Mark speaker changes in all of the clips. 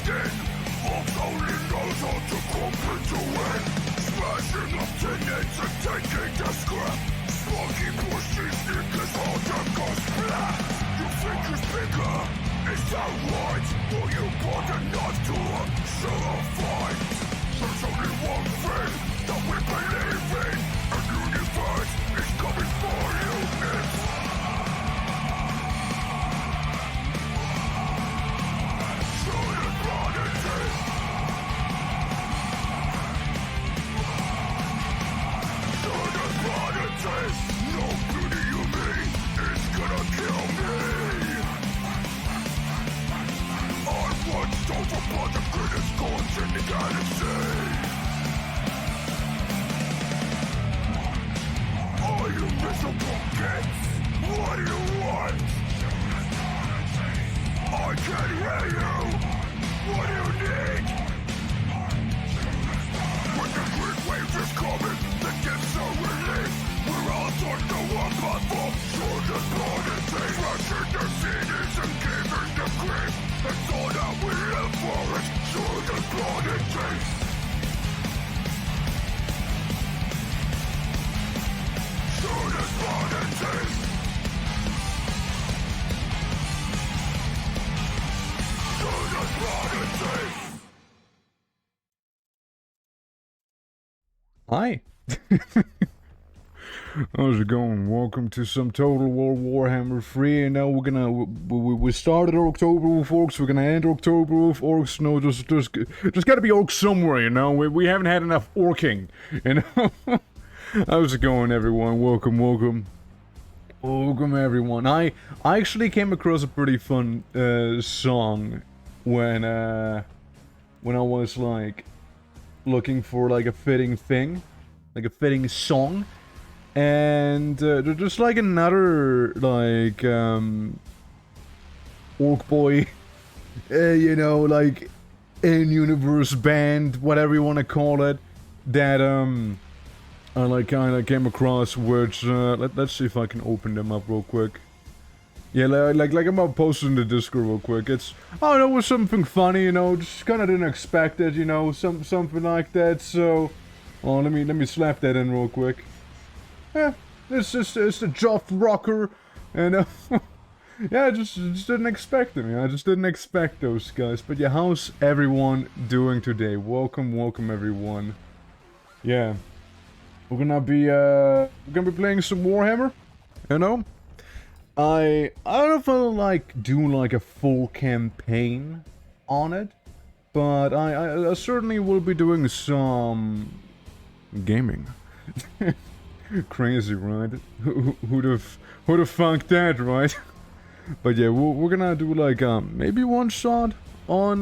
Speaker 1: skin. Fox only knows how to compete to win. Smashing up teammates and taking the scrap. Smoky pushy sneakers all that goes flat. You think it's bigger? Is that right? Will you put a knife to a sure fight? There's only one thing that we believe in. A universe is coming for you. It's Shooting prodigy. Shooting prodigy. No beauty you mean is gonna kill me. I watched over by the greatest gods in the galaxy. All you miserable kids, what do you want? I can't hear you. What do you need? When the great waves is coming, the gifts are released. We're all on the one platform. Shooting prodigy. Crashing the cities and giving the grief. That's all that we live for is shooting prodigy. Shooting prodigy. Shooting prodigy.
Speaker 2: Hi. How's it going? Welcome to some Total War Warhammer 3, and now we started Orktober with orcs, we're gonna end October with orcs. No, just gotta be orcs somewhere, you know? We haven't had enough orking, you know? How's it going, everyone? Welcome everyone. I actually came across a pretty fun song when I was like looking for like a fitting thing, like a fitting song, and just like another like orc boy, you know, like in-universe band, whatever you want to call it, that I like kind of came across, which let's see if I can open them up real quick. Yeah, like I'm gonna post in the Discord real quick. It's, I don't know, it was something funny, you know, just kind of didn't expect it, you know, something like that. So, oh, let me slap that in real quick. Yeah, it's a Joff rocker, and yeah, I just didn't expect them. You know, I just didn't expect those guys. But yeah, how's everyone doing today? Welcome everyone. Yeah, we're gonna be playing some Warhammer, you know. I don't know if I'll like do like a full campaign on it, but I certainly will be doing some gaming. Crazy, right? Who'd have funked that, right? But yeah, we're gonna do like maybe one shot on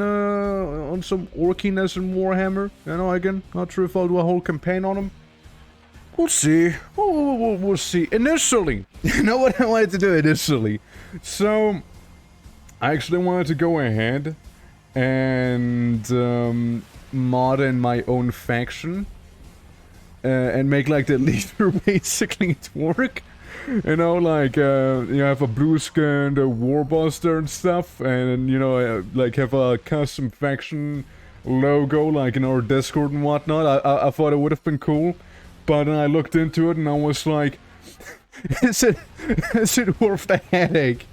Speaker 2: some orkiness in Warhammer. You know, again, not sure if I'll do a whole campaign on them. We'll see. We'll see. Initially, you know what I wanted to do initially? So, I actually wanted to go ahead and mod in my own faction and make like the leader basically to work. You know, like you have a blue skinned warbuster and stuff, and you know, like have a custom faction logo like in our Discord and whatnot. I thought it would have been cool. But then I looked into it and I was like, is it worth the headache?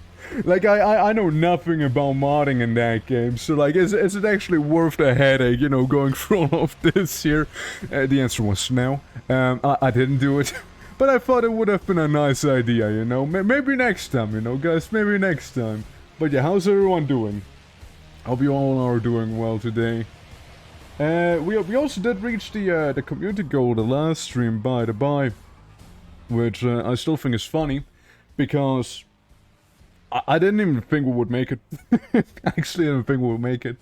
Speaker 2: Like, I know nothing about modding in that game, so like, is it actually worth the headache, you know, going through all of this here? The answer was no. I didn't do it, but I thought it would have been a nice idea, you know? Maybe next time, you know, guys, maybe next time. But yeah, how's everyone doing? Hope you all are doing well today. We also did reach the community goal the last stream, by the by, which I still think is funny, because I didn't even think we would make it. Actually, I didn't think we would make it,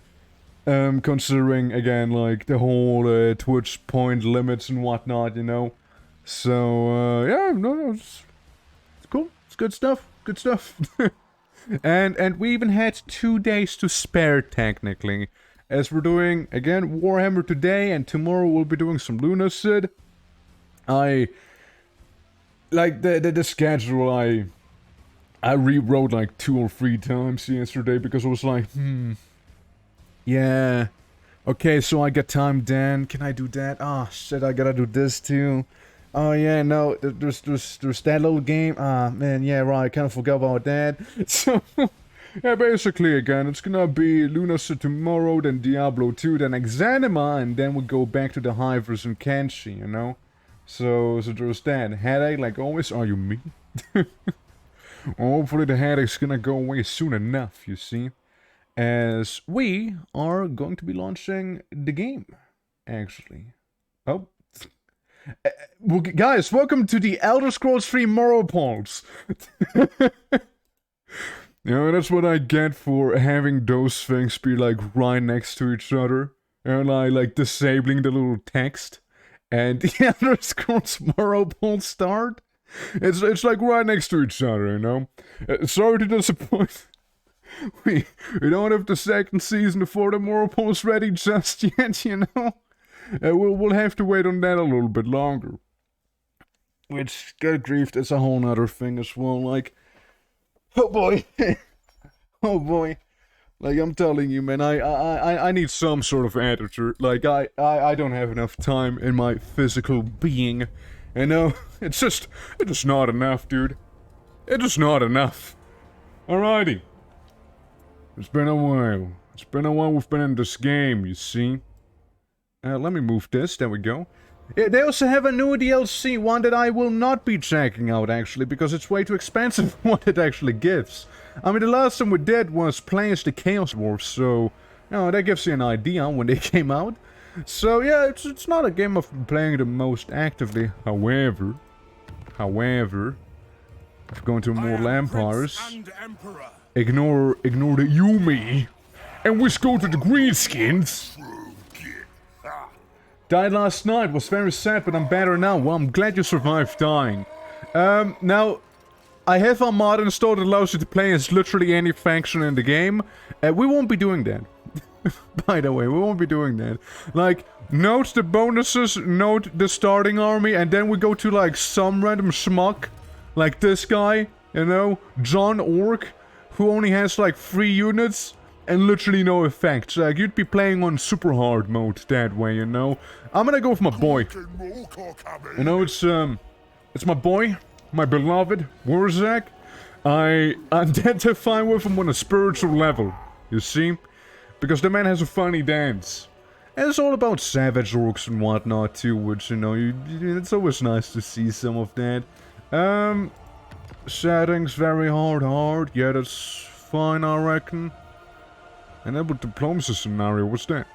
Speaker 2: considering again like the whole Twitch point limits and whatnot, you know. So yeah, no, it's cool. It's good stuff. Good stuff. and we even had 2 days to spare technically. As we're doing, again, Warhammer today, and tomorrow we'll be doing some Lunacid. I... Like, the schedule, I rewrote like 2 or 3 times yesterday, because I was like, Yeah. Okay, so I got time, Dan. Can I do that? Oh, shit, I gotta do this too. Oh, yeah, no, there's that little game. Ah, man, yeah, right, I kind of forgot about that. So, yeah, basically, again, it's gonna be Lunacy tomorrow, then Diablo 2, then Exanima, and then we go back to the Hivers and Kenshi, you know? So there's that. Headache, like always. Are you me? Hopefully the headache's gonna go away soon enough, you see? As we are going to be launching the game, actually. Oh. Well, guys, welcome to the Elder Scrolls 3 Morropons. You know, that's what I get for having those things be, like, right next to each other. And I, like, disabling the little text. And the Elder Scrolls Morropods start. It's like right next to each other, you know? Sorry to disappoint. We don't have the second season for the Morropods ready just yet, you know? We'll have to wait on that a little bit longer. Which, good grief, that's a whole nother thing as well, like... Oh boy! Oh boy! Like, I'm telling you, man, I need some sort of editor. Like, I don't have enough time in my physical being. You know? It's just not enough, dude. It's just not enough. Alrighty. It's been a while. It's been a while we've been in this game, you see? Let me move this, there we go. Yeah, they also have a new DLC, one that I will not be checking out, actually, because it's way too expensive for what it actually gives. I mean, the last time we did was play as the Chaos Dwarfs, so, you know, that gives you an idea when they came out. So, yeah, it's not a game I've been playing the most actively. However, if we go into more Lampires, ignore the Yumi, and we go to the Greenskins. Died last night, was very sad, but I'm better now. Well, I'm glad you survived dying. Now, I have a mod installed that allows you to play as literally any faction in the game. We won't be doing that. By the way, we won't be doing that. Like, note the bonuses, note the starting army, and then we go to, like, some random schmuck. Like this guy, you know, John Orc, who only has, like, 3 units. And literally no effects. Like, you'd be playing on super hard mode that way, you know? I'm gonna go with my boy. You know, it's my boy, my beloved, Warkghh. I identify with him on a spiritual level, you see? Because the man has a funny dance. And it's all about savage orcs and whatnot too, which, you know, it's always nice to see some of that. Settings very hard. Yeah, that's fine, I reckon. Enable diplomacy scenario, what's that?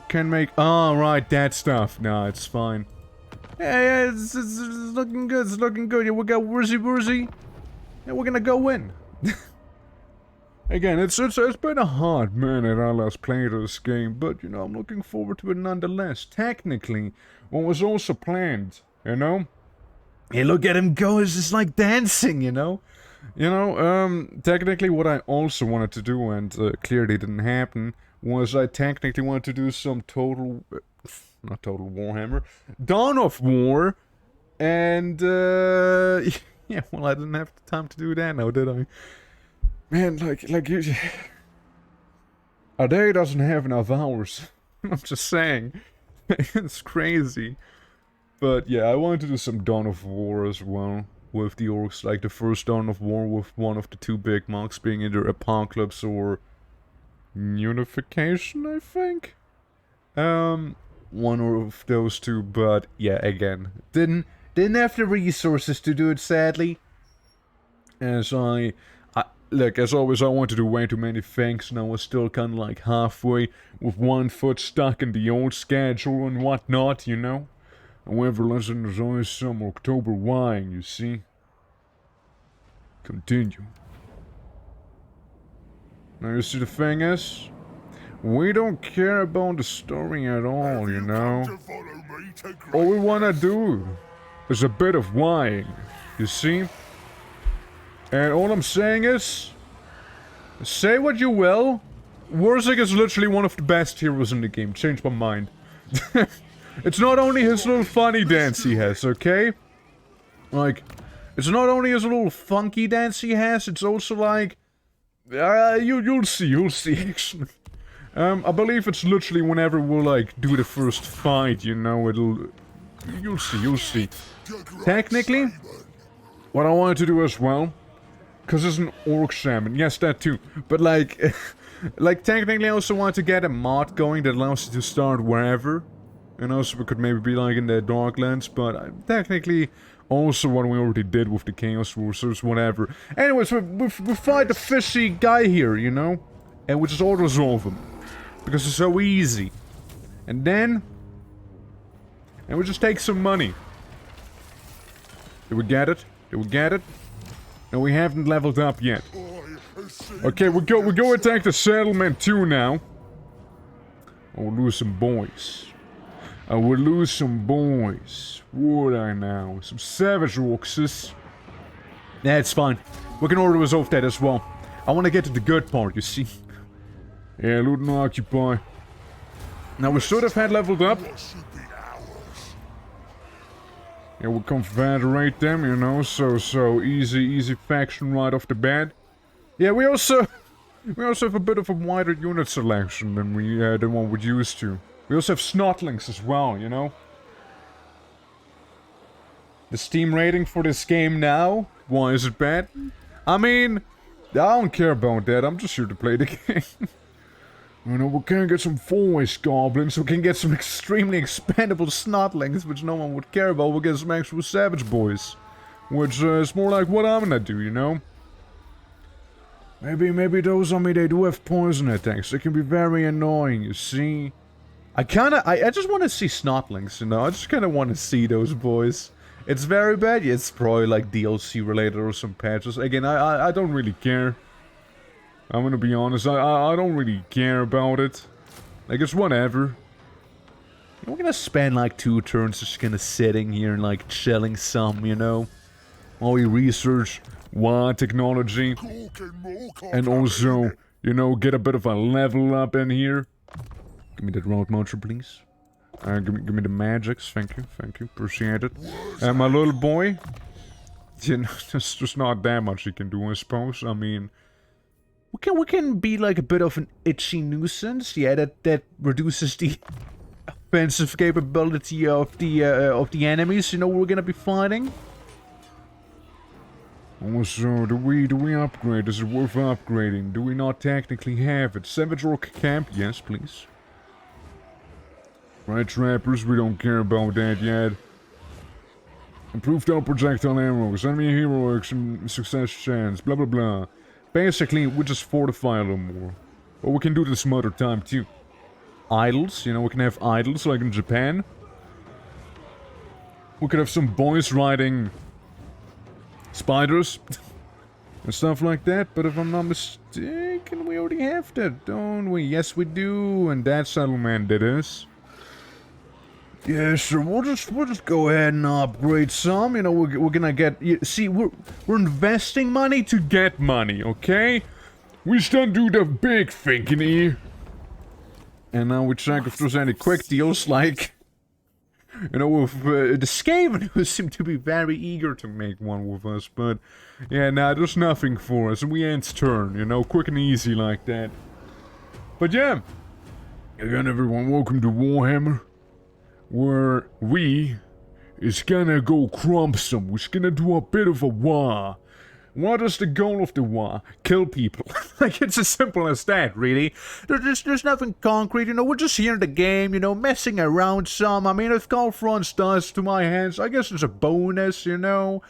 Speaker 2: Can make... Oh, right, that stuff. No, it's fine. Yeah, it's looking good, it's looking good. Yeah, we got Wurzy. Yeah, we're gonna go in. Again, it's been a hard minute I last played this game, but, you know, I'm looking forward to it nonetheless. Technically, what was also planned, you know? Hey, look at him go, it's just like dancing, you know? You know, technically what I also wanted to do, and clearly didn't happen, was I technically wanted to do some not Total Warhammer, Dawn of War, and, yeah, well, I didn't have the time to do that now, did I? Man, like, a day doesn't have enough hours. I'm just saying. It's crazy. But, yeah, I wanted to do some Dawn of War as well. With the orcs, like the first Dawn of War with one of the 2 big monks being either Apocalypse or Unification, I think? One of those 2, but yeah, again, didn't have the resources to do it, sadly. As look, as always, I wanted to do way too many things, and I was still kind of like halfway with one foot stuck in the old schedule and whatnot, you know? However, listen, there's always some Orktober wine, you see? Continue. Now, you see, the thing is, we don't care about the story at all, you know? All we wanna do is a bit of wine, you see? And all I'm saying is, say what you will, Warkghh is literally one of the best heroes in the game. Changed my mind. It's not only his little funny dance he has, okay? Like, it's not only his little funky dance he has, it's also like... you'll see, actually. I believe it's literally whenever we'll, like, do the first fight, you know, it'll... You'll see, you'll see. Technically, what I wanted to do as well, because it's an orc shaman, yes, that too, but, like, like, technically I also want to get a mod going that allows you to start wherever, and also we could maybe be, like, in the Darklands, but technically... Also what we already did with the Chaos Forces, whatever. Anyways, we fight the fishy guy here, you know? And we just auto-resolve him. Because it's so easy. And then... And we just take some money. Did we get it? Did we get it? No, we haven't leveled up yet. Okay, we go attack the settlement too now. Oh, we'll lose some boys. I will lose some boys. Would I now? Some savage orcs. Yeah, it's fine. We can order resolve that as well. I want to get to the good part, you see. Yeah, loot and occupy. Now we should have had leveled up. Yeah, we'll confederate them, you know, so easy faction right off the bat. Yeah, we also have a bit of a wider unit selection than what we're used to. We also have snotlings as well, you know? The Steam rating for this game now? Why is it bad? I mean, I don't care about that, I'm just here to play the game. You know, we can get some voice goblins, we can get some extremely expandable snotlings, which no one would care about, we'll get some actual savage boys. Which is more like what I'm gonna do, you know? Maybe those on me, they do have poison attacks, they can be very annoying, you see? I just want to see snotlings, you know, I just kind of want to see those boys. It's very bad, yeah, it's probably like DLC related or some patches. Again, I don't really care. I'm gonna be honest, I don't really care about it. Like, it's whatever. We're gonna spend like 2 turns just kinda sitting here and like chilling some, you know? While we research Waaagghh technology. And also, you know, get a bit of a level up in here. Give me that road motor, please. Give me the magics, thank you, appreciate it. And my little boy, you know, there's just not that much he can do, I suppose. I mean, we can be like a bit of an itchy nuisance. Yeah, that reduces the offensive capability of the enemies. You know, we're gonna be fighting. Also, do we upgrade? Is it worth upgrading? Do we not technically have it? Savage Orc Camp? Yes, please. Right, trappers, we don't care about that yet. Improved our projectile arrows, enemy heroics and success chance, blah blah blah. Basically, we just fortify a little more. But we can do this some other time too. Idols, you know, we can have idols like in Japan. We could have some boys riding spiders and stuff like that, but if I'm not mistaken, we already have that, don't we? Yes, we do, and that settlement did us. Yeah, sure. We'll just go ahead and upgrade some. You know, we're gonna get. See, we're investing money to get money. Okay, we still do the big thinking here. And now we check if there's any quick deals, like, you know, with the Skaven, who seem to be very eager to make one with us. But yeah, nah, there's nothing for us. We ends turn. You know, quick and easy like that. But yeah, again, everyone, welcome to Warhammer. Where we is gonna go crump some. We're gonna do a bit of a Waaagh. What is the goal of the Waaagh? Kill people. Like, it's as simple as that, really. There's nothing concrete, you know, we're just here in the game, you know, messing around some. I mean, if Confronts does to my hands, I guess it's a bonus, you know.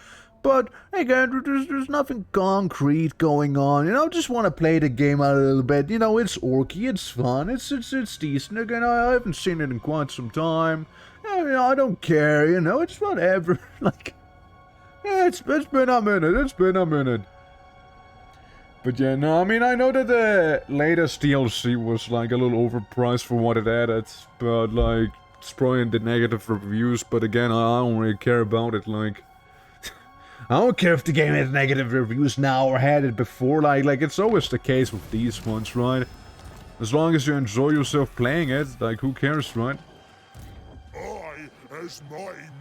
Speaker 2: But, again, there's nothing concrete going on, you know, just want to play the game out a little bit. You know, it's orky, it's fun, it's decent. Again, I haven't seen it in quite some time. You know, I don't care, you know, it's whatever. Like, yeah, it's been a minute, But yeah, no, I mean, I know that the latest DLC was, like, a little overpriced for what it added. But, like, it's probably in the negative reviews, but again, I don't really care about it, like... I don't care if the game had negative reviews now or had it before, like it's always the case with these ones, right? As long as you enjoy yourself playing it, like, who cares, right?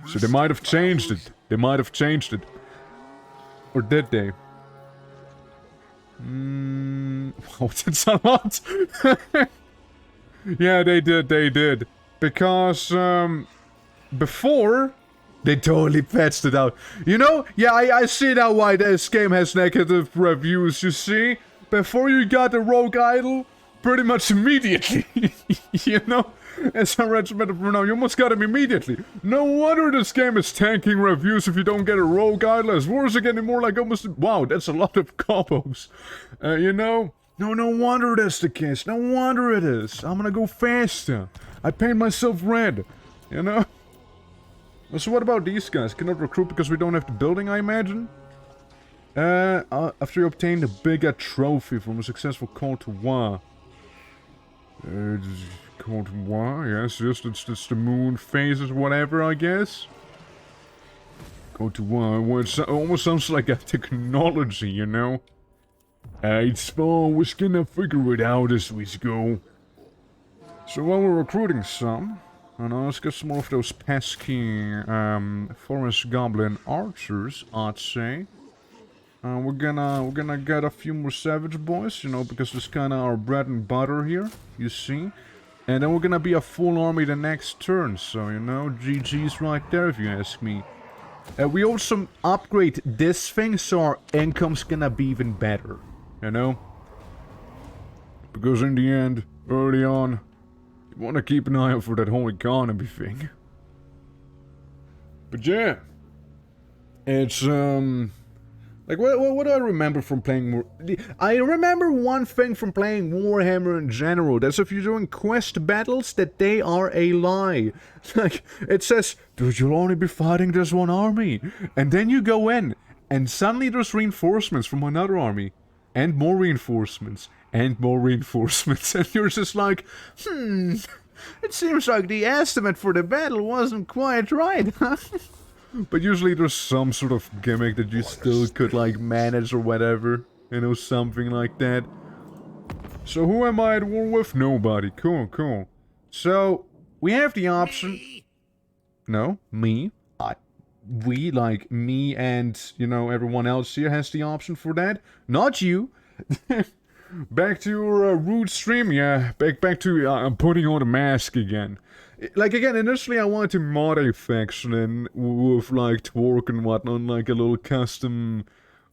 Speaker 2: So they might have changed it. Or did they? Oh, it's a lot. Yeah, they did. Because, before, they totally patched it out. You know, yeah, I see now why this game has negative reviews, you see? Before you got the rogue idol, pretty much immediately, you know? As a regiment for now, you almost got him immediately. No wonder this game is tanking reviews if you don't get a rogue idol. As worse are getting more like almost... Wow, that's a lot of combos. You know? No wonder that's the case. No wonder it is. I'm gonna go faster. I paint myself red. You know? So what about these guys? Cannot recruit because we don't have the building, I imagine? After you obtain a bigger trophy from a successful call to war. Call to war, yes, it's the moon phases, whatever, I guess. Call to war, well, it almost sounds like a technology, you know? It's fine, we're gonna figure it out as we go. So while we're recruiting some, let's get some more of those pesky, forest goblin archers, I'd say. We're gonna get a few more savage boys, you know, because it's kinda our bread and butter here, you see. And then we're gonna be a full army the next turn, so, you know, GG's right there if you ask me. We also upgrade this thing, so our income's gonna be even better, you know? Because in the end, early on, you wanna keep an eye out for that whole economy thing. But yeah, it's, like, what do I remember from playing I remember one thing from playing Warhammer in general. That's if you're doing quest battles, that they are a lie. Like, it says, dude, you'll only be fighting this one army. And then you go in, and suddenly there's reinforcements from another army. And more reinforcements. And more reinforcements. And you're just like, it seems like the estimate for the battle wasn't quite right, huh? But usually there's some sort of gimmick that you still could, like, manage or whatever. You know, something like that. So who am I at war with? Nobody. Cool. So, we have the option... No, me. We, like, me and, you know, everyone else here has the option for that. Not you. Back to your root stream, yeah. Back to I'm putting on a mask again. Like, again, initially I wanted to mod a faction and with, like, twerk and whatnot, like a little custom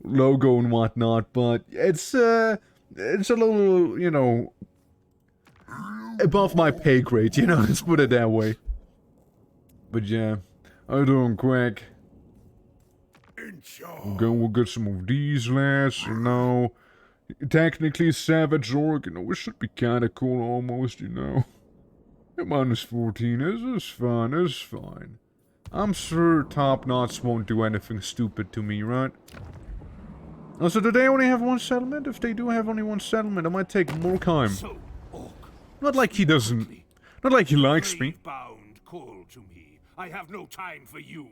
Speaker 2: logo and whatnot, but it's a little, you know, above my pay grade, you know, let's put it that way. But yeah, I'm doing quick. We'll get some of these lads, you know. Technically Savage Orc, you know, it should be kinda cool almost, you know. Minus 14 is fine. I'm sure Top Knots won't do anything stupid to me, right? Also, do they only have one settlement? If they do have only one settlement, I might take more time.
Speaker 1: So, Orc,
Speaker 2: Not like he doesn't... Not like he likes me.
Speaker 1: bound call to me. I have no time for you.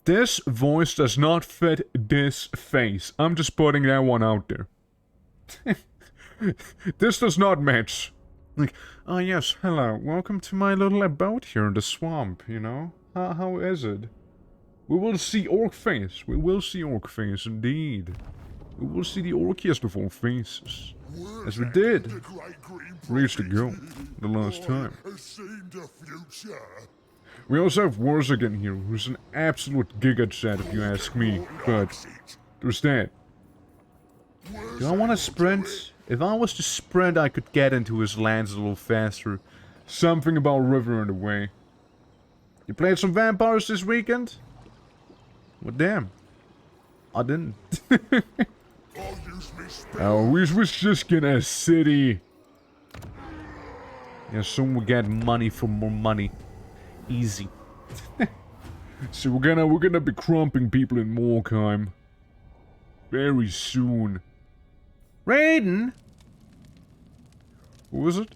Speaker 2: This voice does not fit this face. I'm just putting that one out there. This does not match. Like, oh yes, hello, welcome to my little abode here in the swamp, you know? How is it? We will see Orc face. We will see Orc face, indeed. We will see the orkiest of all faces. As we did. Reach the goal. The last time. We also have Warzagan here, who's an absolute giga-chat if you ask me. But, there's that. Do I want to sprint? If I was to sprint, I could get into his lands a little faster. Something about river in the way. You played some vampires this weekend? Well, damn. I didn't. Oh, we was just getting a city. Yeah, soon we get money for more money. Easy. So we're gonna be crumping people in Morkheim. Very soon. Raiden? Who is it?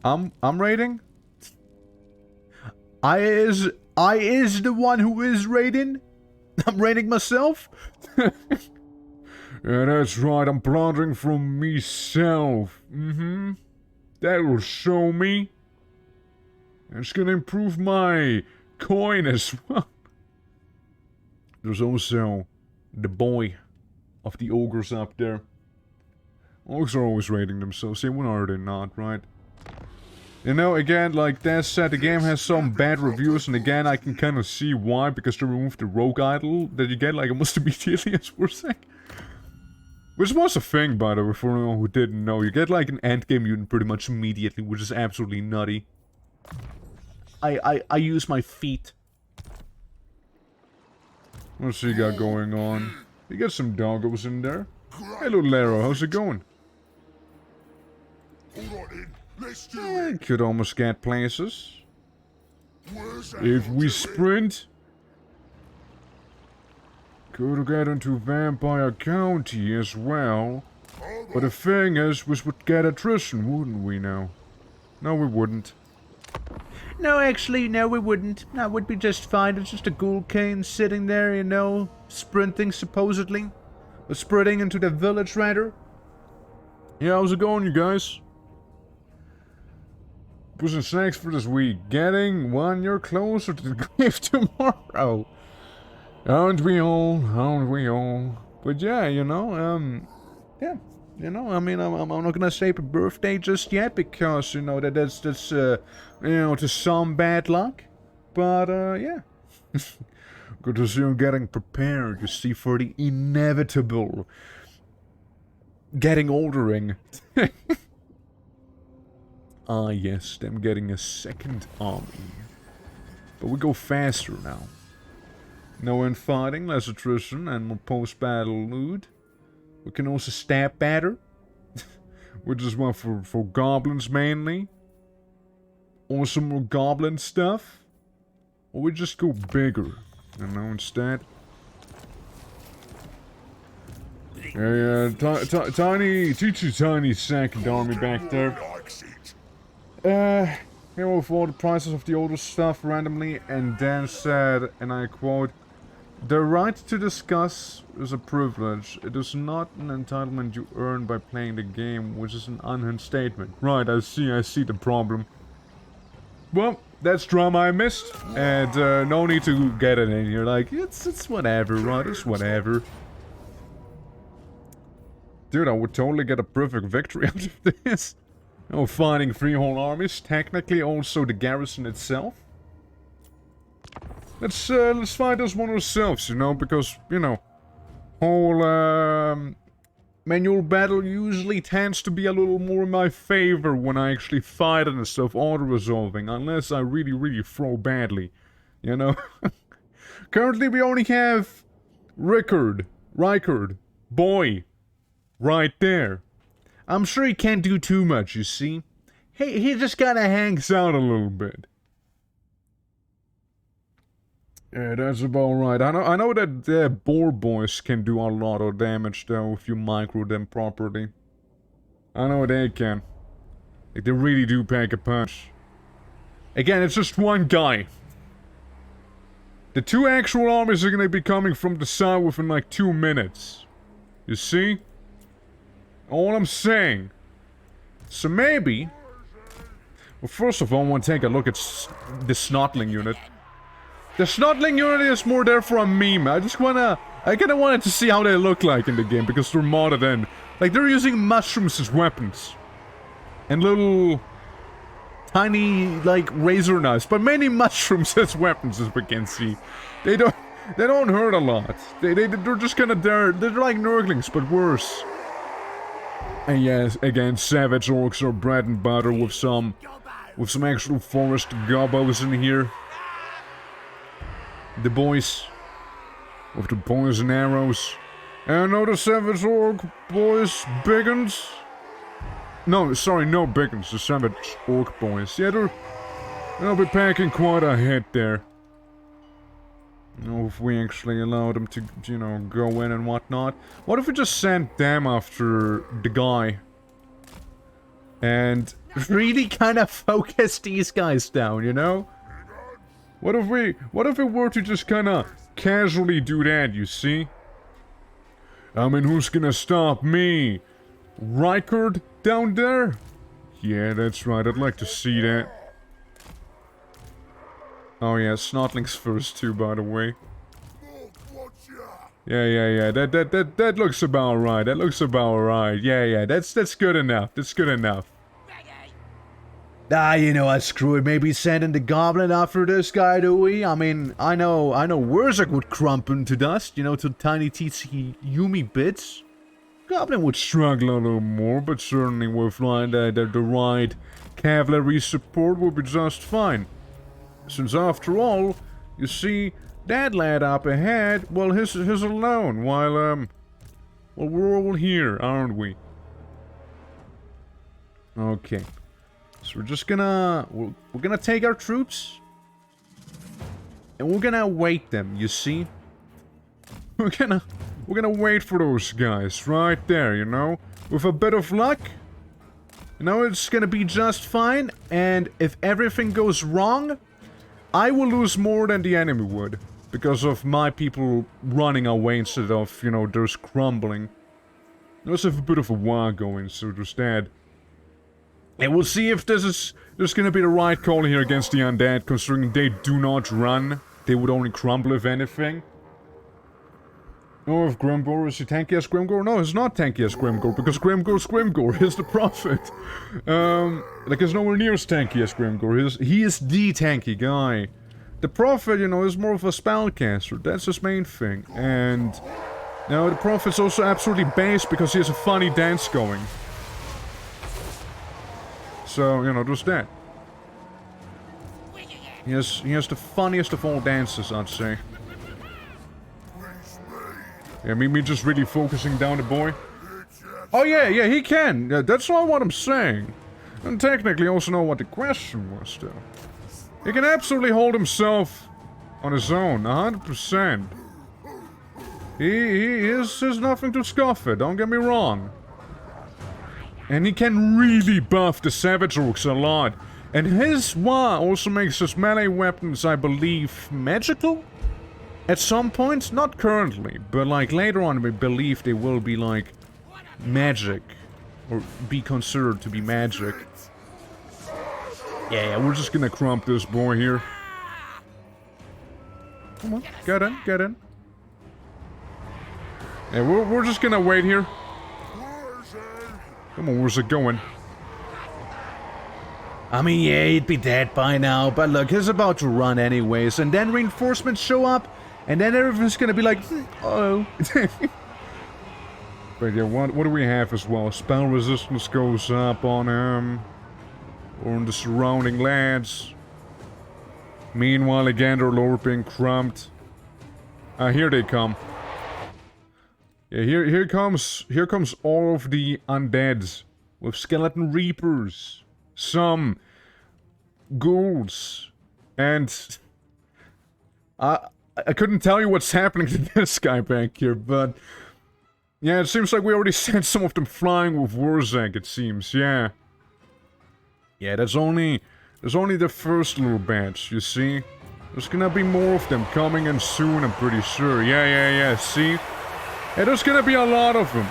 Speaker 2: I'm raiding? I is the one who is raiding? I'm raiding myself? Yeah, that's right, I'm plundering from myself. That will show me. It's gonna improve my coin as well. There's also the boy of the ogres up there. Orcs are always rating themselves, yeah, when are they not, right? You know, again, like Des said, the game has some bad reviews, and again, I can kind of see why, because they removed the rogue idol that you get, like, almost immediately, as we're saying. Which was a thing, by the way, for anyone who didn't know. You get, like, an endgame mutant pretty much immediately, which is absolutely nutty. I use my feet. What's he got going on? You got some doggos in there. Hey, little Laro, how's it going? Could almost get places. If we sprint, could get into Vampire County as well. But the thing is, we would get attrition, wouldn't we now? No, we wouldn't. No, actually, no, we wouldn't. That would be just fine. It's just a ghoul cane sitting there, you know, sprinting, supposedly. Or sprinting into the village, rather. Yeah, how's it going, you guys? Pushing snacks for this week. Getting 1 year closer to the grave tomorrow. Aren't we all? Aren't we all? But yeah, you know, yeah. You know, I mean, I'm not gonna say happy birthday just yet, because, you know, that's you know, to some bad luck. But, yeah. Good to see you getting prepared, you see, for the inevitable getting oldering. Ah, yes, them getting a second army. But we go faster now. No infighting, less attrition, and more post-battle loot. We can also stab better. Which is one for goblins mainly. Or some more goblin stuff. Or we just go bigger, you know, instead. Yeah, tiny second army back there. Here with all the prices of the older stuff randomly, and Dan said, and I quote, "The right to discuss is a privilege. It is not an entitlement you earn by playing the game, which is an unhinged statement." Right, I see the problem. Well, that's drama I missed, and no need to get it in here. Like, it's whatever, right? It's whatever. Dude, I would totally get a perfect victory out of this. Oh, fighting 3 whole armies, technically also the garrison itself. Let's fight this one ourselves, you know, because, you know, whole manual battle usually tends to be a little more in my favor when I actually fight it instead of auto-resolving, unless I really throw badly, you know. Currently we only have Rykard, boy, right there. I'm sure he can't do too much, you see. He just kinda hangs out a little bit. Yeah, that's about right. I know that the boar boys can do a lot of damage though if you micro them properly. I know they can. Like, they really do pack a punch. Again, it's just one guy. The 2 actual armies are gonna be coming from the side within like 2 minutes. You see? All I'm saying. So maybe... Well, first of all, I want to take a look at the Snotling unit. The Snotling unit is more there for a meme. I kinda wanted to see how they look like in the game, because they're modded in. Like, they're using mushrooms as weapons. And little... tiny, like, razor knives. But mainly mushrooms as weapons, as we can see. They don't hurt a lot. They're just kinda there. They're like Nurglings, but worse. And yes, again, savage orcs are bread and butter with some actual forest gobbos in here. The boys with the boys and arrows. And no, the savage orc boys, biggins. No, sorry, no biggins, the savage orc boys. Yeah, they'll be packing quite a hit there. You know, if we actually allow them to, you know, go in and whatnot. What if we just sent them after the guy? And really kind of focus these guys down, you know? What if we were to just kind of casually do that, you see? I mean, who's gonna stop me? Rykard down there? Yeah, that's right, I'd like to see that. Oh yeah, Snotlings first too, by the way. Yeah. That looks about right. That looks about right. Yeah. That's good enough. That's good enough. Ah, you know what, screw it. Maybe sending the goblin after this guy, do we? I mean, I know Wurzak would crumple to dust, you know, to tiny teensy Yumi bits. Goblin would struggle a little more, but certainly with like the right cavalry support would be just fine. Since after all, you see, that lad up ahead, well, he's alone, while, well, we're all here, aren't we? Okay. So we're just gonna... We're gonna take our troops. And we're gonna await them, you see? We're gonna wait for those guys right there, you know? With a bit of luck, you know, it's gonna be just fine. And if everything goes wrong, I will lose more than the enemy would. Because of my people running away instead of, you know, there's crumbling. Let's have a bit of a Waaagghh going, so there's that. And we'll see if this is gonna be the right call here against the undead, considering they do not run. They would only crumble if anything. Oh, if Grimgor is he tanky as Grimgor? No, he's not tanky as Grimgor, because Grimgor's Grimgor. He's the prophet. Like, he's nowhere near as tanky as Grimgor. He is the tanky guy. The prophet, you know, is more of a spellcaster. That's his main thing. And, you know, the prophet's also absolutely based because he has a funny dance going. So, you know, just that. He has the funniest of all dances, I'd say. Yeah, me just really focusing down the boy. Oh yeah, he can. Yeah, that's not what I'm saying. And technically also know what the question was, though. He can absolutely hold himself on his own, 100%. He is nothing to scoff at, don't get me wrong. And he can really buff the Savage Orcs a lot. And his Waaagh also makes his melee weapons, I believe, magical? At some point? Not currently, but like later on we believe they will be like magic. Or be considered to be magic. Yeah, we're just gonna crump this boy here. Come on, get in. Yeah, we're just gonna wait here. Come on, where's it going? I mean, yeah, he'd be dead by now, but look, he's about to run anyways, and then reinforcements show up, and then everything's gonna be like, uh-oh. But yeah, what do we have as well? Spell resistance goes up on him, or on the surrounding lands. Meanwhile, again, their lord being crumped. Here they come. Yeah, here comes all of the undeads with skeleton reapers, some ghouls, and I couldn't tell you what's happening to this guy back here, but yeah, it seems like we already sent some of them flying with Wurzak, it seems. Yeah, there's only the first little batch, you see. There's gonna be more of them coming in soon, I'm pretty sure. Yeah, see. Yeah, there's gonna be a lot of them.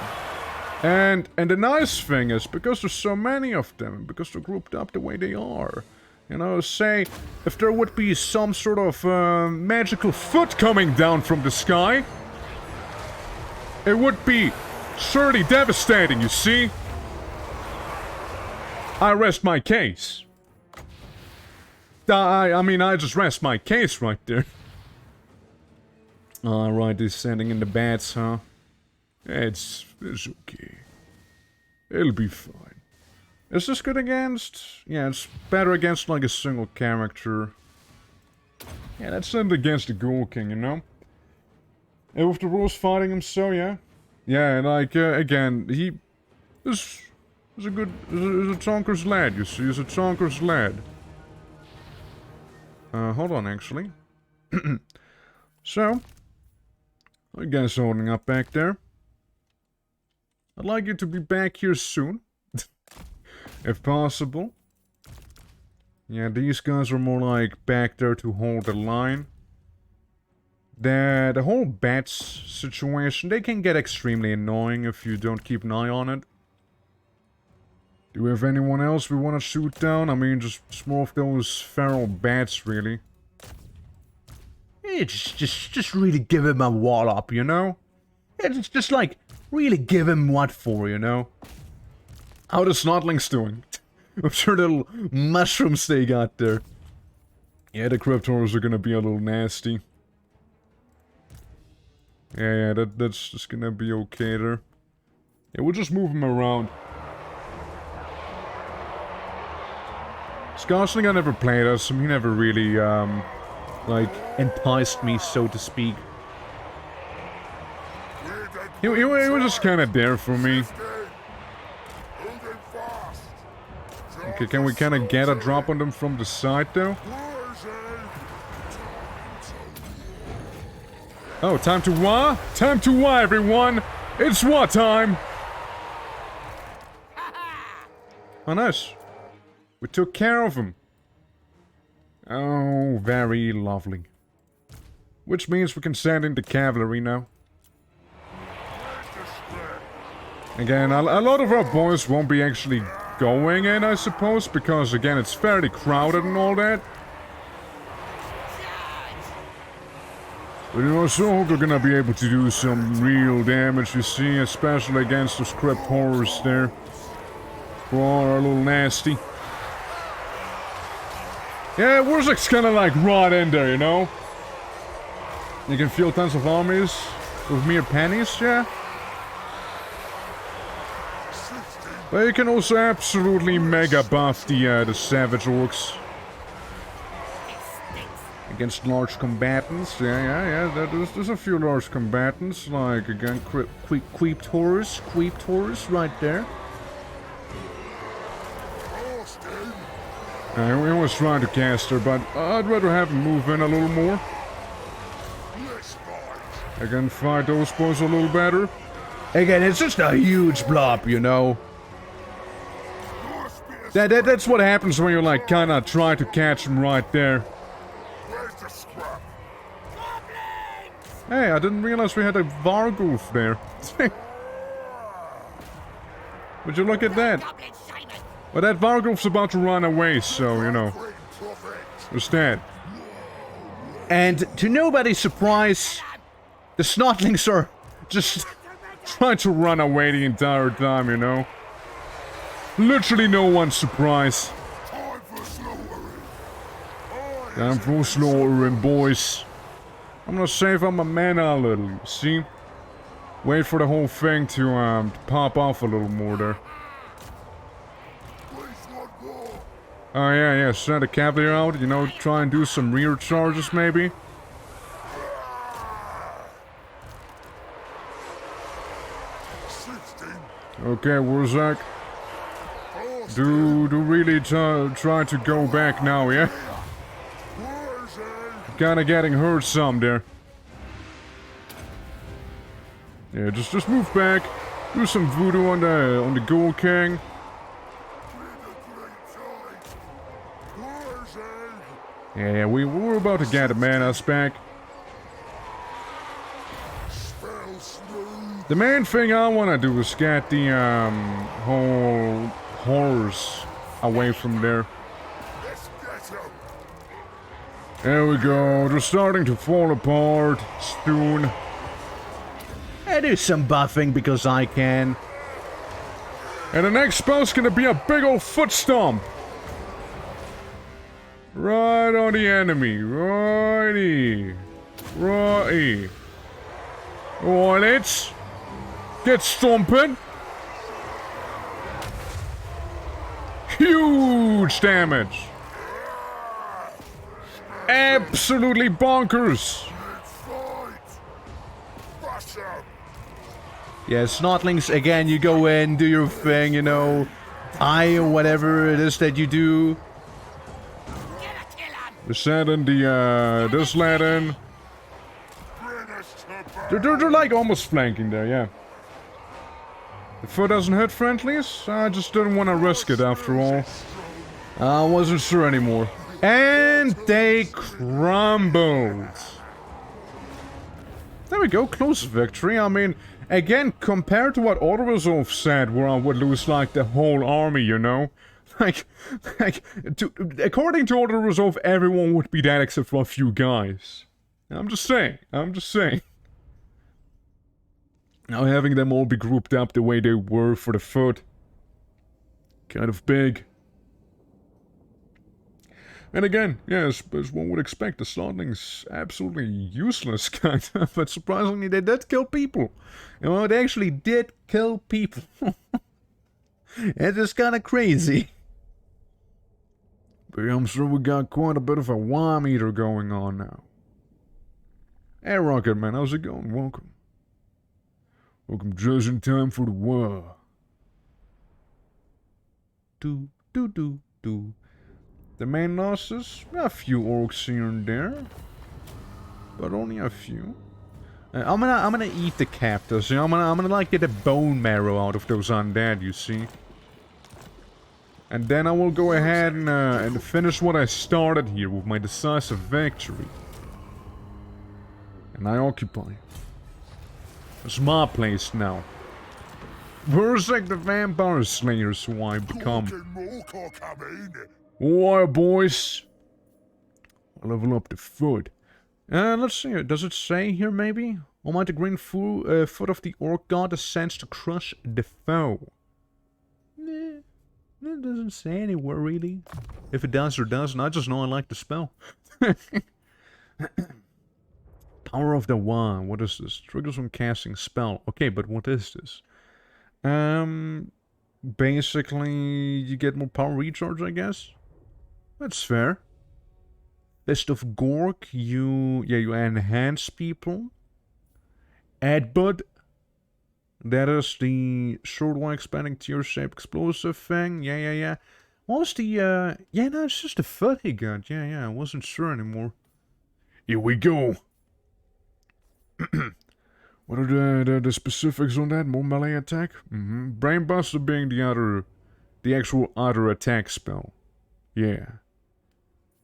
Speaker 2: And the nice thing is, because there's so many of them, because they're grouped up the way they are, you know, say, if there would be some sort of magical foot coming down from the sky, it would be surely devastating, you see? I rest my case. I mean, I just rest my case right there. Alright, he's sending in the bats, huh? It's okay. It'll be fine. Is this good against? Yeah, it's better against like a single character. Yeah, that's it against the Ghoul King, you know? And with the rules fighting him, so yeah. Yeah, like, again, he is a Tonker's lad, you see, he's a Tonker's lad. Hold on, actually. So, I guess holding up back there. I'd like you to be back here soon. If possible. Yeah, these guys are more like back there to hold the line. The whole bats situation, they can get extremely annoying if you don't keep an eye on it. Do we have anyone else we want to shoot down? I mean, just more of those feral bats, really. Yeah, just really give him a wall up, you know? It's just like, really give him what for, you know? How the Snotlings doing? I'm sure the little mushrooms they got there. Yeah, the Cryptors are gonna be a little nasty. Yeah, that's just gonna be okay there. Yeah, we'll just move him around. Scotsling I never played as him. He never really, like, enticed me, so to speak. He was just kind of there for me. Okay, can we kind of get a drop on them from the side, though? Oh, time to Waaagh? Time to Waaagh, everyone! It's Waaagh time! Oh, nice. We took care of him. Oh, very lovely. Which means we can send in the cavalry now. Again, a lot of our boys won't be actually going in, I suppose, because, again, it's fairly crowded and all that. But you know, so hope we're gonna be able to do some real damage, you see, especially against those crypt horrors there. Who are a little nasty. Yeah, Warzak's kinda like right in there, you know? You can field tons of armies with mere pennies, yeah? But you can also absolutely mega buff the savage orcs. Against large combatants, yeah, there's a few large combatants, like, again, Queep Taurus right there. He was trying to cast her, but I'd rather have him move in a little more. I can fight those boys a little better. Again, it's just a huge blob, you know. That's what happens when you, like, kinda try to catch him right there. Hey, I didn't realize we had a Waaagghh there. Would you look at that? Well, that Waaghgh's about to run away, so, you know. What's that? And to nobody's surprise, the Snotlings are just trying to run away the entire time, you know. Literally no one's surprised. Time for slaughtering, boys. I'm gonna save up my mana a little, you see? Wait for the whole thing to pop off a little more there. Oh yeah, send the cavalry out, you know, try and do some rear charges maybe. Okay, Warzakh. Do really try to go back now, yeah? Kinda getting hurt some there. Yeah, just move back. Do some voodoo on the Ghoul King. Yeah, we were about to get the manas back. The main thing I wanna do is get the whole horrors away from there. There we go, they're starting to fall apart soon. I do some buffing because I can. And the next spell's gonna be a big old foot stomp. Right on the enemy, righty. Righty. Alright, let's get stomping. Huge damage. Absolutely bonkers. Yeah, Snotlings, again, you go in, do your thing, you know. Or whatever it is that you do. The Saturn, this Latin. They're like almost flanking there, yeah. The foot doesn't hit friendlies? I just didn't want to risk it after all. I wasn't sure anymore. And they crumbled. There we go, close victory. I mean, again, compared to what Orktober said, where I would lose like the whole army, you know? According to Orktober, everyone would be dead except for a few guys. I'm just saying. Now having them all be grouped up the way they were for the foot. Kind of big. And again, yes, as one would expect, the Snotling's absolutely useless, kind of, but surprisingly they did kill people. You know, they actually did kill people. It is kind of crazy. But I'm sure we got quite a bit of a WoW meter going on now. Hey Rocket Man, how's it going? Welcome. Welcome just in time for the WoW. Do. The main losses, a few orcs here and there, but only a few. I'm gonna eat the captives. You know, I'm gonna like get the bone marrow out of those undead. You see, and then I will go ahead and finish what I started here with my decisive victory. And I occupy. It's my place now. Where's like the vampire slayers who I become? Alright, boys. I'll level up the foot. Let's see. Does it say here, maybe? Almighty green foot of the orc god ascends to crush the foe. Nah, it doesn't say anywhere, really. If it does or doesn't, I just know I like the spell. Power of the wand. What is this? Triggers when casting spell. Okay, but what is this? Basically, you get more power recharge, I guess. That's fair. Fist of Gork, you enhance people. Headbutt. That is the short-while expanding tear-shaped explosive thing. Yeah. What was the, yeah, no, it's just the foot he got. Yeah, I wasn't sure anymore. Here we go. What are the specifics on that? More melee attack? Brainbuster being the actual other attack spell. Yeah.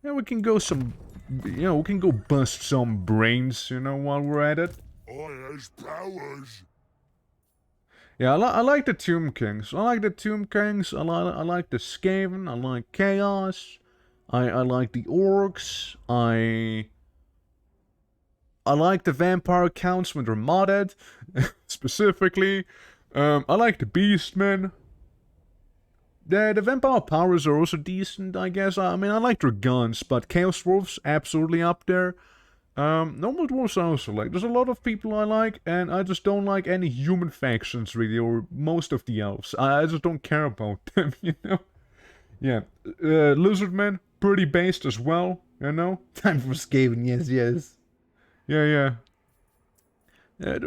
Speaker 2: Yeah, we can go we can go bust some brains, you know, while we're at it.
Speaker 1: I has powers.
Speaker 2: Yeah, I like the Tomb Kings. I like the the Skaven. I like Chaos. I like the Orcs. I like the Vampire Counts when they're modded, specifically. I like the Beastmen. The Vampire powers are also decent, I guess. I mean, I like their guns, but Chaos Dwarfs, absolutely up there. Normal Dwarfs I also like. There's a lot of people I like, and I just don't like any human factions, really, or most of the elves. I just don't care about them, you know? Yeah. Lizardmen, pretty based as well, you know? Time for Skaven, yes. Yeah. Yeah,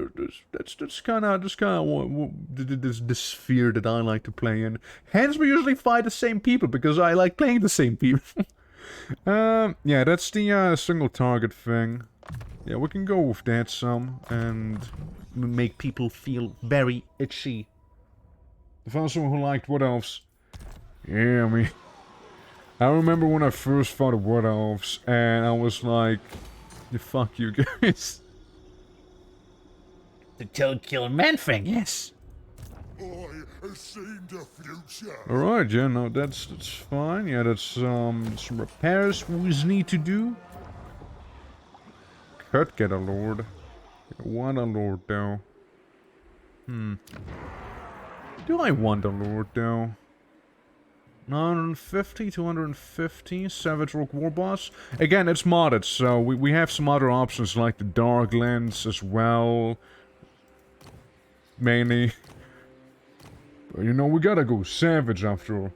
Speaker 2: that's kind of the sphere that I like to play in. Hence, we usually fight the same people because I like playing the same people. Yeah, that's the single target thing. Yeah, we can go with that some and make people feel very itchy. I found someone who liked Wood Elves. Yeah, I mean, I remember when I first fought the Wood Elves and I was like, fuck you guys.
Speaker 3: The toad-killer man-thing, yes.
Speaker 1: I have seen the future.
Speaker 2: Alright, yeah, no, that's fine. Yeah, that's some repairs we need to do. Could get a lord. Want a lord though. Do I want a lord though? 950, 250, Savage Rock War Boss. Again, it's modded, so we have some other options like the Dark Lens as well. Mainly. But you know, we gotta go savage after all.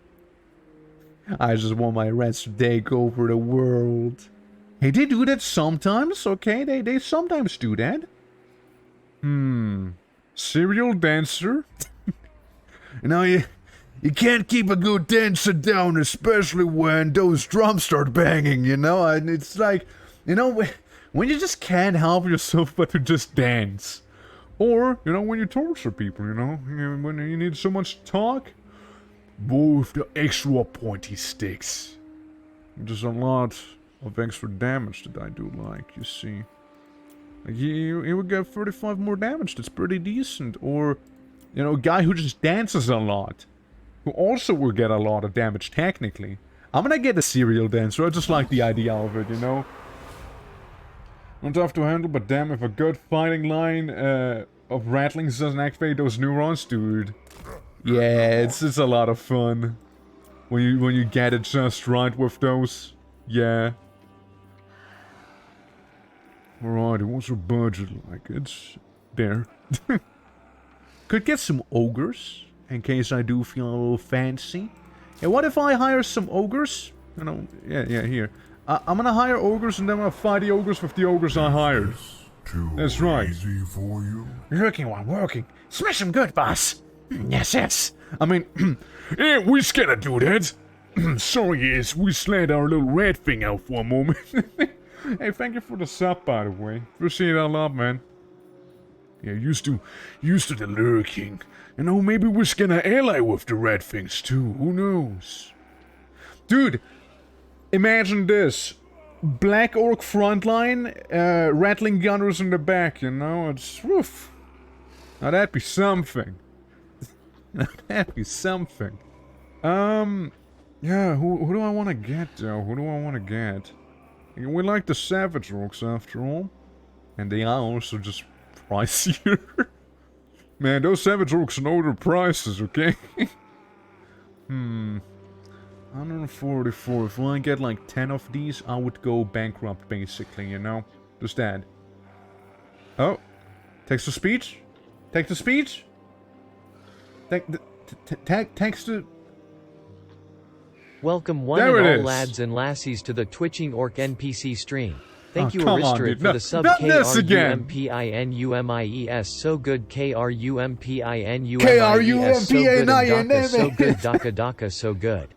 Speaker 3: I just want my rats to take over the world.
Speaker 2: Hey, they do that sometimes, okay? They sometimes do that. Serial dancer?
Speaker 3: You know, you can't keep a good dancer down, especially when those drums start banging, you know? And it's like, you know, when you just can't help yourself but to just dance.
Speaker 2: Or, you know, when you torture people, you know? When you need someone to talk. Move the extra pointy sticks. There's a lot of extra damage that I do like, you see. Like, he would get 35 more damage, that's pretty decent. Or, you know, a guy who just dances a lot. Who also will get a lot of damage, technically. I'm gonna get a serial dancer, I just like the idea of it, you know? Not tough to handle, but damn, if a good fighting line of rattlings doesn't activate those neurons, dude. Yeah, it's a lot of fun. When you get it just right with those. Yeah. Alright, what's our budget like? It's there. Could get some ogres, in case I do feel a little fancy. And what if I hire some ogres? You know, yeah, here. I'm gonna hire ogres and then I'm gonna fight the ogres with the ogres I hired. That's right.
Speaker 1: Easy for you.
Speaker 3: Working one, working. Smash him good, boss. Yes.
Speaker 2: I mean,
Speaker 1: Yeah, we just gotta do that. Sorry, yes, we slid our little red thing out for a moment.
Speaker 2: hey, thank you for the sub, by the way. Appreciate that a lot, man.
Speaker 1: Yeah, used to the lurking. You know, maybe we're just gonna ally with the red things too. Who knows?
Speaker 2: Dude, imagine this. Black Orc frontline, rattling gunners in the back, you know? It's... Woof. Now that'd be something. That'd be something. Yeah, who do I want to get, though? Who do I want to get? We like the Savage Orcs, after all. And they are also just pricier. Man, those Savage Orcs know their prices, okay? 144. If I get like 10 of these, I would go bankrupt, basically, you know? Just that. Oh. Text to speech? Text to speech? Text to...
Speaker 4: Welcome one
Speaker 2: There
Speaker 4: and
Speaker 2: it
Speaker 4: all
Speaker 2: is.
Speaker 4: lads and lassies to the Twitching Orc NPC stream. Thank you
Speaker 2: come on,
Speaker 4: Aristoid
Speaker 2: dude.
Speaker 4: for
Speaker 2: No,
Speaker 4: the sub
Speaker 2: not this again.
Speaker 4: KRUMPINUMIES so good KRUMPINUMIES
Speaker 2: KRUMPINUMIES
Speaker 4: so good Daka Daka so good.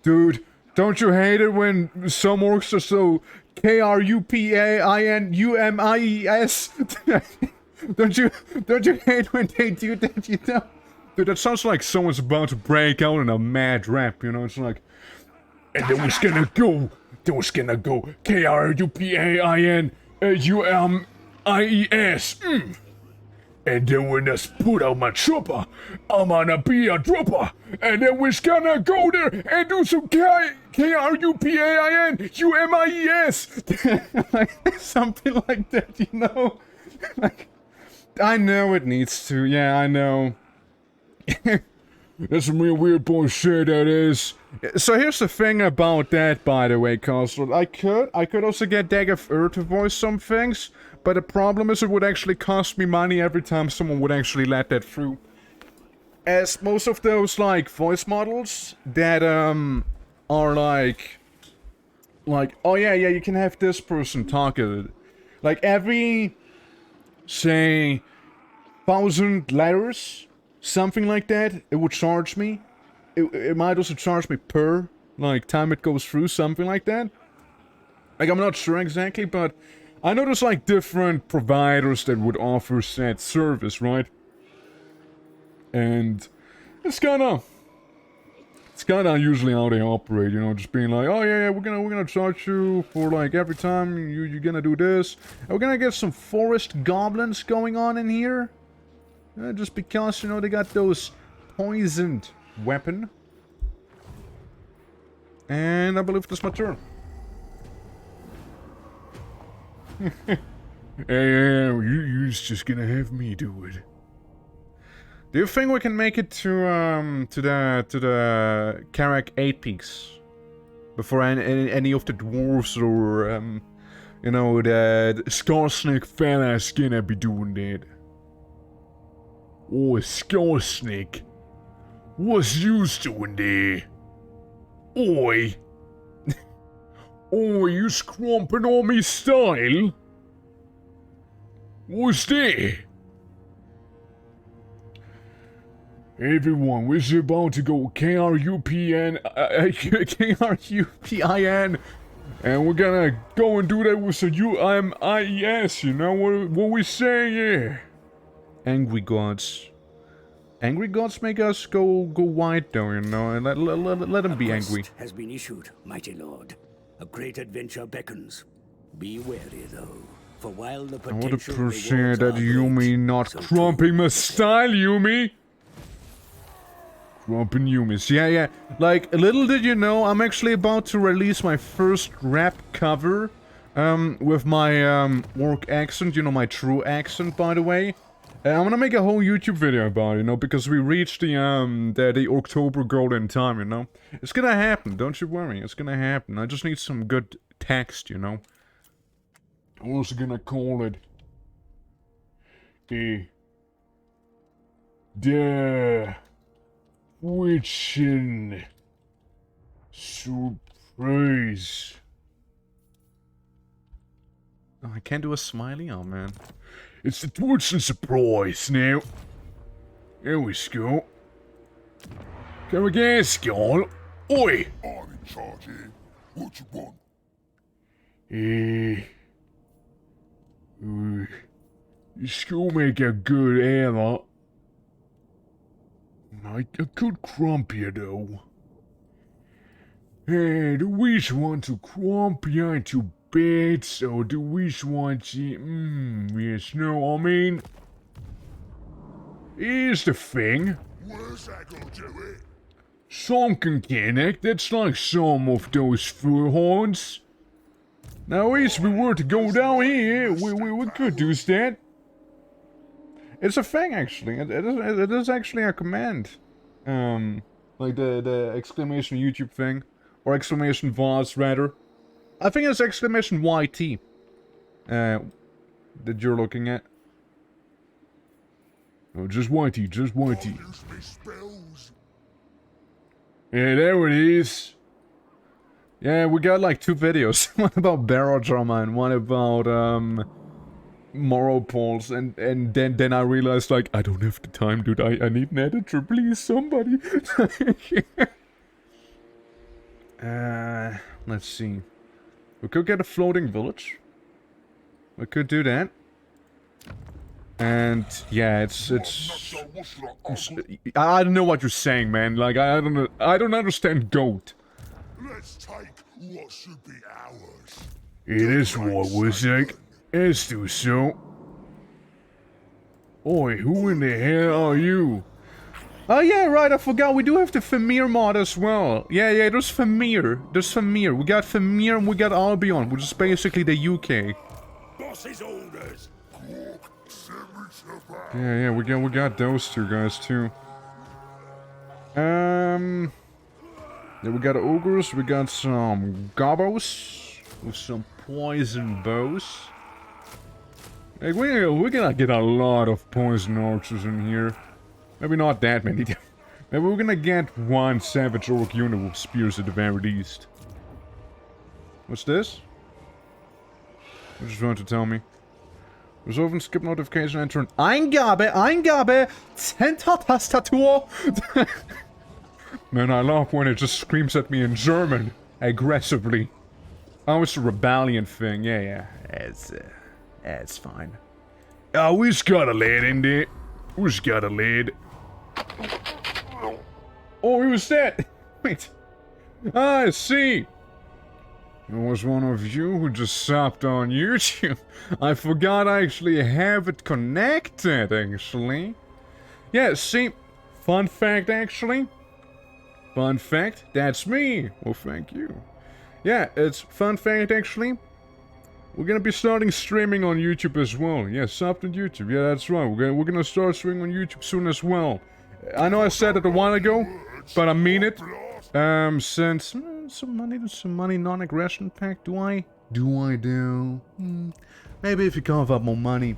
Speaker 2: Dude, don't you hate it when some orcs are so KRUPAINUMIES? Don't you hate when they do that, you know? Dude, that sounds like someone's about to break out in a mad rap, you know? It's like...
Speaker 1: And then we're gonna go. KRUPAINUMIES. And then when I put out my chopper, I'm gonna be a dropper. And then we're gonna go there and do some KRUPAINUMIES.
Speaker 2: Something like that, you know? Like, I know it needs to, yeah, I know.
Speaker 1: That's some real weird bullshit, that is.
Speaker 2: So here's the thing about that, by the way, Castle. I could also get Dagger to voice some things, but the problem is it would actually cost me money every time someone would actually let that through. As most of those, like, voice models that, are like, oh yeah, you can have this person talk it. Like, every, say, 1,000 letters, something like that, it would charge me. It might also charge me per, like, time it goes through, something like that. Like, I'm not sure exactly, but I know there's, like, different providers that would offer said service, right? And it's kinda usually how they operate, you know, just being like, oh yeah, we're gonna charge you for, like, every time you're gonna do this. And we're gonna get some forest goblins going on in here. Just because, you know, they got those poisoned weapon. And I believe that's my turn.
Speaker 1: Hey, you're just gonna have me do it.
Speaker 2: Do you think we can make it to the Karak 8 Peaks before any of the dwarves or you know, the
Speaker 1: Scarsnake fella's gonna be doing that. Oh, Scarsnake. What's you doing there? Oi. Oi, you scrumping on me style? What's that? Everyone, we're about to go KRUPIN, and we're gonna go and do that with a UMIES, you know what we say, yeah.
Speaker 2: angry gods. Angry gods make us go white, though, you know, and let them be angry.
Speaker 5: Quest has been issued, mighty lord. A great adventure beckons. Be wary, though, for while the
Speaker 2: I would
Speaker 5: potential
Speaker 2: appreciate
Speaker 5: rewards
Speaker 2: that
Speaker 5: are
Speaker 2: Yumi
Speaker 5: great,
Speaker 2: not
Speaker 5: so
Speaker 2: crumping my style, Yumi. Crumping Yumis, yeah. Like, little did you know, I'm actually about to release my first rap cover, with my, orc accent, you know, my true accent, by the way. I'm gonna make a whole YouTube video about it, you know, because we reached the Orktober goal in time, you know. It's gonna happen, don't you worry, it's gonna happen. I just need some good text, you know. I'm also gonna call it the Witchin' Surprise. Oh, I can't do a smiley, oh man. It's the Twitchin' Surprise now. There we go. Come again, Skull. Oi!
Speaker 1: I'm in charge here. What you want?
Speaker 2: This will make a good hammer. Like a good crumpy though. Hey, do we want to crumpy into bits, or do we want to... yes, no, I mean... Here's the thing.
Speaker 1: Where's that gonna do it?
Speaker 2: Some can connect, that's like some of those fur horns. Now, if we were to go down here, we could do that. It's a thing, actually. It is actually a command. Like the exclamation YouTube thing. Or exclamation VOS, rather. I think it's exclamation YT. That you're looking at. Oh, just YT, just YT.
Speaker 1: Use me spells.
Speaker 2: Yeah, there it is. Yeah, we got like 2 videos. One about barrel drama and one about, moral polls. And then I realized, like, I don't have the time, dude. I need an editor, please, somebody. Let's see. We could get a floating village. We could do that. And yeah, it's I don't know what you're saying, man. Like I don't understand goat.
Speaker 1: Let's take what should be ours.
Speaker 2: It is what we think. Let's do so. Oi, who in the hell are you? Oh yeah, right, I forgot, we do have the Famir mod as well. Yeah, there's Famir. We got Famir and we got Albion, which is basically the UK.
Speaker 5: Boss's orders.
Speaker 2: Yeah, we got those 2 guys too. Yeah, we got ogres, we got some gobos with some poison bows. Like, we're gonna get a lot of poison archers in here. Maybe not that many. Maybe we're gonna get 1 savage orc unit with spears at the very least. What's this? You just want to tell me. Resolve and skip notification and turn Eingabe, Center-Tastatur. Man, I love when it just screams at me in German, aggressively. Oh, it's a rebellion thing, yeah. It's fine. Oh, we just got a lid in there. We just got a lid. Oh, who was that? Wait. I see. It was one of you who just subbed on YouTube. I forgot I actually have it connected, actually. Yeah, see, fun fact, actually. Fun fact, that's me. Well, thank you. Yeah, it's fun fact, actually. We're gonna be starting streaming on YouTube as well. Yeah, subbed on YouTube. Yeah, that's right. We're gonna start streaming on YouTube soon as well. I know I said it a while ago, but I mean it. Since some money, non-aggression pack. Do I? Maybe if you carve up more money.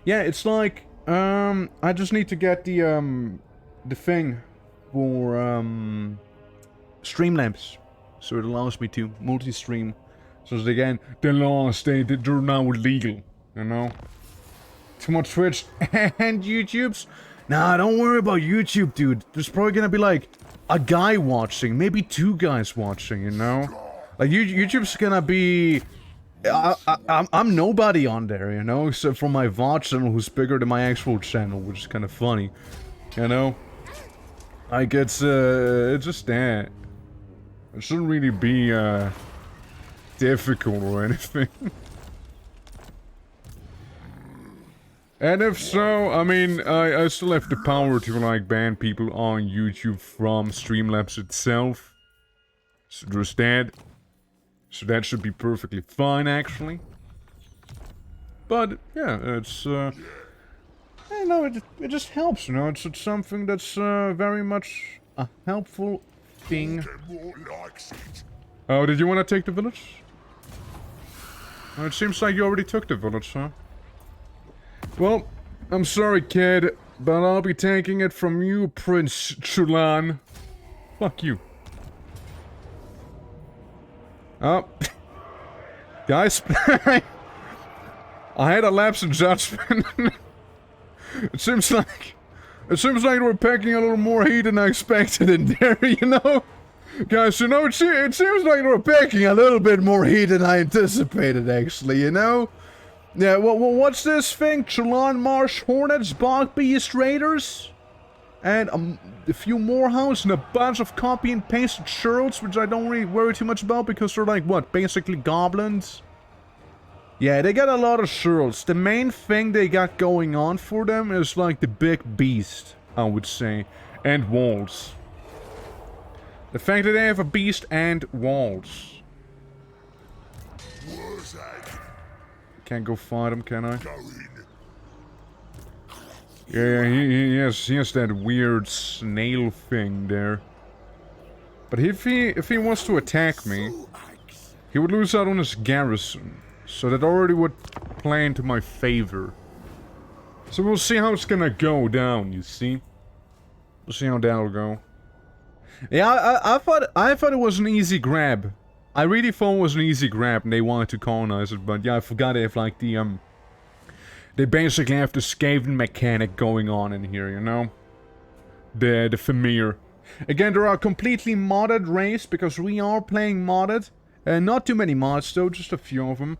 Speaker 2: Yeah, it's like I just need to get the thing for Streamlabs, so it allows me to multi-stream. So again, the laws they're now illegal, you know. Too much Twitch and YouTube's. Nah, don't worry about YouTube, dude. There's probably gonna be like a guy watching, maybe 2 guys watching, you know? Like, YouTube's gonna be... I'm nobody on there, you know? Except for my VOD channel, who's bigger than my actual channel, which is kind of funny. You know? Like, it's just that. It shouldn't really be, difficult or anything. And if so, I mean, I still have the power to, like, ban people on YouTube from Streamlabs itself. So there's that. So that should be perfectly fine, actually. But, yeah, it's, You know, it just helps, you know. It's something that's very much a helpful thing.
Speaker 1: More likes it.
Speaker 2: Oh, did you want to take the village? Oh, it seems like you already took the village, huh? Well, I'm sorry, kid, but I'll be taking it from you, Prince Chulan. Fuck you. Oh. Guys, I had a lapse in judgment. It seems like we're packing a little more heat than I expected in there, you know? Guys, you know, it seems like we're packing a little bit more heat than I anticipated, actually, you know? Yeah, well, what's this thing? Chalon Marsh Hornets, Bog Beast Raiders? And a few more hounds and a bunch of copy and pasted shirts, which I don't really worry too much about because they're like, what, basically goblins? Yeah, they got a lot of shirts. The main thing they got going on for them is like the big beast, I would say, and walls. The fact that they have a beast and walls.
Speaker 1: Where's that
Speaker 2: Can't go fight him, can I?
Speaker 1: going?
Speaker 2: Yeah, he has that weird snail thing there. But if he wants to attack me, he would lose out on his garrison. So that already would play into my favor. So we'll see how it's gonna go down, you see? We'll see how that'll go. Yeah, I thought it was an easy grab. I really thought it was an easy grab and they wanted to colonize it, but yeah, I forgot they have like the they basically have the Skaven mechanic going on in here, you know? The Famir. Again, they're a completely modded race because we are playing modded. Not too many mods though, just a few of them.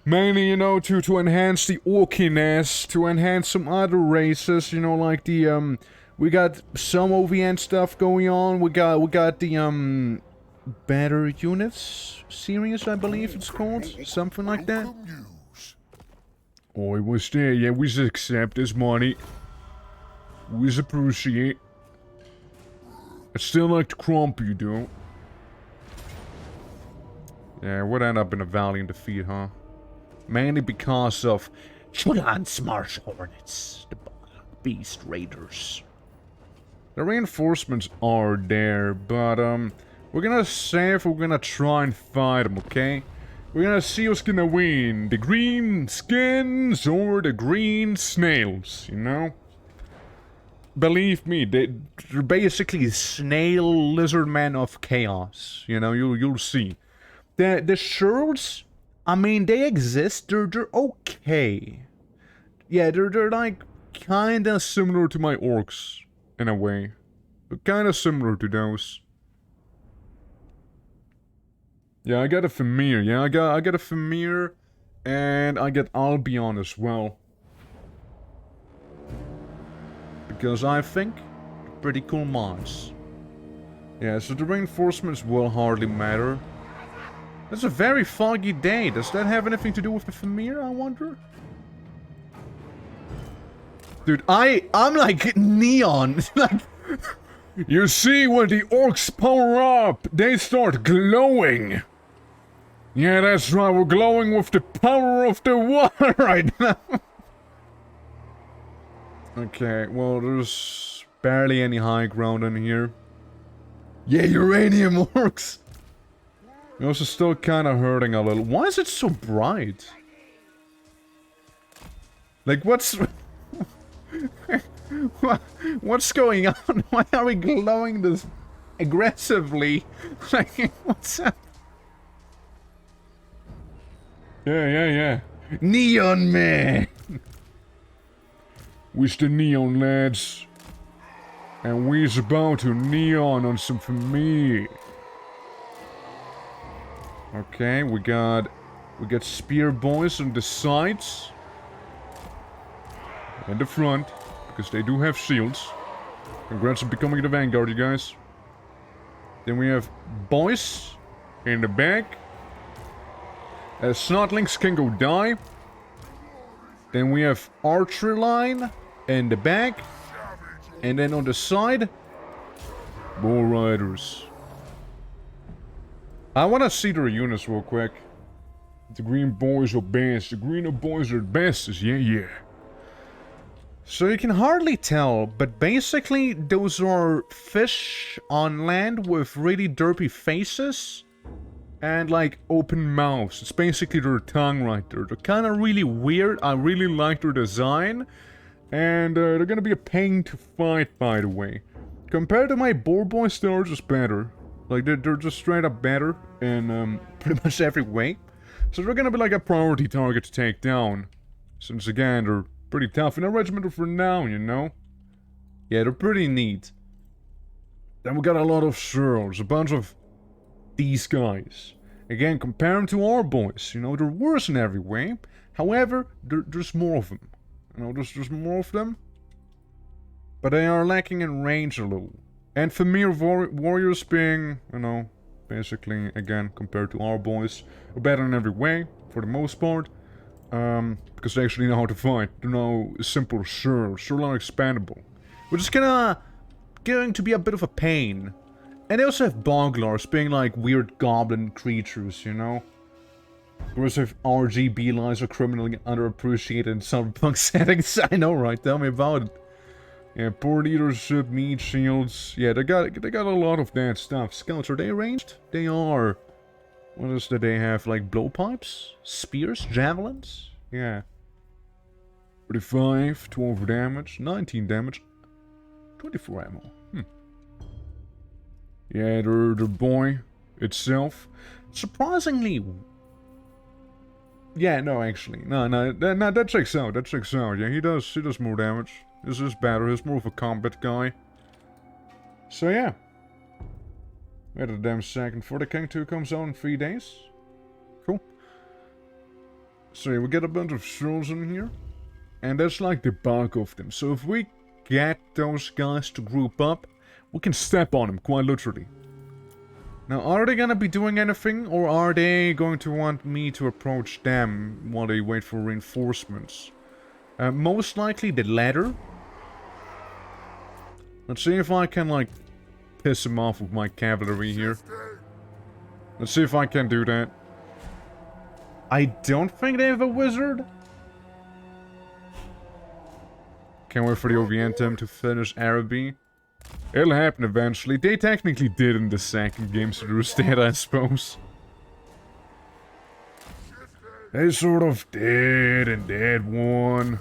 Speaker 2: Mainly, you know, to enhance the orkiness, to enhance some other races, you know, like the we got some OVN stuff going on. We got the Better Units series, I believe it's called, something like that. Oh, it was there. Yeah, we accept this money. We appreciate. I still like the crumpy, though. Yeah, would end up in a valiant defeat, huh? Mainly because of Chulan's Marsh Hornets, the Beast Raiders. The reinforcements are there, but we're gonna save. We're gonna try and fight them, okay? We're gonna see who's gonna win, the green skins or the green snails, you know? Believe me, they're basically snail lizard men of chaos, you know, you'll see. The shirts, I mean, they exist, they're okay. Yeah, they're like kinda similar to my orcs, in a way. They're kinda similar to those. Yeah, I got a Famir. Yeah, I got a Famir, and I get Albion as well. Because I think they're pretty cool mods. Yeah, so the reinforcements will hardly matter. It's a very foggy day. Does that have anything to do with the Famir, I wonder? Dude, I'm like neon. Like, you see, when the orcs power up, they start glowing. Yeah, that's right, we're glowing with the power of the water right now. Okay, well, there's barely any high ground in here. Yeah, uranium orcs. It also still kind of hurting a little. Why is it so bright? Like, what's going on? Why are we glowing this aggressively? Like, what's up? Yeah. Neon man! We's the neon lads. And we's about to neon on some for me. Okay, we got spear boys on the sides. And the front, because they do have shields. Congrats on becoming the vanguard, you guys. Then we have boys in the back. Snotlings can go die. Then we have archery line in the back. And then on the side, bull riders. I want to see their units real quick. The green boys are best. The green boys are the bestest. Yeah. So you can hardly tell, but basically those are fish on land with really derpy faces and like open mouths. It's basically their tongue right there. They're kind of really weird. I really like their design. And they're gonna be a pain to fight, by the way. Compared to my boar boys, they're just better. Like, they're just straight up better in pretty much every way. So they're gonna be like a priority target to take down. Since again, they're pretty tough and regimental for now, you know? Yeah, they're pretty neat. Then we got a lot of Searles, a bunch of these guys. Again, compare them to our boys, you know, they're worse in every way. However, there's more of them. You know, there's more of them. But they are lacking in range a little. And Familiar warriors being, you know, basically, again, compared to our boys, are better in every way, for the most part. Because they actually know how to fight. They're no simple Searles. Searles are expandable. Which is going to be a bit of a pain. And they also have Bogglars being like weird goblin creatures, you know? Whereas if RGB lines are criminally underappreciated in cyberpunk settings. I know, right? Tell me about it. Yeah, poor leadership, meat shields. Yeah, they got a lot of that stuff. Scouts, are they ranged? They are. What else do they have? Like blowpipes? Spears? Javelins? Yeah. 35, 12 damage, 19 damage, 24 ammo. Yeah, the boy itself. Surprisingly... Yeah, no, actually. No, that checks out. That checks out. Yeah, he does more damage. This is better. He's more of a combat guy. So, yeah. Wait a damn second. For the King 2 comes out in 3 days. Cool. So, yeah, we get a bunch of souls in here. And that's like the bulk of them. So, if we get those guys to group up, we can step on them, quite literally. Now, are they gonna be doing anything, or are they going to want me to approach them while they wait for reinforcements? Most likely the latter. Let's see if I can, like, piss him off with my cavalry here. Let's see if I can do that. I don't think they have a wizard. Can't wait for the Ovientum to finish Araby. It'll happen eventually. They technically did in the second game, so there's that, I suppose. They sort of did in that one.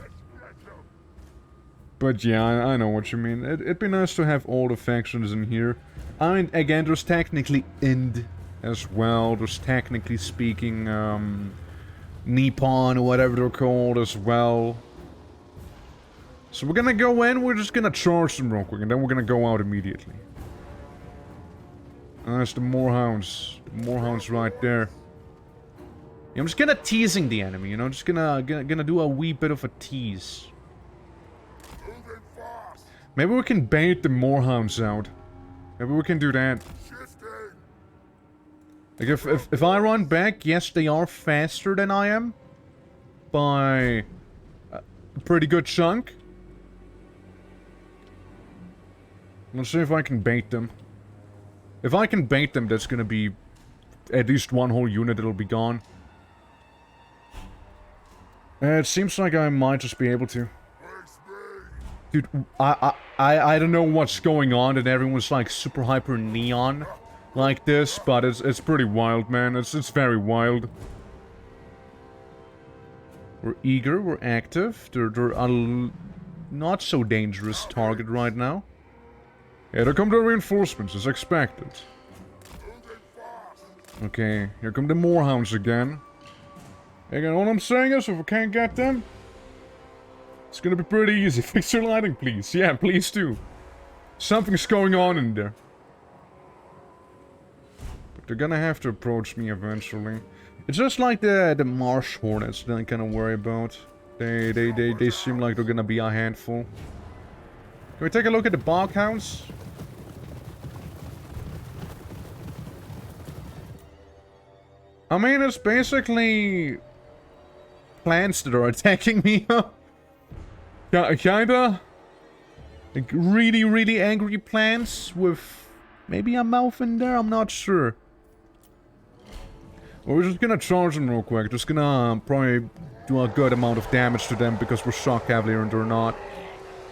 Speaker 2: But yeah, I know what you mean. It'd be nice to have all the factions in here. I mean, again, there's technically Ind as well. There's technically speaking, Nippon or whatever they're called as well. So we're gonna go in, we're just gonna charge them real quick, and then we're gonna go out immediately. That's the Moorhounds. The Moorhounds right there. Yeah, I'm just gonna teasing the enemy, you know, just gonna do a wee bit of a tease. Maybe we can bait the Moorhounds out. Maybe we can do that. Like, if I run back, yes, they are faster than I am. By a pretty good chunk. Let's see if I can bait them. If I can bait them, that's gonna be at least one whole unit that'll be gone. It seems like I might just be able to. Dude, I don't know what's going on, and everyone's like super hyper neon like this, but it's pretty wild, man. It's very wild. We're eager, we're active. They're a not so dangerous target right now. Yeah, there come the reinforcements, as expected. Okay, here come the Moorhounds again. Again, all I'm saying is, if we can't get them, it's gonna be pretty easy. Fix your lighting, please. Yeah, please do. Something's going on in there. But they're gonna have to approach me eventually. It's just like the Marsh Hornets that I kind of worry about. They seem like they're gonna be a handful. Can we take a look at the Boghounds? I mean, it's basically plants that are attacking me. Kinda. Like really angry plants with maybe a mouth in there, I'm not sure. Well, we're just gonna charge them real quick. Just gonna probably do a good amount of damage to them because we're shock cavalry and they're not.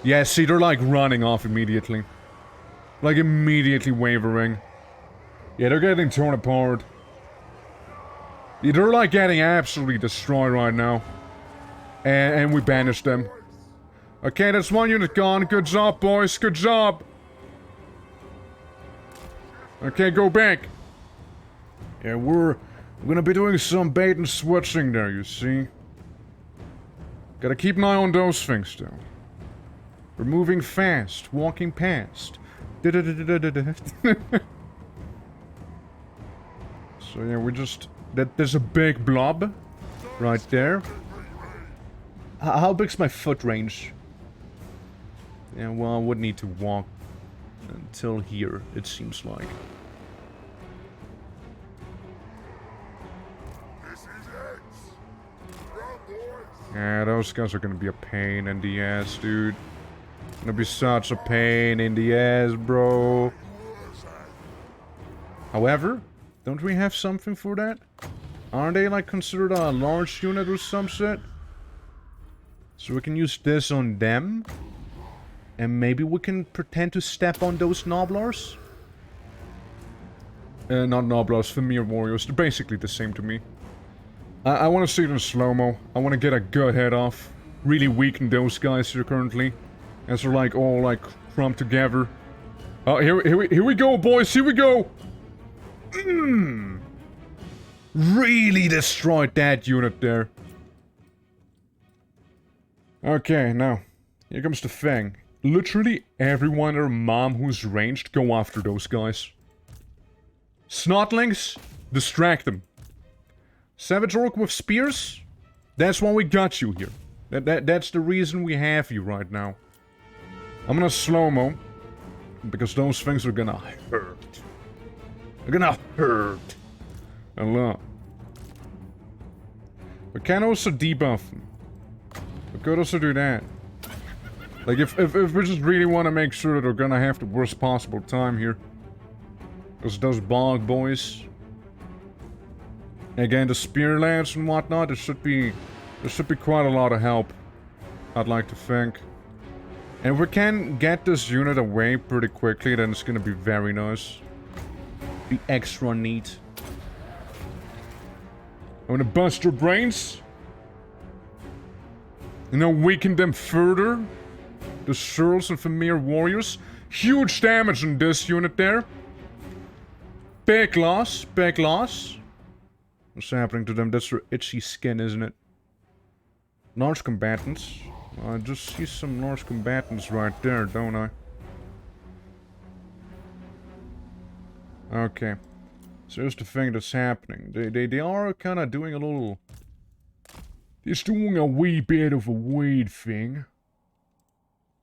Speaker 2: Yeah, see, they're like running off immediately. Like immediately wavering. Yeah, they're getting torn apart. Yeah, they're like getting absolutely destroyed right now. And we banished them. Okay, that's one unit gone. Good job, boys. Good job. Okay, go back. Yeah, we're gonna be doing some bait and switching there, you see. Gotta keep an eye on those things, though. We're moving fast, walking past. So yeah, we just... There's a big blob right there. How big's my foot range? Yeah, well, I would need to walk until here, it seems like. Yeah, those guys are gonna be a pain in the ass, dude. Gonna be such a pain in the ass, bro. However, don't we have something for that? Aren't they, like, considered a large unit or some shit? So we can use this on them. And maybe we can pretend to step on those Nobblars? Not Nobblars, Familiar Warriors. They're basically the same to me. I want to see it in slow-mo. I want to get a good head off. Really weaken those guys here currently. As they're like all like crumped together. Oh, here we go, boys. Here we go. Really destroyed that unit there. Okay, now here comes the thing. Literally everyone and their mom who's ranged go after those guys. Snotlings, distract them. Savage Orc with spears? That's why we got you here. That's the reason we have you right now. I'm gonna slow-mo. Because those things are gonna hurt. They're gonna hurt. A lot. We can also debuff them. We could also do that. Like, if we just really want to make sure that they're gonna have the worst possible time here. Because those bog boys... Again, the spear lads and whatnot, there should be quite a lot of help, I'd like to think. And if we can get this unit away pretty quickly, then it's gonna be very nice. Be extra neat. I'm gonna bust their brains. You know, weaken them further. The Shirls and Familiar Warriors. Huge damage on this unit there. Big loss, big loss. What's happening to them? That's their itchy skin, isn't it? Large combatants. I just see some large combatants right there, don't I? Okay. So here's the thing that's happening. They are kind of doing a little... They're doing a wee bit of a weed thing.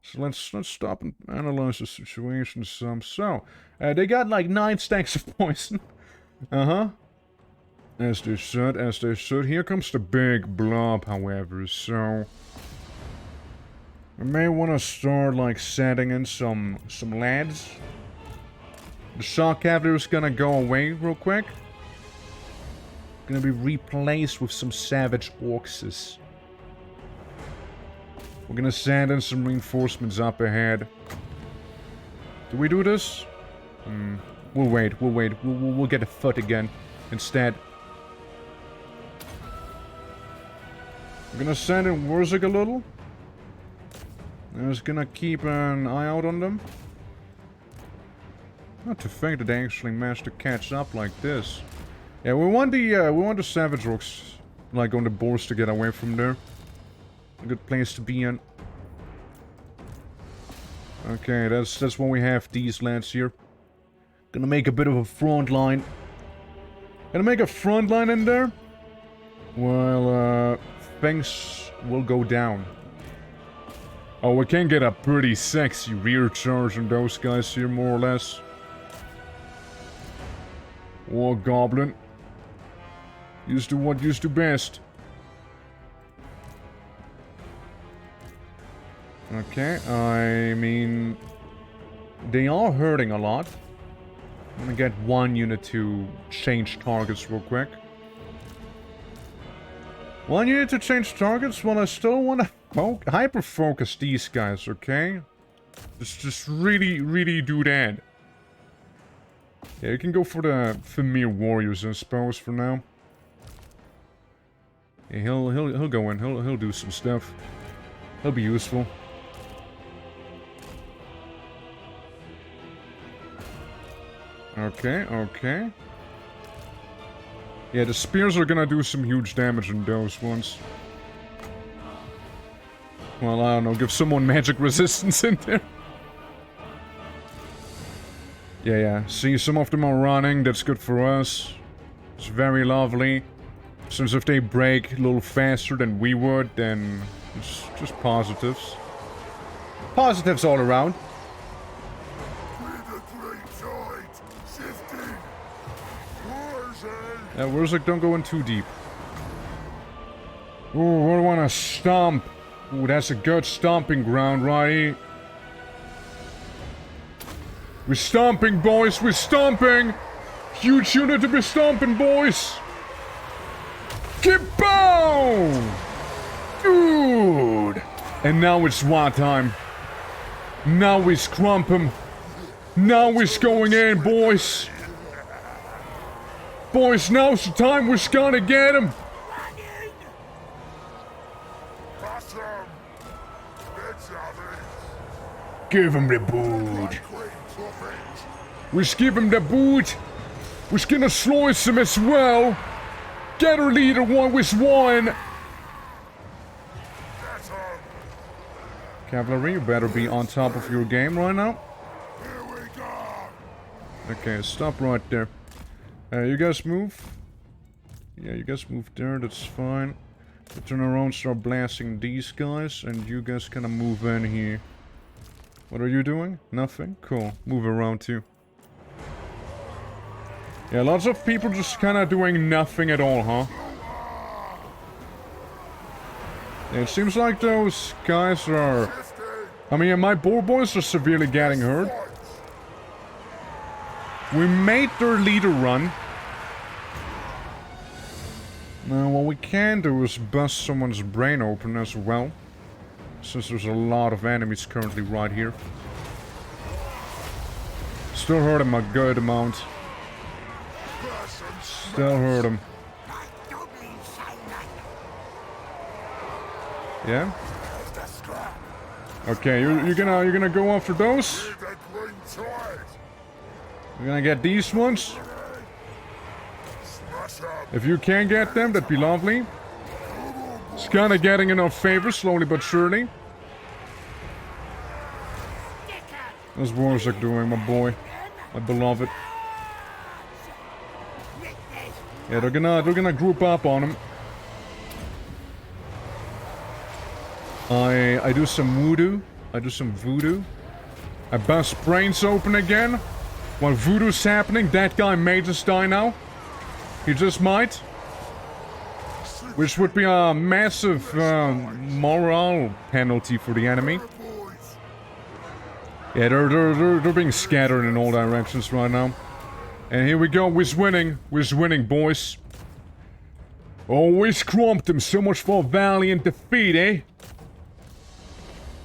Speaker 2: So let's stop and analyze the situation some. So, they got like 9 stacks of poison. Uh-huh. As they should, as they should. Here comes the big blob, however, so... We may want to start, like, setting in some lads. The shock cavalry is gonna go away real quick. Gonna be replaced with some savage orcs. We're gonna send in some reinforcements up ahead. Do we do this? We'll wait, we'll wait. We'll get a foot again instead. We're gonna send in Wurzig a little. I'm just gonna keep an eye out on them. Not to think that they actually managed to catch up like this. Yeah, we want the Savage Orcs, like, on the boards to get away from there. A good place to be in. Okay, that's when we have these lads here. Gonna make a bit of a front line. Gonna make a front line in there. Well, things will go down. Oh, we can get a pretty sexy rear charge on those guys here, more or less. War Goblin. Used to what used to best. Okay, I mean... They are hurting a lot. I'm gonna get one unit to change targets real quick. Well, you need to change targets. Well, I still want to hyper-focus these guys, okay? Just really, really do that. Yeah, you can go for the Famir Warriors, I suppose, for now. Yeah, he'll go in. He'll do some stuff. He'll be useful. Okay, okay. Yeah, the spears are gonna do some huge damage on those ones. Well, I don't know, give someone magic resistance in there. Yeah, see, some of them are running, that's good for us. It's very lovely. Since if they break a little faster than we would, then it's just positives. Positives all around. Yeah, Wurzik, don't go in too deep. Ooh, we want to stomp. Ooh, that's a good stomping ground, right? We're stomping, boys, we're stomping! Huge unit to be stomping, boys! Kaboom! Dude! And now it's war time. Now we scrump him. Now we're going in, boys! Boys, now's the time we're gonna get him! Give him the boot! We give him the boot! We're gonna slice him as well! Get our leader one with one! Cavalry, you better be on top of your game right now. Okay, stop right there. You guys move. Yeah, you guys move there, that's fine. We turn around, start blasting these guys, and you guys kind of move in here. What are you doing? Nothing? Cool. Move around too. Yeah, lots of people just kind of doing nothing at all, huh? Yeah, it seems like those guys are... I mean, my boar boys are severely getting hurt. We made their leader run. Now, what we can do is bust someone's brain open as well. Since there's a lot of enemies currently right here. Still hurt him a good amount. Still hurt him. Yeah? Okay, you're gonna go after those? You're gonna get these ones? If you can get them, that'd be lovely. It's kinda getting in our favor, slowly but surely. How's Wurzik doing, my boy? My beloved. Yeah, they're gonna group up on him. I do some voodoo. I do some voodoo. I bust brains open again. While voodoo's happening, that guy may just die now. He just might. Which would be a massive morale penalty for the enemy. Yeah, they're being scattered in all directions right now. And here we go, we're winning, boys. Oh, we scrumped him, so much for valiant defeat, eh?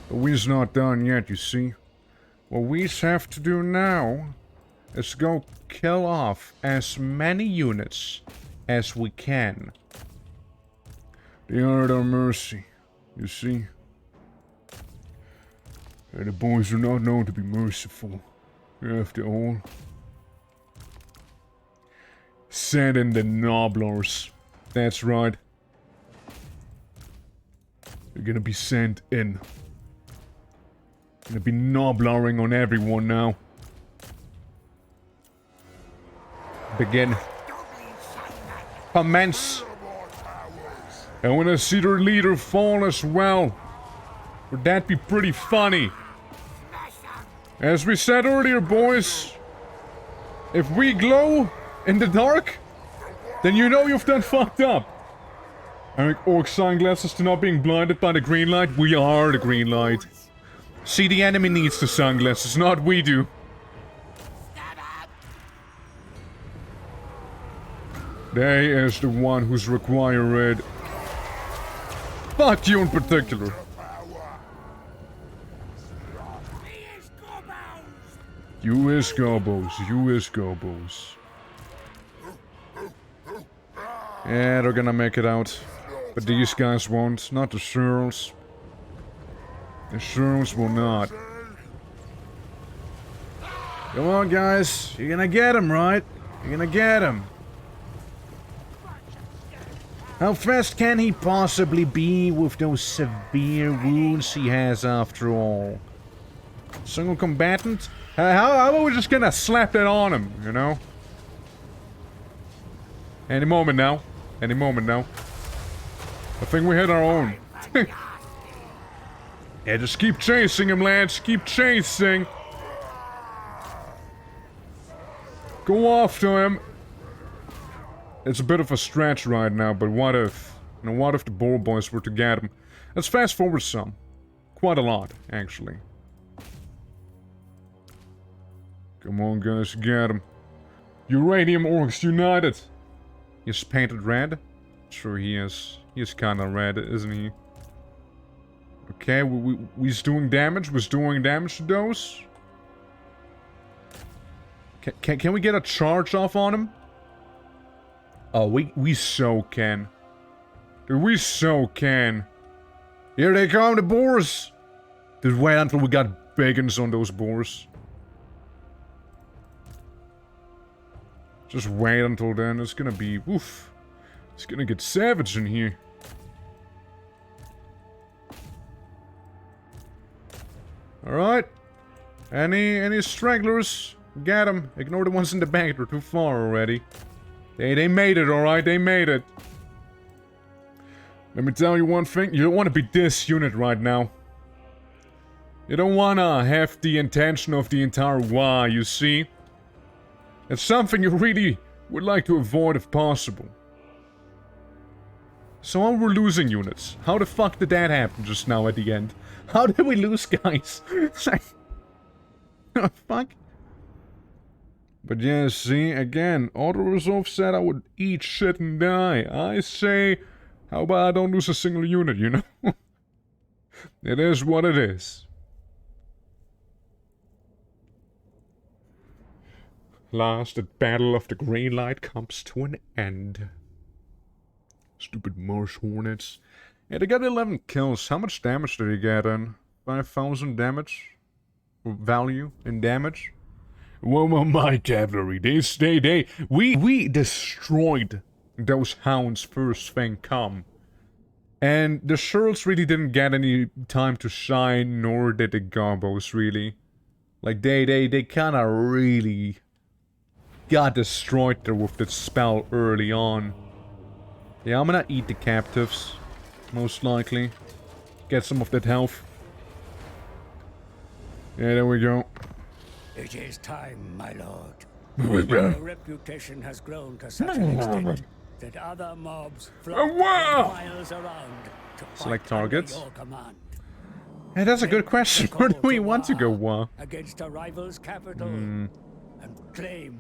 Speaker 2: But we's not done yet, you see. What we have to do now is go kill off as many units as we can. They are at our mercy, you see. And the boys are not known to be merciful, after all. Send in the Nobblers. That's right. They're gonna be sent in. Gonna be Nobbling on everyone now. Begin. Commence. I wanna see their leader fall as well. Would that be pretty funny? As we said earlier, boys, if we glow in the dark, then you know you've done fucked up. I make orc sunglasses to not being blinded by the green light. We are the green light. See, the enemy needs the sunglasses, not we do. They is the one who's required. Fuck you in particular. You is gobos. You is gobos. Yeah, they're gonna make it out. But these guys won't. Not the Searles. The Searles will not. Come on, guys. You're gonna get him, right? You're gonna get him. How fast can he possibly be with those severe wounds he has after all? Single combatant? How about we just gonna slap that on him, you know? Any moment now. Any moment now. I think we hit our own. Yeah, just keep chasing him, lads. Keep chasing. Go after him. It's a bit of a stretch right now, but what if? You know, what if the Boar Boys were to get him? Let's fast forward some. Quite a lot, actually. Come on, guys, get him. Uranium Orcs United. He's painted red. Sure he is. He's kinda red, isn't he? Okay, we's doing damage. We're doing damage to those. Can we get a charge off on him? Oh, we so can. Dude, we so can. Here they come, the boars. Just wait until we got bacons on those boars. Just wait until then. It's gonna be, woof. It's gonna get savage in here. Alright. Any stragglers? Get them. Ignore the ones in the back. They're too far already. They made it, alright? They made it. Let me tell you one thing. You don't want to be this unit right now. You don't want to have the intention of the entire Waaagh, you see? It's something you really would like to avoid if possible. So how we're losing units? How the fuck did that happen just now at the end? How did we lose, guys? Oh, fuck. But yeah, see, again, auto-resolve said I would eat shit and die. I say, how about I don't lose a single unit, you know? It is what it is. Last, the Battle of the Green Light comes to an end. Stupid Marsh Hornets. Yeah, they got 11 kills. How much damage did they get in? 5,000 damage? Value in damage? Well, my cavalry, we destroyed those hounds first thing come. And the Searles really didn't get any time to shine, nor did the Gobos really. Like, they kinda really got destroyed there with that spell early on. Yeah, I'm gonna eat the captives. Most likely. Get some of that health. Yeah, there we go.
Speaker 5: It is time, my lord. Your reputation has grown to such an extent that other mobs flock miles around to
Speaker 2: select
Speaker 5: fight under
Speaker 2: targets.
Speaker 5: your command.
Speaker 2: Hey, that's a good question. Where do we want to go, Waaagh?
Speaker 5: Against a rival's capital and claim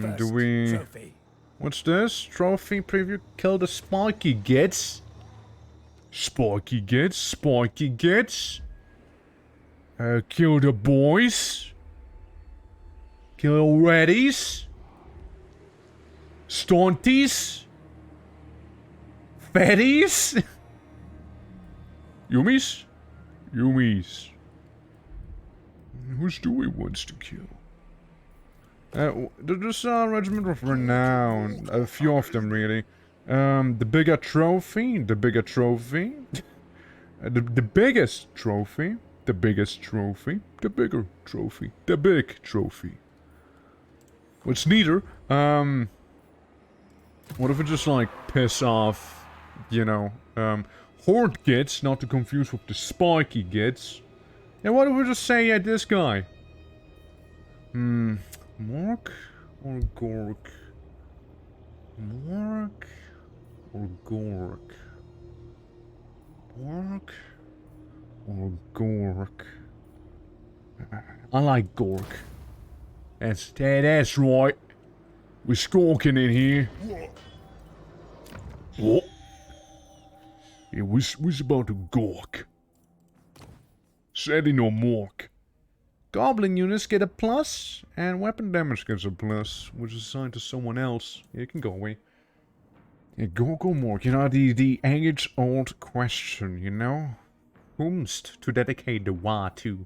Speaker 5: your first trophy.
Speaker 2: What's this? Trophy preview. Kill the Spiky Gits. Spiky Gits. Spiky Gits. Kill the boys. Kill Reddies. Stonties. Fatties. Yumis. Yumis. Who's do we wants to kill? There's a regiment of renown. A few of them, really. The bigger trophy. The bigger trophy. The biggest trophy. The biggest trophy. The bigger trophy. The big trophy. What's neater? What if we just, like, piss off, you know, Horde Gits, not to confuse with the Spiky Gits. Yeah, what if we just say, yeah, this guy? Mork or Gork? Mork or Gork? Mork or Gork? I like Gork. That's right. We're squawking in here. What?
Speaker 3: It was about to gawk. Said no mork.
Speaker 2: Goblin units get a plus, and weapon damage gets a plus, which is assigned to someone else. Yeah, it can go away. Yeah, go mork. You know, the age-old question, you know? Whomst to dedicate the Waaagghh to?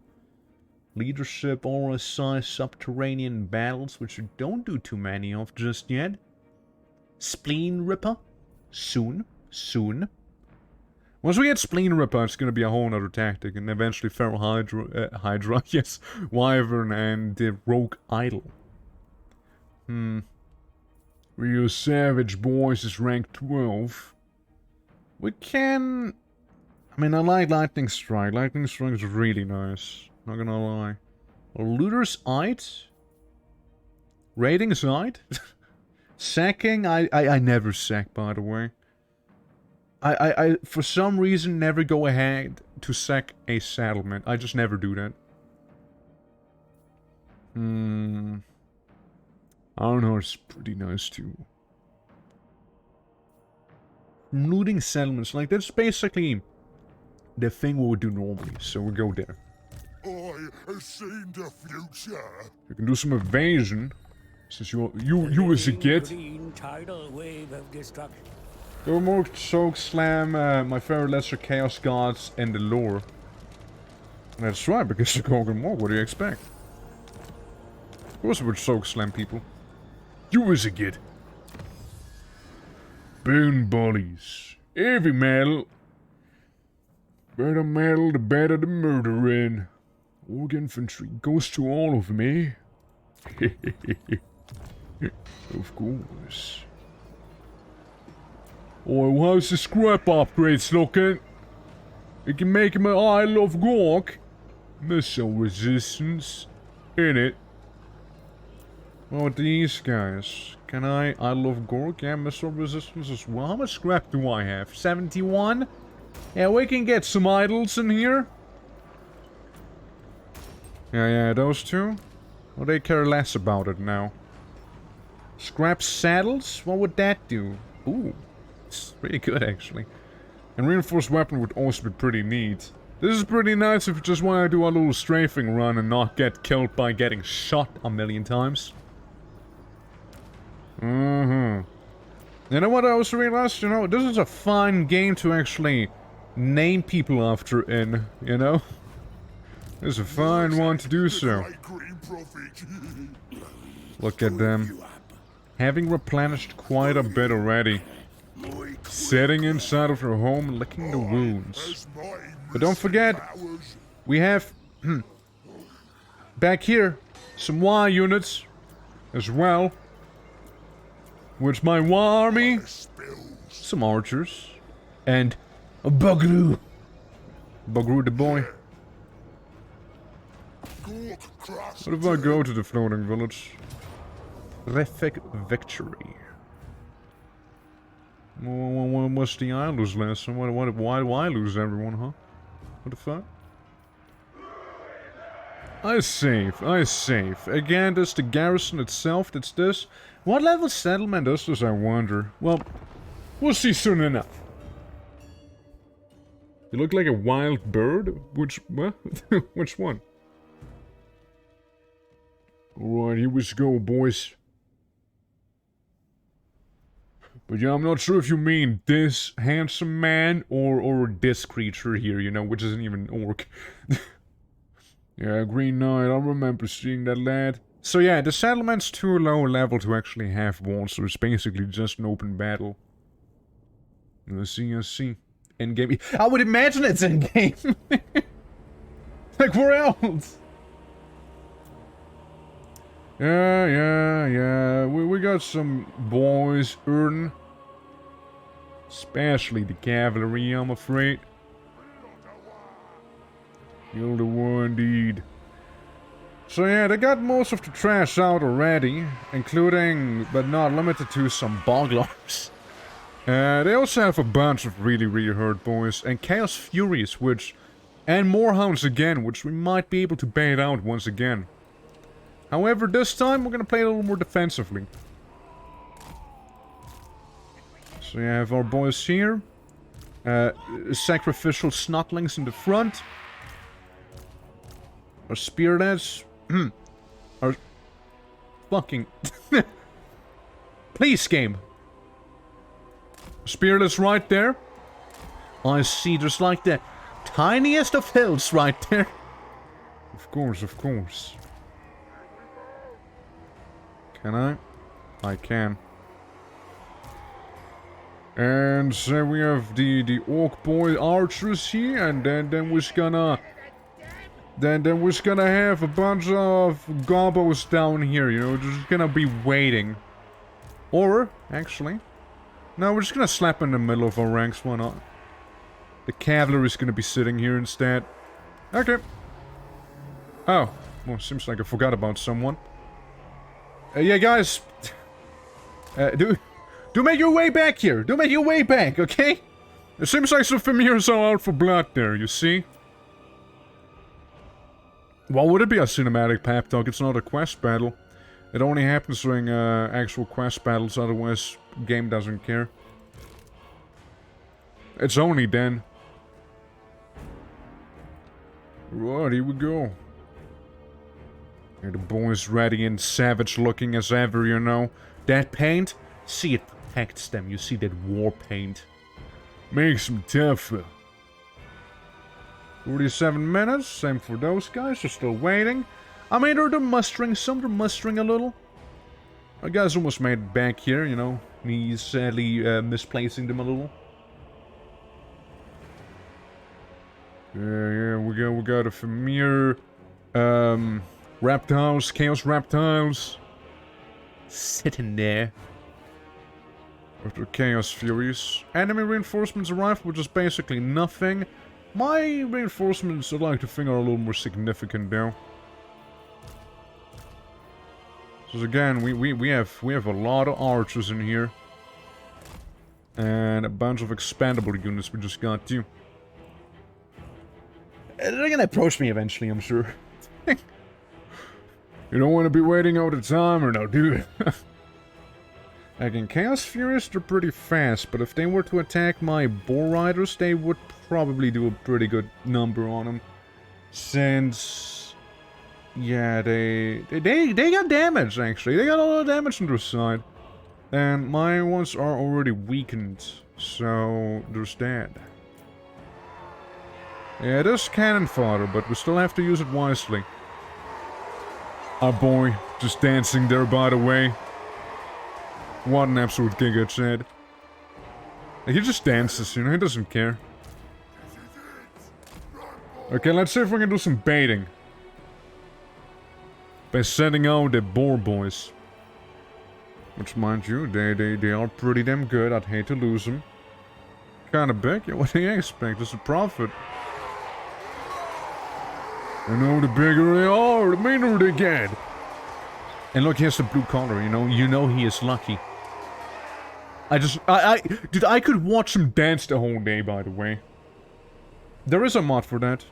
Speaker 2: Leadership or assize subterranean battles, which you don't do too many of just yet? Spleen Ripper? Soon. Once we get Spleen Ripper, it's gonna be a whole other tactic, and eventually Feral Hydra, yes, Wyvern, and the Rogue Idol.
Speaker 3: Real Savage Boys is rank 12.
Speaker 2: We can... I mean, I like Lightning Strike. Lightning Strike is really nice. Not gonna lie. Looter's Eye? Raiding's Eye? Sacking? I never sack, by the way. I for some reason never go ahead to sack a settlement. I just never do that. I don't know, it's pretty nice too. Looting settlements, like that's basically the thing we would do normally, so we go there.
Speaker 1: I have seen the future.
Speaker 2: You can do some evasion, since you as a kid.
Speaker 5: Green tidal wave of destruction.
Speaker 2: Go more Choke Slam, my favorite lesser Chaos Gods, and the lore. That's right, because they're going more, what do you expect? Of course we would Choke Slam people.
Speaker 3: You as a kid. Bone Bullies. Heavy metal. Better metal, the better the murdering. Orc infantry goes to all of me. Of course. Oh, how's the scrap upgrades looking? You can make him an Isle of Gork. Missile resistance. In it.
Speaker 2: What about these guys? Can I love Gork? Yeah, missile resistance as well. How much scrap do I have? 71? Yeah, we can get some idols in here. Yeah, those two. Well, they care less about it now. Scrap saddles? What would that do? Ooh, it's pretty good actually. And reinforced weapon would also be pretty neat. This is pretty nice if you just want to do a little strafing run and not get killed by getting shot a million times. You know what I also realized? You know, this is a fun game to actually name people after in, you know? It's a fine one to do so. Look at them. Having replenished quite a bit already. Sitting inside of her home, licking the wounds. But don't forget, we have, back here, some Waaagh units as well. Which my Waaagh army, some archers, and a Buggeroo. Buggeroo the boy. What if I go to the floating village? Terrific victory. What's the I lose last time? Why do I lose everyone, huh? What the fuck? I save. Again, that's the garrison itself, that's this. What level settlement is this, I wonder? Well, we'll see soon enough. You look like a wild bird? Which, what? Which one? Alright, here we go, boys. But yeah, I'm not sure if you mean this handsome man or this creature here, you know, which isn't even an orc. Yeah, Green Knight, I remember seeing that lad. So yeah, the settlement's too low level to actually have walls, so it's basically just an open battle. I see. In-game. I would imagine it's in-game. Like, where else? Yeah. We got some boys earning. Especially the cavalry, I'm afraid. You're the one, indeed. So yeah, they got most of the trash out already, including, but not limited to, some Bogglars. They also have a bunch of really hurt boys, and Chaos Furies, and Moorhounds again, which we might be able to bait out once again. However, this time we're gonna play a little more defensively. So you have our boys here. Sacrificial snotlings in the front. Our spearheads. Our fucking... Please, game. Spearless right there. I see, there's like the tiniest of hills right there. Of course, of course. Can I? I can. And so we have the orc boy archers here, and then we're gonna... Then we're gonna have a bunch of gobos down here, you know, we're just gonna be waiting. Or, actually... No, we're just gonna slap in the middle of our ranks, why not? The cavalry's gonna be sitting here instead. Okay. Oh, well, seems like I forgot about someone. Yeah, guys. Do make your way back here. Do make your way back, okay? It seems like some familiars are out for blood there, you see? Well, would it be a cinematic pep talk? It's not a quest battle. It only happens during actual quest battles, otherwise game doesn't care. It's only then. Right, here we go. Here the boys ready and savage looking as ever, you know. That paint, see, it protects them. You see that war paint. Makes them tougher. 47 minutes, same for those guys, they're still waiting. I mean, they're mustering, some they're mustering a little. Our guys almost made it back here, you know. Me sadly misplacing them a little. Yeah, we got a familiar reptiles, chaos reptiles. Sitting there. With the chaos furies. Enemy reinforcements arrived, which is basically nothing. My reinforcements, I'd like to think, are a little more significant though. So again, we have a lot of archers in here. And a bunch of expandable units we just got too. They're gonna approach me eventually, I'm sure. You don't want to be waiting all the time, or no, do you? Again, Chaos Furies, they're pretty fast, but if they were to attack my Boar Riders, they would probably do a pretty good number on them. Since... yeah, they got damage, actually. They got a lot of damage on their side. And my ones are already weakened, so there's that. Yeah, it is cannon fodder, but we still have to use it wisely. Our boy, just dancing there, by the way. What an absolute giga, Chad. He just dances, you know, he doesn't care. Okay, let's see if we can do some baiting. By sending out the boar boys. Which, mind you, they are pretty damn good. I'd hate to lose them. Kinda big. Yeah, what do you expect? It's a profit. You know, the bigger they are, the meaner they get. And look, he has the blue collar, you know he is lucky. Dude, I could watch him dance the whole day, by the way. There is a mod for that.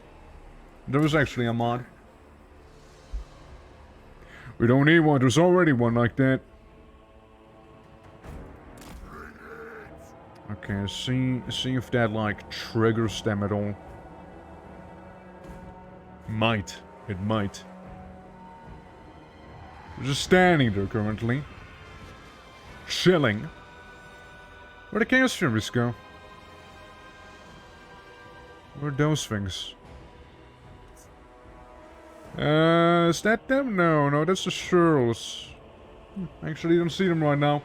Speaker 2: There is actually a mod. We don't need one, there's already one like that. Okay, see if that, like, triggers them at all. Might. It might. We're just standing there currently. Chilling. Where'd the Chaos Furies go? Where'd those things? Is that them? No, that's the Shirls. Actually, don't see them right now.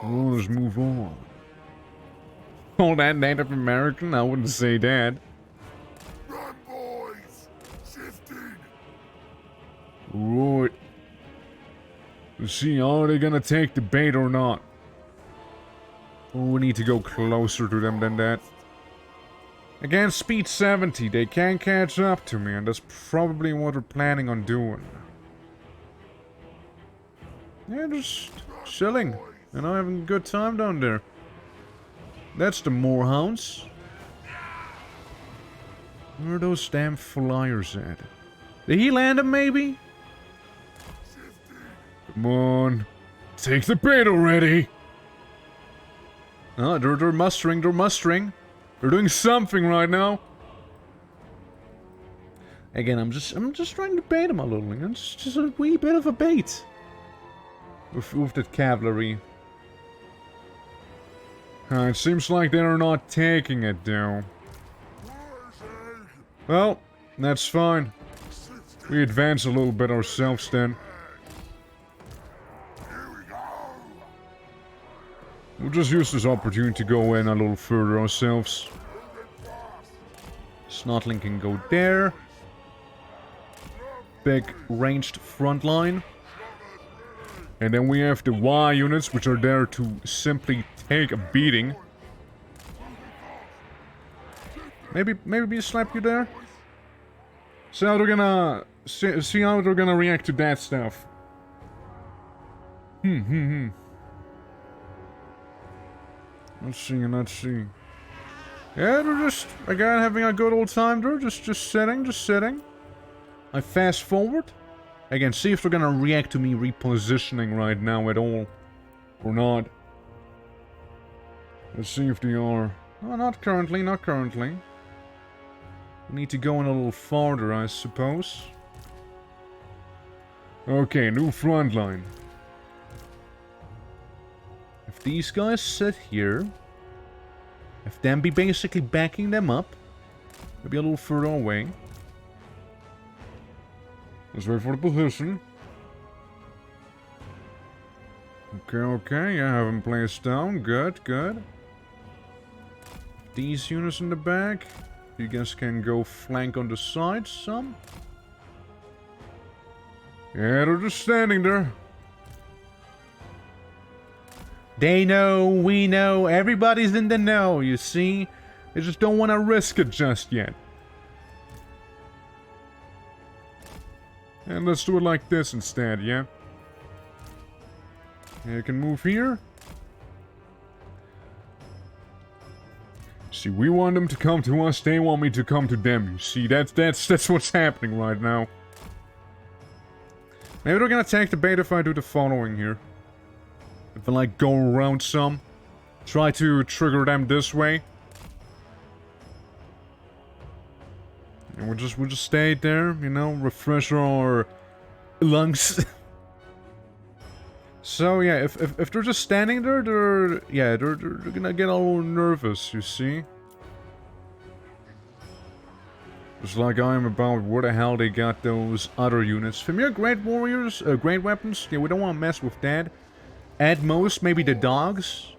Speaker 2: Oh, let's move on. Oh, that Native American? I wouldn't say that.
Speaker 1: Run, boys! Shifting!
Speaker 2: Right. Let's see, are they gonna take the bait or not? Oh, we need to go closer to them than that. Again, speed 70. They can't catch up to me, and that's probably what we're planning on doing. Yeah, just chilling. You know, having a good time down there. That's the Moorhounds. Where are those damn flyers at? Did he land them, maybe? Come on. Take the bait already! Oh, they're mustering, they're mustering. They're doing something right now. Again, I'm just trying to bait them a little. It's just a wee bit of a bait. With that cavalry. It seems like they're not taking it, though. Well, that's fine. We advance a little bit ourselves, then. We'll just use this opportunity to go in a little further ourselves. Snotling can go there. Big ranged front line. And then we have the Y units, which are there to simply take a beating. Maybe slap you there? See how they're gonna... See how they're gonna react to that stuff. Let's see. Yeah, they're just, again, having a good old time. They're just sitting. I fast forward. Again, see if they're gonna react to me repositioning right now at all. Or not. Let's see if they are. No, not currently. We need to go in a little farther, I suppose. Okay, new front line. If these guys sit here, if them be basically backing them up, maybe a little further away. Let's wait for the position. Okay, yeah, have them placed down. Good. These units in the back. You guys can go flank on the sides some. Yeah, they're just standing there. They know, we know, everybody's in the know, you see? They just don't want to risk it just yet. And let's do it like this instead, yeah? You can move here. See, we want them to come to us, they want me to come to them, you see? That's what's happening right now. Maybe they're gonna take the bait if I do the following here. If I, like, go around some. Try to trigger them this way. And we'll just stay there, you know, refresh our lungs. So yeah, if they're just standing there, they're gonna get a little nervous, you see. Just like I'm about where the hell they got those other units. Familiar great warriors, great weapons. Yeah, we don't want to mess with that. At most, maybe the dogs.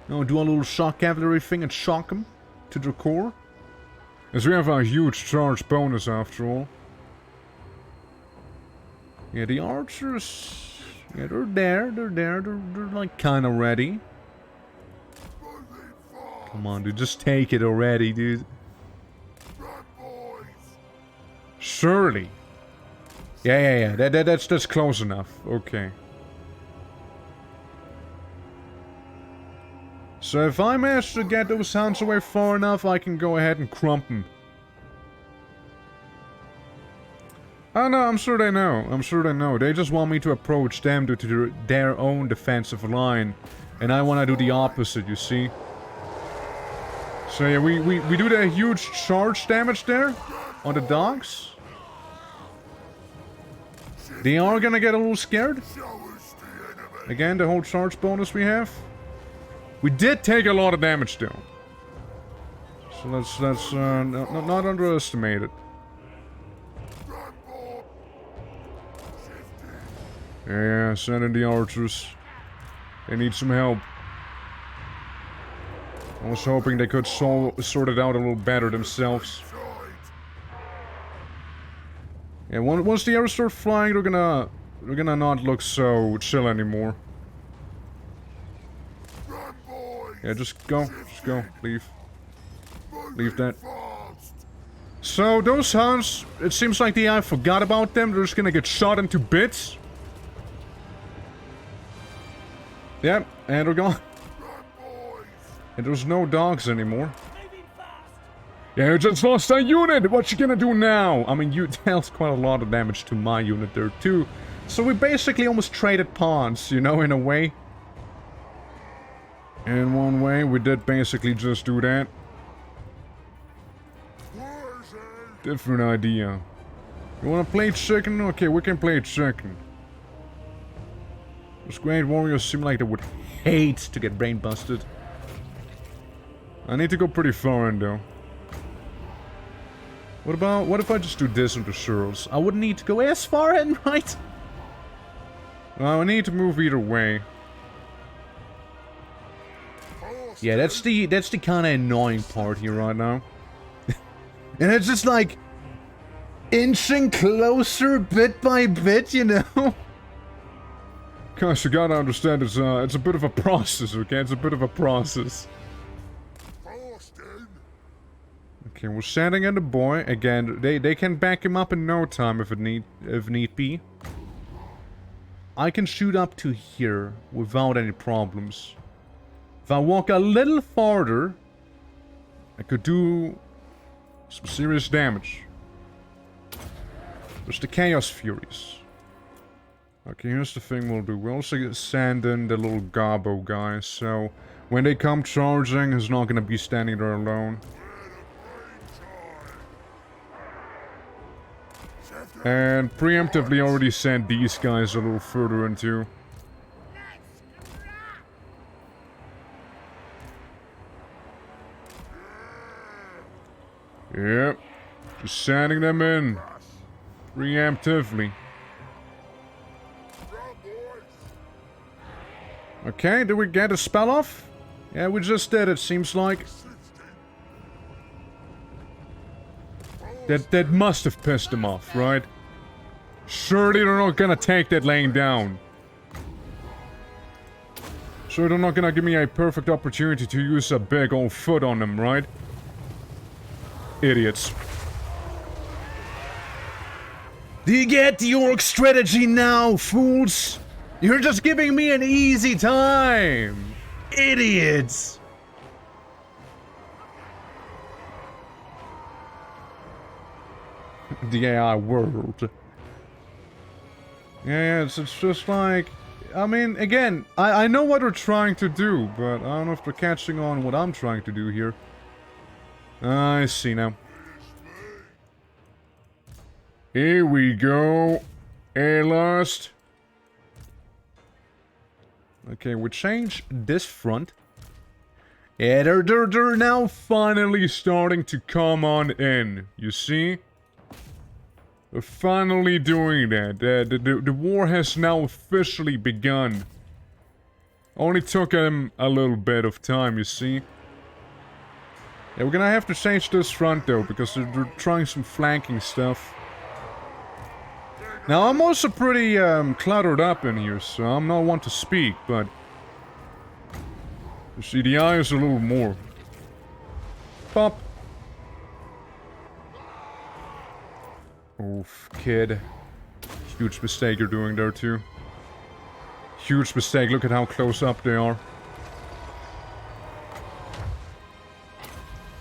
Speaker 2: You know, do a little shock cavalry thing and shock them to their core. As we have a huge charge bonus after all. Yeah, the archers... Yeah, they're like kinda ready. Come on, dude, just take it already, dude. Surely. Yeah, that's close enough. Okay. So if I manage to get those hounds away far enough, I can go ahead and crump them. Oh no, I'm sure they know. They just want me to approach them due to their own defensive line. And I want to do the opposite, you see. So yeah, we do the huge charge damage there on the dogs. They are gonna get a little scared. Again, the whole charge bonus we have. We did take a lot of damage though. So let's not underestimate it. Yeah, send in the archers. They need some help. I was hoping they could sort it out a little better themselves. Yeah, once the arrows start flying, they're gonna not look so chill anymore. Yeah, just go, leave that. So those hounds, it seems like the AI forgot about them. They're just gonna get shot into bits. Yep, and they're gone. And there's no dogs anymore. Yeah, you just lost a unit! What you gonna do now? I mean, you dealt quite a lot of damage to my unit there, too. So we basically almost traded pawns, you know, in a way. In one way, we did basically just do that. Different idea. You wanna play chicken? Okay, we can play chicken. Those great warriors seem like they would hate to get brain busted. I need to go pretty far in though. What if I just do this with the shirls? I wouldn't need to go as far in, right? Well, I need to move either way. Yeah, that's the kind of annoying part here right now. And it's just like inching closer bit by bit, you know? Gosh, you gotta understand it's a bit of a process, okay? It's a bit of a process. Okay, we're sending in the boy. Again, they can back him up in no time if need be. I can shoot up to here without any problems. If I walk a little farther, I could do some serious damage. There's the Chaos Furies. Okay, here's the thing we'll do. We'll also send in the little Gobbo guy, so when they come charging, he's not gonna be standing there alone. And preemptively already sent these guys a little further into. Yep. Just sending them in. Preemptively. Okay, did we get a spell off? Yeah, we just did, it seems like. That must have pissed them off, right? Surely they're not gonna take that laying down. Sure, they're not gonna give me a perfect opportunity to use a big old foot on them, right? Idiots.
Speaker 3: Do you get the orc strategy now, fools? You're just giving me an easy time! Idiots!
Speaker 2: The AI world. Yeah, it's just like... I mean, again, I know what they're trying to do, but I don't know if they're catching on what I'm trying to do here. I see now. Here we go. Air lust. Okay, we change this front. Yeah, they're now finally starting to come on in. You see? They're finally doing that. The war has now officially begun. Only took them a little bit of time, you see? Yeah, we're gonna have to change this front though, because they're trying some flanking stuff. Now, I'm also pretty cluttered up in here, so I'm not one to speak, but... You see, the eye is a little more. Pop. Oof, kid. Huge mistake you're doing there, too. Huge mistake, look at how close up they are.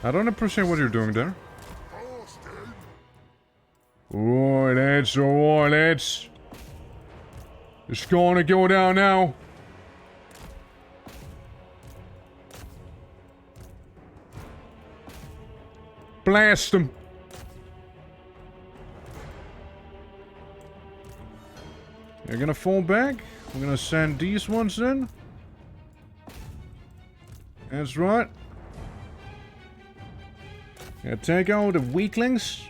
Speaker 2: I don't appreciate what you're doing there. Alright, lads, alright, lads. It's gonna go down now. Blast them. You're gonna fall back. We're gonna send these ones in. That's right. Yeah, take out the weaklings.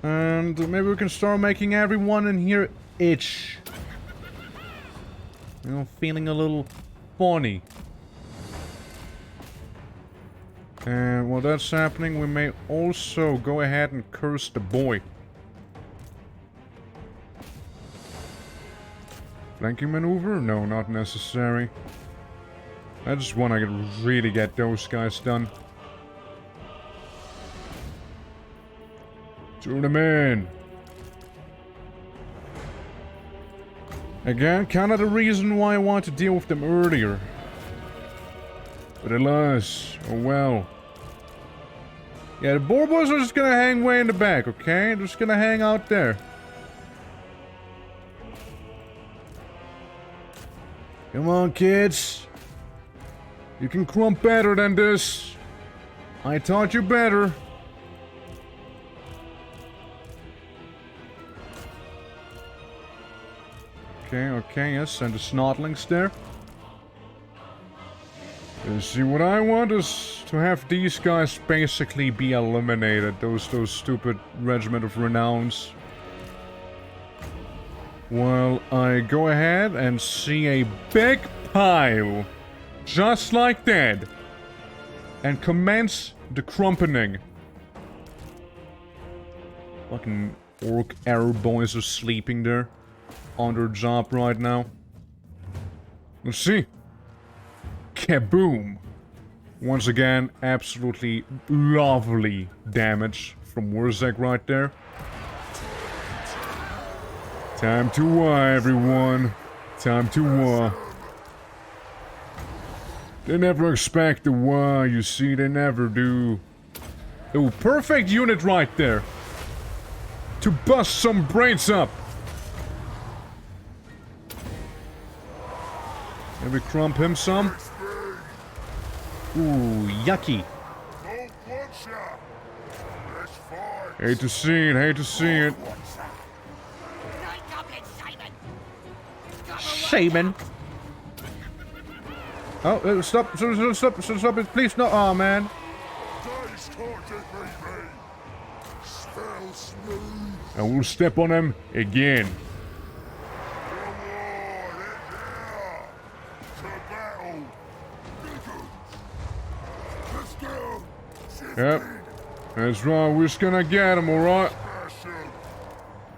Speaker 2: And maybe we can start making everyone in here itch. You know, feeling a little funny. And while that's happening, we may also go ahead and curse the boy. Flanking maneuver? No, not necessary. I just want to really get those guys done. Turn them in. Again, kind of the reason why I want to deal with them earlier. But alas, oh well. Yeah, the boar boys are just gonna hang way in the back, okay? They're just gonna hang out there.
Speaker 3: Come on, kids.
Speaker 2: You can crump better than this. I taught you better. Okay, yes, and the snotlings there. You see, what I want is to have these guys basically be eliminated. Those stupid Regiment of Renowns. Well, I go ahead and see a big pile. Just like that. And commence the crumpening. Fucking orc arrow boys are sleeping there. On their job right now. Let's see. Kaboom! Once again, absolutely lovely damage from Warzak right there. Time to war, everyone. Time to war. They never expect the war, you see, they never do. Oh, perfect unit right there. To bust some brains up. Maybe crump him some. Ooh, yucky. Hate to see it, hate to see it. Shaman. Oh, stop it, please, no, oh man. I will step on him again. Yep. That's right, we're just gonna get him, alright?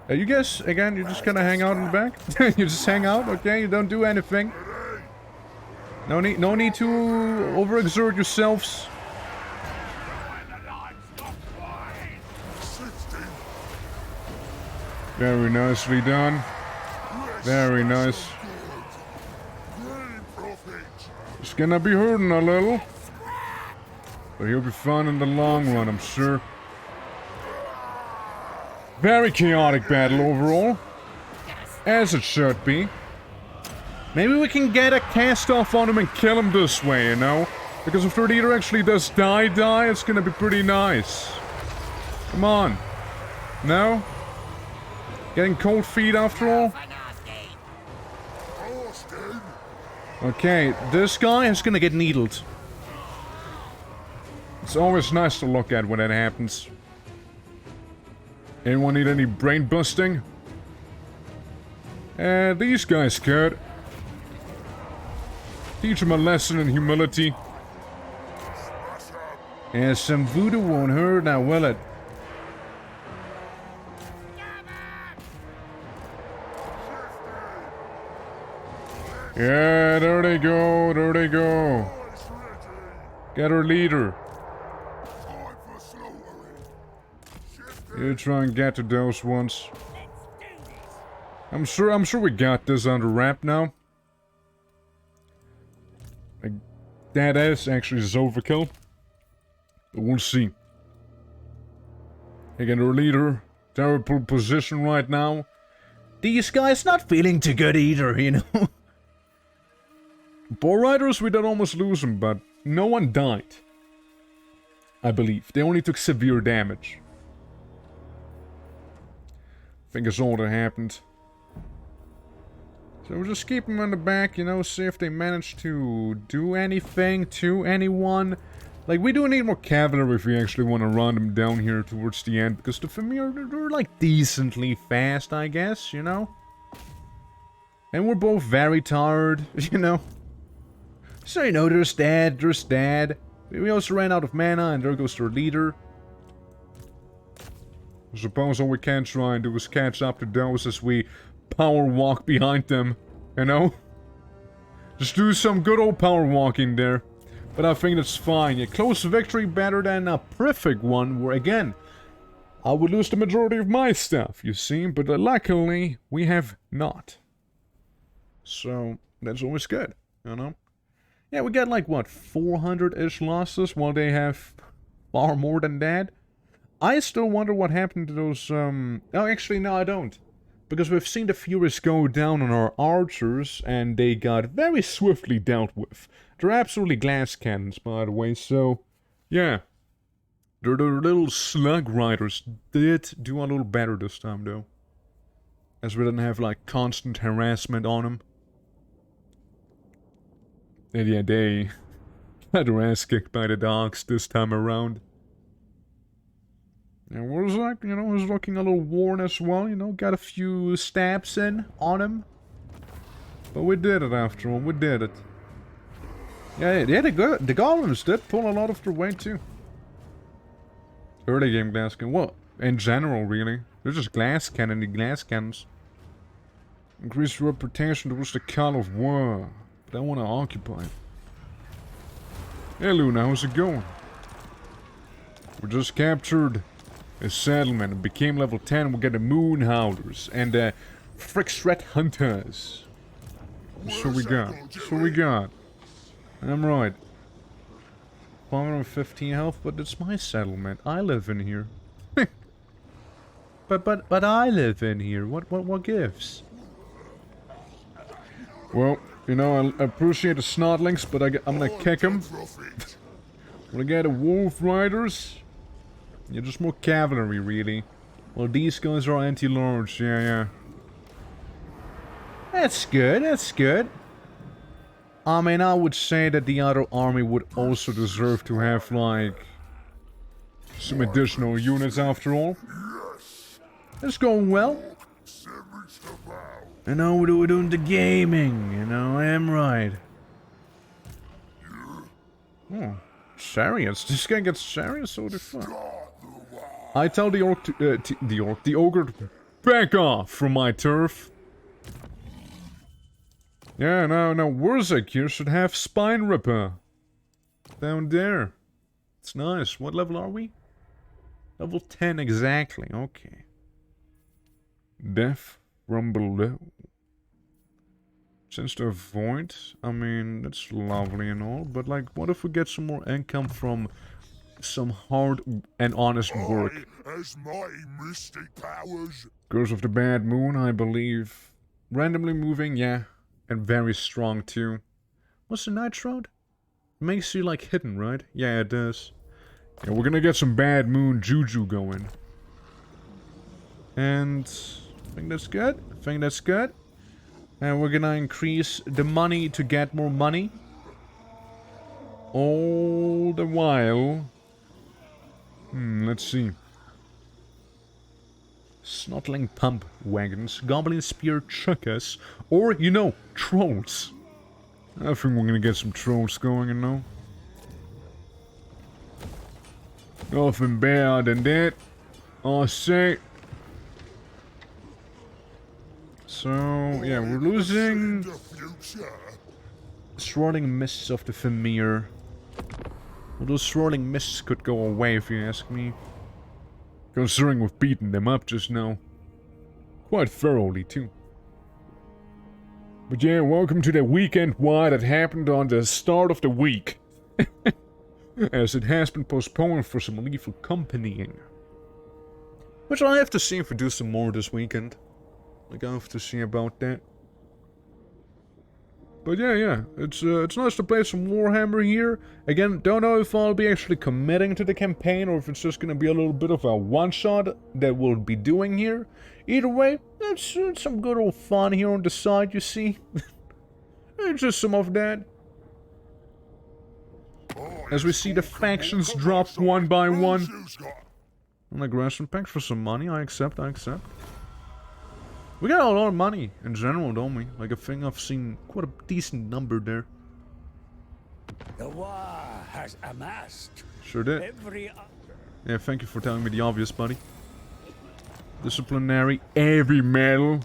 Speaker 2: You guys, again, you're just gonna hang out in the back? You just hang out, okay? You don't do anything. No need to overexert yourselves. Very nicely done. Very nice. It's gonna be hurting a little. But he'll be fun in the long run, I'm sure. Very chaotic battle overall. As it should be. Maybe we can get a cast off on him and kill him this way, you know? Because if their leader actually does die, it's gonna be pretty nice. Come on. No? Getting cold feet after all? Okay, this guy is gonna get needled. It's always nice to look at when that happens. Anyone need any brain busting? These guys could. Teach them a lesson in humility. And some voodoo won't hurt now, will it? Yeah, there they go, there they go. Get our leader. You try and get to those ones. I'm sure we got this under wrap now. Like, that is actually overkill. But we'll see. Again, our leader, terrible position right now. These guys not feeling too good either, you know. Boar Riders, we did almost lose them, but no one died. I believe. They only took severe damage. I think it's all that happened. So we'll just keep them in the back, you know, see if they manage to do anything to anyone. Like, we do need more cavalry if we actually want to run them down here towards the end, because the Famir, they're like decently fast, I guess, you know? And we're both very tired, you know? So, you know, there's dad. We also ran out of mana, and there goes their leader. I suppose all we can try and do is catch up to those as we power walk behind them, you know? Just do some good old power walking there. But I think that's fine. A close victory better than a perfect one, where again, I would lose the majority of my stuff, you see? But luckily, we have not. So, that's always good, you know? Yeah, we got like, what, 400-ish losses, while they have far more than that? I still wonder what happened to those, oh, actually, no, I don't. Because we've seen the Furies go down on our archers, and they got very swiftly dealt with. They're absolutely glass cannons, by the way, so... Yeah. The little slug riders did do a little better this time, though. As we didn't have, like, constant harassment on them. And yeah, they got their ass kicked by the dogs this time around. And was like, you know, was looking a little worn as well, you know, got a few stabs in on him. But we did it after all, we did it. Yeah, the goblins did pull a lot of their weight too. Early game glass cannon, well, in general really. They're just glass cannons. Increased reputation towards the call of war. But I want to occupy it. Hey Luna, how's it going? We just captured a settlement and became level 10. We got the Moon Howlers and the Frick Hunters. So we got. I'm right. 515 health, but it's my settlement. I live in here. but I live in here. What gives? Well, you know, I appreciate the Snotlings, but I'm gonna kick them. When I get the Wolf Riders, you're just more cavalry, really. Well, these guys are anti-large, yeah. That's good. I mean, I would say that the other army would also deserve to have, like, some additional units after all. It's going well. I know we're doing the gaming, you know, I am right. Oh, chariots. This guy gets chariots, so the fuck. I tell the ogre to back off from my turf. Yeah, no, Wurzek here should have Spine Ripper. Down there. It's nice. What level are we? Level 10 exactly, okay. Death from below. Since the void, I mean, that's lovely and all, but like, what if we get some more income from some hard and honest work?
Speaker 1: As my mystic powers.
Speaker 2: Curse of the Bad Moon, I believe. Randomly moving, yeah. And very strong too. What's the Night Shroud? Makes you like hidden, right? Yeah, it does. Yeah, we're gonna get some Bad Moon Juju going. And I think that's good. And we're gonna increase the money to get more money. All the while. Let's see. Snotling pump wagons, goblin spear chuckers, or, you know, trolls. I think we're gonna get some trolls going, you know. Nothing better than that, I say. So, yeah, we're losing swirling mists of the Famir. Well, those swirling mists could go away if you ask me. Considering we've beaten them up just now. Quite thoroughly, too. But yeah, welcome to the weekend war that happened on the start of the week. As it has been postponed for some lethal companying. Which I have to see if we do some more this weekend. Like, I have to see about that. But yeah, it's nice to play some Warhammer here. Again, don't know if I'll be actually committing to the campaign or if it's just gonna be a little bit of a one-shot that we'll be doing here. Either way, it's some good old fun here on the side, you see. It's just some of that. As we see the factions drop one by one. An aggression pack for some money, I accept. We got a lot of money in general, don't we? Like, I think I've seen quite a decent number there.
Speaker 5: The Waaagghh has amassed.
Speaker 2: Sure did. Yeah, thank you for telling me the obvious, buddy. Disciplinary, heavy metal.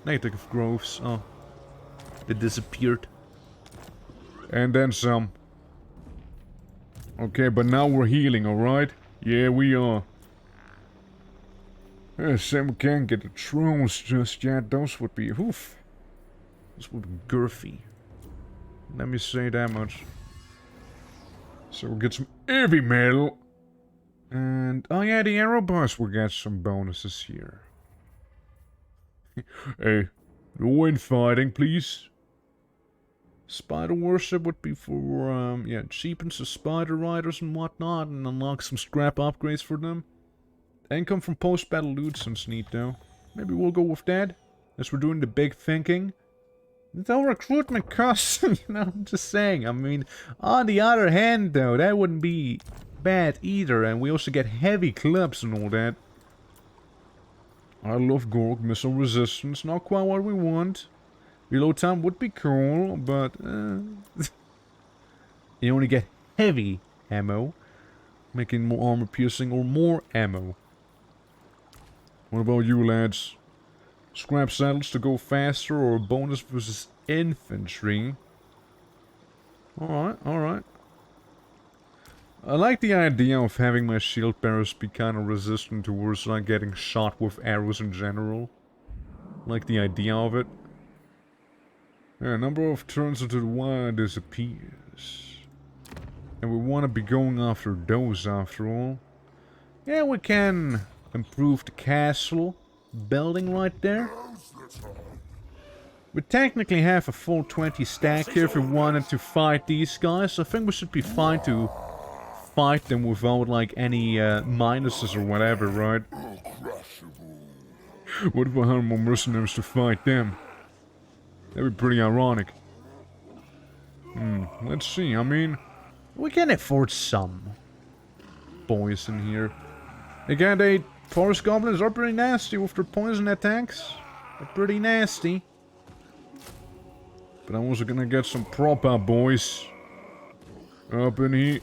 Speaker 2: Negative groves. Oh. They disappeared. And then some. Okay, but now we're healing, alright? Yeah, we are. Sam can't get the trolls just yet. Those would be... Oof. Those would be girthy. Let me say that much. So we'll get some heavy metal. And... Oh yeah, the arrow bars will get some bonuses here.
Speaker 3: Hey, no infighting, please. Spider worship would be for, yeah, cheapens the spider riders and whatnot, and unlock some scrap upgrades for them. Income from post-battle loot sounds neat, though. Maybe we'll go with that, as we're doing the big thinking. No recruitment costs, you know, I'm just saying. I mean, on the other hand, though, that wouldn't be bad either, and we also get heavy clubs and all that. I love Gorg, missile resistance, not quite what we want. Reload time would be cool, but you only get heavy ammo, making more armor piercing or more ammo. What about you, lads? Scrap saddles to go faster or bonus versus infantry? Alright, alright. I like the idea of having my shield bearers be kind of resistant towards like getting shot with arrows in general. I like the idea of it. Yeah, number of turns until the wire disappears. And we want to be going after those after all. Yeah, we can improve the castle building right there. We technically have a full 20 stack here if we wanted to fight these guys. I think we should be fine to fight them without like any minuses or whatever, right? What if I hire more mercenaries to fight them? That'd be pretty ironic. Let's see, I mean, we can afford some boys in here. Again, they forest goblins are pretty nasty with their poison attacks. They're pretty nasty. But I'm also gonna get some proper boys up in here.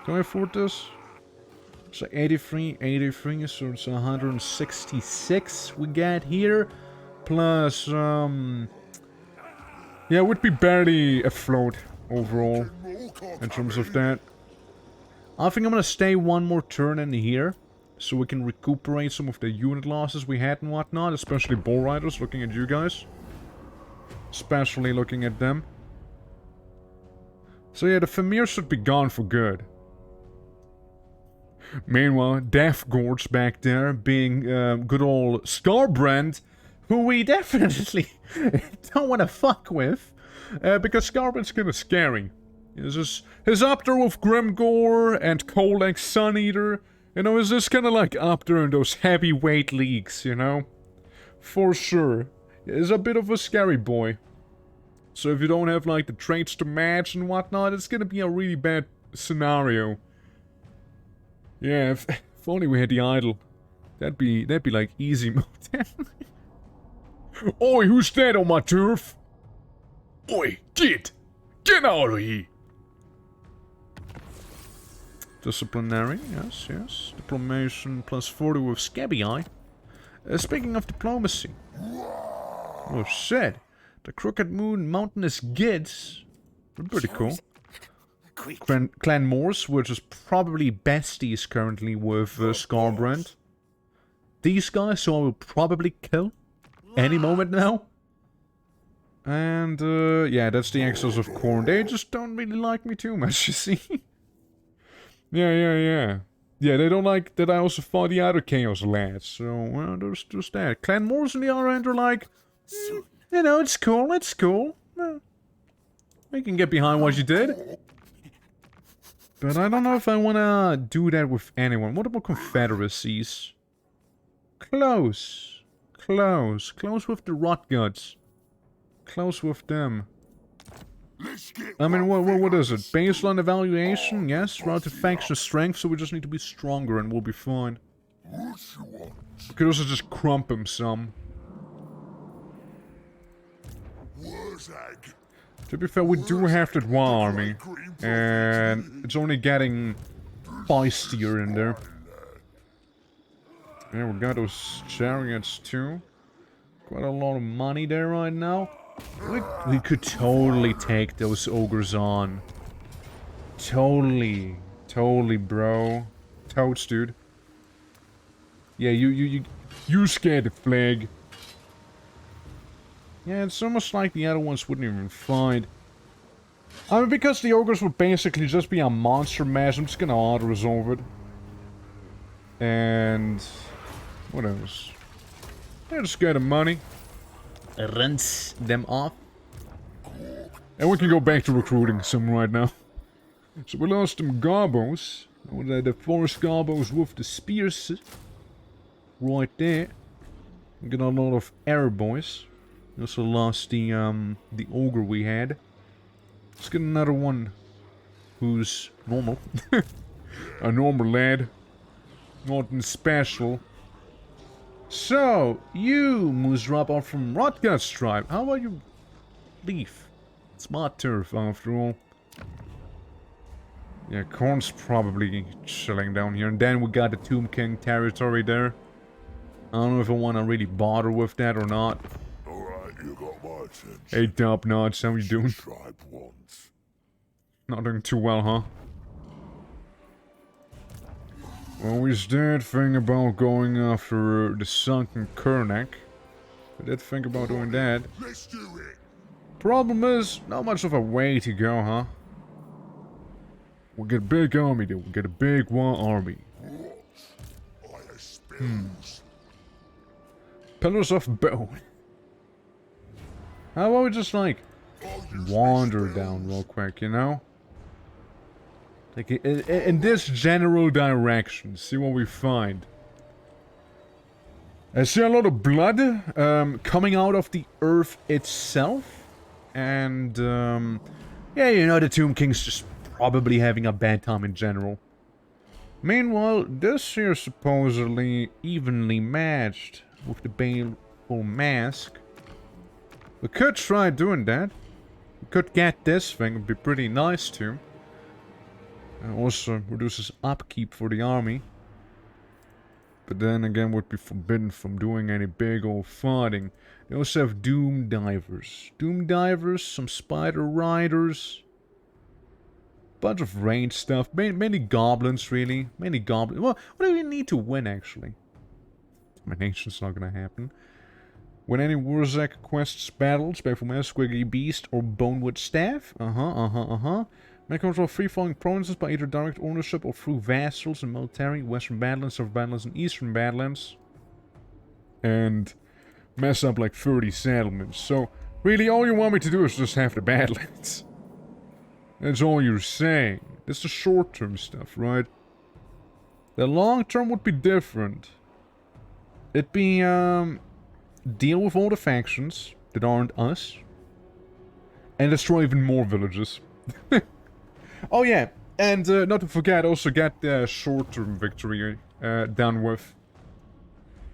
Speaker 3: Can I afford this? So 83, so it's 166 we get here. Plus, yeah, it would be barely afloat overall in terms of that. I think I'm gonna stay one more turn in here so we can recuperate some of the unit losses we had and whatnot, especially bull riders, looking at you guys. Especially looking at them. So yeah, the Famir should be gone for good. Meanwhile, Death Gorge back there being good old Scarbrand, who we definitely don't want to fuck with, because Scarbrand's kind of scary. He's up there with Grimgore and Kolek Suneater. You know, he's just kind of like up there in those heavyweight leagues, you know? For sure. He's a bit of a scary boy. So if you don't have like the traits to match and whatnot, it's gonna be a really bad scenario. Yeah, if only we had the idol. That'd be like easy mode. Oi, who's that on my turf? Oi, get out of here! Disciplinary, yes, yes. Diplomation plus 40 with Scabby Eye. Speaking of diplomacy. Oh shit. The Crooked Moon Mountainous Gids. They're pretty cool. Clan Morse, which is probably besties currently with Scarbrand. These guys, who I will probably kill any moment now. And, yeah, that's the Exiles of Khorne. They just don't really like me too much, you see. Yeah, they don't like that I also fought the other Chaos lads. So, well, there's that. Clan Morse on the other end are like, you know, it's cool, it's cool. We can get behind what you did. But I don't know if I want to do that with anyone. What about confederacies? Close. Close with the Rotguts. Close with them. I mean, what is it? Baseline evaluation? Yes. Relative faction strength, so we just need to be stronger and we'll be fine. We could also just crump him some. To be fair, we do have that war army. And it's only getting feistier in there. Yeah, we got those chariots too. Quite a lot of money there right now. We could totally take those ogres on. Totally, bro. Totes, dude. Yeah, you scared the flag. Yeah, it's almost like the other ones wouldn't even fight. I mean, because the ogres would basically just be a monster mass, I'm just gonna auto-resolve it. And... what else?
Speaker 2: Let's get the money. Rinse them off. And we can go back to recruiting some right now. So we lost some garbos. The forest garbos with the spears. Right there. We got a lot of Arab boys. We also lost the ogre we had. Let's get another one who's normal. A normal lad. Nothing special. So, you, Moosrop, are from Rotgut's tribe. How about you leave? It's my turf, after all. Yeah, Korn's probably chilling down here. And then we got the Tomb King territory there. I don't know if I want to really bother with that or not.
Speaker 1: Alright, you got my attention.
Speaker 2: Hey, Top Notch, how you doing?
Speaker 1: Tribe wants.
Speaker 2: Not doing too well, huh? Well, we did think about going after the sunken Kernak. We did think about doing that.
Speaker 1: Let's do it.
Speaker 2: Problem is, not much of a way to go, huh? We get a big army though. We get a big one army. Pillars of bone. How about we just like wander down real quick, you know? Like in this general direction, see what we find. I see a lot of blood coming out of the earth itself. And yeah, you know, the Tomb King's just probably having a bad time in general. Meanwhile, this here supposedly evenly matched with the Baleful Mask. We could try doing that. We could get this thing, it'd be pretty nice too. Also reduces upkeep for the army. But then again would be forbidden from doing any big old fighting. They also have Doom Divers. Doom Divers, some Spider Riders. Bunch of range stuff. Many goblins really. Many goblins. Well, what do we need to win actually? Domination's not gonna happen. When any Warzak quests battles, Baleful Mask, Squiggly Beast, or Bonewood Staff. May control free-falling provinces by either direct ownership or through vassals in military, Western Badlands, Southern Badlands, and Eastern Badlands. And mess up like 30 settlements. So, really all you want me to do is just have the Badlands. That's all you're saying. This is the short-term stuff, right? The long-term would be different. It'd be, deal with all the factions that aren't us. And destroy even more villages. Oh yeah, and not to forget, also get the short-term victory done with.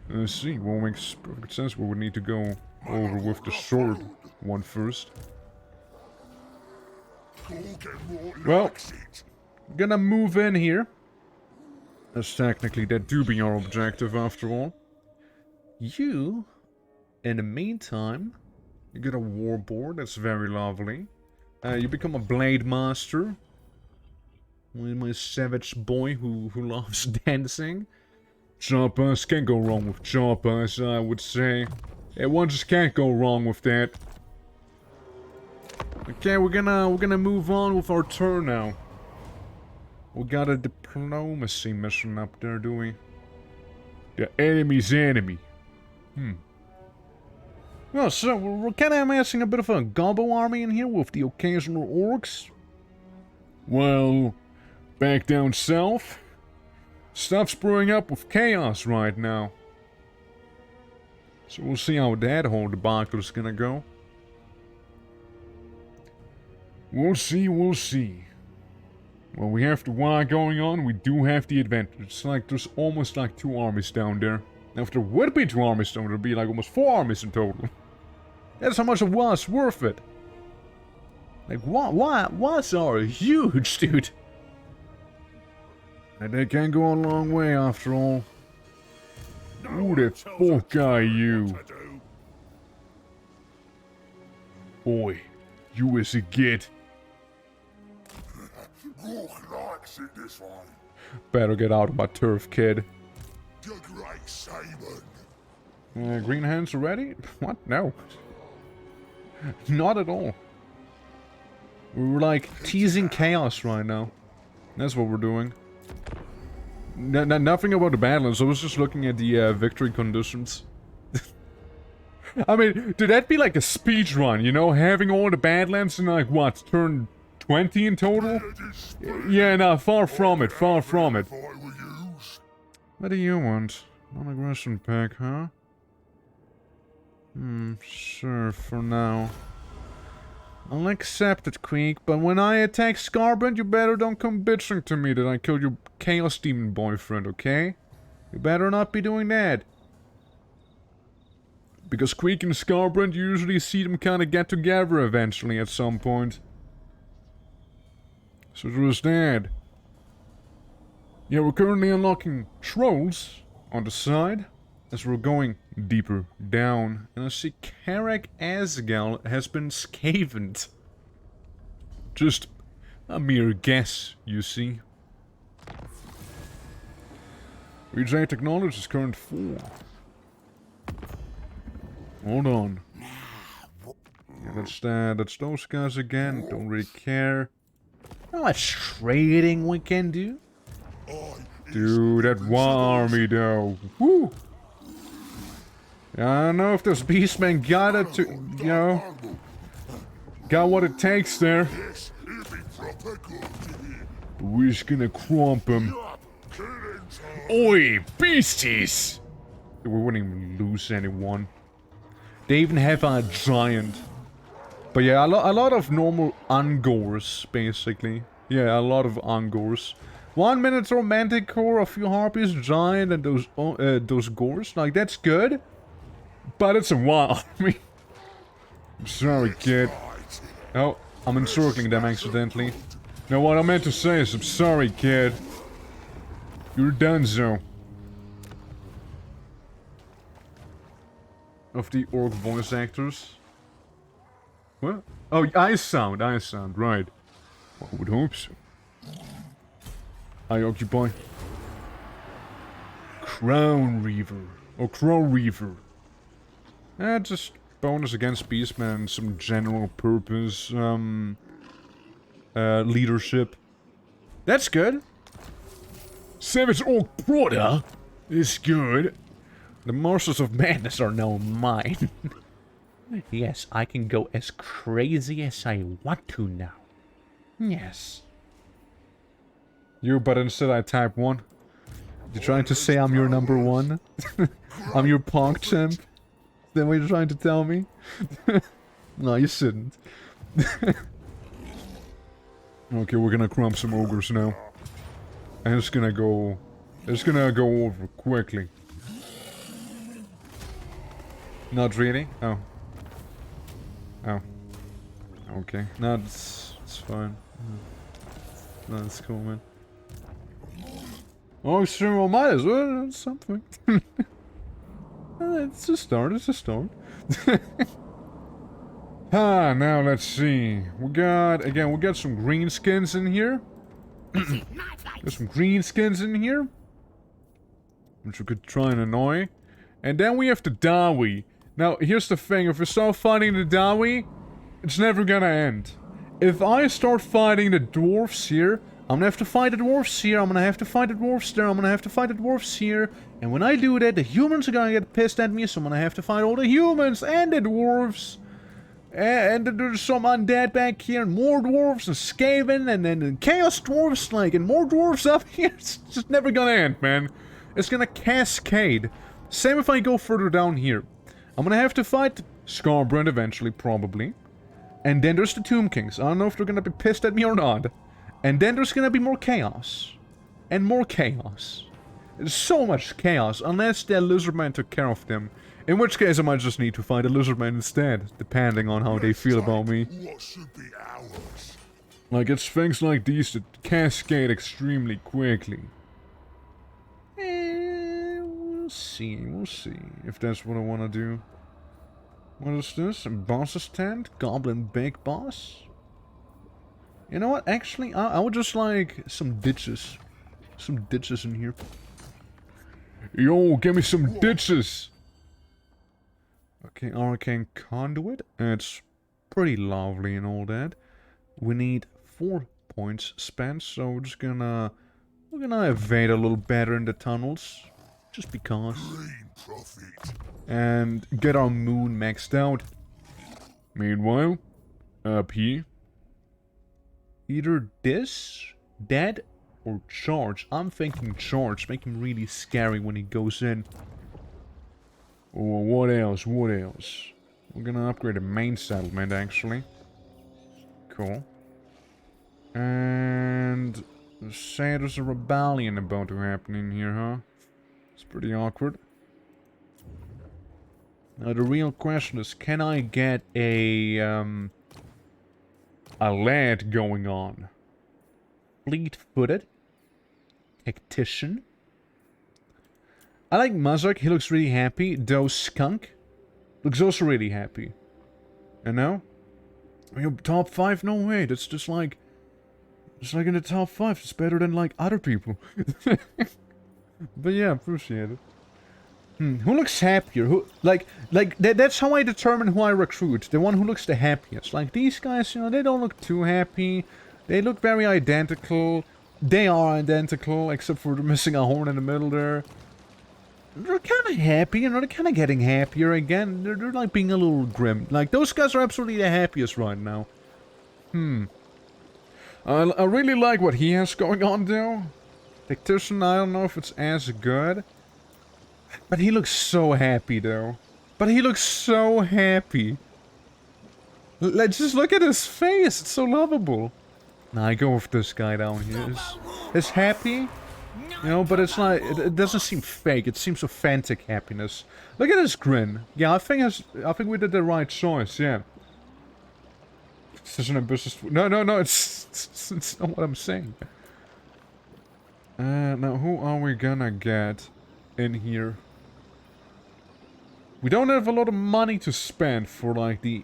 Speaker 2: Let's see, what makes perfect sense. We would need to go over with the short one first. Well, gonna move in here. As technically that do be our objective after all. You, in the meantime, you get a warboard, that's very lovely. You become a blade master. My savage boy who loves dancing. Choppers, can't go wrong with choppers, I would say. Yeah, one just can't go wrong with that. Okay, we're gonna move on with our turn now. We got a diplomacy mission up there, do we? The enemy's enemy. Well, so we're kind of amassing a bit of a gobbo army in here with the occasional orcs. Well, back down south, stuff's brewing up with chaos right now. So we'll see how that whole debacle is gonna go. We'll see, we'll see. Well, we have the war going on, we do have the advantage. It's like there's almost like 2 armies down there. Now, if there would be 2 armies down there, there'd be like almost 4 armies in total. That's how much it was worth it. Like, wars are huge, dude. And they can go a long way after all. Who the fuck are you? Boy, you is a git.
Speaker 1: Likes it this way.
Speaker 2: Better get out of my turf, kid.
Speaker 1: The Great Saban.
Speaker 2: Green hands ready? What? No. Not at all. We're like teasing chaos right now. That's what we're doing. Nothing about the Badlands. I was just looking at the victory conditions. I mean, dude, that'd be like a speed run, you know? Having all the Badlands in like, what, turn 20 in total? Yeah, no, far from it, far from it. What do you want? Non-aggression pack, huh? Sure, for now. I'll accept it, Queek, but when I attack Scarbrand, you better don't come bitching to me that I killed your Chaos Demon boyfriend, okay? You better not be doing that. Because Queek and Scarbrand, you usually see them kinda get together eventually at some point. So there's that. Yeah, we're currently unlocking trolls on the side as we're going deeper down. And I see Karak Asgal has been scavened. Just a mere guess, you see. Reject acknowledge is current 4. Hold on. Yeah, that's those guys again. Don't really care. How much trading we can do? Dude, that one army though. Woo! Yeah, I don't know if those beastmen got it to, you know, got what it takes there. We're just gonna crump them. Oi, beasties! We wouldn't even lose anyone. They even have a giant. But yeah, a lot of normal Angors, basically. Yeah, a lot of Angors. 1 Minotaur, Manticore, a few Harpies, Giant, and those Gores. Like, that's good. But it's a wild army. I'm sorry, kid. Oh, I'm encircling them accidentally. No, what I meant to say is, I'm sorry, kid. You're donezo. Of the orc voice actors. What? Oh, ice sound, right. I would hope so. I occupy. Crown Reaver. Or Crow Reaver. Just bonus against Beastmen and some general purpose, leadership. That's good. Savage Orc Proda is good. The Masters of Madness are now mine. Yes, I can go as crazy as I want to now. Yes. You, but instead I type 1. You're trying to say I'm your number 1? I'm your punk champ? Is that what you're trying to tell me? No, you shouldn't. Okay, we're gonna crump some ogres now. And it's gonna go over quickly. Not really? Oh. Oh. Okay. No, it's fine. No, it's cool, man. Oh, sure, well, might as well. That's something. It's a start, it's a start. Now let's see. We got some green skins in here. Got some green skins in here. Which we could try and annoy. And then we have the Dawi. Now, here's the thing. If we start fighting the Dawi, it's never gonna end. If I start fighting the dwarfs here, I'm gonna have to fight the dwarfs here, I'm gonna have to fight the dwarfs there, I'm gonna have to fight the dwarfs here. And when I do that, the humans are gonna get pissed at me, so I'm gonna have to fight all the humans and the dwarfs. And there's some undead back here, and more dwarves, and Skaven, and then chaos dwarfs, like, and more dwarfs up here. It's just never gonna end, man. It's gonna cascade. Same if I go further down here. I'm gonna have to fight Scarbrand eventually, probably. And then there's the Tomb Kings. I don't know if they're gonna be pissed at me or not. And then there's gonna be more chaos. And more chaos. There's so much chaos, unless the Lizardman took care of them. In which case I might just need to fight a Lizardman instead, depending on how they feel about me. Like, it's things like these that cascade extremely quickly. We'll see if that's what I want to do. What is this? A boss's tent? Goblin Big Boss? You know what? Actually, I would just like some ditches. Some ditches in here. Yo, give me some ditches! Okay, Arcane Conduit. It's pretty lovely and all that. We need 4 points spent, so we're gonna evade a little better in the tunnels. Just because.
Speaker 1: Gain profit.
Speaker 2: And get our moon maxed out. Meanwhile, up here. Either this, that, or charge. I'm thinking charge. Make him really scary when he goes in. Or what else? What else? We're gonna upgrade the main settlement, actually. Cool. And... say there's a rebellion about to happen in here, huh? It's pretty awkward. Now the real question is, can I get a lad going on? Fleet-footed? Tactician? I like Muzak, he looks really happy. Though Skunk looks also really happy. You know? Top 5? No way, that's just like... it's like in the top 5, it's better than like other people. But yeah, appreciate it. Who looks happier? Who that's how I determine who I recruit. The one who looks the happiest. Like these guys, you know, they don't look too happy. They look very identical. They are identical, except for missing a horn in the middle there. They're kind of happy, you know, they're kind of getting happier again. They're like being a little grim. Like those guys are absolutely the happiest right now. I really like what he has going on though. Tactician, I don't know if it's as good. But he looks so happy though. But he looks so happy. Let's just look at his face, it's so lovable. Now I go with this guy down here. Is happy, you know, but it's not, it doesn't seem fake, it seems authentic happiness. Look at his grin. Yeah, I think we did the right choice, yeah. This isn't a business. No, it's not what I'm saying. Now who are we gonna get in here? We don't have a lot of money to spend for like the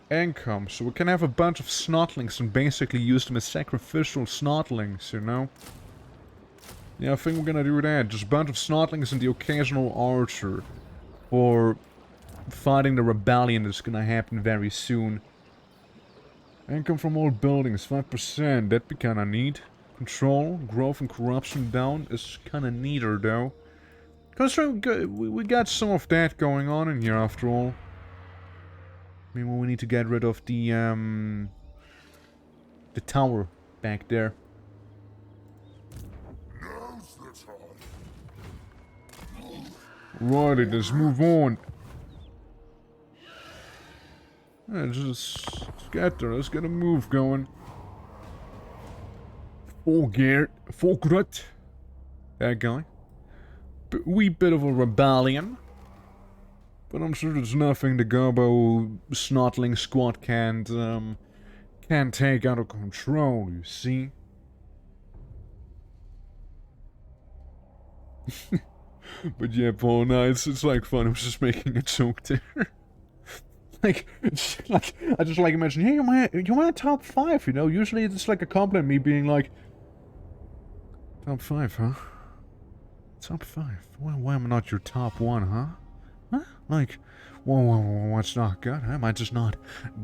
Speaker 2: income, so we can have a bunch of snotlings and basically use them as sacrificial snotlings, you know? Yeah, I think we're gonna do that. Just a bunch of snotlings and the occasional archer for fighting the rebellion that's gonna happen very soon. Income from all buildings, 5%. That'd be kinda neat. Control, growth and corruption down is kinda neater though. Considering we got some of that going on in here after all. I mean, we need to get rid of the tower back there.
Speaker 1: Now's the time.
Speaker 2: Righty, let's move on. Yeah, just get there. Let's get a move going. Folkrat. That guy. Wee bit of a rebellion. But I'm sure there's nothing the Gobbo Snotling squad can't take out of control, you see? But yeah, Paul, no, it's like fun. I was just making a joke there. like, I just like imagine, hey, you're my top 5, you know? Usually it's like a compliment, me being like, top 5, huh? Top 5? Well, why am I not your top 1, huh? Huh? Like, what's not good? Huh? Am I just not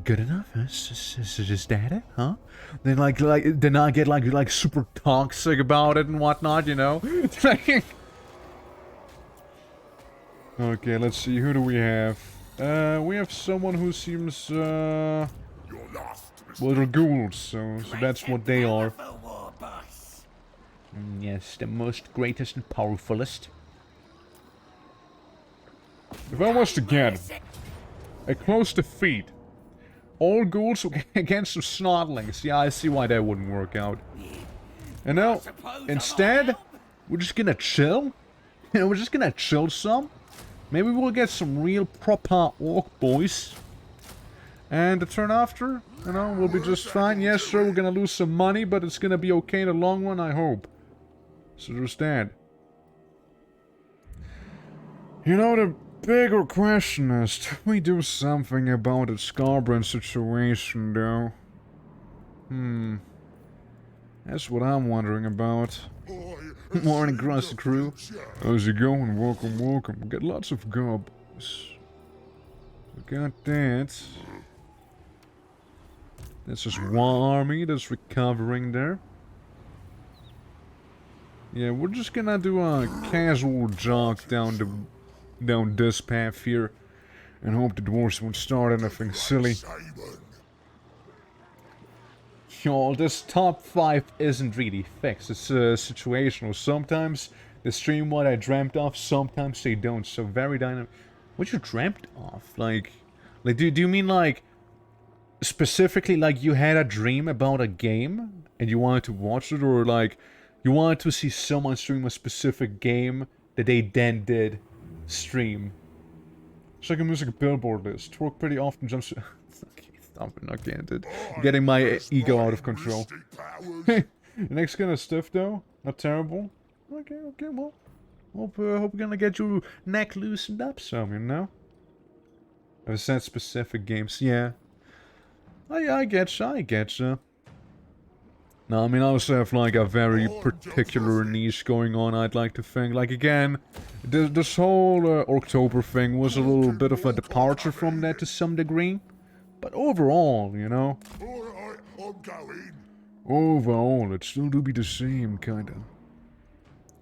Speaker 2: good enough? Is just that it? Huh? Then they not get like super toxic about it and whatnot, you know? Okay, let's see. Who do we have? We have someone who seems
Speaker 1: You're lost,
Speaker 2: well, they're ghouls, so that's what they are. Yes, the most greatest and powerfulest. If I was to get a close defeat, all ghouls against some snotlings, yeah, I see why that wouldn't work out. And now, instead, we're just gonna chill. You know, we're just gonna chill some. Maybe we'll get some real proper orc boys. And the turn after, you know, we'll be just fine. Yes, sure, we're gonna lose some money, but it's gonna be okay in the long run, I hope. So there's that. You know, the bigger question is, do we do something about the Scarborough situation, though? That's what I'm wondering about. Morning, Grusty Crew. How's it going? Welcome, welcome. We got lots of gobs. We got that. That's just one army that's recovering there. Yeah, we're just gonna do a casual jog down this path here. And hope the dwarves won't start anything silly. Y'all, this top 5 isn't really fixed. It's situational. Sometimes they stream what I dreamt of, sometimes they don't. So very dynamic. What you dreamt of? Like do you mean like specifically like you had a dream about a game and you wanted to watch it, or like you wanted to see someone stream a specific game that they then did stream? It's like a music billboard list. Twerk pretty often jumps. Okay, stop it, not getting it. Getting my ego out of control. Next kind of stuff though, not terrible. Okay, well, hope we're gonna get your neck loosened up some, you know. I've said specific games, yeah. I getcha. No, I mean, I also have like a very particular niche going on, I'd like to think. Like again, this whole Orktober thing was a little bit of a departure from that to some degree. But overall, you know.
Speaker 1: Alright, I'm going.
Speaker 2: Overall, it still do be the same, kinda.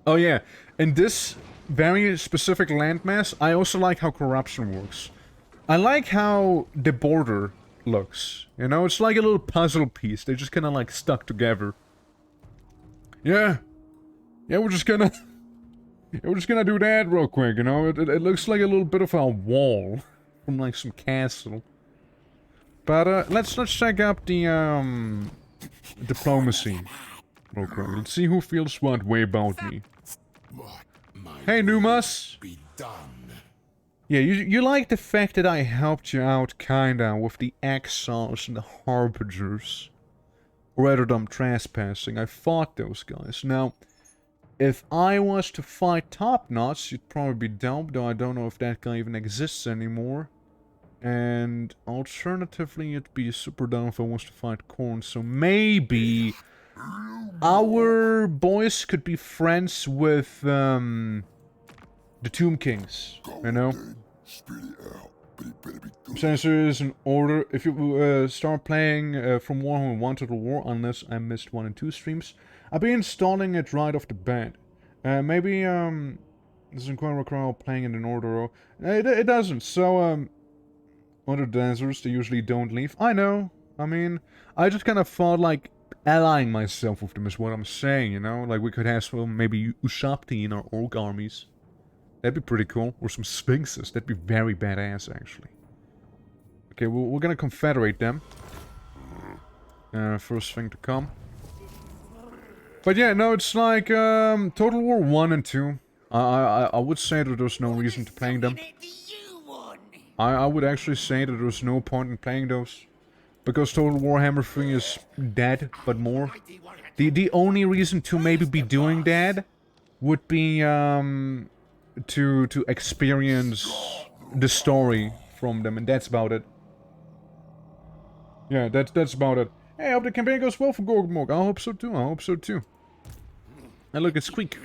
Speaker 2: Oh yeah, in this very specific landmass, I also like how corruption works. I like how the border looks. You know, it's like a little puzzle piece. They just kind of like stuck together. Yeah, we're just gonna do that real quick. You know, it looks like a little bit of a wall from like some castle. But let's check out the diplomacy real quick. Let's see who feels what way about me. Hey, Numas.
Speaker 1: Be done.
Speaker 2: Yeah, you like the fact that I helped you out, kinda, with the exiles and the harbingers. Or rather than trespassing, I fought those guys. Now, if I was to fight Top-Knots, you'd probably be down, though I don't know if that guy even exists anymore. And alternatively, it'd be super down if I was to fight Korn, so maybe our boys could be friends with, the Tomb Kings, you know? Since there is an order, if you start playing from Warhammer 1 Total War, unless I missed 1 and 2 streams, I'll be installing it right off the bat. Maybe, doesn't quite require playing it in order. It doesn't, so, other dancers, they usually don't leave. I know, I mean, I just kind of thought, like, allying myself with them is what I'm saying, you know? Like, we could have, well, maybe Ushabti in our orc armies. That'd be pretty cool. Or some sphinxes. That'd be very badass, actually. Okay, we're gonna confederate them. First thing to come. But yeah, no, it's like, Total War 1 and 2. I would say that there's no reason to playing them. I would actually say that there's no point in playing those. Because Total Warhammer 3 is dead, but more. The only reason to maybe be doing that would be, to experience the story from them, and that's about it. Yeah, that's about it. Hey, I hope the campaign goes well for Gorgmog. I hope so too. And look, it's Squeak.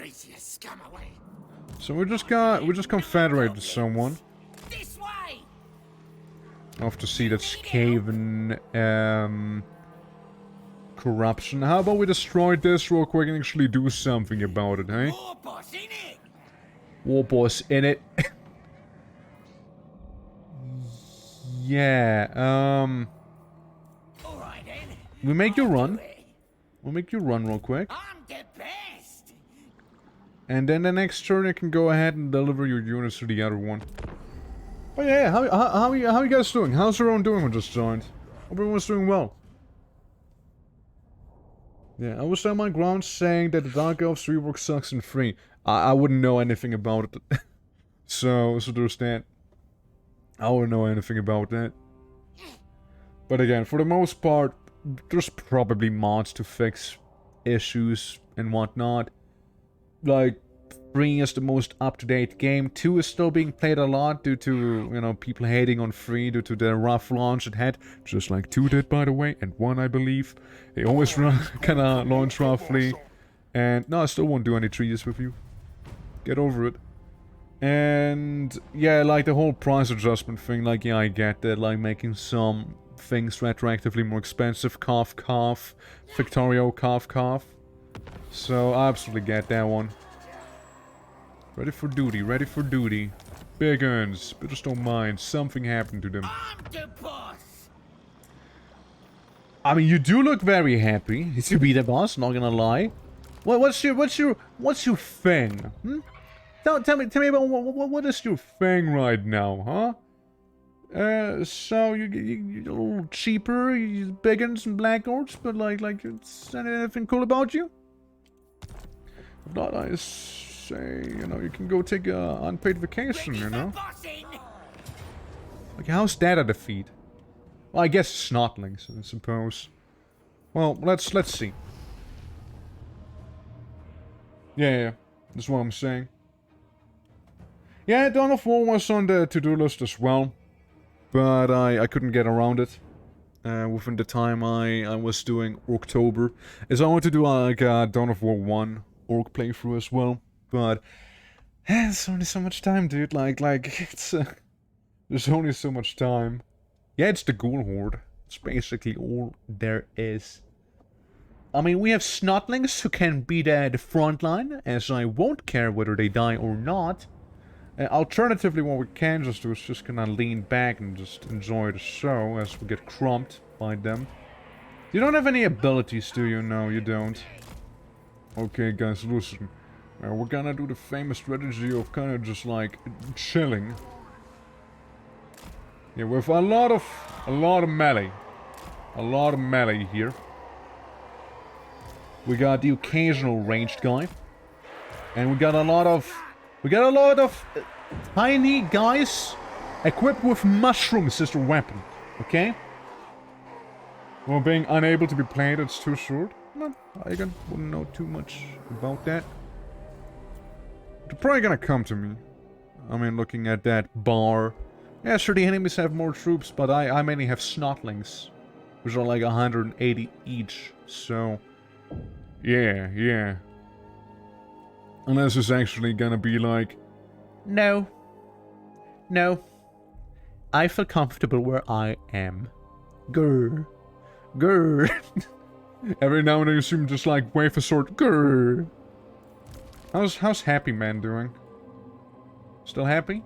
Speaker 2: So we just confederated someone. I have to see that Skaven corruption. How about we destroy this real quick and actually do something about it, hey? War boss in it. Yeah, we make you run. We'll make you run real quick. And then the next turn you can go ahead and deliver your units to the other one. But yeah, how you guys doing? How's everyone doing who just joined? Hope everyone's doing well. Yeah, I was on my ground saying that the Dark Elves rework sucks in 3. I wouldn't know anything about it. so there's that. I wouldn't know anything about that. But again, for the most part, there's probably mods to fix issues and whatnot. Like, 3 is the most up-to-date game. 2 is still being played a lot due to, you know, people hating on 3 due to the rough launch it had. Just like 2 did, by the way, and 1, I believe. They always kind of launch roughly. And, no, I still won't do any treaties with you. Get over it. And, yeah, like the whole price adjustment thing, like, yeah, I get that. Like, making some things retroactively more expensive. Cough, cough. Victorio, cough, cough. So I absolutely get that one. Ready for duty, ready for duty. Big guns, but just don't mind. Something happened to them. I mean, you do look very happy to be the boss, not gonna lie. What's your thing? Hmm? Tell me about what is your thing right now, huh? So you're a little cheaper, you big uns and black orcs, but like it's anything cool about you? If not, I say, you know, you can go take a unpaid vacation, you know? Like, how's that a defeat? Well, I guess snotlings, I suppose. Well, let's see. Yeah, that's what I'm saying. Yeah, Dawn of War was on the to-do list as well, but I couldn't get around it within the time I was doing Orktober. As I want to do like Dawn of War 1 Orc playthrough as well, but it's only so much time, dude. Like it's there's only so much time. Yeah, it's the Ghoul Horde. It's basically all there is. I mean, we have Snotlings who can be the front line, as I won't care whether they die or not. Alternatively, what we can just do is just kind of lean back and just enjoy the show as we get crumped by them. You don't have any abilities, do you? No, you don't. Okay, guys, listen. We're gonna do the famous strategy of kind of just like chilling. Yeah, with a lot of melee. A lot of melee here. We got the occasional ranged guy. And we got a lot of tiny guys equipped with mushrooms as their weapon. Okay? Well, being unable to be played, it's too short. No, I wouldn't know too much about that. They're probably gonna come to me. I mean, looking at that bar. Yeah, sure, the enemies have more troops, but I mainly have Snotlings. Which are like 180 each, so... Yeah. Unless it's actually gonna be like... No. I feel comfortable where I am. Grr. Every now and then you see him just like wave a sword. Grr. How's Happy Man doing? Still happy?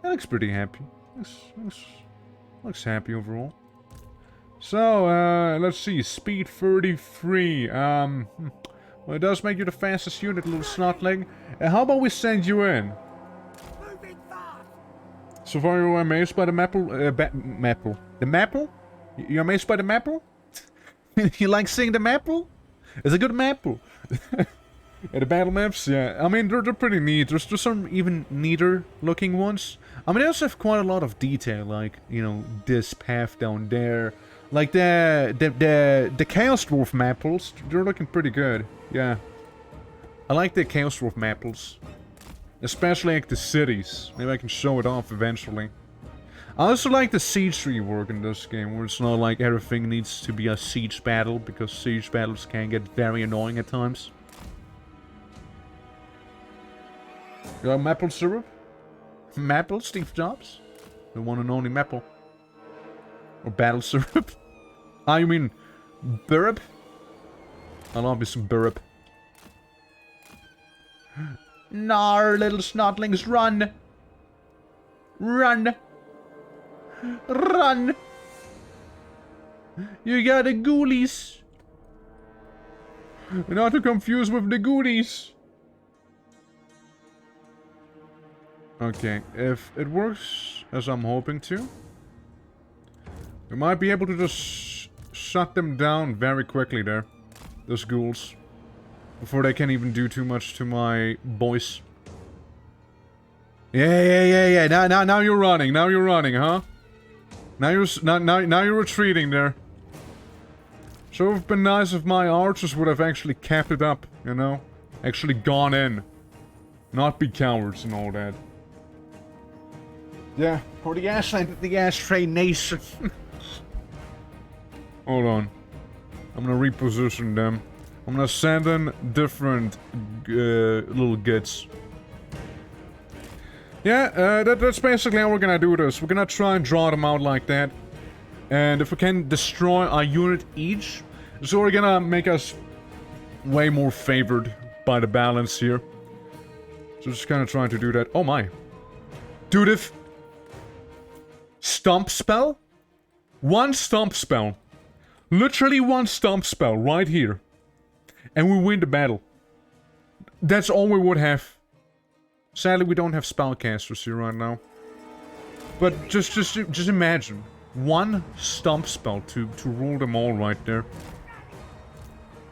Speaker 2: That looks pretty happy. Looks happy overall. So, let's see. Speed 33. Well, it does make you the fastest unit, little snotling. How about we send you in? So far you're amazed by the maple? The maple? You're amazed by the maple? You like seeing the maple? It's a good maple. Yeah, the battle maps, yeah. I mean, they're pretty neat. There's some even neater looking ones. I mean, they also have quite a lot of detail, like, you know, this path down there. Like the Chaos Dwarf maples, they're looking pretty good. Yeah. I like the Chaos Dwarf maples. Especially like the cities. Maybe I can show it off eventually. I also like the siege tree work in this game, where it's not like everything needs to be a siege battle, because siege battles can get very annoying at times. You got maple syrup? Maple, Steve Jobs? The one and only maple. Or battle syrup? Ah, you mean burrup? I love me some burrup. Nar, little snotlings, run! Run! Run! You got the ghoulies! Not to confuse with the goodies! Okay, if it works as I'm hoping to, we might be able to just shut them down very quickly there. Those ghouls. Before they can even do too much to my boys. Yeah. Now you're running. Now you're running, huh? Now you're retreating there. So it would have been nice if my archers would have actually kept it up, you know? Actually gone in. Not be cowards and all that. Yeah, for the ashtray nation. Hold on. I'm gonna reposition them. I'm gonna send in different little gits. Yeah, that's basically how we're gonna do this. We're gonna try and draw them out like that. And if we can destroy a unit each, so we're gonna make us way more favored by the balance here. So just kind of trying to do that. Oh my. Dude, if... Stomp spell? One stomp spell. Literally one stomp spell right here. And we win the battle. That's all we would have. Sadly, we don't have spellcasters here right now. But just imagine. One stomp spell to rule them all right there.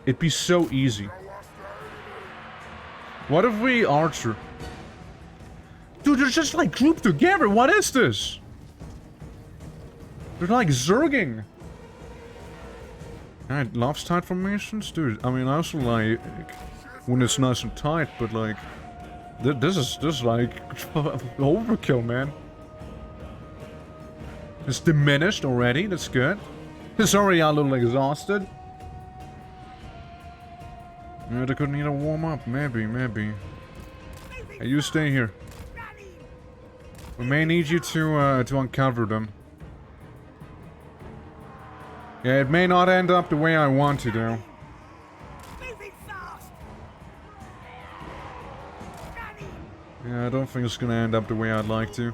Speaker 2: It'd be so easy. What if we archer? Dude, they're just like grouped together. What is this? They're like zerging. Alright, loves tight formations? Dude, I mean, I also like when it's nice and tight, but like... This is like overkill, man. It's diminished already, that's good. It's already a little exhausted. Yeah, they could need a warm up, maybe. Hey, you stay here. We may need you to uncover them. Yeah, it may not end up the way I want to, though. Yeah, I don't think it's gonna end up the way I'd like to.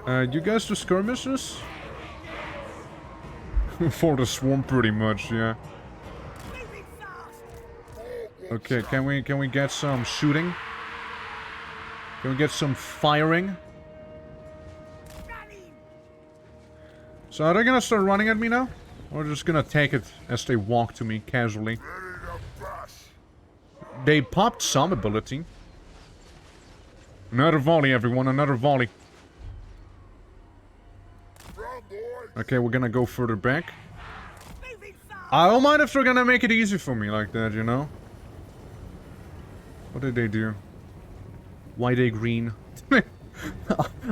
Speaker 2: You guys do skirmishes? For the swarm, pretty much, yeah. Okay, can we get some shooting? Can we get some firing? So are they gonna start running at me now? Or just gonna take it as they walk to me casually? They popped some ability. Another volley, everyone, another volley. Okay, we're gonna go further back. I don't mind if they're gonna make it easy for me like that, you know? What did they do? Why they green?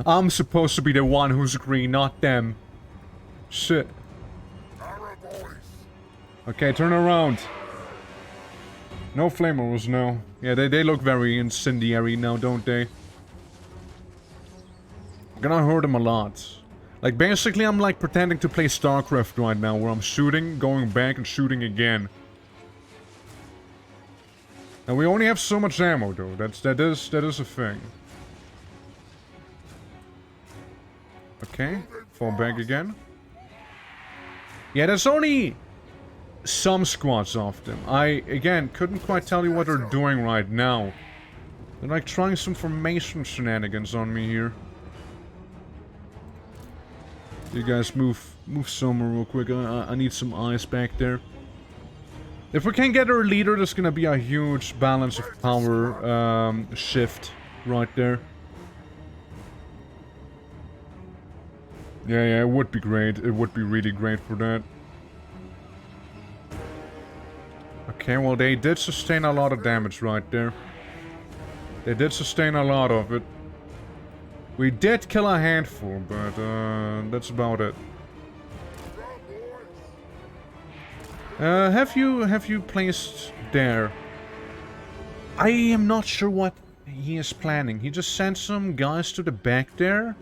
Speaker 2: I'm supposed to be the one who's green, not them. Shit. Okay, turn around. No flammers, no. Yeah, they look very incendiary now, don't they? I'm gonna hurt them a lot. Like, basically, I'm like pretending to play StarCraft right now, where I'm shooting, going back and shooting again. And we only have so much ammo, though. That is a thing. Okay, fall back again. Yeah, there's only some squads of them. I, again, couldn't quite tell you what they're doing right now. They're like trying some formation shenanigans on me here. You guys move somewhere real quick. I need some eyes back there. If we can get our leader, there's gonna be a huge balance of power shift right there. Yeah, it would be great. It would be really great for that. Okay, well, they did sustain a lot of damage right there. They did sustain a lot of it. We did kill a handful, but that's about it. Have you placed there? I am not sure what he is planning. He just sent some guys to the back there.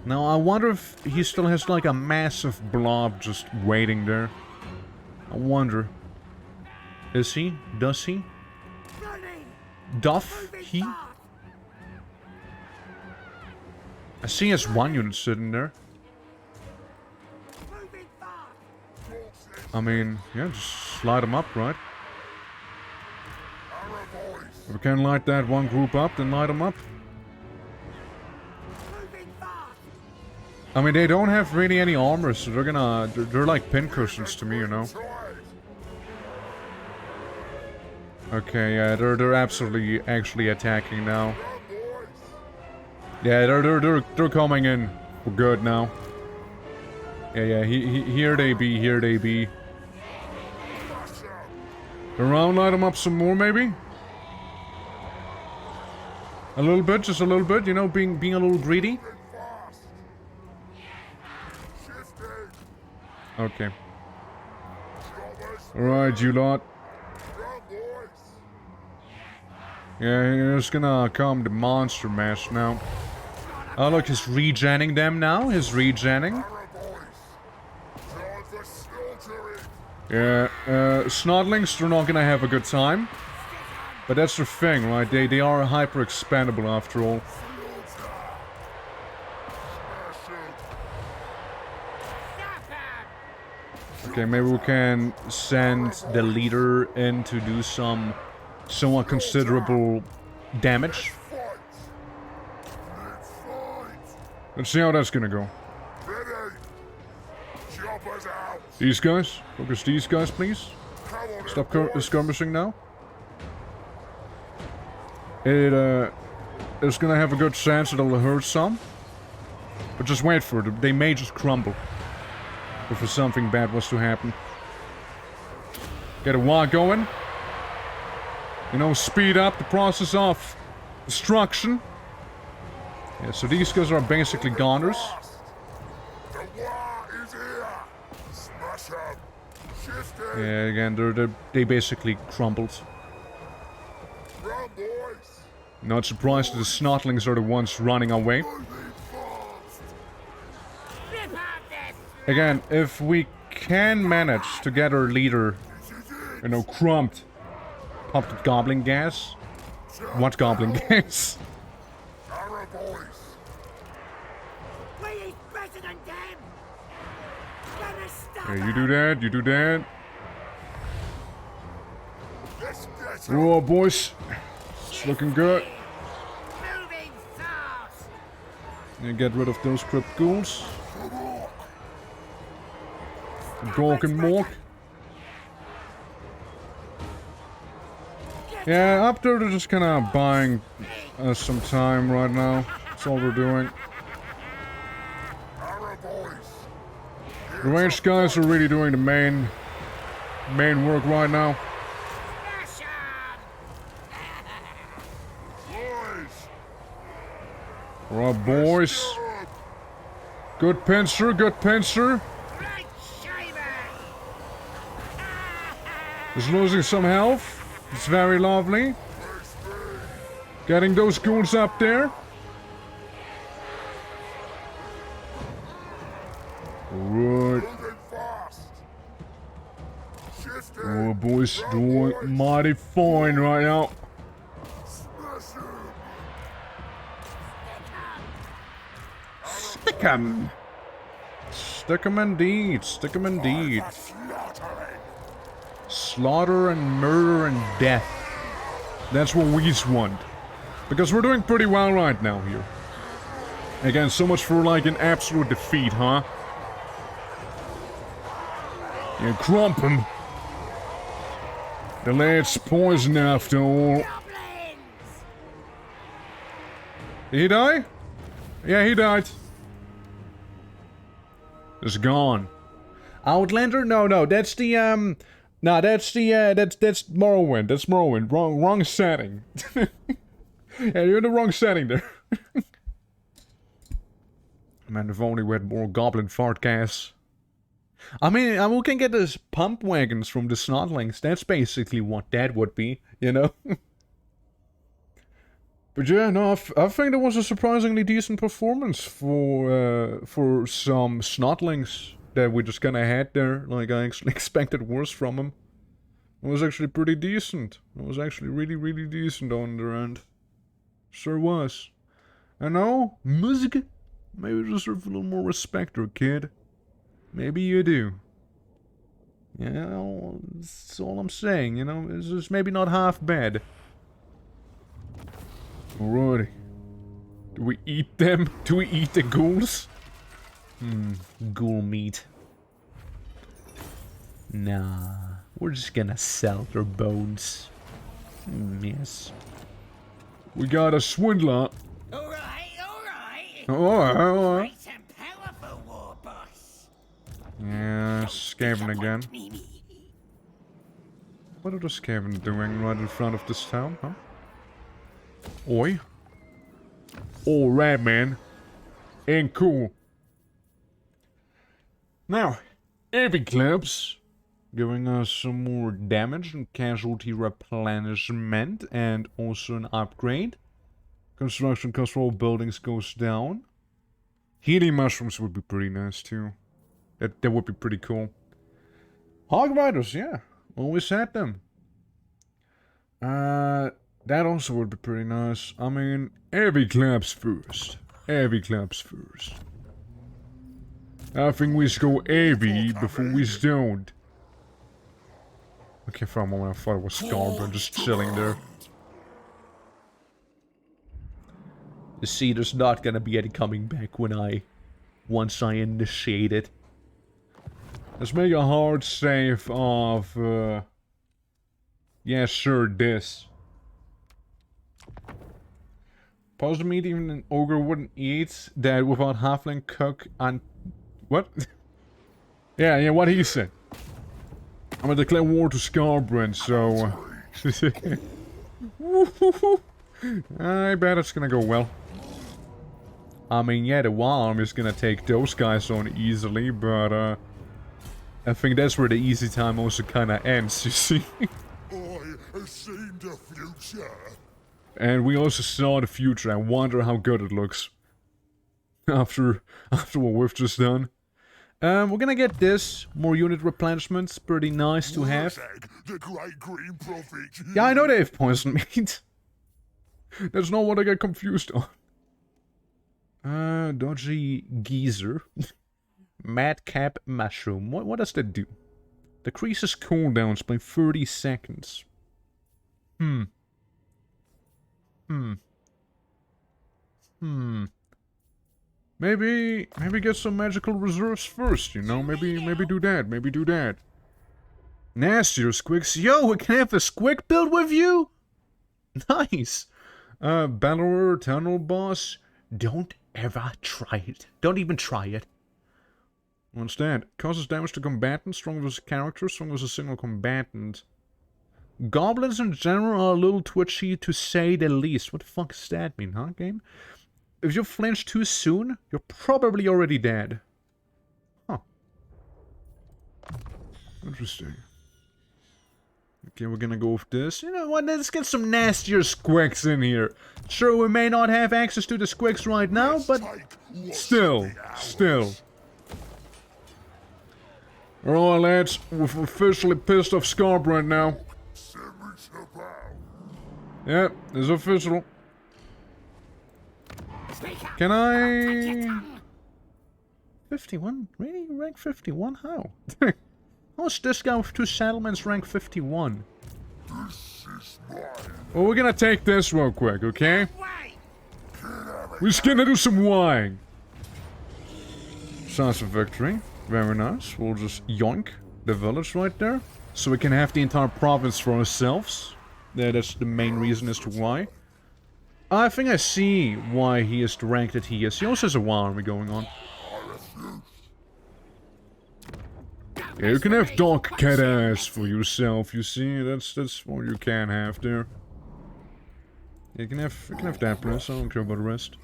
Speaker 2: Now I wonder if he still has like a massive blob just waiting there. I wonder. Is he? Does he? Doth he? I see his one unit sitting there. I mean, yeah, just slide him up, right? If we can light that one group up, then light them up. I mean, they don't have really any armor, so they're like pincushions to me, you know? Okay, yeah, they're absolutely actually attacking now. Yeah, they're coming in for good now. Yeah, here they be. Around, light them up some more, maybe? A little bit, just a little bit, you know, being a little greedy. Okay. Alright, you lot. Yeah, he's gonna come the monster mash now. Oh look, he's regenning them now. He's regenning. Yeah, Snodlings, they're not gonna have a good time. But that's their thing, right? They are hyper expandable after all. Okay, maybe we can send the leader in to do some somewhat considerable damage. Let's see how that's gonna go. These guys? Focus these guys, please. Stop skirmishing now. It's gonna have a good chance that it'll hurt some. But just wait for it. They may just crumble. If something bad was to happen. Get a Waaagghh going. You know, speed up the process of destruction. Yeah, so these guys are basically goners. Yeah, again, they basically crumbled. Not surprised that the Snotlings are the ones running away. Again, if we can manage to get our leader, you know, crumped, popped with goblin gas. What goblin gas? Okay, you do that, you do that. Oh, boys. It's looking good. And get rid of those crypt ghouls. Gork and Mork. Yeah, up there they're just kind of buying us some time right now. That's all we're doing. The ranged guys are really doing the main work right now. Alright, boys. Good pincer, good pincer. Just losing some health. It's very lovely. Getting those ghouls up there. Alright. Oh, boys, doing mighty fine right now. Stick 'em. Stick 'em indeed. Stick 'em indeed. Slaughter and murder and death. That's what we want. Because we're doing pretty well right now here. Again, so much for like an absolute defeat, huh? Yeah, crump him. The lad's poison after all. Did he die? Yeah, he died. It's gone. Outlander? No, that's the, no, that's the, that's Morrowind. That's Morrowind. Wrong setting. Yeah, you're in the wrong setting there. Man, if only we had more goblin fart gas. I mean, we can get those pump wagons from the Snotlings. That's basically what that would be, you know? But yeah, no, I think that was a surprisingly decent performance for some Snotlings that we just kinda had there. Like, I actually expected worse from them. It was actually pretty decent. It was actually really, really decent on their end. Sure was. I know, music. Maybe deserve a little more respect, or kid. Maybe you do. Yeah, that's all I'm saying, you know? It's just maybe not half bad. Alrighty. Do we eat them? Do we eat the ghouls? Ghoul meat. Nah. We're just gonna sell their bones. Yes. We got a swindler. Alright. Yeah, Skaven again. What are the Skaven doing right in front of this town, huh? Oi. Alright, man. Ain't cool. Now, Epic Clubs giving us some more damage and casualty replenishment and also an upgrade. Construction cost for all buildings goes down. Healing mushrooms would be pretty nice too. That would be pretty cool. Hog Riders, yeah. Always had them. That also would be pretty nice. I mean, heavy claps first. Heavy claps first. I think we should go heavy before we stoned. Okay, for a moment I thought it was Scarborough just chilling there. You see, there's not gonna be any coming back once I initiate it. Let's make a hard save of, yeah, sure, this. Pause the meat, even an ogre wouldn't eat that without halfling cook and... What? yeah, what he said. I'm gonna declare war to Scarborough, so... I bet it's gonna go well. I mean, yeah, the Warhammer is gonna take those guys on easily, but, I think that's where the easy time also kinda ends, you see?
Speaker 1: I have seen the future.
Speaker 2: And we also saw the future. I wonder how good it looks. After what we've just done. We're gonna get this. More unit replenishments. Pretty nice to have.
Speaker 1: The great green prophet.
Speaker 2: Yeah, I know they have poison meat. That's not what I get confused on. Dodgy geezer. Madcap mushroom. What does that do? Decreases cooldowns by 30 seconds. Maybe get some magical reserves first, you know? Maybe do that. Nastier squigs. Yo, we can have a squig build with you? Nice. Balor, Tunnel Boss. Don't ever try it. Don't even try it. What's that? Causes damage to combatants, strong versus character, strong versus a single combatant. Goblins in general are a little twitchy to say the least. What the fuck does that mean, huh, game? If you flinch too soon, you're probably already dead. Huh. Interesting. Okay, we're gonna go with this. You know what, let's get some nastier squigs in here. Sure, we may not have access to the squigs right now, but still. Alright, lads, we've officially pissed off Scarborough now. Yep, it's official. Can I... 51? Really? Rank 51? How? How is this guy with 2 settlements rank 51? Well, we're gonna take this real quick, okay? We're just gonna do some wine. Sounds of victory. Very nice. We'll just yoink the village right there. So we can have the entire province for ourselves. Yeah, that's the main reason as to why. I think I see why he is the rank that he is. He also has a war army going on. Yeah, you can have dog cat ass for yourself, you see? That's what you can have there. You can have that place, I don't care about the rest.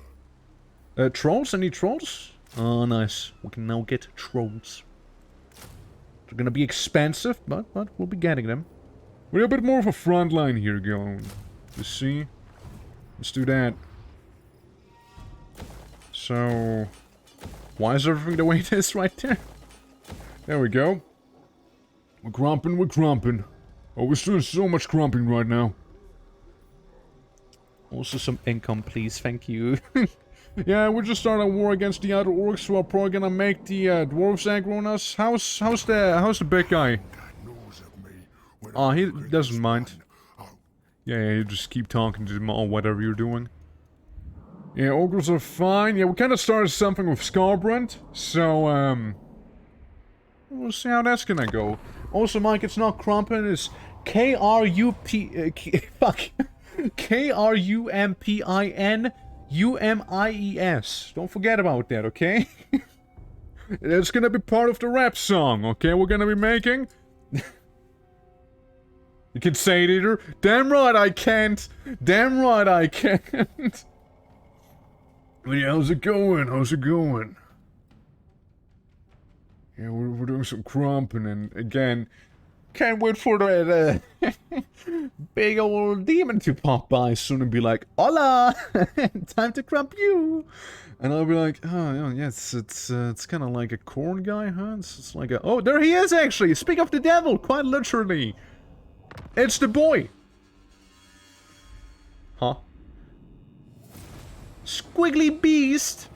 Speaker 2: Trolls? Any trolls? Oh, nice. We can now get trolls. They're gonna be expensive, but we'll be getting them. We have a bit more of a front line here going. You see? Let's do that. So... why is everything the way it is right there? There we go. We're grumping. Oh, we're doing so much grumping right now. Also some income, please. Thank you. Yeah, we just started a war against the other orcs, so we're probably gonna make the dwarves aggro on us. How's the big guy? Oh, he doesn't mind. Yeah, you just keep talking to him or whatever you're doing. Yeah, ogres are fine. Yeah, we kind of started something with Scarborough, so we'll see how that's gonna go. Also, Mike, it's not Crumpin, it's K-R-U-M-P-I-N-U-M-I-E-S. Don't forget about that, okay? It's gonna be part of the rap song, okay? We're gonna be making. You can say it either. Damn right I can't. Damn right I can't. Yeah, how's it going? Yeah, we're doing some crumping, and again, Can't wait for that big old demon to pop by soon and be like, "Hola, time to crump you." And I'll be like, "Oh, yes, it's kind of like a corn guy, huh? It's like a oh, there he is actually. Speak of the devil, quite literally. It's the boy." Huh? Squiggly beast.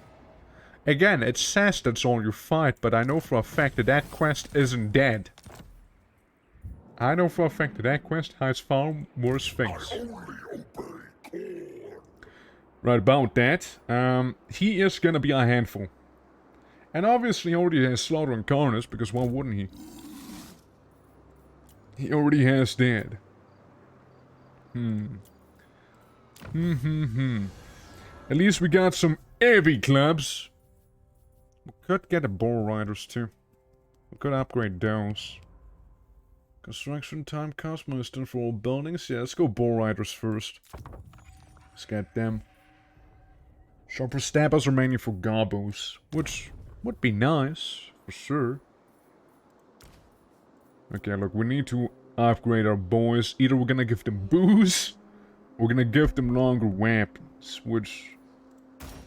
Speaker 2: Again, it says that's all you fight, but I know for a fact that that quest isn't dead. I know for a fact that that quest hides far worse things. Right about that, he is gonna be a handful. And obviously he already has Slaughter and Carnage, because why wouldn't he? He already has that. At least we got some heavy clubs. We could get the Bull Riders too. We could upgrade those. Construction time cost most for all buildings. Yeah, let's go Bull Riders first. Let's get them. Sharper Stabbers are mainly for Gobos, which would be nice, for sure. Okay, look, we need to upgrade our boys. Either we're gonna give them booze, or we're gonna give them longer weapons, which...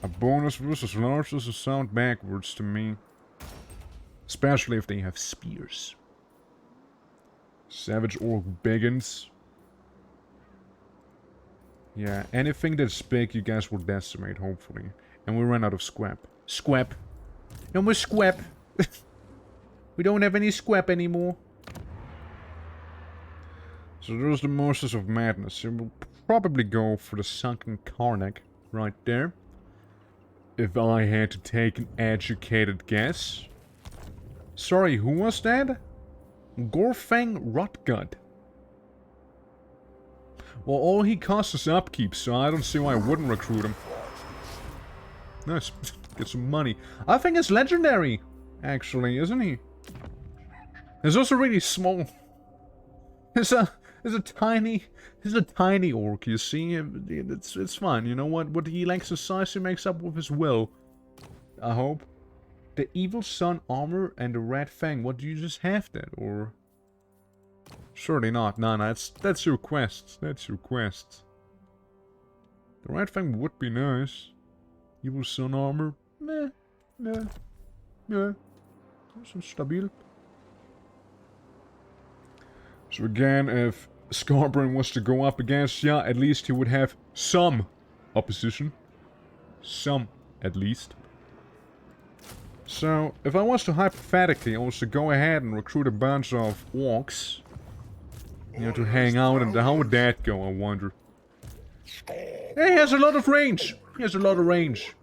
Speaker 2: a bonus versus large doesn't sound backwards to me. Especially if they have spears. Savage Orc Biggins. Yeah, anything that's big you guys will decimate, hopefully. And we ran out of squap. Squap. No more squap. We don't have any squap anymore. So there's the Moses of Madness. We'll probably go for the Sunken Karnak right there. If I had to take an educated guess. Sorry, who was that? Gorfang Rotgut. Well, all he costs is upkeep, so I don't see why I wouldn't recruit him. Nice. Get some money. I think it's legendary, actually, isn't he? He's also really small. He's a tiny orc, you see? It's fine, you know what? What he lacks in size, he makes up with his will. I hope. The Evil Sun armor and the Red Fang, what, do you just have that, or...? Surely not, no, that's your quest, that's your quest. The Red Fang would be nice. Evil Sun armor, meh, some stabil. So again, if Scarburn was to go up against, yeah, at least he would have some opposition. Some, at least. So, if I was to hypothetically also go ahead and recruit a bunch of orcs, you know, to hang out, and how would that go, I wonder? Hey, he has a lot of range! He has a lot of range.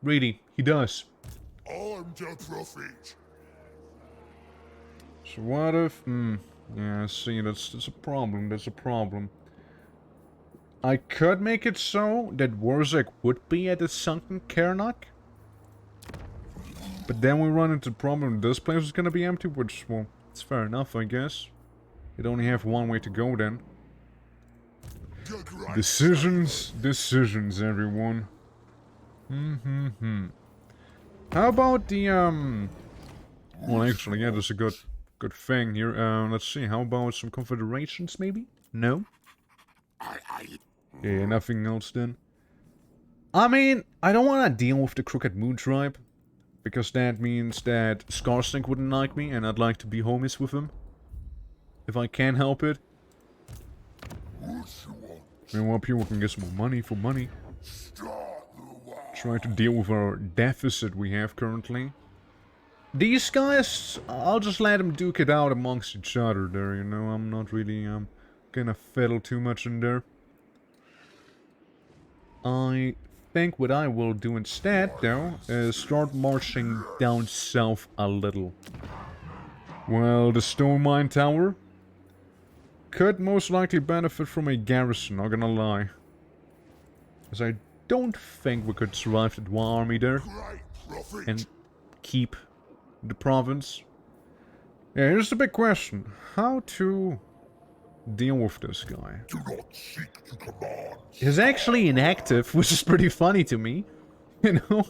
Speaker 2: Really, he does.
Speaker 1: I'm the prophet.
Speaker 2: So what if... yeah, see, that's a problem, that's a problem. I could make it so that Warzek would be at the Sunken Karnak. But then we run into the problem this place is gonna be empty, which, well, it's fair enough, I guess. You'd only have one way to go then. Decisions, everyone. How about the, well, actually, yeah, there's a good thing here. Let's see, how about some confederations, maybe? No? Yeah, nothing else then. I mean, I don't want to deal with the Crooked Moon Tribe. Because that means that Scarsync wouldn't like me, and I'd like to be homies with him. If I can help it. Meanwhile, people can get some more money for money. Try to deal with our deficit we have currently. These guys, I'll just let them duke it out amongst each other there, you know. I'm not really gonna fiddle too much in there. I think what I will do instead, though, is start marching down south a little. Well, the Stone Mine Tower could most likely benefit from a garrison, not gonna lie. As I don't think we could survive the Dwa army there and keep the province. Yeah, here's the big question. How to deal with this guy? He's actually inactive, which is pretty funny to me. You know?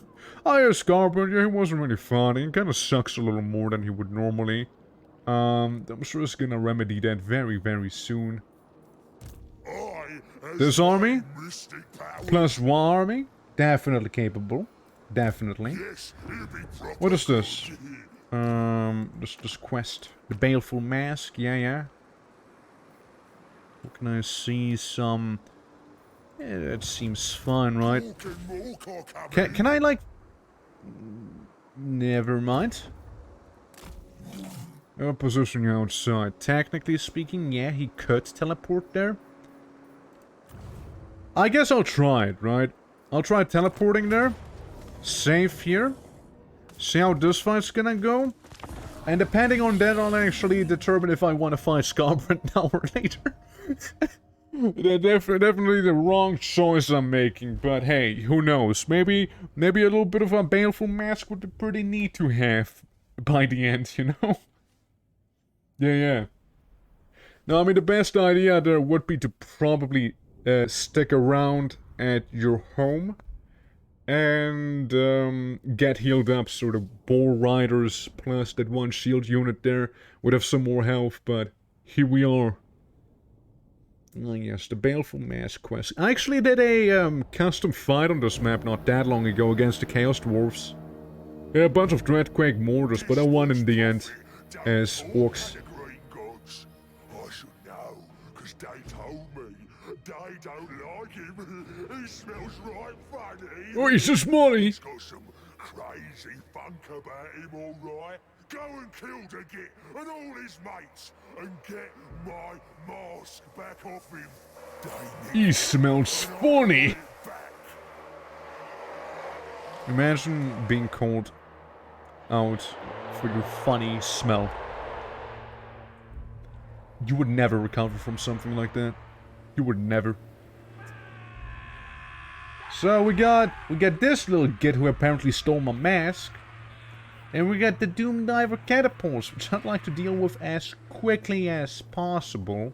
Speaker 2: Oh yeah, Scarburn, yeah, he wasn't really funny. He kinda sucks a little more than he would normally. I'm sure it's gonna remedy that very, very soon.
Speaker 1: I, as
Speaker 2: This army,
Speaker 1: mystic power,
Speaker 2: plus one army, definitely capable. Definitely.
Speaker 1: yes, he'll be proper
Speaker 2: What is this?
Speaker 1: good.
Speaker 2: This quest. The Baleful Mask, yeah. Can I see some... Yeah, that seems fun, right?
Speaker 1: Walking walk or coming.
Speaker 2: Can I, like... Never mind. Position outside. Technically speaking, yeah, he could teleport there. I guess I'll try it, right? I'll try teleporting there. Save here. See how this fight's gonna go. And depending on that, I'll actually determine if I want to fight Scarborough now or later. Definitely the wrong choice I'm making, but hey, who knows? Maybe a little bit of a Baleful Mask would be pretty neat to have by the end, you know? Yeah. No, I mean, the best idea there would be to probably stick around at your home and get healed up, so the Boar Riders plus that one shield unit there would have some more health, but here we are. Oh yes, the Baleful Mask quest. I actually did a custom fight on this map not that long ago against the Chaos Dwarfs. Yeah, a bunch of Dreadquake mortars, but I won in the end as orcs.
Speaker 1: The green gods. I should know, 'cause they told me they don't like him. He smells right funny.
Speaker 2: Oh, he's just money!
Speaker 1: He's got some crazy funk about him, alright. Go and kill the Git and all his mates, and get my mask back off him.
Speaker 2: He smells funny! Imagine being called out for your funny smell. You would never recover from something like that. You would never. So we got this little git who apparently stole my mask. And we got the Doom Diver catapults, which I'd like to deal with as quickly as possible.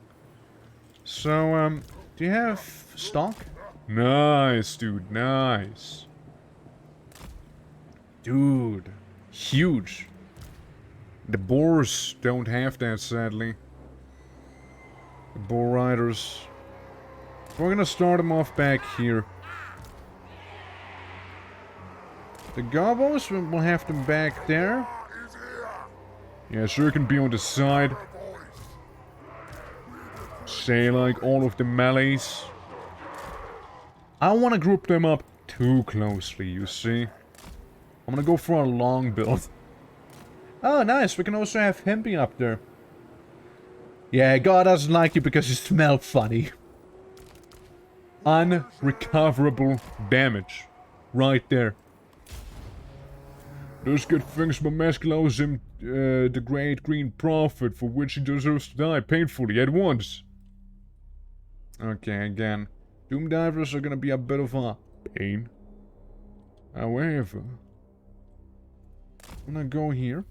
Speaker 2: So, do you have stock? Nice, dude, nice. Dude, huge. The Boars don't have that, sadly. The Boar Riders. We're gonna start them off back here. The Gobos, we'll have them back there. Yeah, sure can be on the side. Say like all of the melees. I don't want to group them up too closely, you see. I'm gonna go for a long build. Oh, nice. We can also have him be up there. Yeah, God doesn't like you because you smell funny. Unrecoverable damage. Right there. Those good things my mask allows him the great green prophet for which he deserves to die painfully at once. Okay, again. Doom Divers are gonna be a bit of a pain. However, I'm gonna go here.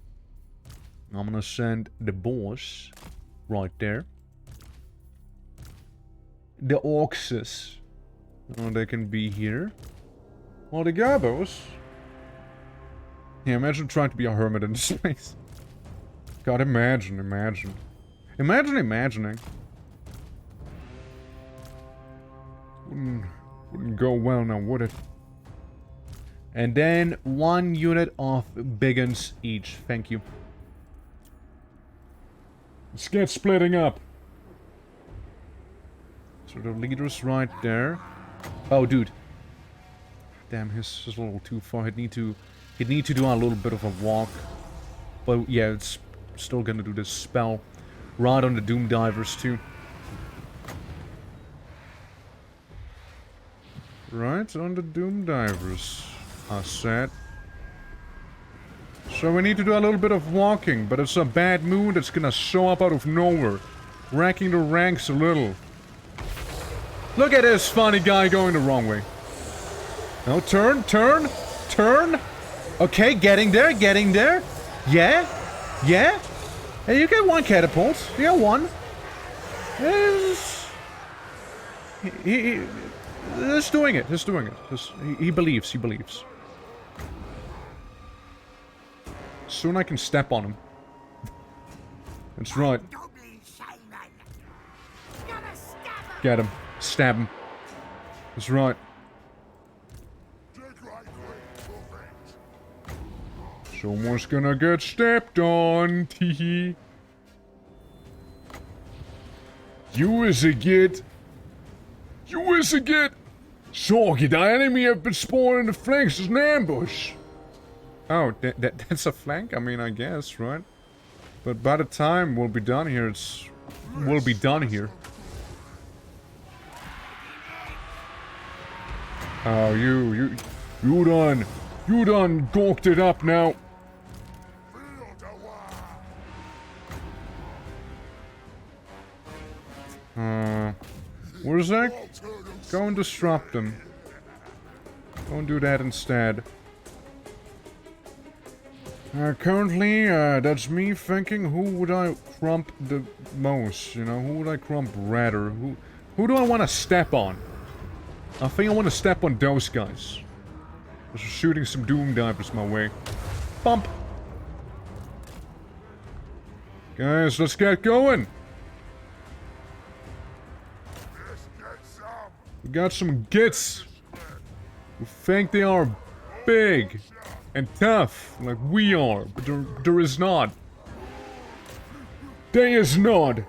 Speaker 2: I'm gonna send the boss right there. The Orcs. Oh, they can be here. Well, the Gabos. Yeah, imagine trying to be a hermit in space. God, imagine. Imagining. Wouldn't go well now, would it? And then 1 unit of Biggins each. Thank you. Let's get splitting up. So the leader's right there. Oh, dude. Damn, his is a little too far. He'd need to do a little bit of a walk. But yeah, it's still gonna do this spell. Right on the Doom Divers too. Right on the Doom Divers, I said. So we need to do a little bit of walking, but it's a bad mood that's gonna show up out of nowhere. Wrecking the ranks a little. Look at this funny guy going the wrong way. No, turn. Okay, getting there. Yeah. Hey, you get 1 catapult. You got 1. He's doing it. He believes. Soon I can step on him. That's right. Get him. Stab him. That's right. Someone's gonna get stepped on. Teehee. You is a git. You is a git. Sorry, the enemy have been spawning in the flanks as an ambush. Oh, that's a flank? I mean, I guess, right? But by the time we'll be done here, we'll be done here. Oh, you done gawked it up now. Where's that? Go and disrupt them. Go and do that instead. Currently, that's me thinking, who would I crump the most? You know, who would I crump rather? Who do I want to step on? I think I want to step on those guys. Just shooting some doom divers my way. Bump! Guys, let's get going! We got some gits who think they are big and tough like we are, but there is not. There is not.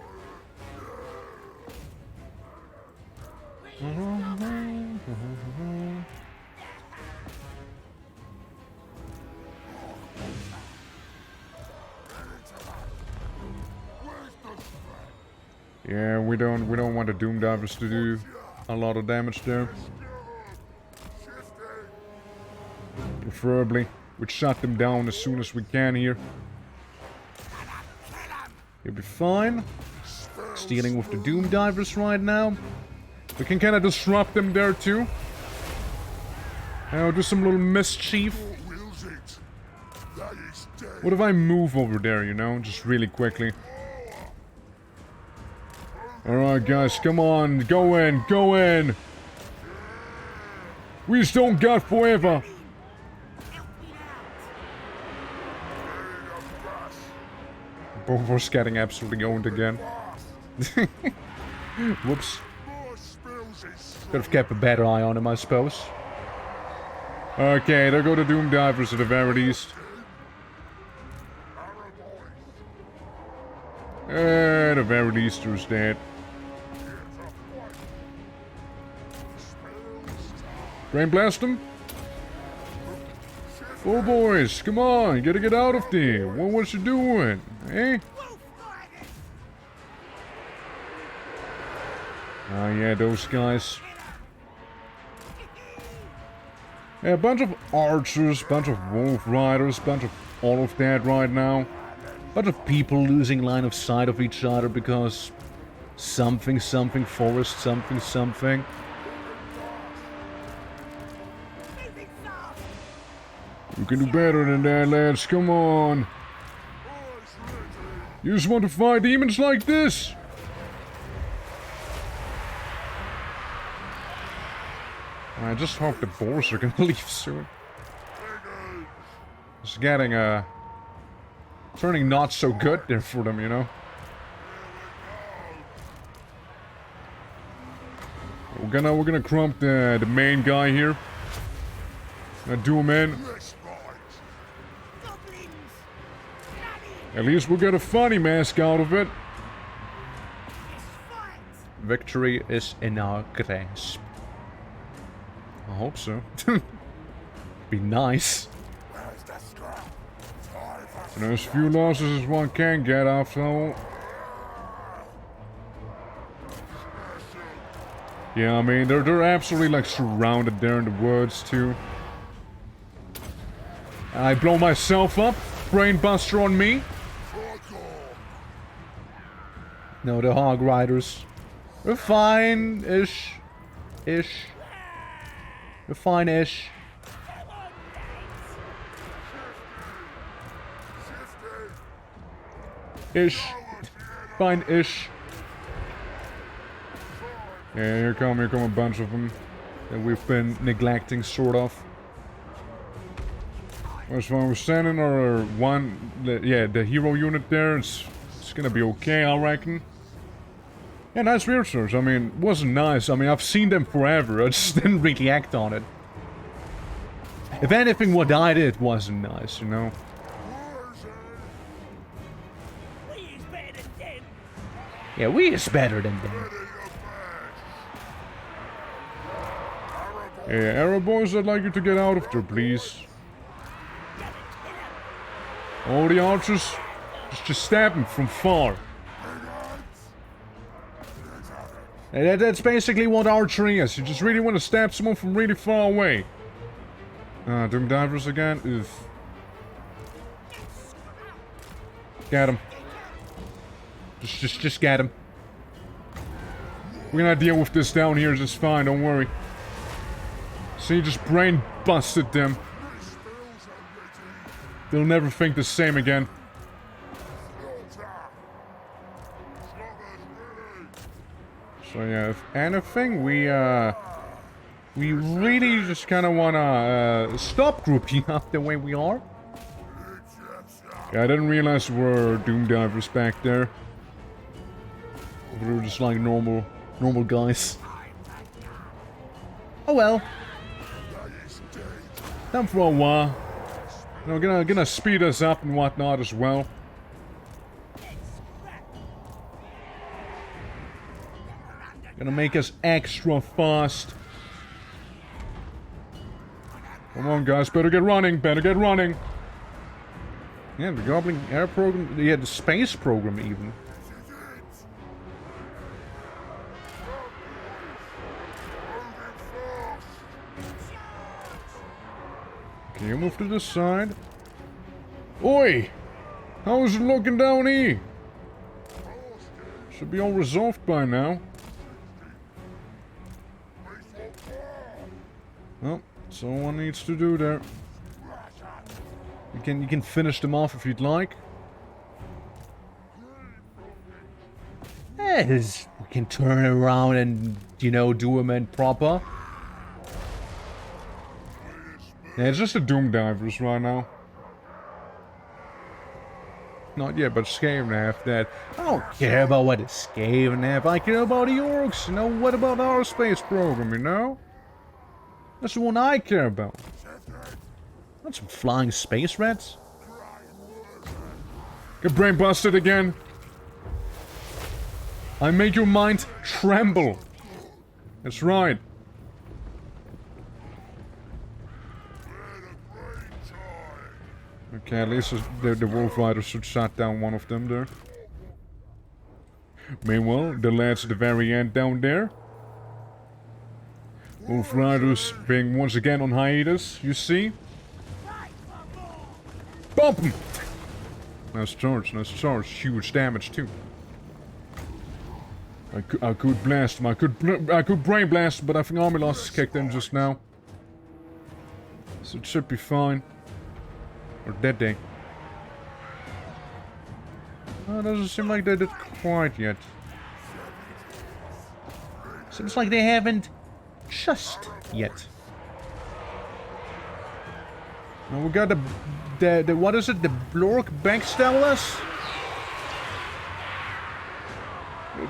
Speaker 2: Yeah, we don't want the doom divers to do a lot of damage there. Preferably, we'd shut them down as soon as we can here. You'll be fine. Stealing with the doom divers right now. We can kind of disrupt them there too. I'll do some little mischief. What if I move over there, you know, just really quickly? Alright guys, come on, go in, go in! We just don't got forever! Both of us getting absolutely owned again. Whoops. Could have kept a better eye on him, I suppose. Okay, there go the Doom Divers at the very least. At the very least, there's that. Brain blast him? Oh boys, come on, you gotta get out of there. What you doing, eh? Oh yeah, those guys. Yeah, a bunch of archers, bunch of wolf riders, bunch of all of that right now. Bunch of people losing line of sight of each other because something forest, something. You can do better than that, lads. Come on. You just want to fight demons like this? I just hope the boars are gonna leave soon. It's getting, turning not so good there for them, you know? We're gonna crump the main guy here. Gonna do him in. At least we'll get a funny mask out of it. Victory is in our grasp. I hope so. Be nice. And as few losses as one can get after all. Yeah, I mean, they're absolutely like surrounded there in the woods too. I blow myself up. Brainbuster on me. No, the hog riders. We're fine-ish. We're fine-ish. Fine-ish. Yeah, here come a bunch of them that we've been neglecting, sort of. As far as we're sending our the hero unit there, it's It's gonna be okay, I reckon. Yeah, nice research. I mean, it wasn't nice. I mean, I've seen them forever. I just didn't really act on it. If anything, what I did wasn't nice, you know? Yeah, we is better than them. Yeah, Arrow boys, I'd like you to get out of there, please. All the archers, just stab them from far. And that's basically what archery is. You just really want to stab someone from really far away. Doom divers again. Oof. Get him. Just get him. We're gonna deal with this down here just fine, don't worry. See, just brain busted them. They'll never think the same again. So yeah, if anything, we really just kind of wanna stop grouping up the way we are. Yeah, I didn't realize there were Doom Divers back there. We were just like normal guys. Oh well. Time for a while. You know, gonna speed us up and whatnot as well. Gonna make us extra fast. Come on, guys, better get running, Yeah, the Goblin Air program, yeah, the space program even. Can you move to the side? Oi! How is it looking down here? Should be all resolved by now. Well, someone needs to do there. You can finish them off if you'd like. Yes, we can turn around and, you know, do them in proper. Yeah, it's just the Doom Divers right now. Not yet, but Skaven have that. I don't care about what the Skaven have. I care about the Orcs, you know? What about our space program, you know? That's the one I care about. Not some flying space rats. Get brain busted again. I make your mind tremble. That's right. Okay, at least the Wolf Riders should shut down one of them there. Meanwhile, the lads at the very end down there. Wolf Riders being once again on hiatus, you see? Bump him! Nice charge, huge damage too. I could blast him, I could brain blast him, but I think army losses kicked in just now. So it should be fine. Or did they? Oh, it doesn't seem like they did quite yet. Seems like they haven't just yet. Now we got the what is it? The Blork backstab us?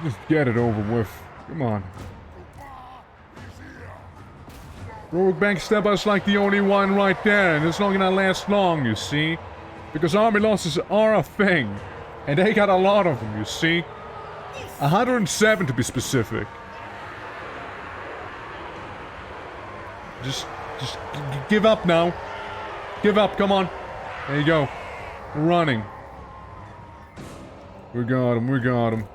Speaker 2: Just get it over with. Come on. Blork backstab us like the only one right there, and it's not gonna last long, you see? Because army losses are a thing. And they got a lot of them, you see? 107 to be specific. Just give up now. Give up, come on. There you go. We're running. We got him.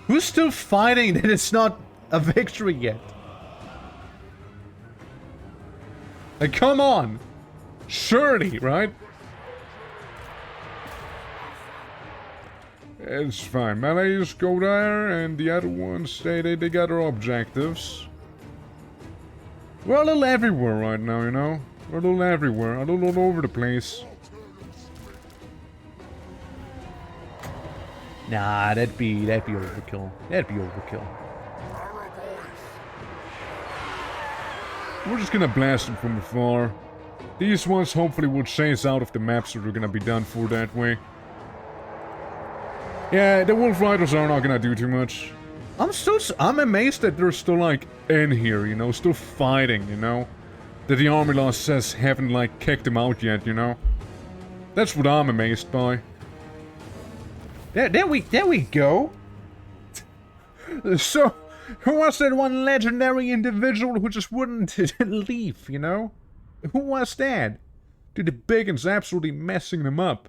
Speaker 2: Who's still fighting that it's not a victory yet? Like, come on. Surely, right? It's fine. Melees go there, and the other ones, they got their objectives. We're a little everywhere right now, you know? We're a little everywhere, a little all over the place. Nah, that'd be overkill. That'd be overkill. We're just gonna blast them from afar. These ones hopefully will chase out of the maps that we're gonna be done for that way. Yeah, the Wolf Riders are not gonna do too much. I'm amazed that they're still, like, in here, you know? Still fighting, you know? That the army law says haven't, like, kicked them out yet, you know? That's what I'm amazed by. There we go. So, who was that one legendary individual who just wouldn't leave, you know? Who was that? Dude, the Bacon's absolutely messing them up.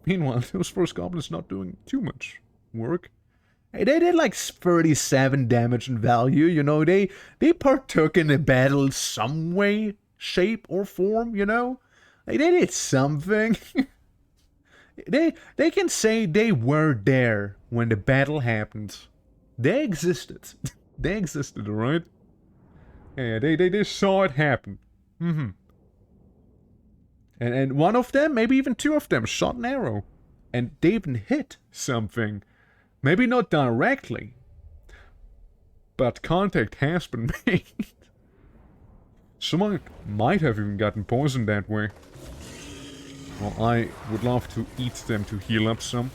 Speaker 2: Meanwhile, those first goblins not doing too much work. Hey, they did like 37 damage in value, you know? They partook in the battle some way, shape, or form, you know? Like, they did something. They can say they were there when the battle happened. They existed. They existed, alright? Yeah, they saw it happen. Mm-hmm. And one of them, maybe even two of them, shot an arrow. And they even hit something. Maybe not directly. But contact has been made. Someone might have even gotten poisoned that way. Well, I would love to eat them to heal up some.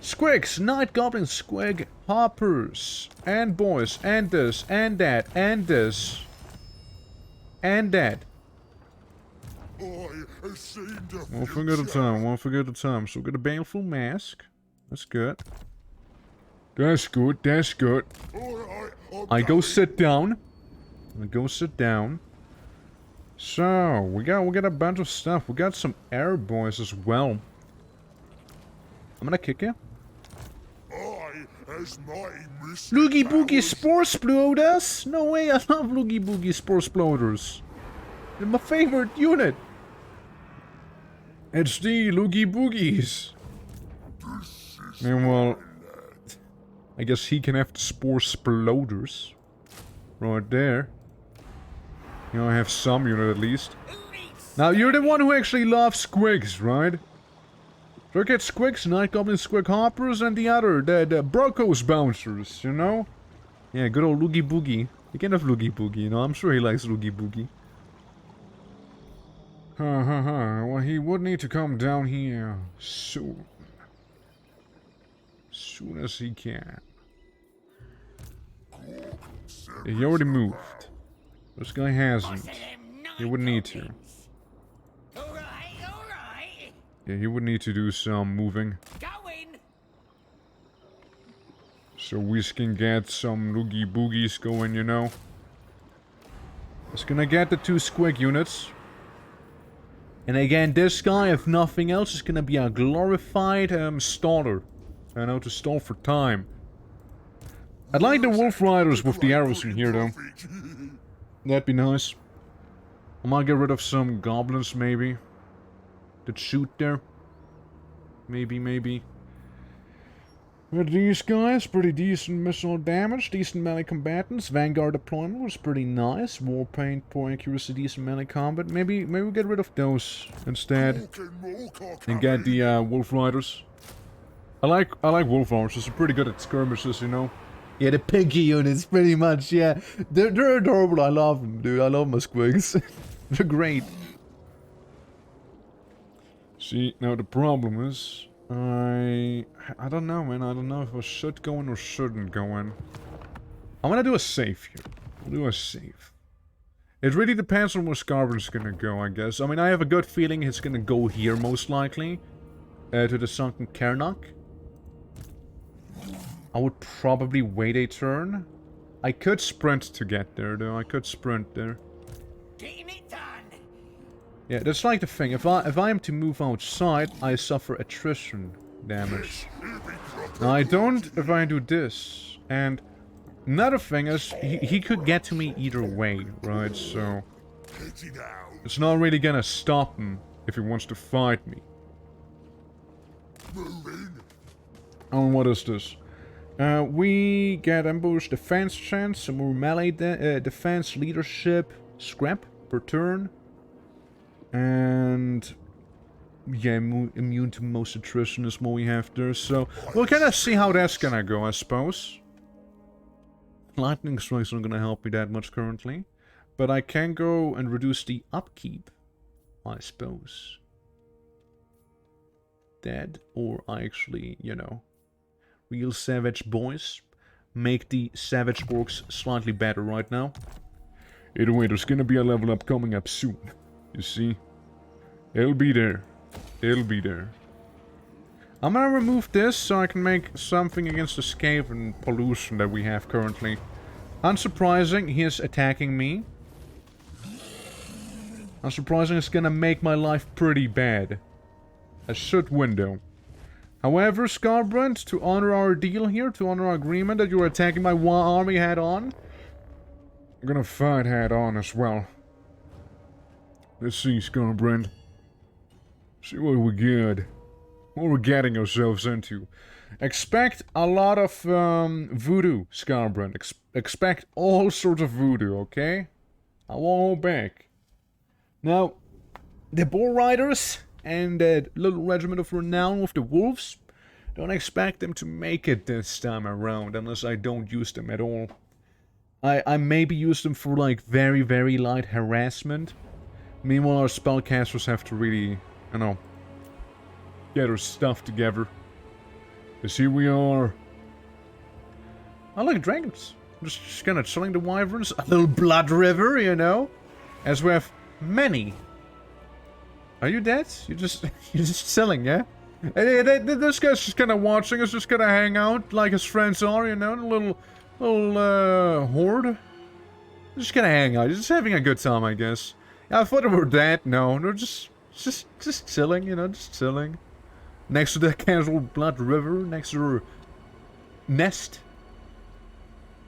Speaker 2: Squigs, Night Goblin Squig, Hoppers, and boys, and this, and that, and this, and that. One thing at a time, one thing at a time. So we got a Baleful Mask. That's good. That's good, that's good. I go sit down. So, we got a bunch of stuff. We got some air boys as well. I'm gonna kick you. Loogie Boogie Spore Sploders? No way, I love Loogie Boogie Spore Sploders. They're my favorite unit. It's the Loogie Boogies. And well, I guess he can have the Spore Sploders. Right there. You know, I have some unit at least. Now, you're the one who actually loves squigs, right? So I get squigs, Night Goblin Squig Hoppers, and the other, the Brocos Bouncers, you know? Yeah, good old Loogie Boogie. You can have Loogie Boogie, you know? I'm sure he likes Loogie Boogie. Well, he would need to come down here soon. Soon as he can. Yeah, he already moved. This guy hasn't. He would need to. Yeah, he would need to do some moving. So we can get some Loogie Boogies going, you know. Just gonna get the 2 Squig units. And again, this guy, if nothing else, is gonna be a glorified staller. I know, to stall for time. I'd like the Wolf Riders with the arrows in here, though. That'd be nice. I might get rid of some goblins, maybe. That shoot there. Maybe. But these guys, pretty decent missile damage, decent melee combatants. Vanguard deployment was pretty nice. Warpaint, poor accuracy, decent melee combat. Maybe we'll get rid of those instead. And get the Wolf Riders. I like Wolf Archers, they're pretty good at skirmishes, you know. Yeah, the pinky units, pretty much, yeah. They're adorable, I love them, dude. I love my squigs. They're great. See, now the problem is... I don't know, man. I don't know if I should go in or shouldn't go in. I'm gonna do a save here. I'll do a save. It really depends on where Scarvin's gonna go, I guess. I mean, I have a good feeling it's gonna go here, most likely. To the Sunken Karnak. I would probably wait a turn. I could sprint to get there, though. I could sprint there. Yeah, that's like the thing. If I am to move outside, I suffer attrition damage. Now, I don't if I do this. And another thing is, he could get to me either way, right? So it's not really gonna stop him if he wants to fight me. Oh, what is this? We get ambush defense chance, some more melee defense leadership scrap per turn. And yeah, immune to most attrition is what we have there, so we'll kind of see how that's gonna go, I suppose. Lightning strikes aren't gonna help me that much currently, but I can go and reduce the upkeep, I suppose. that, or I actually, you know, real savage boys make the savage orcs slightly better right now. Either way, there's gonna be a level up coming up soon. You see? It'll be there. It'll be there. I'm gonna remove this so I can make something against the Skaven pollution that we have currently. Unsurprising, he is attacking me. Unsurprising, it's gonna make my life pretty bad. I should win though. However, Scarbrand, to honor our deal here, to honor our agreement that you're attacking my army head on, I'm gonna fight head on as well. Let's see, Scarbrand. See what we get. What we're getting ourselves into. Expect a lot of voodoo, Scarbrand. Expect all sorts of voodoo, okay? I won't hold back. Now, the Boar Riders and that little regiment of renown with the wolves, don't expect them to make it this time around unless I don't use them at all. I maybe use them for like very, very light harassment. Meanwhile, our spellcasters have to really, you know, get our stuff together. Because here we are. I like dragons. Just kind of chilling the wyverns. A little blood river, you know. As we have many. Are you dead? You're just chilling, yeah? This guy's just kind of watching us, just kind of hang out like his friends are, you know? A little horde. Just kind of hang out. Just having a good time, I guess. Yeah, I thought we were dead. No, just chilling, you know, just chilling. Next to the casual blood river, next to her nest.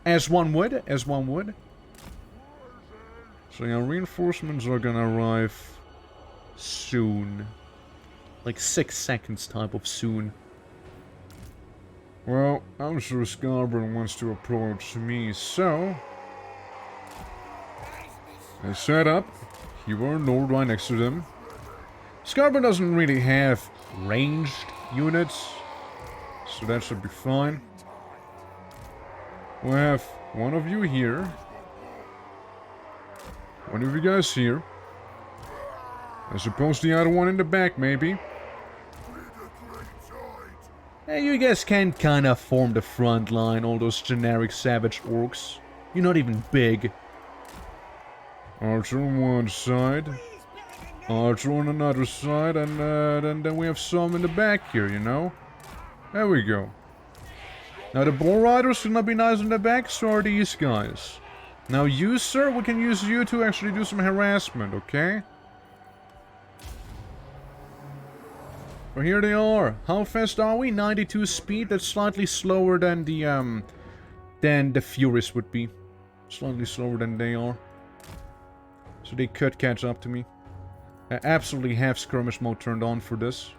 Speaker 2: As one would, as one would. So yeah, reinforcements are gonna arrive soon. Like 6 seconds type of soon. Well, I'm sure Scarbrand wants to approach me, so... I set up. You are Nord right next to them. Scarbrand doesn't really have ranged units, so that should be fine. We'll have one of you here. One of you guys here. I suppose the other one in the back, maybe. Hey, you guys can kind of form the front line, all those generic savage orcs. You're not even big. Archer on one side. Archer on another side, and then we have some in the back here, you know? There we go. Now the Boar Riders should not be nice in the back, so are these guys. Now you, sir, we can use you to actually do some harassment, okay? So here they are. How fast are we? 92 speed. That's slightly slower than the Furies would be. Slightly slower than they are. So they could catch up to me. I absolutely have skirmish mode turned on for this.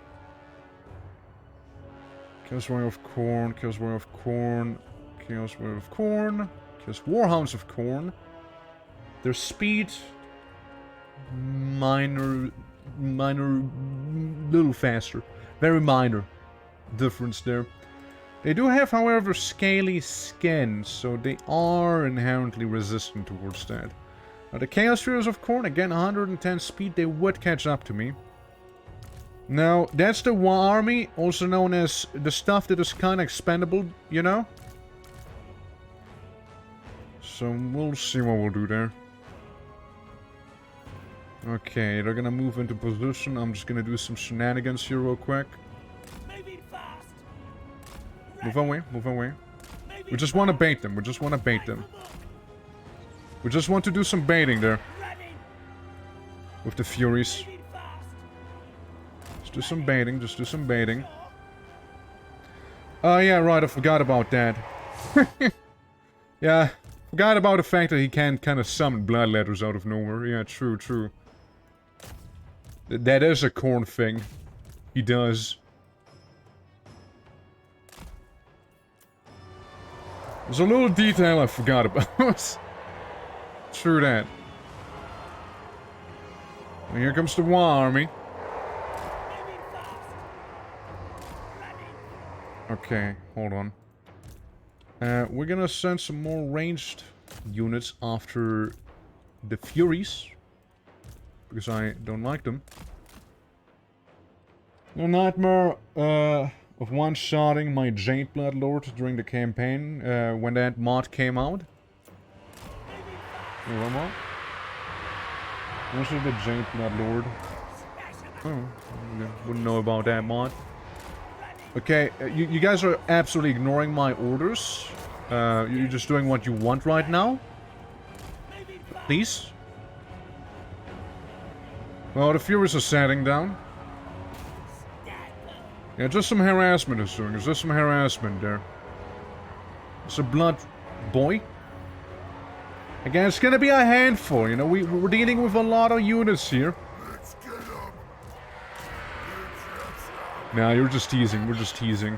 Speaker 2: Chaos Warrior of Corn, Chaos Warrior of Corn, Chaos Warrior of Corn, Chaos Warhounds of Corn. Their speed... minor, little faster. Very minor difference there. They do have, however, scaly skin, so they are inherently resistant towards that. Now the Chaos Warriors of Corn, again 110 speed, they would catch up to me. Now, that's the army, also known as the stuff that is kind of expendable, you know? So we'll see what we'll do there. Okay, they're gonna move into position. I'm just gonna do some shenanigans here real quick. Move away, move away. We just want to bait them, we just want to bait them. We just want to do some baiting there. With the Furies. Just do some baiting, just do some baiting. Oh yeah, right, I forgot about that. Yeah, forgot about the fact that he can kind of summon bloodletters out of nowhere. Yeah, true, true. That is a corn thing. He does. There's a little detail I forgot about. True that. And here comes the Waaagh army. Okay, hold on. We're gonna send some more ranged units after the Furies. Because I don't like them. A nightmare of one-shotting my Jade Bloodlord during the campaign when that mod came out. Hey, one more. Also the Jade Bloodlord. Oh, wouldn't know about that mod. Okay, you guys are absolutely ignoring my orders. You're just doing what you want right now. Please. Well, the Furies are setting down. Yeah, just some harassment is doing. It's just some harassment there. It's a blood boy. Again, it's gonna be a handful, you know. We're dealing with a lot of units here. Nah, you're just teasing. We're just teasing.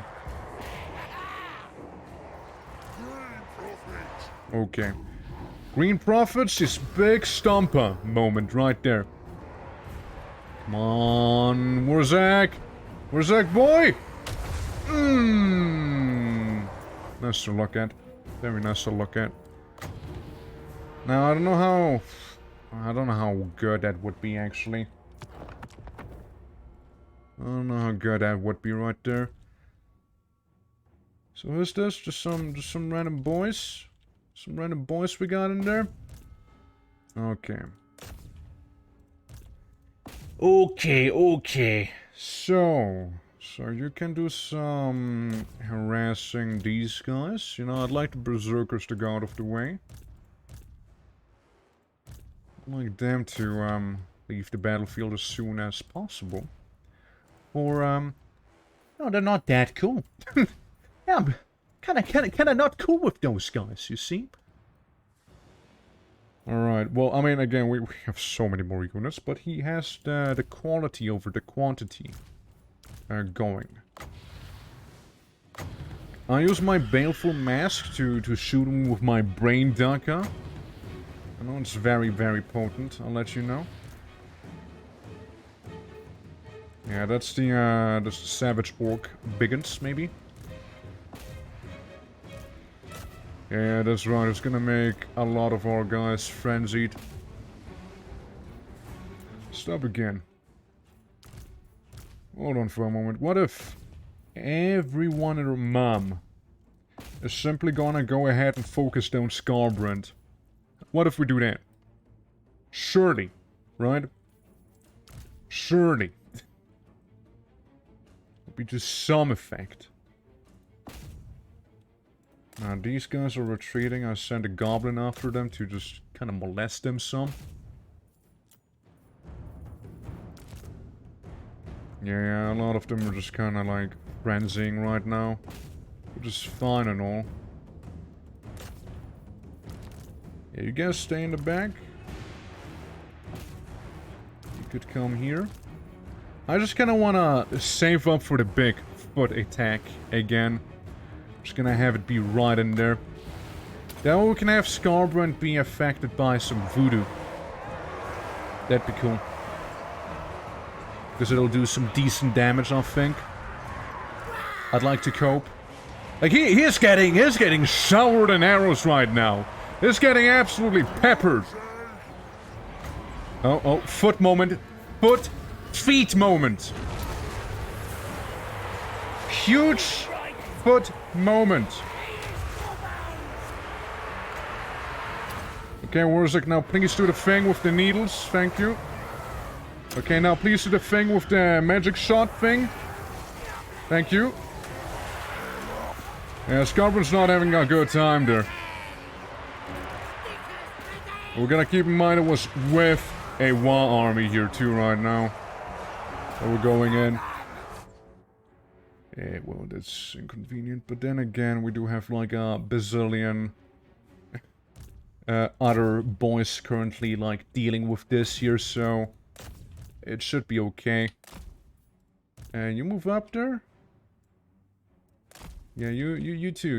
Speaker 2: Okay. Green Profits is big stomper moment right there. Come on, Waragghh. Waragghh boy! Nice to look at. Very nice to look at. Now, I don't know how good that would be, actually. I don't know how good that would be right there. So who's this? Just some random boys? Some random boys we got in there? Okay. Okay. So you can do some harassing these guys. You know, I'd like the berserkers to go out of the way. I'd like them to leave the battlefield as soon as possible. Or no, they're not that cool. Yeah, I'm kinda not cool with those guys, you see? Alright, well, I mean, again, we have so many more units, but he has the quality over the quantity going. I use my Baleful Mask to shoot him with my Brain Dagger. I know it's very, very potent, I'll let you know. Yeah, that's the Savage Orc Biggins, maybe? Yeah, that's right, it's gonna make a lot of our guys frenzied. Stop again. Hold on for a moment. What if everyone and their mom is simply gonna go ahead and focus down Scarbrand? What if we do that? Surely, right? Surely. Would be to some effect. Now these guys are retreating. I sent a goblin after them to just kind of molest them some. Yeah, a lot of them are just kind of like frenzying right now. Which is fine and all. Yeah, you guys stay in the back. You could come here. I just kind of want to save up for the big foot attack again. Just gonna have it be right in there. Then we can have Scarbrand be affected by some voodoo. That'd be cool. Because it'll do some decent damage, I think. I'd like to cope. Like, he is getting showered in arrows right now. He's getting absolutely peppered. Oh, foot moment. Feet moment. Huge foot moment. Okay, Waragghh, now please do the thing with the needles. Thank you. Okay, now please do the thing with the magic shot thing. Thank you. Yeah, Scarbrand's not having a good time there. We're gonna keep in mind it was with a Waaagh army here too right now. So we're going in. Yeah, well, that's inconvenient. But then again, we do have like a bazillion other boys currently like dealing with this here, so it should be okay. And you move up there? Yeah, you two.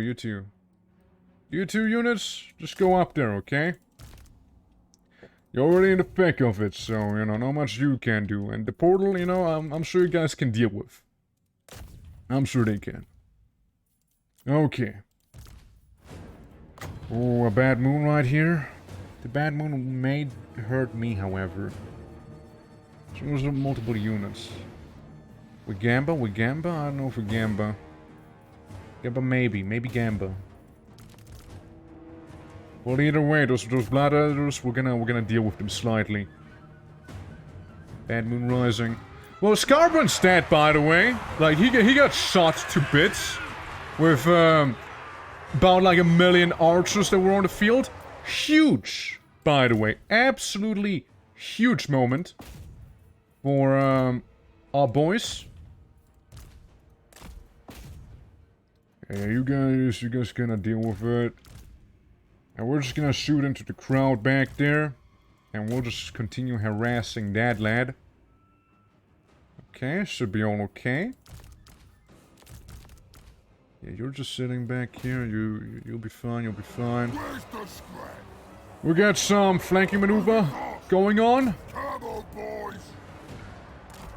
Speaker 2: You two units, just go up there, okay? You're already in the thick of it, so, you know, not much you can do. And the portal, you know, I'm sure you guys can deal with. I'm sure they can. Okay. Oh, a bad moon right here. The bad moon may hurt me, however. So there's multiple units. We Gamba? We Gamba? I don't know if we Gamba. Gamba maybe. Maybe Gamba. Well, either way, those Blood Editors, we're gonna deal with them slightly. Bad Moon Rising. Well, Scarburn's dead, by the way. Like, he got shot to bits. With, about like 1 million archers that were on the field. Huge, by the way. Absolutely huge moment. For, our boys. Yeah, you guys gonna deal with it. And we're just gonna shoot into the crowd back there. And we'll just continue harassing that lad. Okay, should be all okay. Yeah, you're just sitting back here. You'll be fine. You'll be fine.
Speaker 1: Where's the scrap?
Speaker 2: We got some flanking maneuver going on.
Speaker 1: Come on, boys.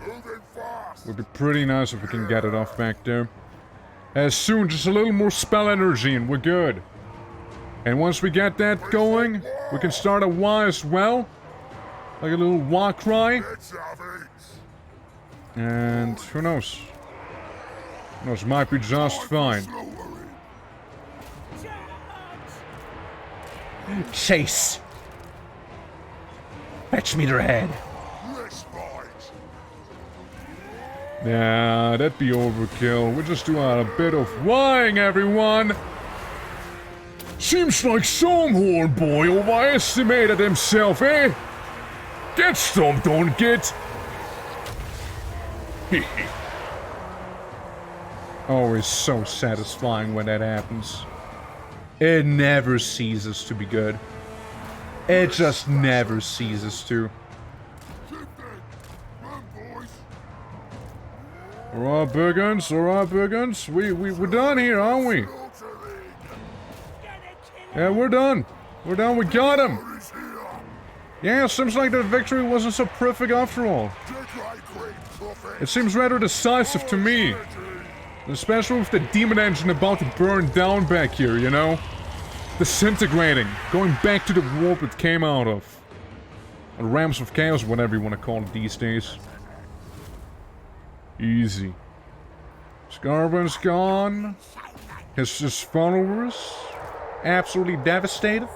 Speaker 1: Moving fast.
Speaker 2: Would be pretty nice if we can get it off back there. As soon, just a little more spell energy and we're good. And once we get that going, we can start a Waaagh as well. Like a little Waaagh cry.
Speaker 1: Let's have it.
Speaker 2: And who knows? Who knows, might be just fine.
Speaker 3: Chase! Fetch me their head.
Speaker 1: Let's fight.
Speaker 2: Yeah, that'd be overkill. We're just doing a bit of Waaghing, everyone. Seems like Songhorn Boy overestimated himself, eh? Get stomped on, git. Always so satisfying when that happens. It never ceases to be good. It just never ceases to. Alright, Biggins, alright, Biggins. We're done here, aren't we? Yeah, we're done. We're done, we got him. Yeah, seems like the victory wasn't so perfect after all. It seems rather decisive to me. Especially with the demon engine about to burn down back here, you know? Disintegrating. Going back to the warp it came out of. Or Rams of Chaos, whatever you want to call it these days. Easy. Scarburn's gone. His followers absolutely devastated.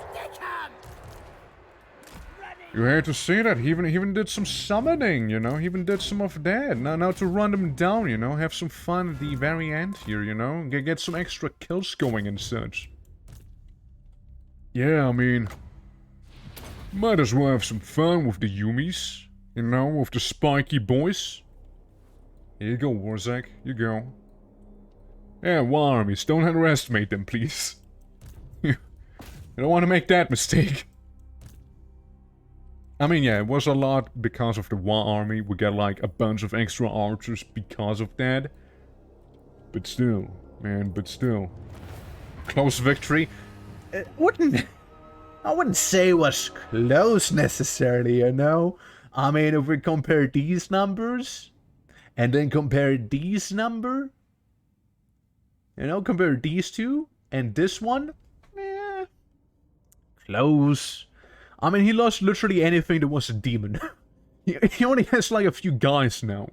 Speaker 2: You hate to see that. He even did some summoning, you know? He even did some of that. Now to run them down, you know? Have some fun at the very end here, you know? Get some extra kills going and such. Yeah, I mean... might as well have some fun with the Yumis. You know, with the spiky boys. Here you go, Warzak. You go. Yeah, Waaagh armies. Don't underestimate them, please. You don't want to make that mistake. I mean, yeah, it was a lot because of the Waaagh army. We got like a bunch of extra archers because of that. But still, man, but still. Close victory.
Speaker 3: I wouldn't say it was close necessarily, you know? I mean, if we compare these numbers, and then compare these number, you know, compare these two, and this one, eh, close. I mean, he lost literally anything that was a demon. He only has like a few guys now.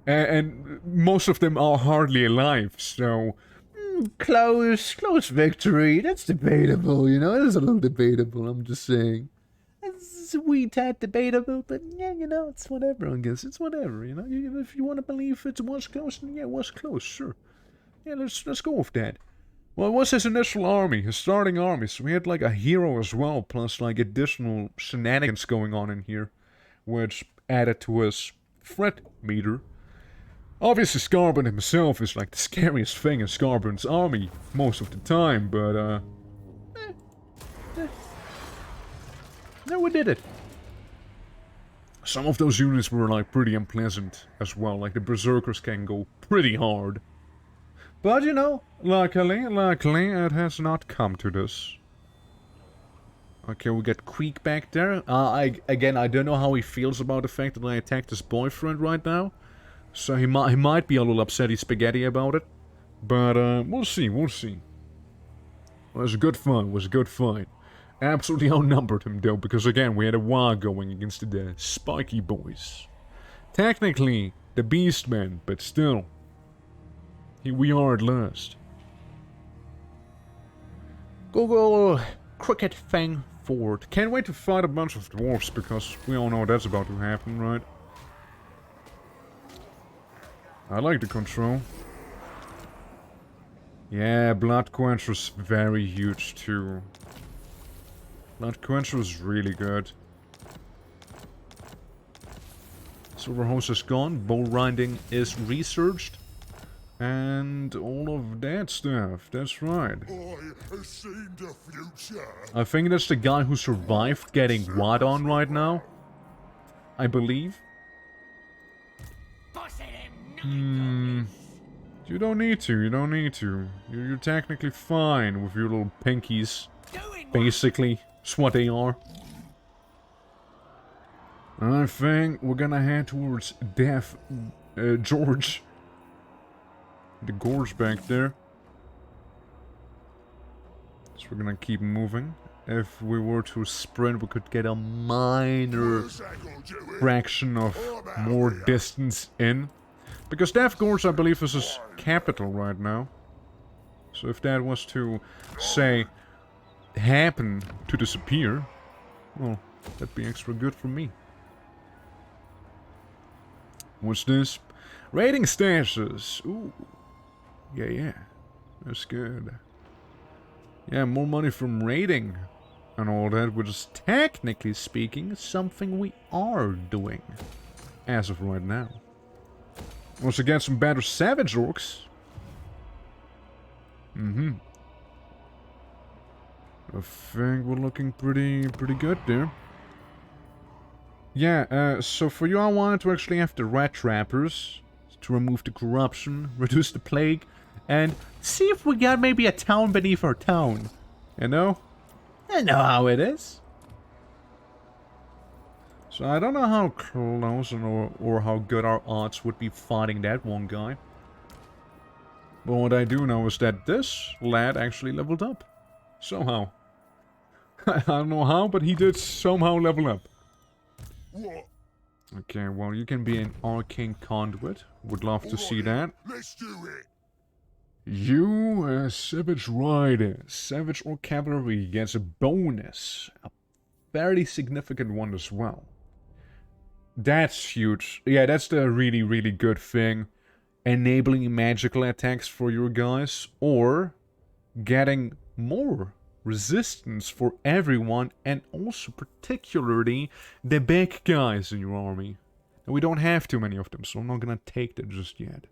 Speaker 3: And most of them are hardly alive, so... close victory. That's debatable, you know? It is a little debatable, I'm just saying. It's a wee tad debatable, but yeah, you know, it's whatever, I guess. It's whatever, you know? If you want to believe it was close, then yeah, it was close, sure. Yeah, let's go with that. Well, it was his initial army, his starting army, so we had like a hero as well, plus like additional shenanigans going on in here, which added to his threat meter. Obviously, Scarburn himself is like the scariest thing in Scarburn's army most of the time, but no, we did it. Some of those units were like pretty unpleasant as well, like the Berserkers can go pretty hard. But, you know, luckily, it has not come to this. Okay, we got Queek back there. Again, I don't know how he feels about the fact that I attacked his boyfriend right now. So he might be a little upsetty spaghetti about it. But, we'll see. It was a good fight. Absolutely outnumbered him, though, because, again, we had a Waaagh going against the spiky boys. Technically,
Speaker 2: the Beastman, but still. Here we are at last. Google Cricket Fang Fort. Can't wait to fight a bunch of dwarfs, because we all know that's about to happen, right? I like the control. Yeah, Blood Quencher's very huge too. Blood Quencher is really good. Silver Hose is gone, Bow Riding is researched. And all of that stuff, that's right.
Speaker 1: I have seen the future.
Speaker 2: I think that's the guy who survived getting what on right now. I believe. You don't need to, you don't need to. You're technically fine with your little pinkies. Basically, that's what they are. I think we're gonna head towards Death George. The gorge back there. So we're gonna keep moving. If we were to sprint, we could get a minor fraction of more distance in. Because Death Gorge, I believe, is his capital right now. So if that was to, say, happen to disappear, well, that'd be extra good for me. What's this? Raiding stashes. Ooh. Yeah. That's good. Yeah, more money from raiding and all that, which is technically speaking something we are doing as of right now. Also get some better savage orcs. I think we're looking pretty good there. Yeah, so for you I wanted to actually have the rat trappers to remove the corruption, reduce the plague, and see if we got maybe a town beneath our town. You know? I know how it is. So I don't know how close or how good our odds would be fighting that one guy. But what I do know is that this lad actually leveled up. Somehow. I don't know how, but he did somehow level up.
Speaker 1: What?
Speaker 2: Okay, well, you can be an arcane conduit. Would love to see that.
Speaker 1: Let's do it.
Speaker 2: You, Savage Rider. Savage or Cavalry gets a bonus. A fairly significant one as well. That's huge. Yeah, that's the really good thing. Enabling magical attacks for your guys. Or getting more resistance for everyone. And also particularly the big guys in your army. And we don't have too many of them, so I'm not gonna take that just yet.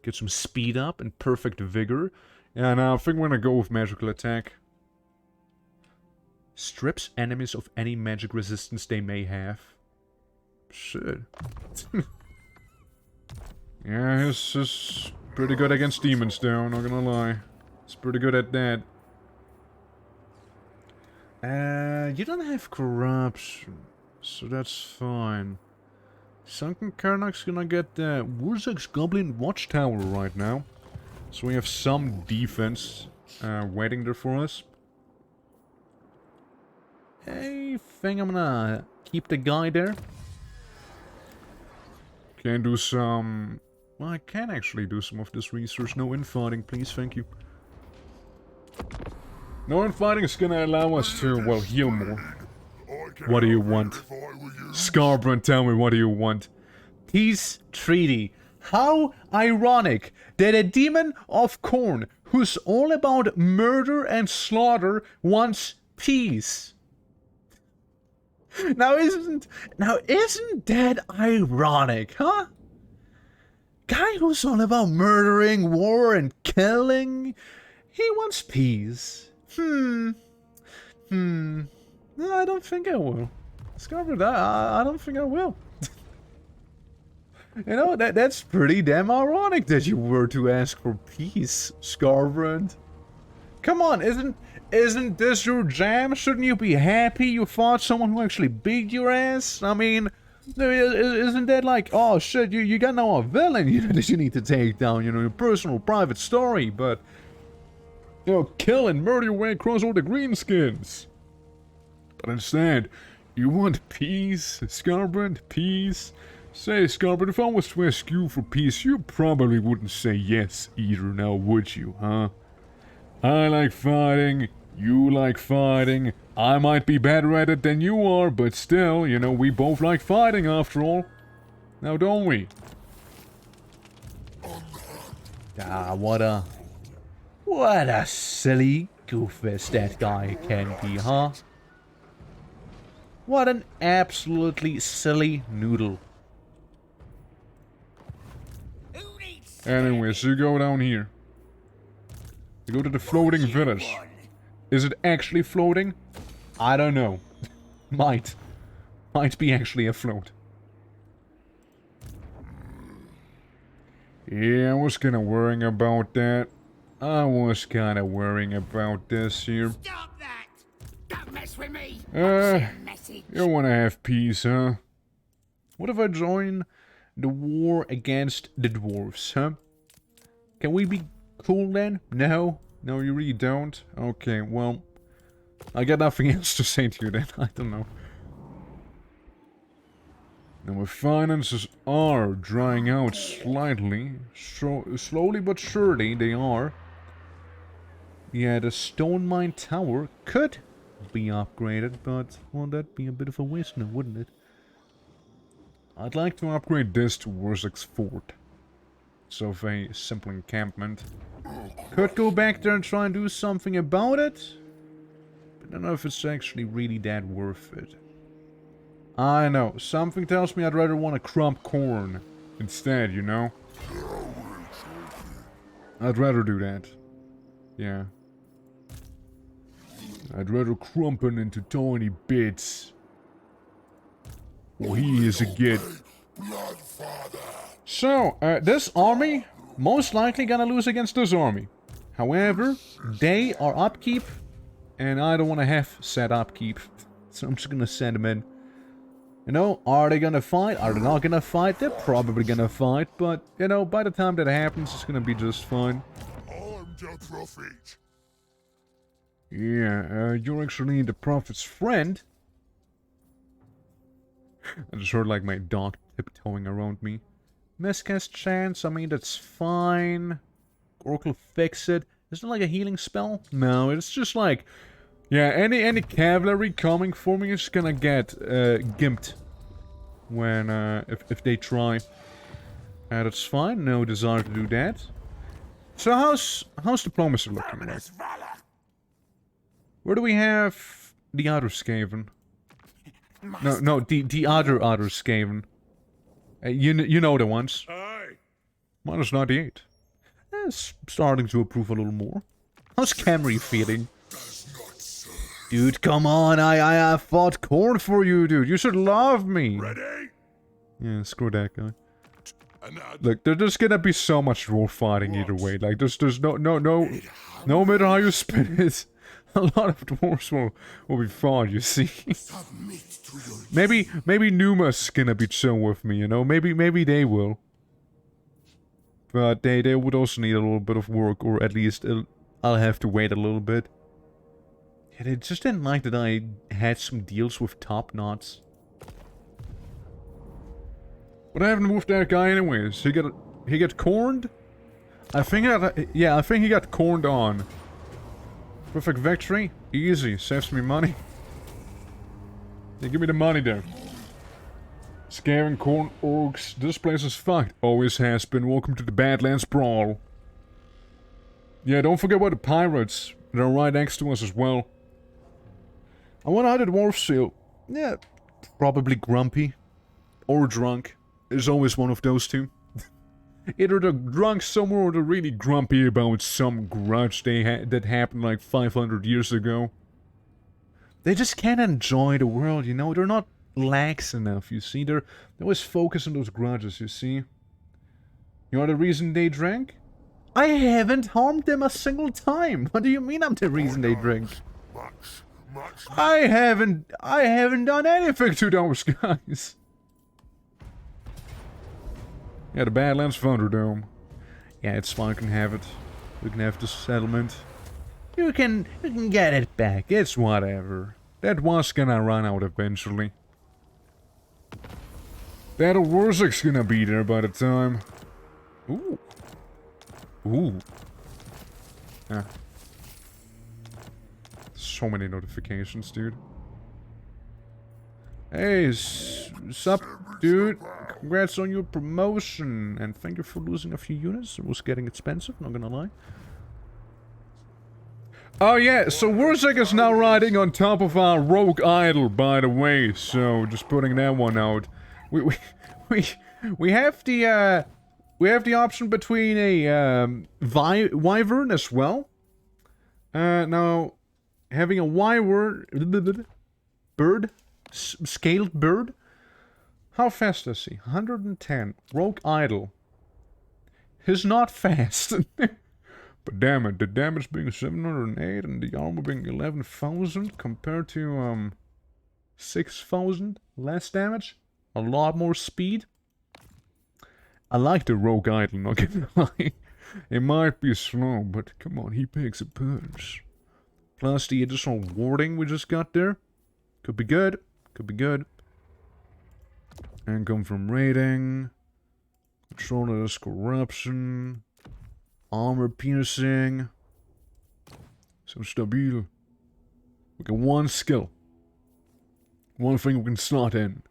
Speaker 2: Get some speed up and perfect vigor. And I think we're gonna go with magical attack. Strips enemies of any magic resistance they may have. Shit. Yeah, this is pretty good against demons though, not gonna lie. It's pretty good at that. You don't have corruption, so that's fine. Sunken Karnak's gonna get the Wurzak's Goblin Watchtower right now. So we have some defense waiting there for us. I think I'm gonna keep the guy there. Can do some... Well, I can actually do some of this research. No infighting, please, thank you. No infighting is gonna allow us to, well, heal more. What do you want? Scarbrand, tell me, what do you want? Peace treaty. How ironic that a demon of Khorne, who's all about murder and slaughter, wants peace. Now isn't that ironic, huh? Guy who's all about murdering, war, and killing, he wants peace. No, I don't think I will. Scarbrand, I don't think I will. You know, that's pretty damn ironic that you were to ask for peace, Scarbrand. Come on, isn't this your jam? Shouldn't you be happy you fought someone who actually beat your ass? I mean, isn't that like, oh shit, you got now a villain, you know, that you need to take down, you know, your personal private story, but, you know, kill and murder your way across all the greenskins. But instead, you want peace, Scarbrand, peace. Say, Scarlet, if I was to ask you for peace, you probably wouldn't say yes either now, would you, huh? I like fighting, you like fighting, I might be better at it than you are, but still, you know, we both like fighting after all. Now don't we?
Speaker 3: Ah, what a silly goofus that guy can be, huh? What an absolutely silly noodle.
Speaker 2: Anyways, you go down here. You go to the floating village. Is it actually floating? I don't know. Might be actually afloat. Yeah, I was kinda worrying about that. I was kinda worrying about this here.
Speaker 5: Stop that! Don't mess with me!
Speaker 2: You wanna have peace, huh? What if I join the war against the dwarves, huh? Can we be cool then? No? No, you really don't? Okay, well, I got nothing else to say to you then. I don't know. Now my finances are drying out slightly. Slowly but surely they are. Yeah, the stone mine tower could be upgraded, but well, that'd be a bit of a waste now, wouldn't it? I'd like to upgrade this to Warsack's Fort. So a simple encampment. Could go back there and try and do something about it. But I don't know if it's actually really that worth it. I know, something tells me I'd rather want to crump corn instead, you know? I'd rather do that. Yeah. I'd rather crump it into tiny bits. Well, he is a good. So, this army, most likely gonna lose against this army. However, they are upkeep, and I don't want to have said upkeep. So I'm just gonna send them in. You know, are they gonna fight? Are they not gonna fight? They're probably gonna fight, but, you know, by the time that happens, it's gonna be just fine.
Speaker 1: I'm the prophet.
Speaker 2: Yeah, you're actually the prophet's friend. I just heard, like, my dog tiptoeing around me. Miscast chance, I mean, that's fine. Oracle fix it. Isn't it like a healing spell? No, it's just like... Yeah, any cavalry coming for me is gonna get gimped when if they try. That's fine. No desire to do that. So how's diplomacy looking like? Where do we have the other Skaven? No, the other Skaven. You know the ones. Minus 98. It's starting to improve a little more. How's Camry feeling? Dude, come on, I fought corn for you, dude. You should love me.
Speaker 1: Ready?
Speaker 2: Yeah, screw that guy. Look, there's gonna be so much war fighting either way. Like, there's no matter how you spin it, a lot of dwarves will be fought, you see. maybe Numa's gonna be chill with me, you know? Maybe they will. But they would also need a little bit of work, or at least I'll have to wait a little bit. Yeah, they just didn't like that I had some deals with top knots. But I haven't moved that guy anyways. He got corned? I think he got corned on. Perfect victory? Easy. Saves me money. Yeah, give me the money then. Scaring corn orcs. This place is fucked. Always has been. Welcome to the Badlands Brawl. Yeah, don't forget about the pirates. They're right next to us as well. I wonder how the dwarves feel. Yeah, probably grumpy. Or drunk. There's always one of those two. Either they're drunk somewhere or they're really grumpy about some grudge that happened like 500 years ago. They just can't enjoy the world, you know? They're not lax enough, you see? They always focus on those grudges, you see? You're the reason they drank? I haven't harmed them a single time. What do you mean I'm the reason they drink? I haven't done anything to those guys. Yeah, the Badlands Thunderdome. Yeah, it's fine, we can have it. We can have the settlement. You can get it back, it's whatever. That was gonna run out eventually. That Warsack's gonna be there by the time. Ooh. Ooh. Yeah. So many notifications, dude. Hey, sup, dude? Congrats on your promotion, and thank you for losing a few units. It was getting expensive, not gonna lie. Oh yeah, so Warsack is now riding on top of our rogue idol, by the way. So just putting that one out. We have the option between a wyvern as well. Now having a wyvern bird, scaled bird. How fast is he? 110. Rogue idol. He's not fast. But damn it, the damage being 708 and the armor being 11,000 compared to 6,000 less damage, a lot more speed. I like the rogue idol, not gonna lie. It might be slow, but come on, he packs a punch. Plus the additional warding we just got there. Could be good, could be good. Income from raiding. Controller's corruption. Armor piercing. So stabil. We got one skill. One thing we can slot in.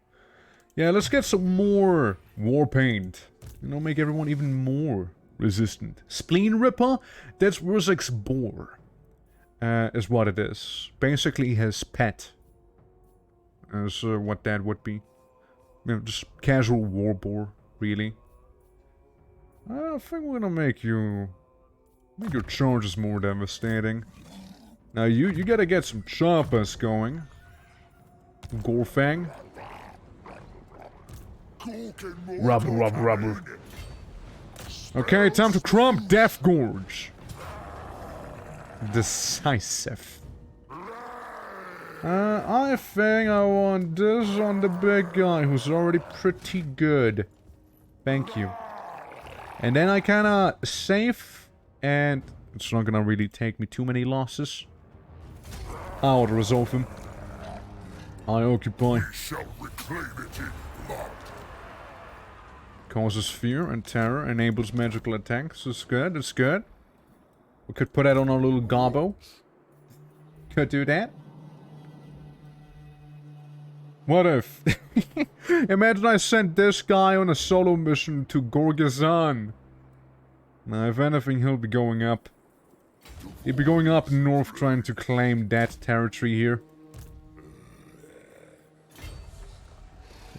Speaker 2: Yeah, let's get some more war paint. You know, make everyone even more resistant. Spleen Ripper? That's Warsack's boar. Is what it is. Basically his pet. Is what that would be. You know, just casual war boar, really. I think we're gonna make your charges more devastating. Now you gotta get some choppers going. Gorfang. Rubber. Okay, time to crump Death Gorge. Decisive. I think I want this on the big guy who's already pretty good. Thank you. And then I kinda save, and it's not gonna really take me too many losses. I'll resolve him. I occupy. Causes fear and terror, enables magical attacks. It's good, it's good. We could put that on our little gobbo. Could do that. What if? Imagine I sent this guy on a solo mission to Gorgazan. Now, if anything, he'll be going up. He'll be going up north trying to claim that territory here.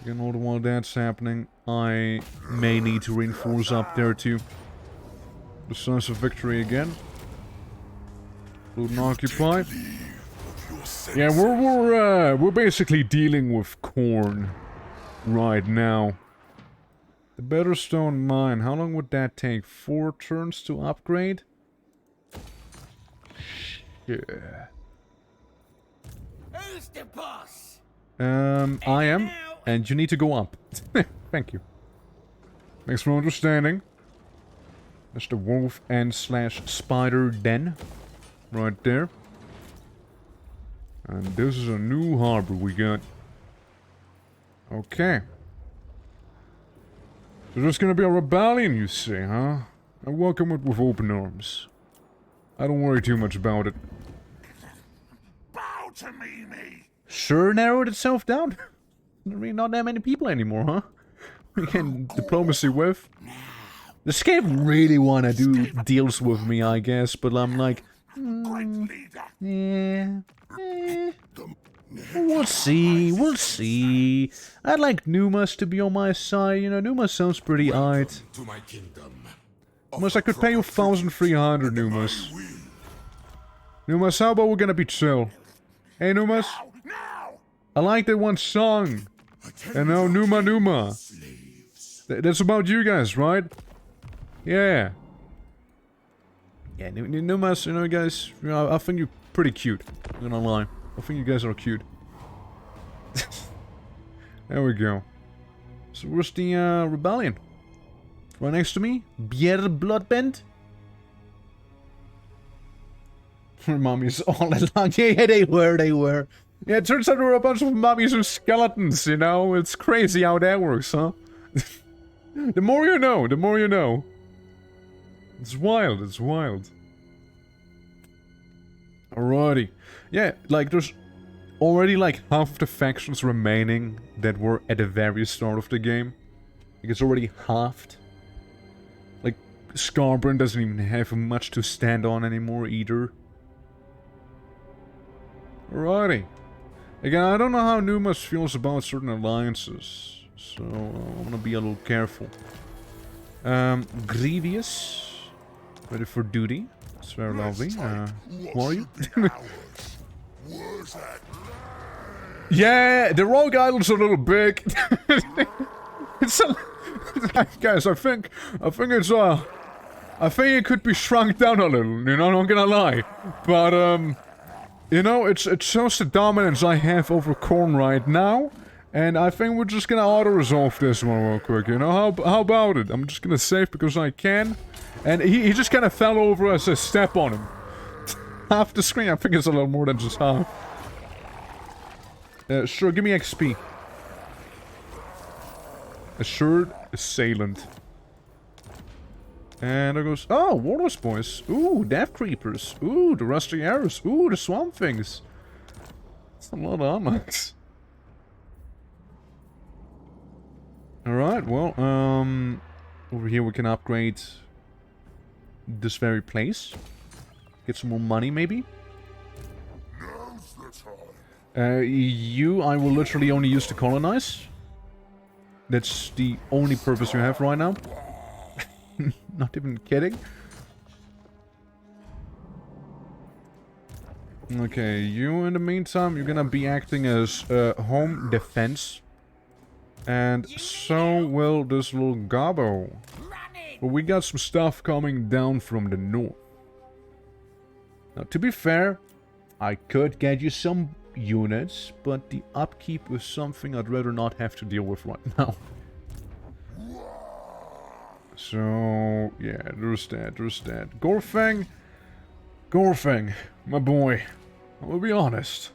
Speaker 2: Again, all the while that's happening, I may need to reinforce up there too. Decisive victory again. Loot and occupy. Yeah, we're basically dealing with corn right now. The Betterstone Mine, how long would that take? 4 turns to upgrade? Yeah.
Speaker 5: Who's the boss?
Speaker 2: I am, and you need to go up. Thank you. Thanks for understanding. That's the wolf and slash spider den. Right there. And this is a new harbor we got. Okay. So there's gonna be a rebellion, you say, huh? I welcome it with open arms. I don't worry too much about it.
Speaker 1: Bow to me.
Speaker 2: Sure narrowed itself down. Really not that many people anymore, huh? We can diplomacy with. This game really wanna do deals with me, I guess, but I'm like... yeah... We'll see. I'd like Numas to be on my side, you know, Numas sounds pretty aight. Numas, I could pay you 1,300, Numas. Numas, how about we're gonna be chill? Hey, Numas? I like that one song. You know, Numa. That's about you guys, right? Yeah. Yeah, Numas, you know, guys, you know, I think you're pretty cute. I'm not gonna lie. I think you guys are cute. There we go. So where's the rebellion? Right next to me? Bier Bloodbend? Her mommy's all along. Yeah, they were. Yeah, it turns out there were a bunch of mummies and skeletons, you know? It's crazy how that works, huh? The more you know, the more you know. It's wild, it's wild. Alrighty. Yeah, like, there's already, like, half the factions remaining that were at the very start of the game. Like, it's already halved. Like, Scarburn doesn't even have much to stand on anymore, either. Alrighty. Again, I don't know how Numas feels about certain alliances, so I'm gonna be a little careful. Grievous. Ready for duty. It's very lovely. Who are you? Yeah, the rogue idol's a little big. It's a... Guys, I think it's, I think it could be shrunk down a little, you know, not gonna lie. But, you know, it shows the dominance I have over Khorne right now. And I think we're just gonna auto-resolve this one real quick, you know? How about it? I'm just gonna save because I can. And he just kind of fell over as I step on him. Half the screen, I think it's a little more than just half. Sure, give me XP. Assured Assailant. And there goes... Oh, Warlords boys. Ooh, Death Creepers. Ooh, the Rusty Arrows. Ooh, the Swamp Things. That's a lot of unlocks. Alright, well, over here we can upgrade this very place. Get some more money, maybe? You, I will literally only use to colonize. That's the only purpose you have right now. Not even kidding. Okay, you in the meantime, you're gonna be acting as home defense. And so will this little gobbo. But we got some stuff coming down from the north. Now, to be fair, I could get you some units, but the upkeep is something I'd rather not have to deal with right now. So, yeah, there's that. Gorfang, my boy, I'll be honest.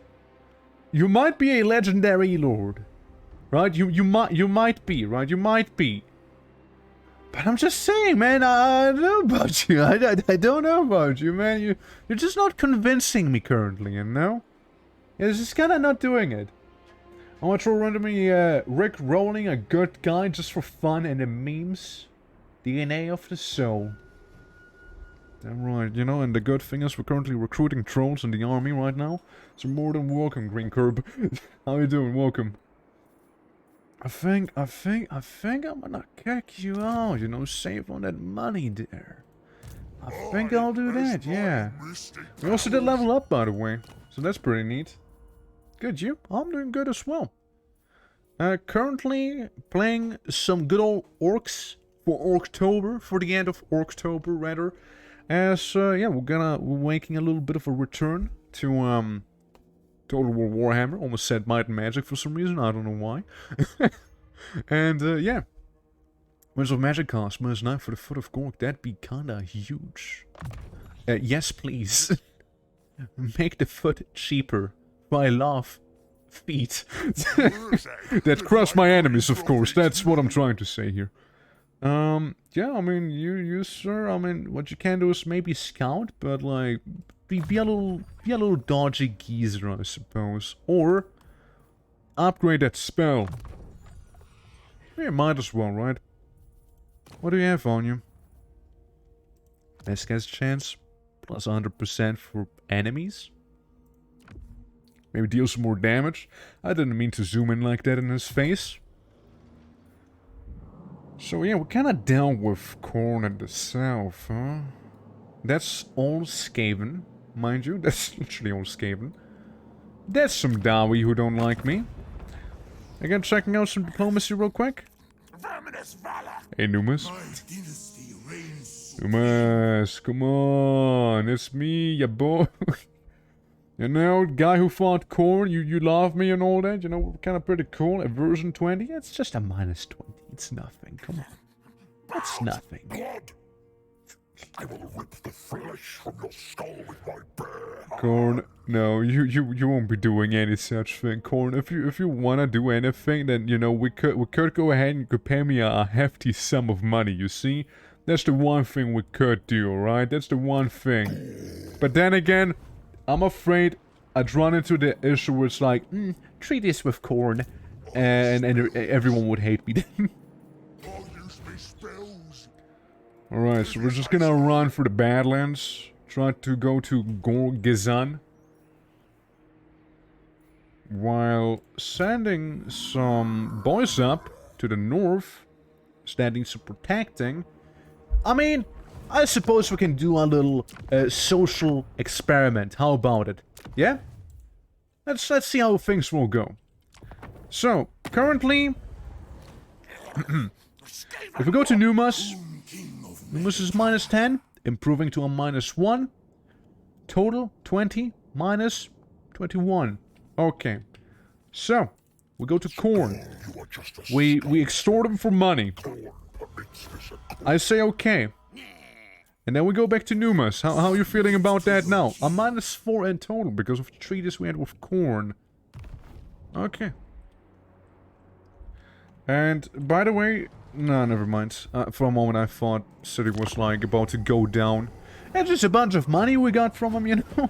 Speaker 2: You might be a legendary lord, right? You might be, right? You might be. But I'm just saying, man, I don't know about you. I don't know about you, man. You're just not convincing me currently, you know? Yeah, it's just kind of not doing it. I want to throw around me Rick rolling a good guy just for fun and the memes. DNA of the soul. Damn right, you know, and the good thing is we're currently recruiting trolls in the army right now. So more than welcome, Green Curb. How you doing? Welcome. I think I'm gonna kick you out, you know, save on that money there. I think I'll do that, yeah. We also did level up, by the way, so that's pretty neat. Good, you? I'm doing good as well. Currently playing some good old orcs for Orktober, for the end of Orktober, rather. As, yeah, we're making a little bit of a return to, Total War Warhammer. Almost said Might and Magic for some reason, I don't know why. And, yeah. Winds of Magic cost -9 for the Foot of Gork. That'd be kinda huge. Yes, please. Make the foot cheaper. I love feet. That crush my enemies, of course. That's what I'm trying to say here. Yeah, I mean, you sir, I mean, what you can do is maybe scout, but like, be a little dodgy geezer, I suppose. Or, upgrade that spell. Yeah, might as well, right? What do you have on you? Best guess chance, plus 100% for enemies. Maybe deal some more damage. I didn't mean to zoom in like that in his face. So yeah, we're kinda down with Khorne in the south, huh? That's all Skaven, mind you. That's literally all Skaven. There's some Dawi who don't like me. Again, checking out some diplomacy real quick. Hey, Numas. Numas, come on. It's me, ya boy. You know, guy who fought Khorne, you love me and all that, you know, we're kind of pretty cool. At version 20, it's just a -20. It's nothing, come on. It's nothing.
Speaker 1: I will rip the flesh from your skull with my bare hands.
Speaker 2: Corn, no, you won't be doing any such thing, Corn. If you wanna do anything, then you know we could go ahead and you could pay me a hefty sum of money. You see, that's the one thing we could do, alright? That's the one thing. But then again, I'm afraid I'd run into the issue where it's like, treat this with Corn, and everyone would hate me then.
Speaker 1: I'll use me spells.
Speaker 2: Alright, so we're just gonna run through the Badlands. Try to go to Gorgizan. While sending some boys up to the north, standing some protecting. I mean, I suppose we can do a little social experiment. How about it? Yeah? Let's see how things will go. So, currently, if we go to Numas, Numas is minus 10, improving to a minus 1. Total 20, minus 21. Okay. So, we go to Corn. We extort him for money. I say okay. And then we go back to Numas. How are you feeling about that now? A minus 4 in total because of the treaties we had with Corn. Okay. And, by the way... No, never mind. For a moment I thought City was, like, about to go down. It's just a bunch of money we got from him, you know?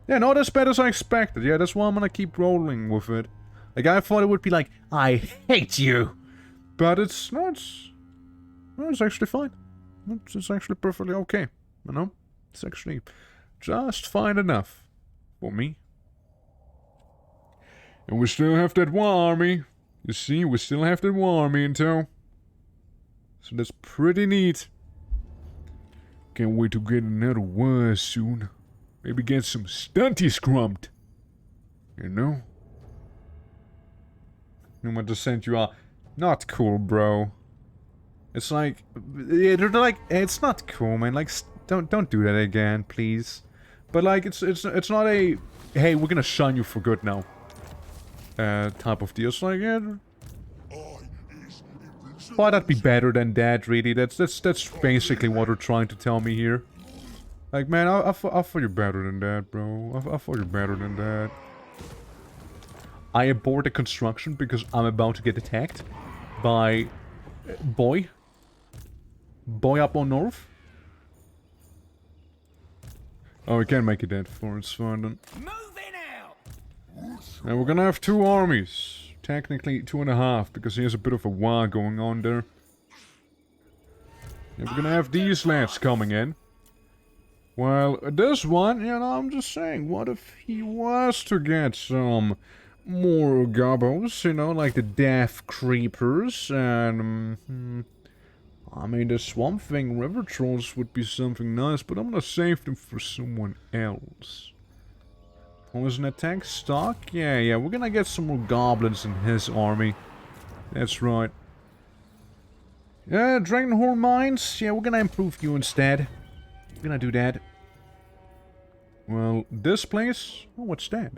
Speaker 2: Yeah, not as bad as I expected. Yeah, that's why I'm gonna keep rolling with it. Like, I thought it would be like, I hate you! But it's not... Well, it's actually fine. It's actually perfectly okay, you know? It's actually just fine enough for me. And we still have that war army. You see, we still have that war army in tow. So that's pretty neat. Can't wait to get another war soon. Maybe get some stunties scrumped. You know? I'm gonna send you a... Not cool, bro. It's like, yeah, they're like, it's not cool, man. Like, don't do that again, please. But like, it's not a, hey, we're gonna shun you for good now, type of deal. It's like, yeah, why that'd be better than that, really? That's basically what they're trying to tell me here. Like, man, I thought you're better than that, bro. I thought you're better than that. I abort the construction because I'm about to get attacked by boy up on north. Oh, we can't make it that far. It's fine then.
Speaker 5: Moving out.
Speaker 2: And we're gonna have 2 armies. Technically 2.5 because he has a bit of a war going on there. And we're gonna have these lads coming in. Well, this one, you know, I'm just saying, what if he was to get some more gobos, you know, like the death creepers, and, I mean, the Swamp Thing River Trolls would be something nice, but I'm gonna save them for someone else. Oh, is an attack stock? Yeah, we're gonna get some more goblins in his army. That's right. Yeah, Dragonhorn Mines, yeah, we're gonna improve you instead. We're gonna do that. Well, this place, oh, what's that?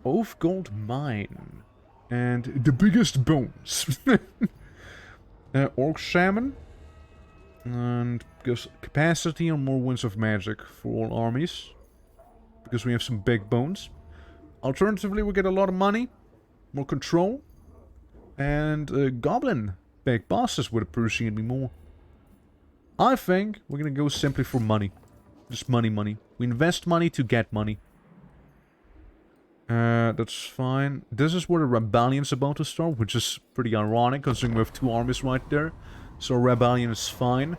Speaker 2: Oath Gold Mine. And the biggest bones. Orc Shaman. And gives capacity and more Winds of Magic for all armies. Because we have some big bones. Alternatively, we get a lot of money. More control. And Goblin big bosses would appreciate me more. I think we're gonna go simply for money. Just money. We invest money to get money. That's fine. This is where the rebellion's about to start, which is pretty ironic, considering we have 2 armies right there. So rebellion is fine.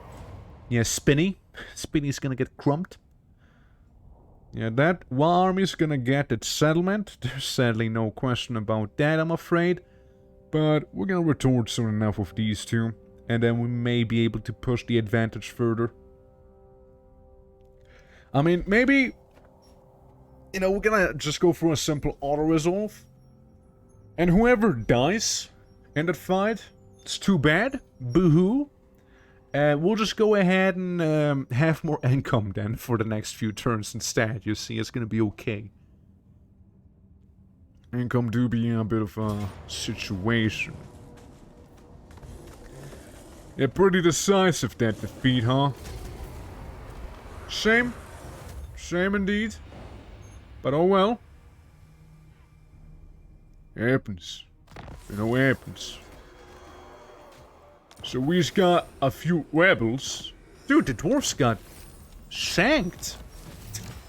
Speaker 2: Yeah, Spinny. Spinny's gonna get crumped. Yeah, that war army is gonna get its settlement. There's sadly no question about that, I'm afraid. But we're gonna return soon enough with these 2. And then we may be able to push the advantage further. I mean, maybe... You know, we're gonna just go for a simple auto-resolve. And whoever dies in that fight, it's too bad. Boo-hoo. We'll just go ahead and have more income then for the next few turns instead. You see, it's gonna be okay. Income do be a bit of a situation. Yeah, pretty decisive, that defeat, huh? Shame. Shame indeed. But oh well. Happens. You know, happens. So we've got a few rebels. Dude, the dwarfs got shanked.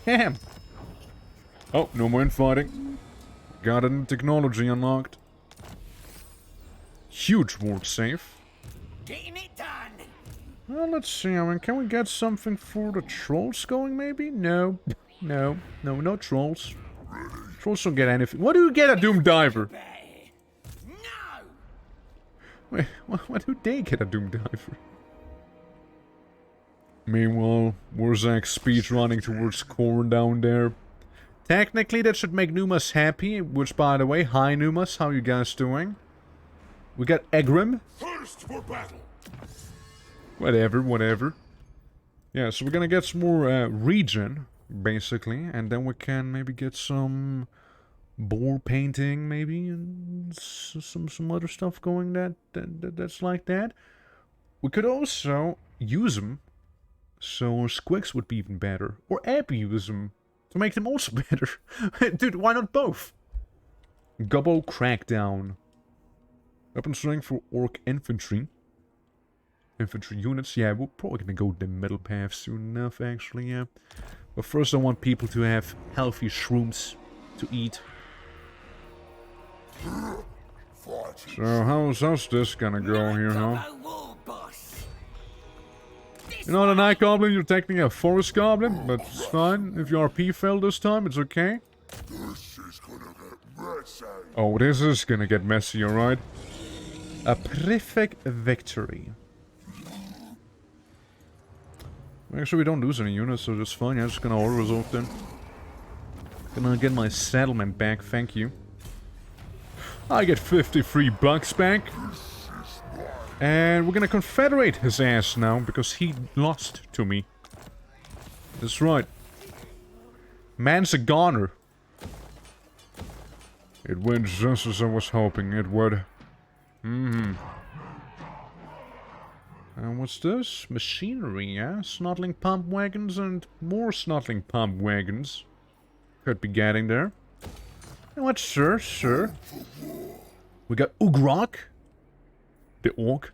Speaker 2: Damn. Oh, no more infighting. Got a technology unlocked. Huge ward safe.
Speaker 5: Getting it done.
Speaker 2: Well, let's see. I mean, can we get something for the trolls going, maybe? No. No trolls. Trolls don't get anything. What do you get a Doom Diver?
Speaker 5: No.
Speaker 2: Wait, what do they get a Doom Diver? Meanwhile, Warzak's speed running towards Corn down there. Technically, that should make Numas happy, which, by the way, hi Numas, how you guys doing? We got Egrim.
Speaker 1: First for battle.
Speaker 2: Whatever. Yeah, so we're gonna get some more regen, basically, and then we can maybe get some boar painting, maybe, and some other stuff going that's like that. We could also use them, so our squigs would be even better, or abuse them to make them also better. Dude, why not both? Gobbo Crackdown. Weapon strength for orc infantry. Infantry units, yeah, we're probably gonna go the middle path soon enough, actually, yeah. But first I want people to have healthy shrooms to eat. So how's this gonna go here, huh? You know, the Night Goblin, you're technically a Forest Goblin, but it's fine. If you RP fail this time, it's okay.
Speaker 1: This is gonna get messy.
Speaker 2: Oh, this is gonna get messy, alright? A perfect victory. Actually, we don't lose any units, so that's fine. Yeah, I'm just gonna order resolve then. Gonna get my settlement back, thank you. I get 53 bucks back. And we're gonna confederate his ass now, because he lost to me. That's right. Man's a goner. It went just as I was hoping it would. And what's this? Machinery, yeah? Snottling pump wagons and more snottling pump wagons. Could be getting there. You know what? Sure. We got Ugrok. The orc.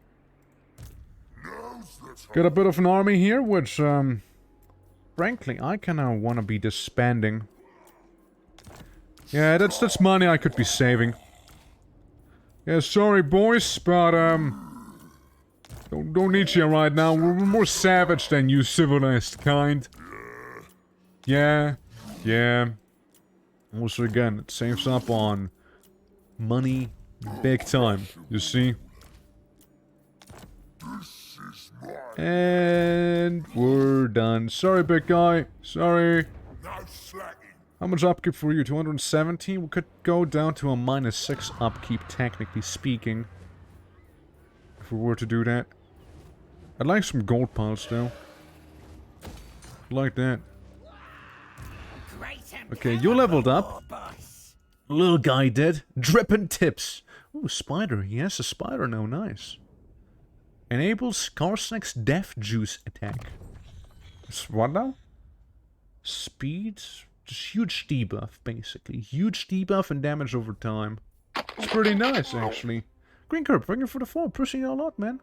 Speaker 2: Got a bit of an army here, which, frankly, I kinda wanna be disbanding. Yeah, that's money I could be saving. Yeah, sorry boys, but, Don't need you right now. We're more savage than you civilized kind. Yeah. Also, again, it saves up on money big time, you see? And we're done. Sorry, big guy. Sorry.
Speaker 1: Now slacking.
Speaker 2: How much upkeep for you? 217? We could go down to a -6 upkeep, technically speaking. If we were to do that. I'd like some gold piles, though. Like that. Okay, you leveled up. Little guy did. Drippin' tips. Ooh, spider. He has a spider now. Nice. Enables Karsnak's Death Juice attack. What now? Speed? Just huge debuff, basically. Huge debuff and damage over time. It's pretty nice, actually. Green Curb, thank you for the fall. Appreciate you a lot, man.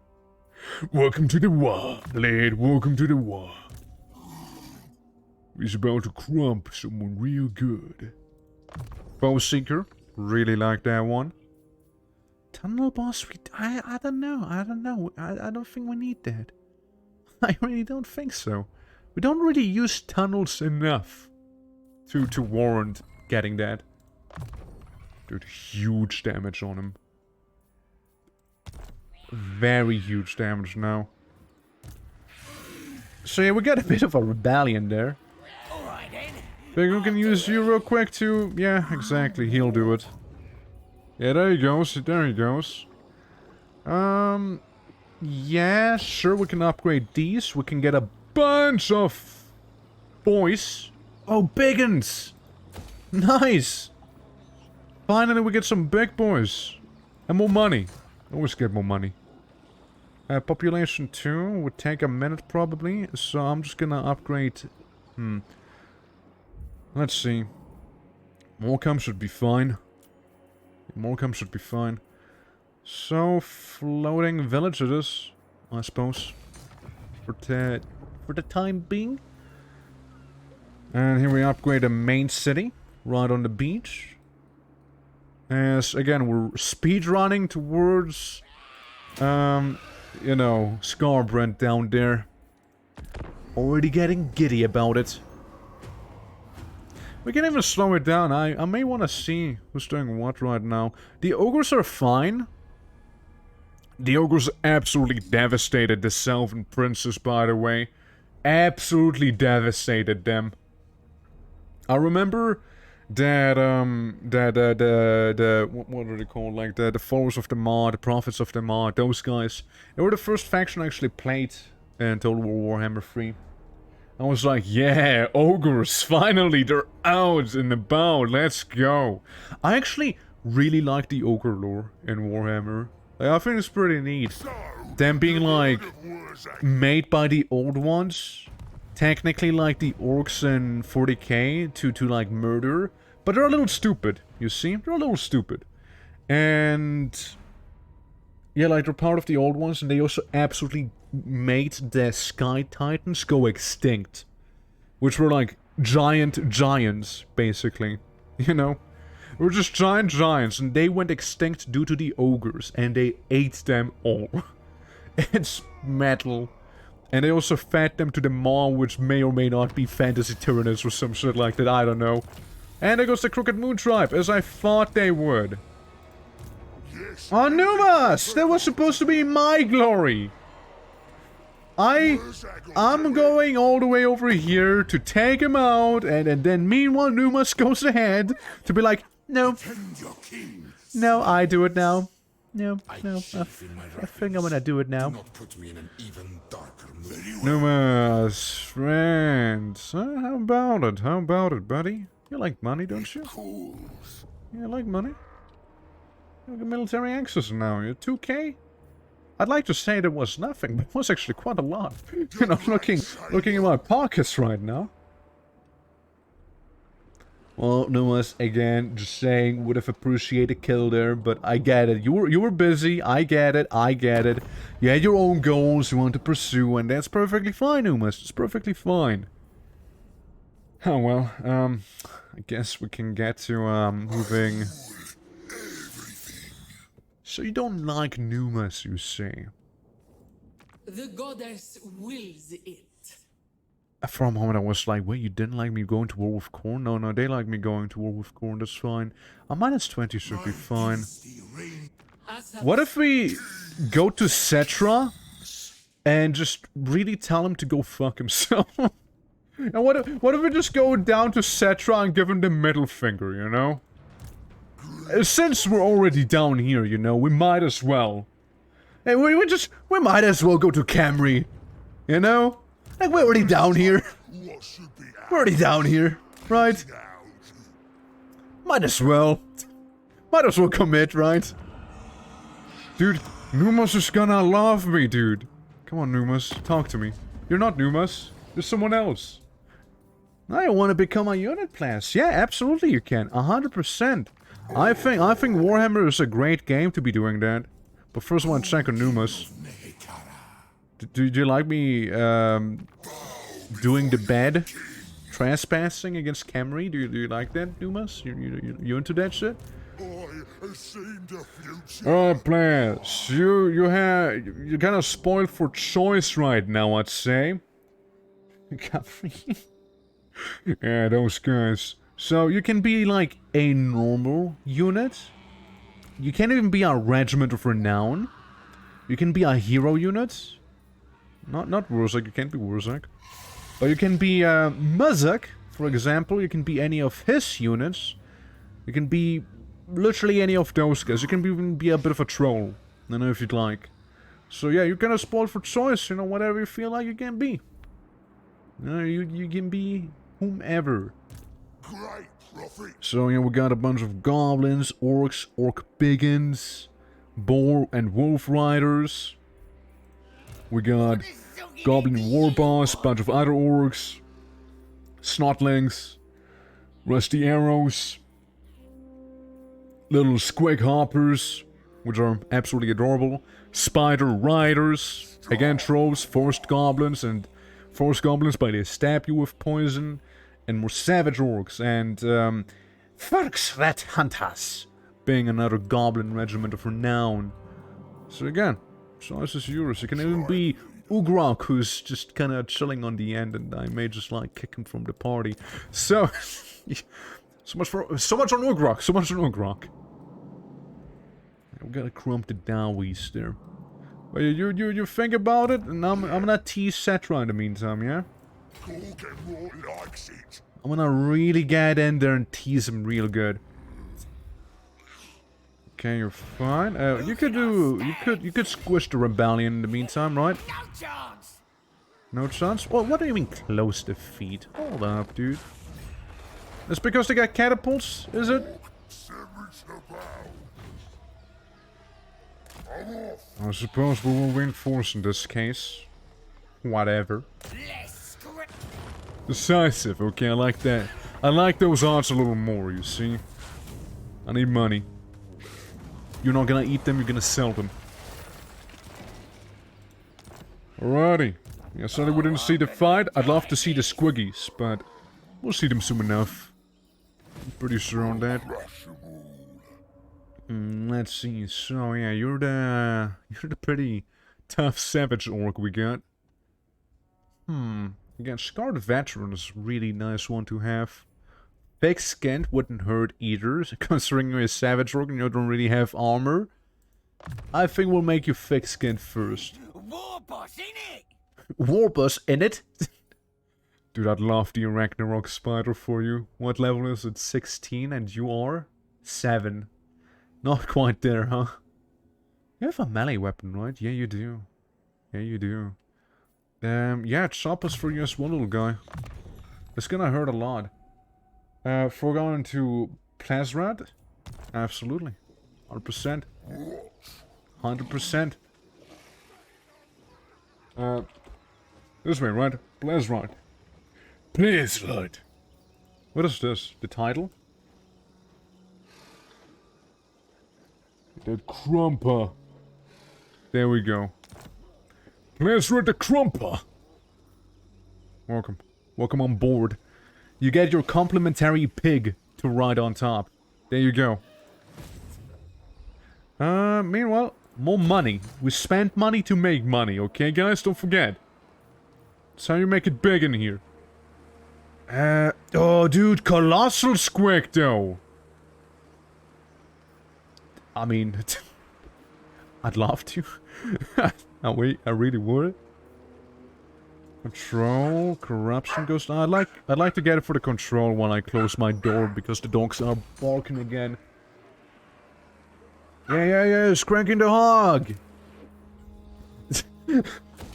Speaker 2: Welcome to the Waaagh, lad. Welcome to the Waaagh. He's about to crump someone real good. Bow Seeker. Really like that one. Tunnel boss, I don't know. I don't think we need that. I really don't think so. We don't really use tunnels enough to warrant getting that. Dude, huge damage on him. Very huge damage now. So yeah, we got a bit of a rebellion there. But we can use you real quick to... Yeah, exactly, he'll do it. Yeah, there he goes, Yeah, sure, we can upgrade these. We can get a bunch of boys. Oh, biggins! Nice! Finally, we get some big boys. And more money. Always get more money. Population 2 would take a minute probably, so I'm just gonna upgrade... Let's see. Morecambe should be fine. Morecambe should be fine. So, floating village it is, I suppose. For the time being. And here we upgrade a main city, right on the beach. As, again, we're speed running towards, you know, Scarborough down there. Already getting giddy about it. We can even slow it down. I may want to see who's doing what right now. The ogres are fine. The ogres absolutely devastated the Selvan princes, by the way. Absolutely devastated them. I remember that, what are they called? Like, the followers of the Maw, the prophets of the Maw, those guys. They were the first faction I actually played in Total War Warhammer 3. I was like, yeah, ogres, finally, they're out and about, let's go. I actually really like the ogre lore in Warhammer. Like, I think it's pretty neat. Them being, like, made by the old ones. Technically like the orcs in 40k to like, murder. But they're a little stupid, you see? They're a little stupid. And... yeah, like, they're part of the old ones, and they also absolutely made the Sky Titans go extinct. Which were, like, giants, basically. You know? They were just giants, and they went extinct due to the ogres, and they ate them all. It's metal. And they also fed them to the Maw, which may or may not be Fantasy Tyrannus or some shit like that, I don't know. And there goes the Crooked Moon Tribe, as I thought they would. Oh, Numas! That was supposed to be my glory! I'm going all the way over here to take him out, and then meanwhile Numas goes ahead to be like, no. No, I do it now. No, I think I'm gonna do it now. Numas, friends. How about it? How about it, buddy? You like money, don't you? Yeah, I like money. You have military access now. You're 2k? I'd like to say there was nothing, but it was actually quite a lot. You know, looking in my pockets right now. Well, Numas, again, just saying, would have appreciated a kill there, but I get it. You were busy, I get it. You had your own goals you want to pursue, and that's perfectly fine, Numas. It's perfectly fine. Oh, well, I guess we can get to, moving... So you don't like Numas, you say?
Speaker 6: The goddess wills it.
Speaker 2: For a moment I was like, wait, you didn't like me going to war with Khorne? No, they like me going to war with Khorne, that's fine. A -20 should be fine. What if we go to Cetra and just really tell him to go fuck himself? And what if we just go down to Cetra and give him the middle finger, you know? Since we're already down here, you know, we might as well. Hey, we might as well go to Camry, you know? Like, we're already down here. We're already down here, right? Might as well. Might as well commit, right? Dude, Numas is gonna love me, dude. Come on, Numas, talk to me. You're not Numas. You're someone else. I want to become a unit class. Yeah, absolutely you can. 100%. I think Warhammer is a great game to be doing that. But first I want to check on Numas. Do you like me, doing the bad trespassing against Camry? Do you like that, Numas? You into that shit? Alright, players. You're kind of spoiled for choice right now, I'd say. Camry. Yeah, those guys. So you can be like a normal unit. You can't even be a regiment of renown. You can be a hero unit. Not Wurzak, you can't be Wurzak. But you can be Muzak, for example. You can be any of his units. You can be literally any of those guys. You can even be a bit of a troll. I don't know if you'd like. So yeah, you're kind of spoiled for choice. You know, whatever you feel like you can be. You can be whomever. So yeah, we got a bunch of goblins, orcs, orc biggins, boar and wolf riders. We got Goblin War Boss, bunch of other orcs, Snotlings, Rusty Arrows, little Squig Hoppers, which are absolutely adorable, Spider Riders, again trolls, Forest Goblins, and Forest Goblins by they stab you with poison, and more Savage Orcs, and Rat Hunters, being another Goblin regiment of renown. So again, choice is yours. It can even be Ugrok, who's just kind of chilling on the end, and I may just like kick him from the party. So, so much on Ugrok. So much on Ugrok. We gotta crump the dowies there. But you think about it, and I'm gonna tease Cetra in the meantime, yeah?
Speaker 1: Likes it.
Speaker 2: I'm gonna really get in there and tease him real good. Okay, you're fine. You could squish the rebellion in the meantime, right?
Speaker 5: No chance!
Speaker 2: No chance? Well, what do you mean close defeat? Hold up, dude. It's because they got catapults, is it? I suppose we will reinforce in this case. Whatever. Decisive, okay, I like that. I like those odds a little more, you see. I need money. You're not gonna eat them, you're gonna sell them. Alrighty. Yeah, sorry we didn't see the fight. I'd love to see the Squiggies, but we'll see them soon enough. I'm pretty sure on that. Let's see. So yeah, you're the pretty tough savage orc we got. Again, Scarred Veteran is a really nice one to have. Thick skinned wouldn't hurt either, considering you're a savage orc and you don't really have armor. I think we'll make you thick skinned first.
Speaker 5: War boss in it!
Speaker 2: War boss in it? Dude, I'd love the Ragnarok spider for you. What level is it? 16 and you are? 7. Not quite there, huh? You have a melee weapon, right? Yeah, you do. Yeah, you do. Yeah, choppers for you as well, little guy. It's gonna hurt a lot. Foregone to Plazrad? Absolutely. 100%. 100%. This way, right? Plazrad. Plazrad. What is this? The title? The Crumper. There we go. Plazrad the Crumper. Welcome. Welcome on board. You get your complimentary pig to ride on top. There you go. Meanwhile, more money. We spent money to make money, okay guys? Don't forget. That's how you make it big in here. Oh dude, Colossal Squig though. I mean, I'd love to. Oh wait, I really would. Control, corruption goes down. I'd like to get it for the control when I close my door because the dogs are barking again. Yeah, Scranking the hog.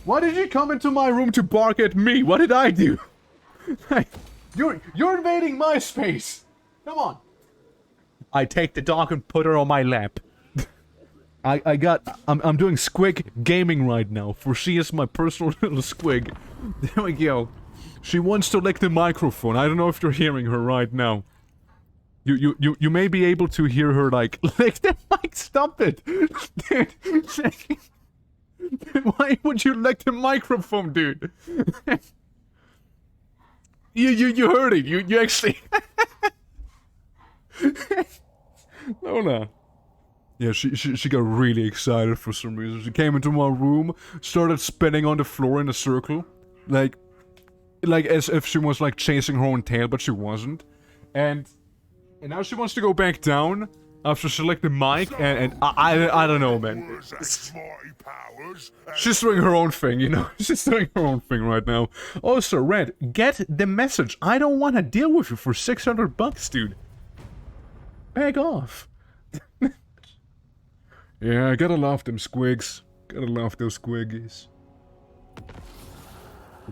Speaker 2: Why did you come into my room to bark at me? What did I do? You're invading my space. Come on. I take the dog and put her on my lap. I'm doing Squig gaming right now, for she is my personal little Squig. There we go. She wants to lick the microphone. I don't know if you're hearing her right now. You may be able to hear her like, lick the mic, stop it! Dude, why would you lick the microphone, dude? You heard it, you actually... Lola. Yeah, she got really excited for some reason. She came into my room, started spinning on the floor in a circle. Like as if she was like chasing her own tail, but she wasn't. And now she wants to go back down after she licked the mic, and I don't know, man. She's doing her own thing, you know? She's doing her own thing right now. Also, Red, get the message. I don't want to deal with you for $600, dude. Back off. Yeah, I gotta love them squigs. Gotta love those squiggies.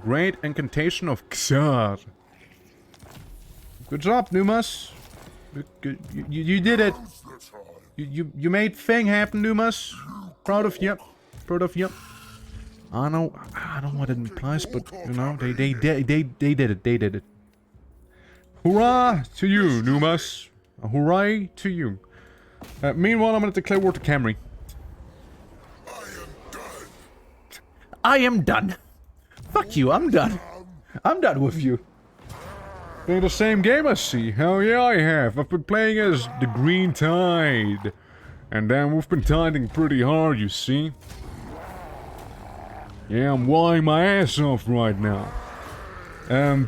Speaker 2: Great incantation of Xar. Good job, Numas. You did it. You made thing happen, Numas. Proud of you. Proud of you. I know what it implies, but, you know, they did it. Hurrah to you, Numas. Hooray to you. Meanwhile, I'm gonna declare war to Camry.
Speaker 3: I am done. Fuck you, I'm done. I'm done with you.
Speaker 2: Playing the same game, I see. Hell yeah, I have. I've been playing as the Green Tide. And then we've been tiding pretty hard, you see. Yeah, I'm wilding my ass off right now.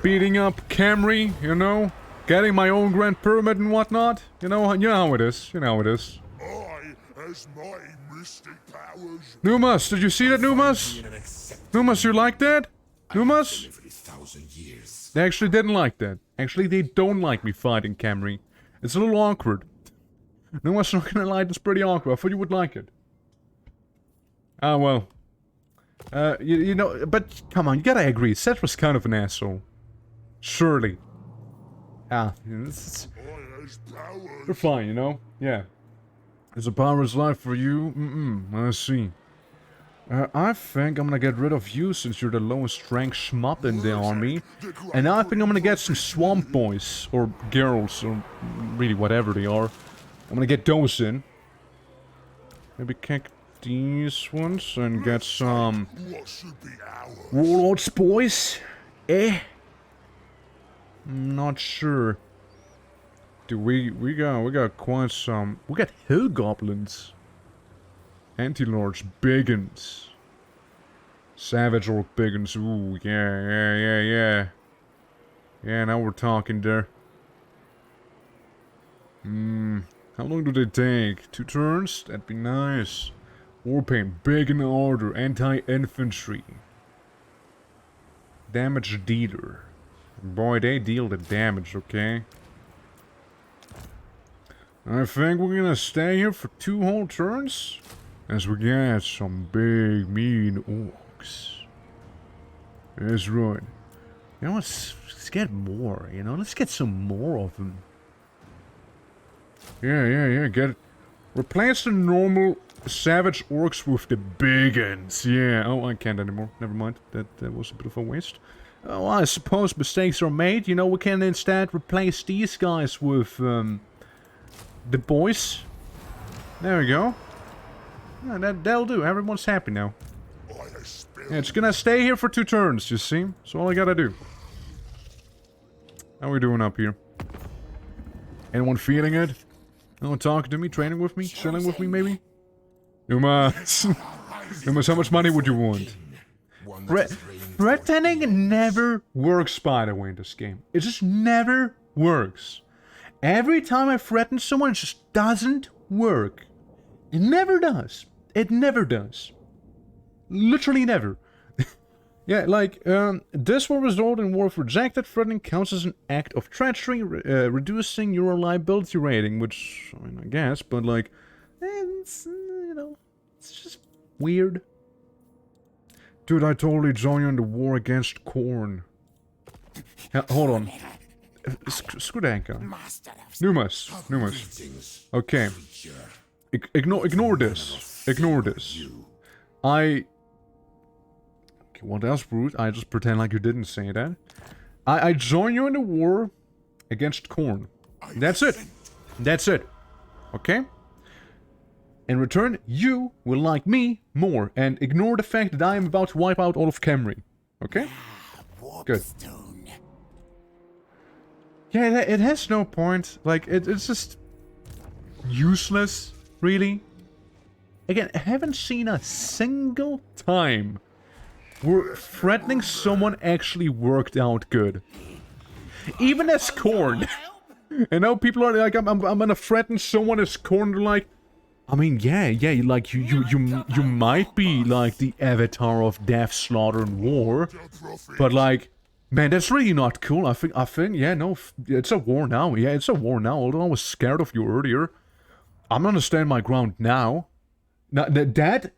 Speaker 2: Beating up Camry, you know. Getting my own Grand Pyramid and whatnot. You know how it is. You know how it is.
Speaker 1: As my mystic powers
Speaker 2: Numas, did you see that, Numas? Numas, you like that? Numas? They actually didn't like that. Actually, they don't like me fighting Camry. It's a little awkward. Numas, not gonna lie, it's pretty awkward. I thought you would like it. Ah, well. You know, but come on, you gotta agree. Seth was kind of an asshole. Surely. Ah, you're fine, you know? Yeah. Is a power's life for you? I see. I think I'm gonna get rid of you since you're the lowest ranked schmuck in the army. And now I think I'm gonna get some swamp boys, or girls, or really whatever they are. I'm gonna get those in. Maybe kick these ones and get some warlords boys. Not sure. Dude, we got quite some. We got hill goblins, anti-lords, biggins, savage orc biggins. Ooh, yeah. Yeah, now we're talking there. How long do they take? 2 turns? That'd be nice. Warpaint, big in order, anti-infantry, damage dealer. Boy, they deal the damage, okay? I think we're gonna stay here for 2 whole turns as we get some big, mean orcs. That's right. You know, let's get more, you know? Let's get some more of them. Yeah, get it. Replace the normal savage orcs with the big ones. Yeah, oh, I can't anymore. Never mind. That was a bit of a waste. Oh, I suppose mistakes are made. You know, we can instead replace these guys with, the boys. There we go. Yeah, that'll do. Everyone's happy now. Yeah, it's gonna stay here for 2 turns, you see? That's all I gotta do. How we doing up here? Anyone feeling it? Anyone talking to me? Training with me? Chilling with me, maybe? Numas. Numas, how much money would you want? Threatening never works, by the way, in this game. It just never works. Every time I threaten someone, it just doesn't work. It never does. It never does. Literally never. Yeah, like, this will result in war if rejected. Threatening counts as an act of treachery, reducing your reliability rating, which, I mean, I guess, but like, it's, you know, it's just weird. Dude, I totally join you in the war against corn. Hold on. Screw that guy. Numas. Okay. Ignore this. Ignore this. Okay, what else, Brute? I just pretend like you didn't say that. I join you in the war against corn. That's it. That's it. Okay? In return, you will like me more and ignore the fact that I am about to wipe out all of Camry. Okay? Good. Yeah, it has no point. Like, it's just useless, really. Again, I haven't seen a single time where threatening someone actually worked out good. Even as corn. You know, people are like, I'm gonna threaten someone as corn. They're like, I mean, yeah, like, you might be, like, the avatar of death, slaughter, and war. But, like, man, that's really not cool. I think, yeah, no, it's a war now. Yeah, it's a war now, although I was scared of you earlier. I'm gonna stand my ground now. Now, that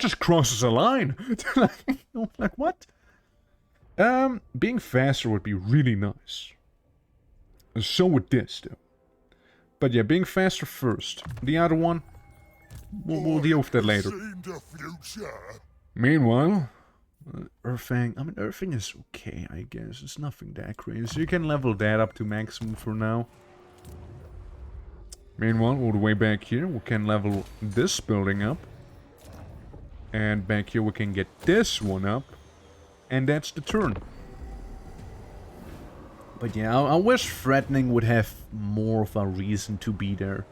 Speaker 2: just crosses a line. like, what? Being faster would be really nice. So would this, though. But yeah, being faster first. The other one, we'll deal with that later. Meanwhile,
Speaker 3: Earthing, I mean, earthing is okay, I guess. It's nothing that crazy. You can level that up to maximum for now.
Speaker 2: meanwhile, all the way back here, we can level this building up. And back here we can get this one up. And that's the turn.
Speaker 3: But yeah, I wish threatening would have more of a reason to be there.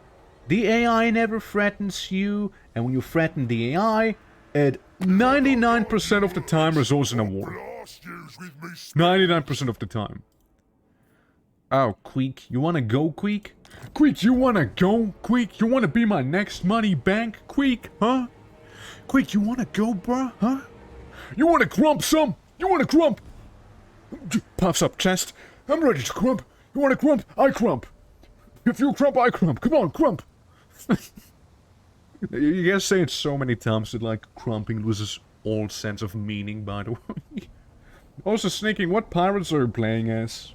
Speaker 3: The AI never threatens you, and when you threaten the AI, it
Speaker 2: 99% of the time results in a war. 99% of the time.
Speaker 3: Oh, Queek, you wanna go, Queek?
Speaker 2: Queek, you wanna go? Queek, you wanna be my next money bank? Queek, huh?
Speaker 3: Queek, you wanna go, bruh? Huh?
Speaker 2: You wanna grump some? You wanna grump? Puffs up chest. I'm ready to grump. You wanna grump? I grump. If you grump, I grump. Come on, grump. You guys say it so many times that, like, crumping loses all sense of meaning, by the way. Also, Sneaking, what pirates are you playing as?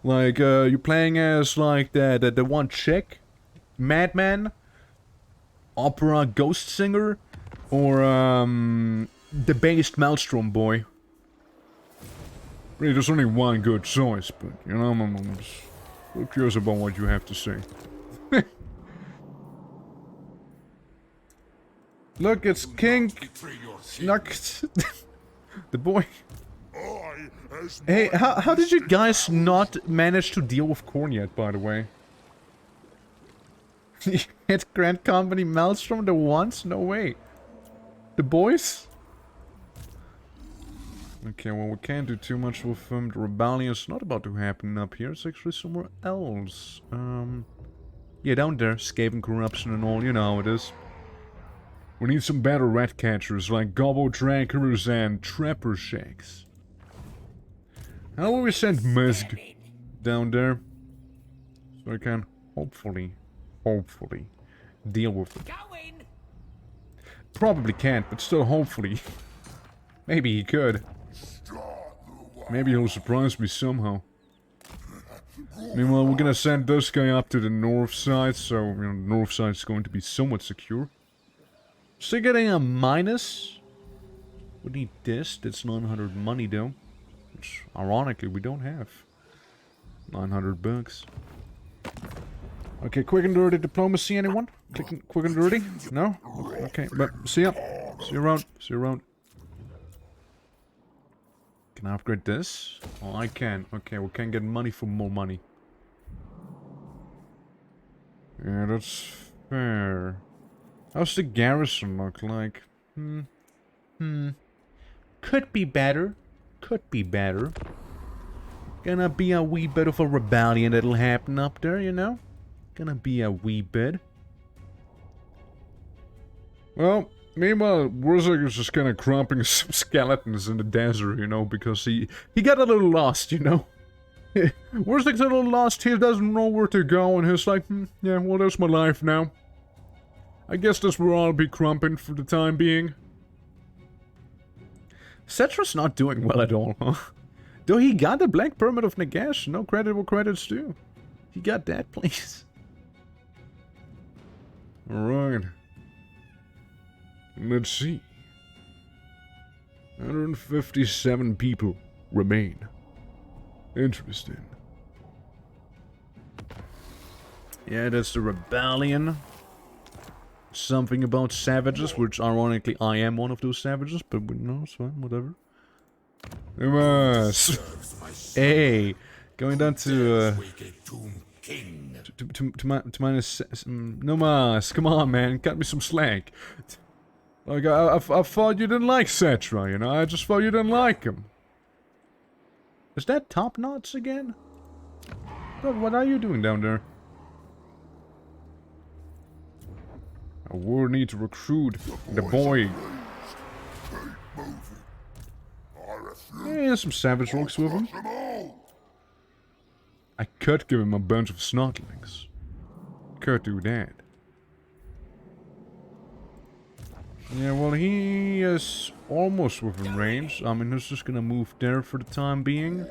Speaker 2: Like, you playing as, like, the one chick? Madman? Opera ghost singer? Or, the based Maelstrom boy? Really, there's only one good choice, but, you know, I'm just so curious about what you have to say. Look, it's King Snuck. The boy. Hey, how did you guys not manage to deal with corn yet, by the way? Hit Grand Company Maelstrom the once? No way. The boys? Okay, well, we can't do too much with them. The rebellion's not about to happen up here. It's actually somewhere else. Yeah, down there. Scaven corruption and all. You know how it is. We need some better rat catchers like gobbo trackers and trapper shakes. How will we send Musk down there? So I can hopefully deal with it. Probably can't, but still hopefully. Maybe he could. Maybe he'll surprise me somehow. Meanwhile, we're gonna send this guy up to the north side, so, you know, the north side's going to be somewhat secure. Still getting a minus. We need this. That's 900 money, though. Which, ironically, we don't have. 900 bucks. Okay, quick and dirty diplomacy, anyone? Quick and dirty? No? Okay, but see ya. See you around. See you around. Can I upgrade this? Oh, I can. Okay, we can get money for more money. Yeah, that's fair. How's the garrison look like? Could be better. Could be better. Gonna be a wee bit of a rebellion that'll happen up there, you know? Gonna be a wee bit. Well, meanwhile, Wurzak is just kinda crumping some skeletons in the desert, you know, because he got a little lost, you know? Wurzak's a little lost, he doesn't know where to go, and he's like, yeah, well, that's my life now. I guess that's where I'll be crumping for the time being. Cetra's not doing well at all, huh? Though he got the Black Permit of Nagash, no credit where credit's due. He got that, please. Alright. Let's see. 157 people remain. Interesting. Yeah, that's the rebellion. Something about savages, which ironically I am one of those savages, but no, it's fine, whatever. Hey, going down to minus no mas. Come on, man, cut me some slack. Like I thought you didn't like Cetra, you know. I just thought you didn't like him. Is that Top Knots again? God, what are you doing down there? A war need to recruit the boy. Yeah, some savage rocks with him. I could give him a bunch of snotlings. Could do that. Yeah, well, he is almost within range. I mean, he's just gonna move there for the time being.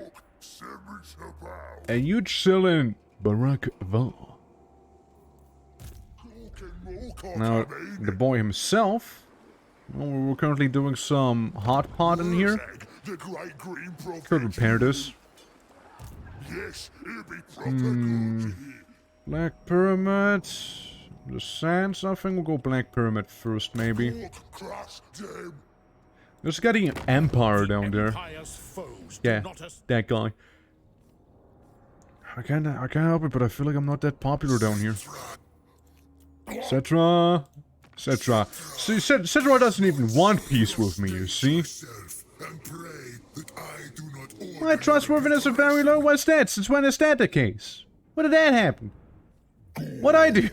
Speaker 2: And you chill in Barack Obama. Now, the boy himself Well, we're currently doing some hot pot in here.
Speaker 1: The great green prophet.
Speaker 2: Could repair this.
Speaker 1: Yes, it'll be proper good to hear.
Speaker 2: Black Pyramid. The sands, I think we'll go Black Pyramid first, maybe.
Speaker 1: Orc crush them.
Speaker 2: There's got an Empire down there.
Speaker 1: Empire's foes do
Speaker 2: Yeah,
Speaker 1: not as
Speaker 2: that guy. I can't help it, but I feel like I'm not that popular down here. Cetra. Cetra. See, Cetra doesn't even want peace with me, you see?
Speaker 1: self and pray that I do not order.
Speaker 2: My trustworthiness is very low. What's that? Since when is that the case? When did that happen? What'd I do?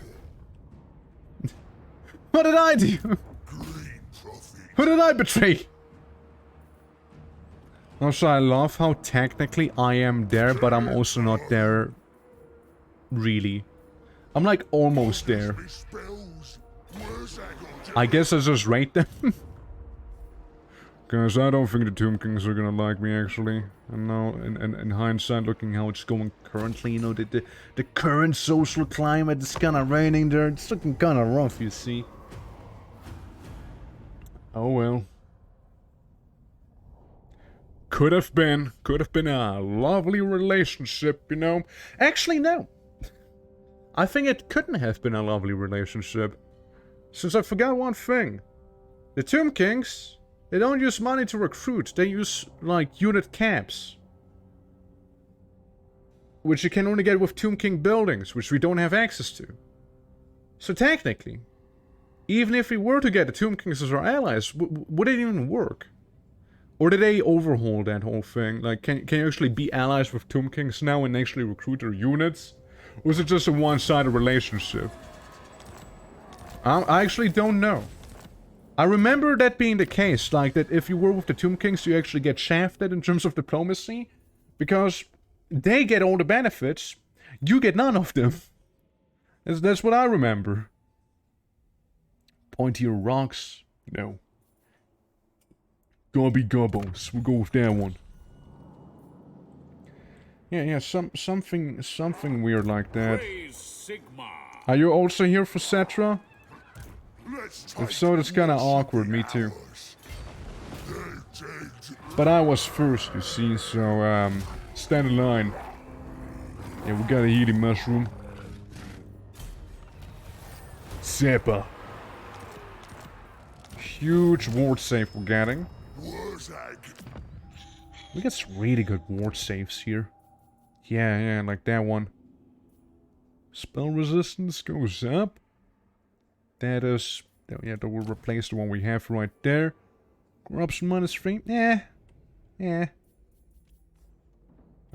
Speaker 2: What did I do?
Speaker 1: Green prophet.
Speaker 2: Who did I betray? Also, I love how technically I am there, but I'm also not there. Really. I'm like almost there.
Speaker 1: Me spells. Where's that gonna
Speaker 2: I guess I just rate them. Guys, I don't think the Tomb Kings are gonna like me, actually. And now, in hindsight, looking how it's going currently, you know, the current social climate is kinda raining there. It's looking kinda rough, you see. Oh well. Could have been a lovely relationship, you know. Actually, no. I think it couldn't have been a lovely relationship. Since I forgot one thing. The Tomb Kings, they don't use money to recruit. They use, like, unit caps. Which you can only get with Tomb King buildings, which we don't have access to. So technically, even if we were to get the Tomb Kings as our allies, would it even work? Or did they overhaul that whole thing? Like, can you actually be allies with Tomb Kings now and actually recruit their units? Or is it just a one-sided relationship? I actually don't know. I remember that being the case, like that if you were with the Tomb Kings, you actually get shafted in terms of diplomacy. Because they get all the benefits, you get none of them. That's what I remember. Pointier rocks? No. Gobby gobbles. We'll go with that one. Yeah, something weird like that. Are you also here for Cetra? If so, that's kinda awkward, me too. But I was first, you see, so, stand in line. Yeah, we got a heating mushroom. Zappa. Huge ward save we're getting. We get some really good ward saves here. Yeah, like that one. Spell resistance goes up. That is... yeah, that will replace the one we have right there. Corruption -3. Yeah.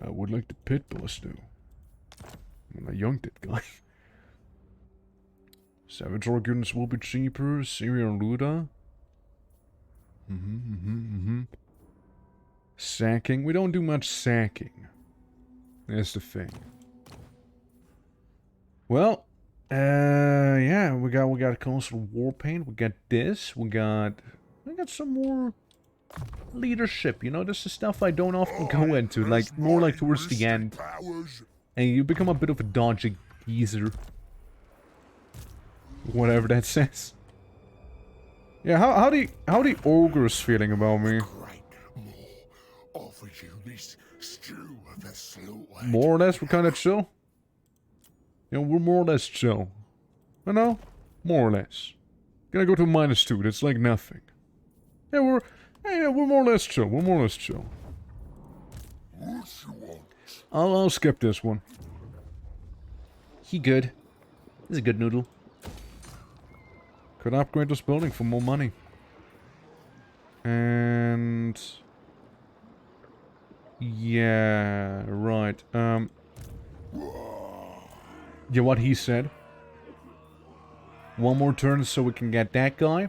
Speaker 2: I would like the pit boss though. I yoinked that guy. Savage orc units will be cheaper. Serial Luda. Sacking. We don't do much sacking. That's the thing. Well, yeah, we got Console War Paint. We got this. We got some more leadership. You know, this is stuff I don't often go into. Like more like towards the end, and you become a bit of a dodgy geezer. Whatever that says. Yeah, how the ogres feeling about me? More or less, we're kind of chill. You know, we're more or less chill. I know, more or less. Gonna go to -2. That's like nothing. Yeah, we're more or less chill. We're more or less chill. I'll skip this one. He good. He's a good noodle. Could upgrade this building for more money. And... yeah, right. Yeah, what he said. One more turn so we can get that guy.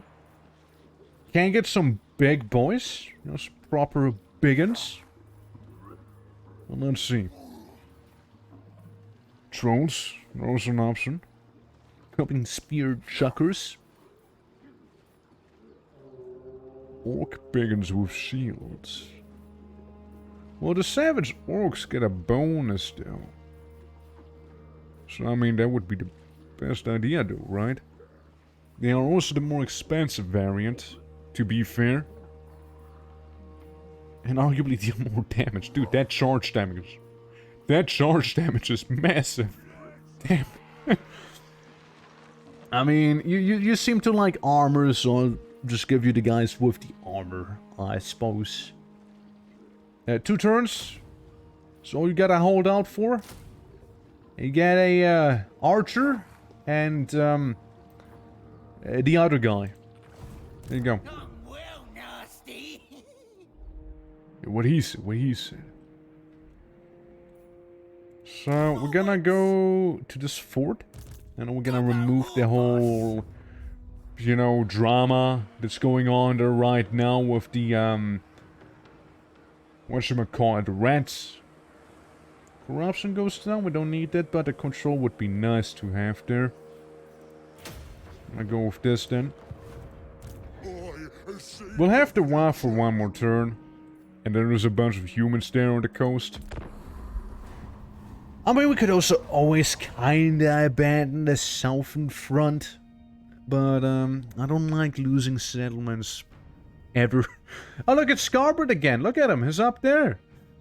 Speaker 2: Can get some big boys. You know, some proper biggins. Well, let's see. Trolls. Those are an option. Couple spear chuckers. Orc biggins with shields. Well, the savage orcs get a bonus though. So I mean that would be the best idea though, right? They are also the more expensive variant. to be fair. And arguably deal more damage. Dude, that charge damage. That charge damage is massive. Damn.
Speaker 3: I mean, you seem to like armor, so I'll just give you the guys with the armor, I suppose.
Speaker 2: 2 turns. So all you gotta hold out for. You get a archer and the other guy. There you go.
Speaker 5: Well, nasty.
Speaker 2: What he said. So we're gonna go to this fort. And we're gonna remove the whole, you know, drama that's going on there right now with the, whatchamacallit, the rats. Corruption goes down, we don't need that, but the control would be nice to have there. I'll go with this then. We'll have to Waaagghh for one more turn. And then there's a bunch of humans there on the coast.
Speaker 3: I mean, we could also always kinda abandon the southern front. But, I don't like losing settlements ever.
Speaker 2: Oh, look, it's Scarborough again. Look at him. He's up there.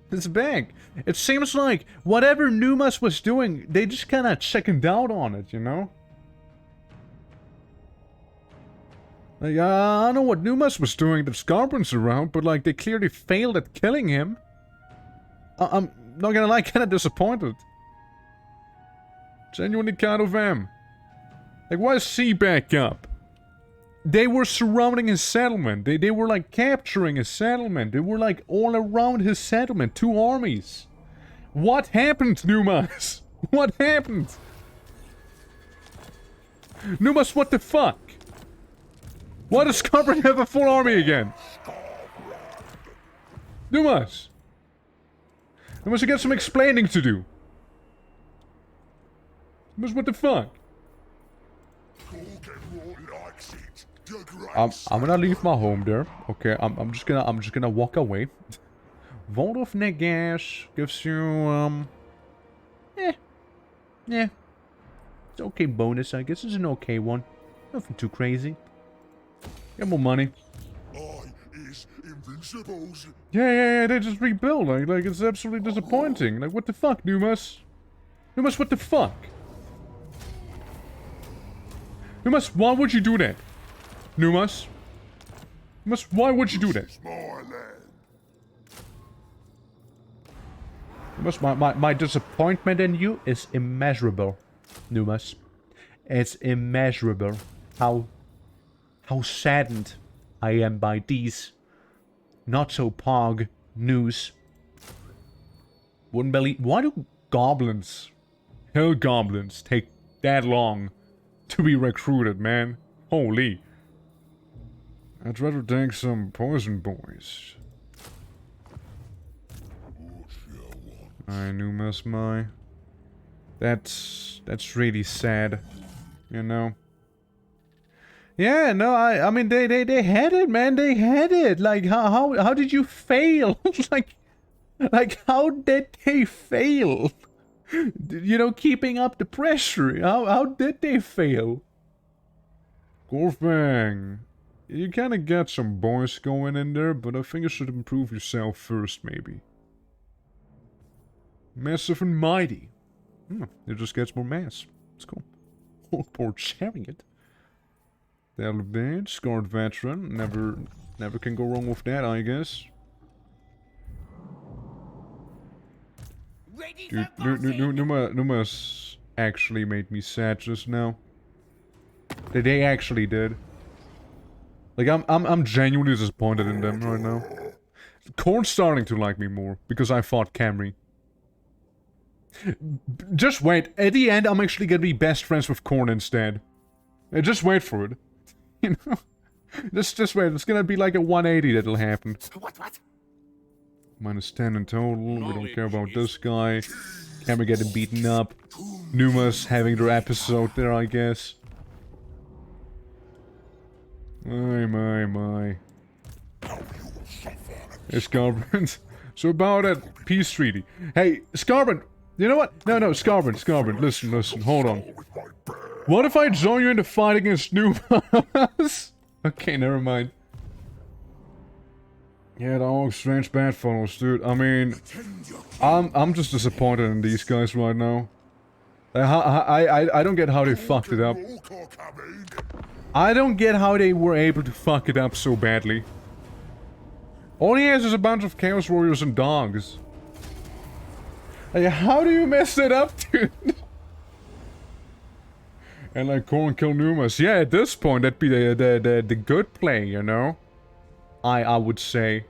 Speaker 2: He's back. It seems like whatever Numas was doing, they just kind of chickened out on it, you know? Like, I don't know what Numas was doing that Scarborough's around, but, like, they clearly failed at killing him. I'm not gonna lie, kind of disappointed. Genuinely kind of am. Like, why is C back up? They were surrounding his settlement. They were, like, capturing his settlement. They were, like, all around his settlement. 2 armies. What happened, Numas? What happened? Numas, what the fuck? Why does Scarborough have a full army again? Numas! Numas, you got some explaining to do. Numas, what the fuck? I'm gonna leave my home there. Okay, I'm just gonna walk away. Vault of Nagash gives you yeah. It's okay bonus, I guess. It's an okay one. Nothing too crazy. Get more money. Yeah, they just rebuild. Like it's absolutely disappointing. Like, what the fuck, Numas? Numas, what the fuck? Numas, why would you do that? Numas? Numas, why would you do that? Numas, my disappointment in you is immeasurable. Numas. It's immeasurable. How saddened I am by these not so pog news. Wouldn't believe. Why do goblins, hell goblins, take that long to be recruited, man? Holy. I'd rather take some poison boys. I knew my. That's really sad, you know. Yeah, no, I mean they had it, man. They had it. Like how did you fail? like how did they fail? You know, keeping up the pressure. How did they fail? Gorfang, you kind of got some boys going in there, but I think you should improve yourself first, maybe. Massive and mighty. It just gets more mass. It's cool. Orktober sharing it. That'll be it. Scarred veteran. Never can go wrong with that, I guess. Dude, Numas actually made me sad just now. They actually did. Like, I'm genuinely disappointed in them right now. Korn's starting to like me more, because I fought Camry. Just wait. At the end, I'm actually gonna be best friends with Korn instead. Just wait for it. You know? Just wait. It's gonna be like a 180 that'll happen.
Speaker 5: What?
Speaker 2: Minus 10 in total. We don't care about this guy. Camry getting beaten up. Numas having their episode there, I guess. My. Hey, Scarborough. So about that peace treaty. Hey, Scarborough! You know what? No, Scarborough, listen, hold on. What if I join you in the fight against Numas? Okay, never mind. Yeah, they're all strange bedfellows, dude. I mean, I'm just disappointed in these guys right now. I don't get how they fucked it up. I don't get how they were able to fuck it up so badly. All he has is a bunch of Chaos Warriors and dogs. Like, how do you mess that up, dude? And like Corn Kill Numas. Yeah, at this point, that'd be the good play, you know? I would say.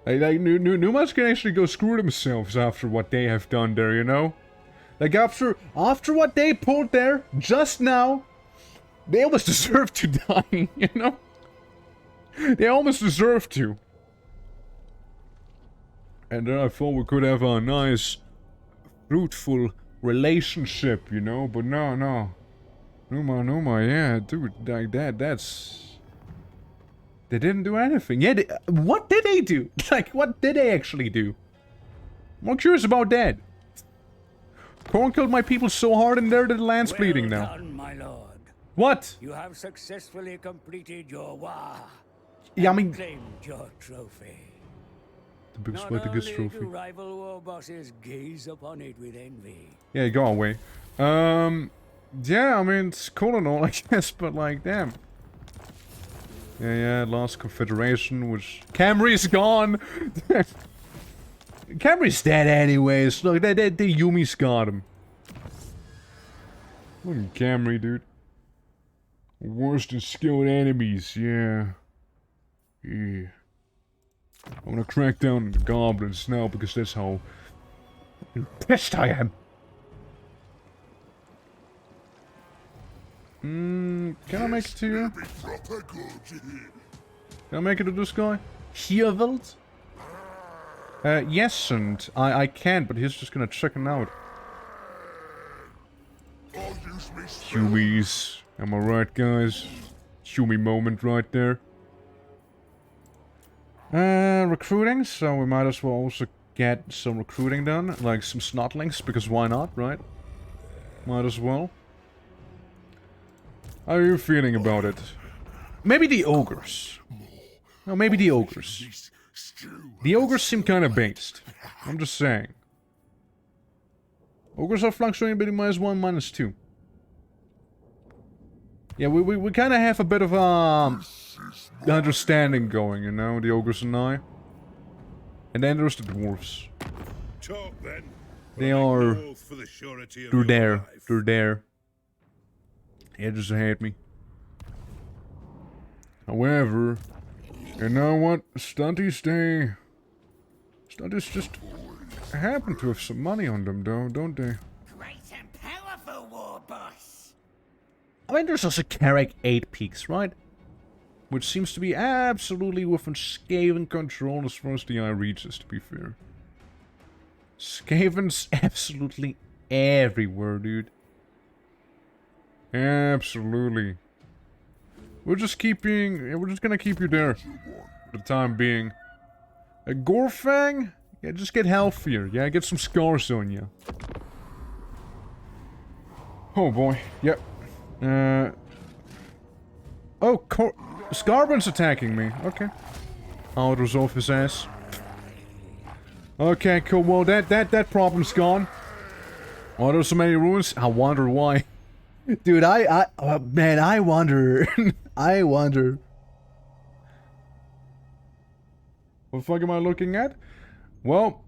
Speaker 2: Like Numas can actually go screw themselves after what they have done there, you know? Like after what they pulled there, just now, they almost deserve to die, you know? They almost deserve to. And then I thought we could have a nice, fruitful relationship, you know? But no. Numa, yeah, dude, like that's... They didn't do anything. Yeah, what did they do? Like, what did they actually do? I'm curious about that. Corn killed my people so hard in there that the land's bleeding now.
Speaker 5: Well done, my lord.
Speaker 2: What?
Speaker 5: You have successfully completed your Waaagh.
Speaker 2: Yeah, I mean...
Speaker 5: Claimed your trophy.
Speaker 2: The biggest
Speaker 5: Not
Speaker 2: way to get
Speaker 5: only
Speaker 2: trophy.
Speaker 5: do rival war bosses gaze upon it with envy.
Speaker 2: Yeah, go away. Yeah, I mean, it's cool and all, I guess, but like, damn. Yeah, Lost Confederation, which... Camry's gone! Camry's dead anyways. Look, the Yumi's got him. Look at Camry, dude. Worst in skilled enemies, yeah. I'm gonna crack down on the goblins now because that's how pissed I am. Can I make it to you? Can I make it to this guy? Hierveld? Yes, and I can, but he's just gonna chicken out. Humies. Am I right, guys? Humie moment right there. Recruiting, so we might as well also get some recruiting done. Like some snotlings, because why not, right? Might as well. How are you feeling about it? Maybe the ogres. No, maybe the ogres. The ogres seem kind of based. I'm just saying. Ogres are fluctuating between -1, -2. Yeah, we kind of have a bit of understanding going, you know, the ogres and I. And then there's the dwarves. They are... They're there. They're there. They just hate me. However, you know what? Stunties, Stunties just happen to have some money on them, though, don't they?
Speaker 7: Great and powerful, war boss.
Speaker 2: I mean, there's also Carrack 8 Peaks, right? Which seems to be absolutely within Skaven control as far as the eye reaches, to be fair. Skaven's absolutely everywhere, dude. Absolutely. We're just gonna keep you there for the time being. A Gorfang? Yeah, just get healthier. Yeah, get some scars on you. Oh boy. Yep. Oh, Scarbon's attacking me. Okay. I'll resolve his ass. Okay, cool. Well, that problem's gone. Oh, there's so many ruins. I wonder why. Dude, man, I wonder. I wonder. What the fuck am I looking at? Well,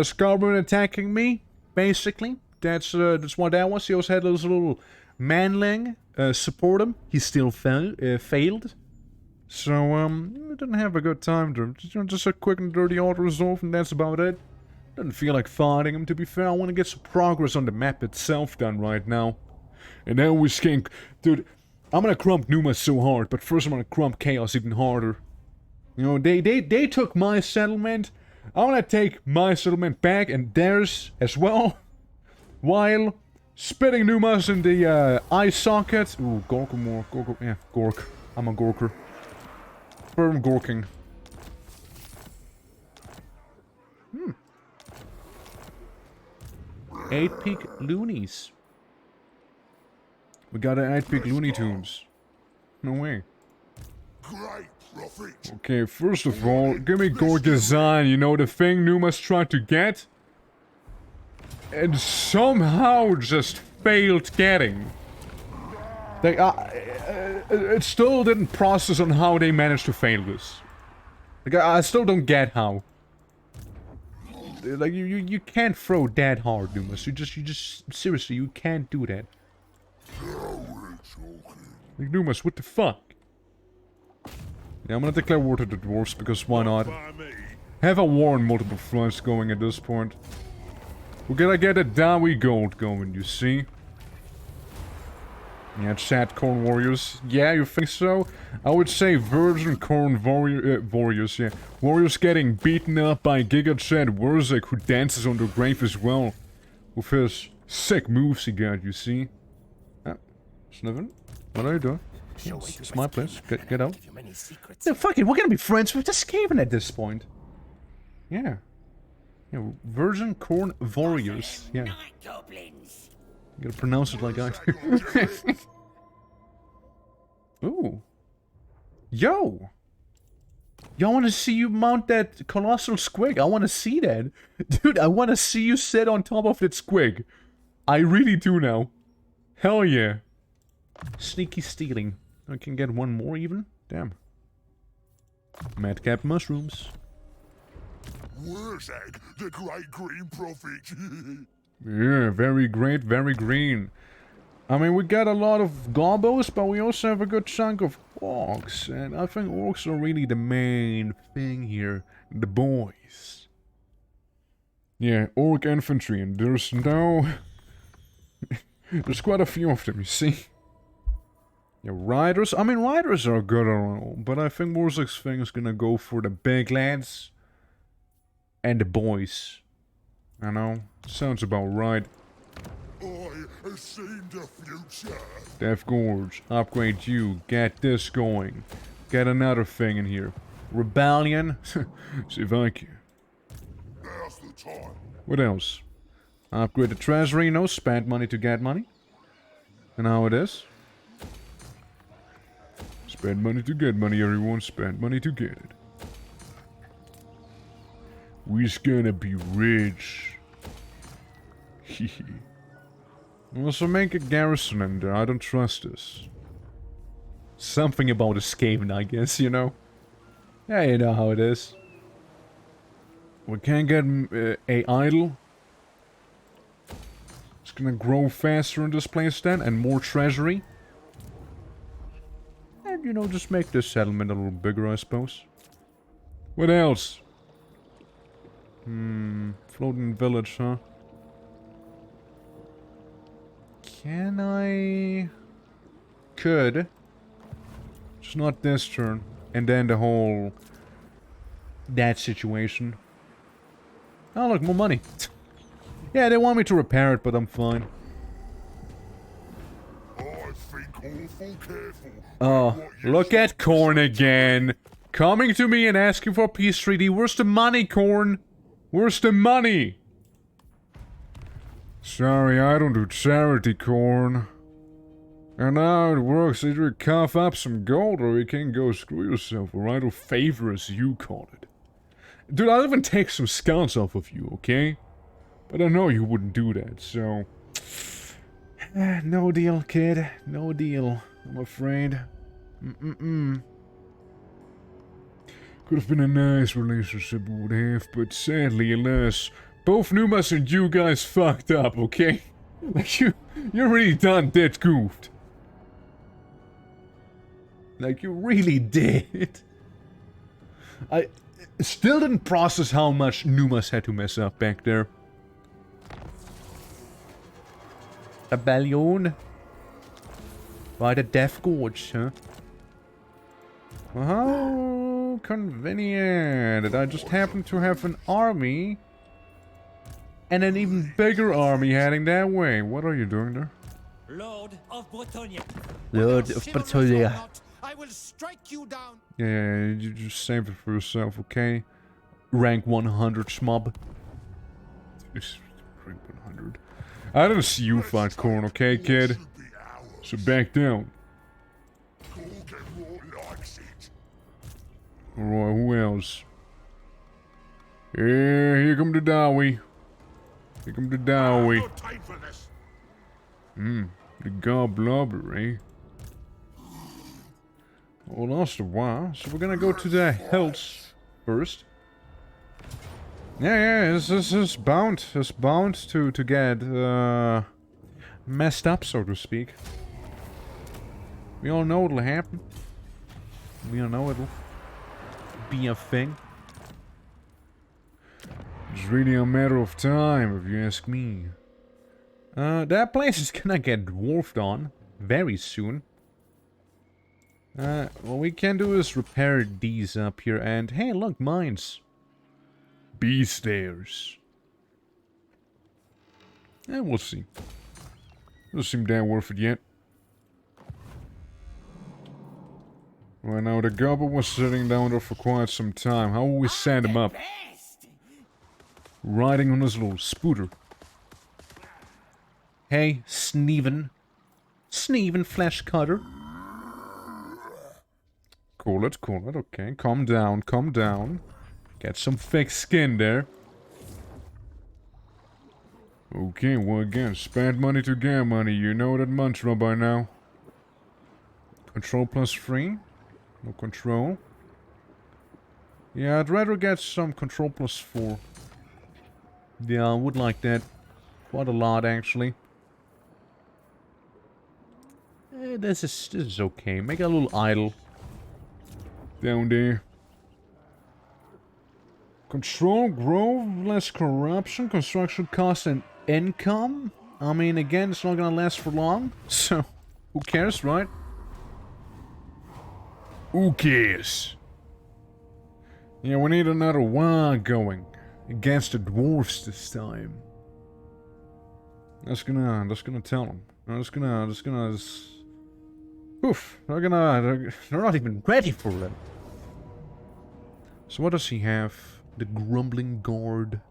Speaker 2: Scarborough attacking me, basically. That's what that was. He also had this little manling support him. He still failed. So, we didn't have a good time there. Just a quick and dirty auto-resolve, and that's about it. Doesn't feel like fighting him, to be fair. I want to get some progress on the map itself done right now. And then we can... Dude, I'm gonna crump Numa so hard, but first I'm gonna crump Chaos even harder. You know, they took my settlement. I wanna take my settlement back and theirs as well. While spitting Numas in the eye socket. Ooh, Gorkamore. Yeah, Gork. I'm a Gorker. Firm Gorking. 8-peak loonies. We got an 8-peak Looney Tunes. No way.
Speaker 1: great prophet.
Speaker 2: Okay, first of all, give me Gorgazan, you know, the thing Numa's tried to get. And somehow just failed getting. Like, it still didn't process on how they managed to fail this. Like, I still don't get how. Like, you can't throw that hard, Numas. You just, seriously, you can't do that. Like, Numas, what the fuck? Yeah, I'm gonna declare war to the dwarves, because why not? Have a war on multiple fronts going at this point. We're gonna get a Dawi gold going, you see? Yeah, chat corn warriors. Yeah, you think so? I would say virgin corn warriors, yeah. Warriors getting beaten up by Giga Chat Wurzek, who dances on the grave as well. With his sick moves he got, you see? Ah, Sniven? What are you doing? Yeah, it's my place. Get out. Yeah, fuck it, we're gonna be friends with the Skaven at this point. Yeah. Yeah, virgin corn warriors. Yeah.
Speaker 7: Night goblins.
Speaker 2: You gotta pronounce it like I do. Ooh. Yo! Y'all wanna see you mount that colossal squig? I wanna see that. Dude, I wanna see you sit on top of that squig. I really do now. Hell yeah. Sneaky stealing. I can get one more even? Damn. Madcap mushrooms.
Speaker 1: Wurzek, the great green prophet.
Speaker 2: Yeah, very great, very green. I mean, we got a lot of gobbos, but we also have a good chunk of orcs. And I think orcs are really the main thing here. The boys. Yeah, orc infantry, and there's no... there's quite a few of them, you see? Yeah, riders. I mean, riders are good and all, but I think Wurzek's thing is gonna go for the big lads. And the boys. I know. Sounds about right.
Speaker 1: I have seen the future.
Speaker 2: Death Gorge. Upgrade you. Get this going. Get another thing in here. Rebellion. See if I can.
Speaker 1: Now's the time.
Speaker 2: What else? Upgrade the treasury. No, spend money to get money. And how it is? Spend money to get money, everyone. Spend money to get it. We's gonna be rich. Hehe. Also make a garrison in there. I don't trust this. Something about a Skaven, I guess, you know? Yeah, you know how it is. We can't get a idol. It's gonna grow faster in this place then, and more treasury. And, you know, just make this settlement a little bigger, I suppose. What else? Floating village, huh? Can I... Could. Just not this turn. And then the whole... that situation. Oh, look, more money. Yeah, they want me to repair it, but I'm fine.
Speaker 1: I think awful careful.
Speaker 2: Oh, look at Korn again. Coming to me and asking for peace treaty. Where's the money, Korn? Where's the money? Sorry, I don't do charity, Korn. And now it works. Either you cough up some gold or you can go screw yourself, alright? Or favor as you call it. Dude, I'll even take some scouts off of you, okay? But I know you wouldn't do that, so... no deal, kid. No deal, I'm afraid. Could have been a nice relationship we would have, but sadly, alas, both Numas and you guys fucked up, okay? Like, you're really done dead goofed. Like, you really did. I still didn't process how much Numas had to mess up back there. Rebellion? By the Death Gorge, huh? How convenient that I just happen to have an army and an even bigger army heading that way. What are you doing there?
Speaker 5: Lord of Bretonia.
Speaker 2: Lord of Bretonia.
Speaker 8: I will strike you down.
Speaker 2: Yeah, you just save it for yourself, okay? Rank 100 schmub. Rank 100. I didn't see you fight Korn, okay, kid? So back down. Alright, who else? Yeah, here come the Dowie. Here come the Dowie.
Speaker 1: No time for this.
Speaker 2: The Gobblobber, eh? Well, lost a while, so we're gonna go to the hills first. Yeah, this is bound to get messed up, so to speak. We all know it'll happen. We all know it'll be a thing. It's really a matter of time, if you ask me. That place is gonna get dwarfed on very soon. What we can do is repair these up here, and hey, look, mines. Bee stairs. And we'll see. Doesn't seem damn worth it yet. Right now, the gobber was sitting down there for quite some time. How will we send him up? Riding on his little scooter. Hey, Sneven. Sneven flesh cutter. Cool it, okay. Calm down. Get some thick skin there. Okay, well again, spend money to get money. You know that mantra by now. Control +3. No control. Yeah, I'd rather get some control +4. Yeah, I would like that. Quite a lot, actually. This is okay. Make a little idle. Down there. Control, growth, less corruption, construction cost and income. I mean, again, it's not gonna last for long. So, who cares, right? Who cares? Yeah, we need another Waaagghh going. Against the dwarfs this time. That's gonna tell them. Oof, they're not even ready for them. So what does he have? The Grumbling Guard.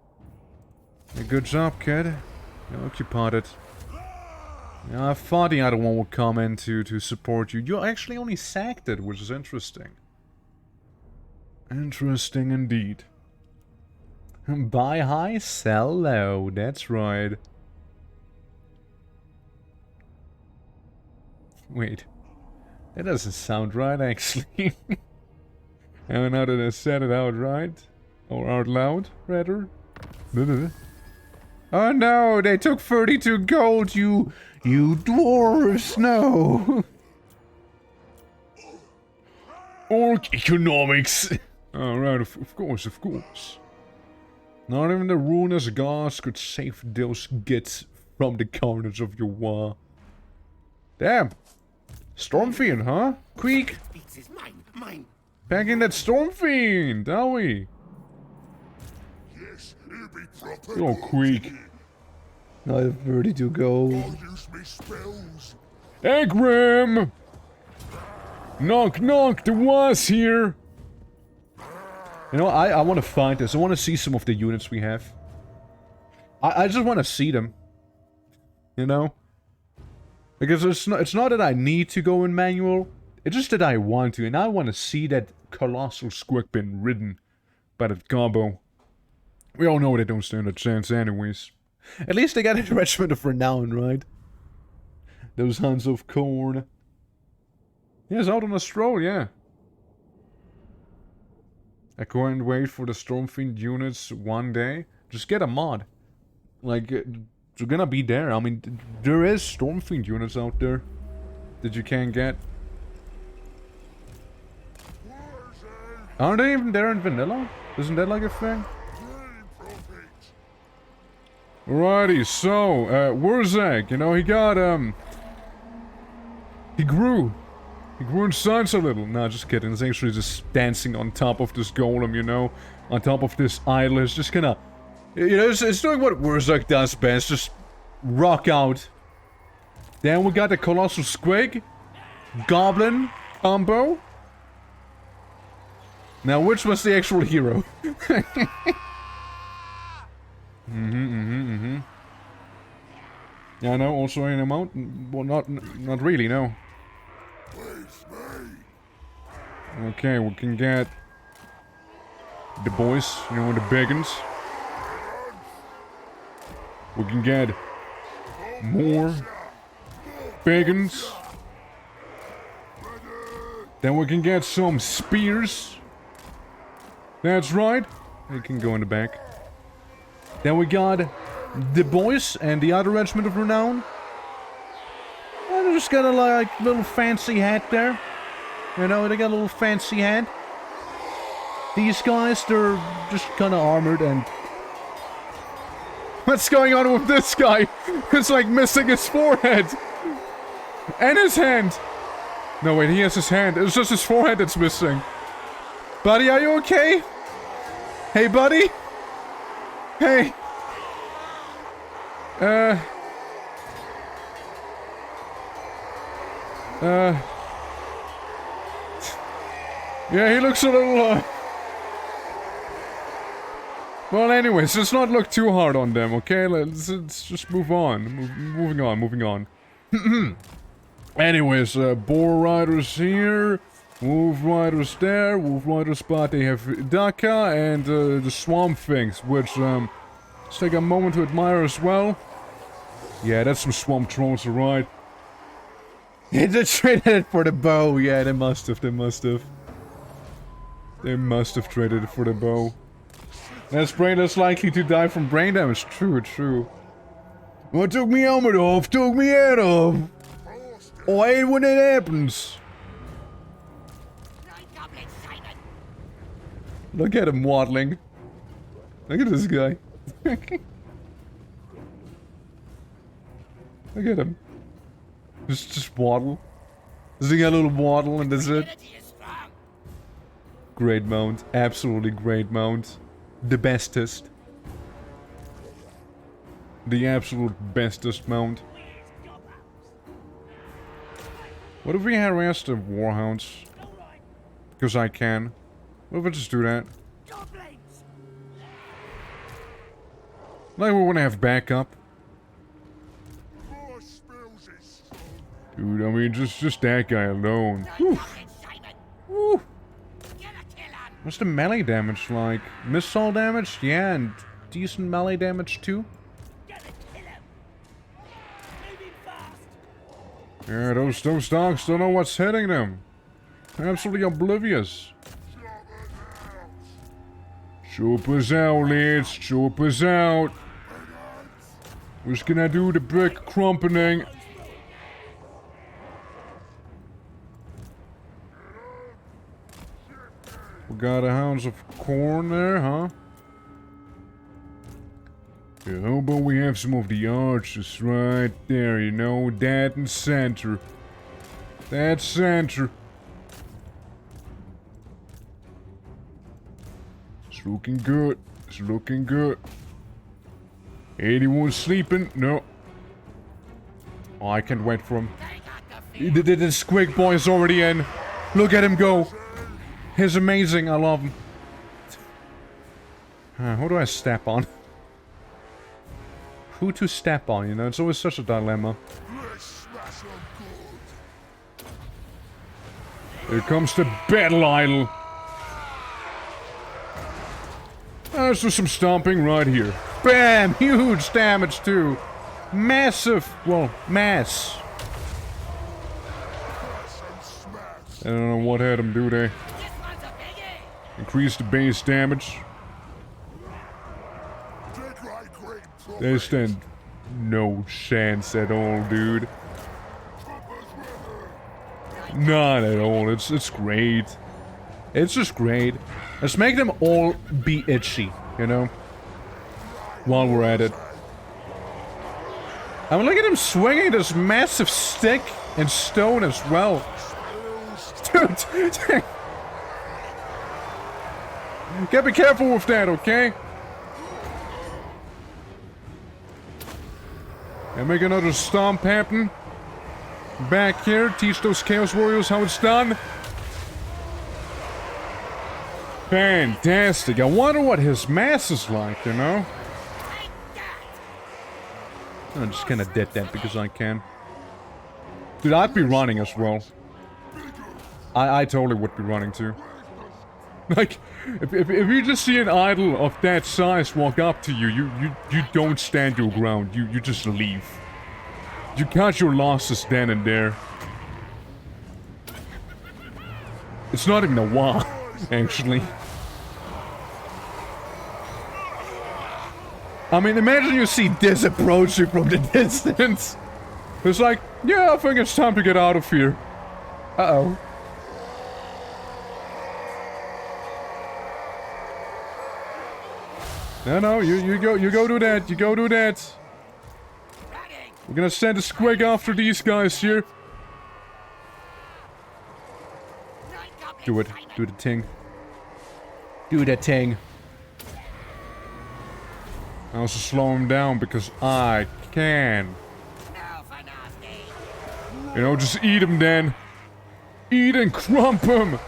Speaker 2: Yeah, good job, kid. You occupied it. Yeah, I thought the other one would come in to support you. You actually only sacked it, which is interesting. Interesting indeed. Buy high, sell low. That's right. Wait. That doesn't sound right, actually. And now that I said it outright. Or out loud, rather. Oh no, they took 32 gold, you dwarves, no! Orc economics! Alright, of course. Not even the ruinous gods could save those gits from the carnage of your war. Damn! Stormfiend, huh? Quick!
Speaker 7: Mine.
Speaker 2: Back in that Stormfiend, are we?
Speaker 1: Yes, he'll be proper.
Speaker 2: Oh, quick.
Speaker 3: I have 32 gold.
Speaker 1: I'll use me spells.
Speaker 2: Aggrim! Knock, the was here! You know, I want to find this. I want to see some of the units we have. I just want to see them. You know? Because it's not that I need to go in manual. It's just that I want to. And I want to see that colossal squig bin ridden by that combo. We all know they don't stand a chance anyways. At least they got a regiment of renown, right? Those Huns of Corn. Yes, out on a stroll, yeah. I can't wait for the Stormfiend units one day. Just get a mod. Like, they're gonna be there. I mean, there is Stormfiend units out there that you can get. Aren't they even there in vanilla? Isn't that like a thing? Alrighty, so, Warktober, you know, he got, he grew in size a little. Nah, just kidding. It's actually just dancing on top of this golem, you know? On top of this idol. It's just gonna... You know, it's doing what Warktober does best. Just rock out. Then we got the Colossal Squig. Goblin combo. Now, which was the actual hero? Yeah, no, also in a mountain. Well, not really, no. Okay, we can get the boys, you know, the biggins. We can get more biggins. Then we can get some spears. That's right. They can go in the back. Then we got the boys and the other regiment of renown. And they just got a like little fancy hat there. You know, they got a little fancy hat. These guys, they're just kind of armored and... What's going on with this guy? It's like missing his forehead. And his hand. No, wait, he has his hand. It's just his forehead that's missing. Buddy, are you okay? Hey, buddy? Hey. Yeah, he looks a little, Well, anyways, let's not look too hard on them, okay? Let's just move on. Moving on. Anyways, boar riders here, wolf riders there, wolf riders spot, they have Daka and the swamp things, which, let's take a moment to admire as well. Yeah, that's some swamp trolls, alright.
Speaker 3: They just traded it for the bow.
Speaker 2: Yeah, they must have. They must have traded it for the bow. That's brain less likely to die from brain damage. True.
Speaker 3: What took me helmet off? Took me head off. Oh, I hate when it happens.
Speaker 2: Look at him waddling. Look at this guy. Look at him. Just waddle. Does he got a little waddle and that's it? Great mount. Absolutely great mount. The bestest. The absolute bestest mount. What if we harass the warhounds? Because I can. What if I just do that? Like we want to have backup. Dude, I mean, just that guy alone. Whew. Whew. What's the melee damage like? Missile damage? Yeah, and decent melee damage too? Yeah, those dogs don't know what's hitting them. Absolutely oblivious. Choop us out, lads. Choop us out. We're just gonna do the big crumpening. We got a Hounds of Corn there, huh? Yeah, how about we have some of the archers right there, you know? That and center. That center. It's looking good. It's looking good. Anyone sleeping? No. Oh, I can't wait for him. The Squig boy is already in. Look at him go. He's amazing. I love him. Who do I step on? Who to step on, you know? It's always such a dilemma. Here comes the battle idol. Let's do some stomping right here. Bam! Huge damage too. Massive, well, mass. I don't know what had him do there. Increase the base damage. They stand no chance at all, dude. Not at all. It's great. It's just great. Let's make them all be itchy, you know? While we're at it. I mean, look at him swinging this massive stick and stone as well. Dude! Gotta be careful with that, okay? And make another stomp happen. Back here, teach those Chaos Warriors how it's done. Fantastic. I wonder what his mass is like, you know? I'm just gonna dead that because I can. Dude, I'd be running as well. I totally would be running too. Like, if you just see an idol of that size walk up to you, you don't stand your ground. You just leave. You cut your losses then and there. It's not even a Waaagh, actually. I mean, imagine you see this approaching from the distance. It's like, yeah, I think it's time to get out of here. Uh-oh. No, you go do that. You go do that. We're gonna send a squig after these guys here. Do it. Do the thing. Do that thing. I also slow him down because I can. You know, just eat him then. Eat and crump him.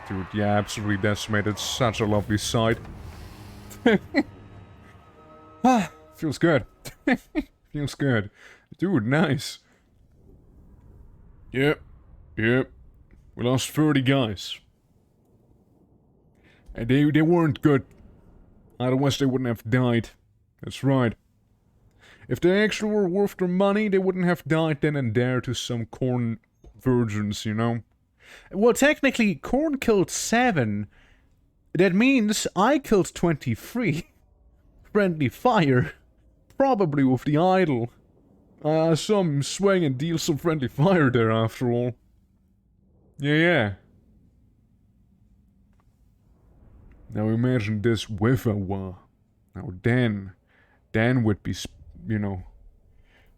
Speaker 2: Dude, yeah, absolutely decimated. Such a lovely sight. Ah, feels good. Feels good. Dude, nice. Yep. Yep. We lost 30 guys. And they weren't good. Otherwise they wouldn't have died. That's right. If they actually were worth their money, they wouldn't have died then and there to some corn virgins, you know? Well, technically, Corn killed 7. That means I killed 23. Friendly fire. Probably with the idol. I saw him swing and deal some friendly fire there after all. Yeah. Now imagine this with a Waaagh. Now Dan would be, you know,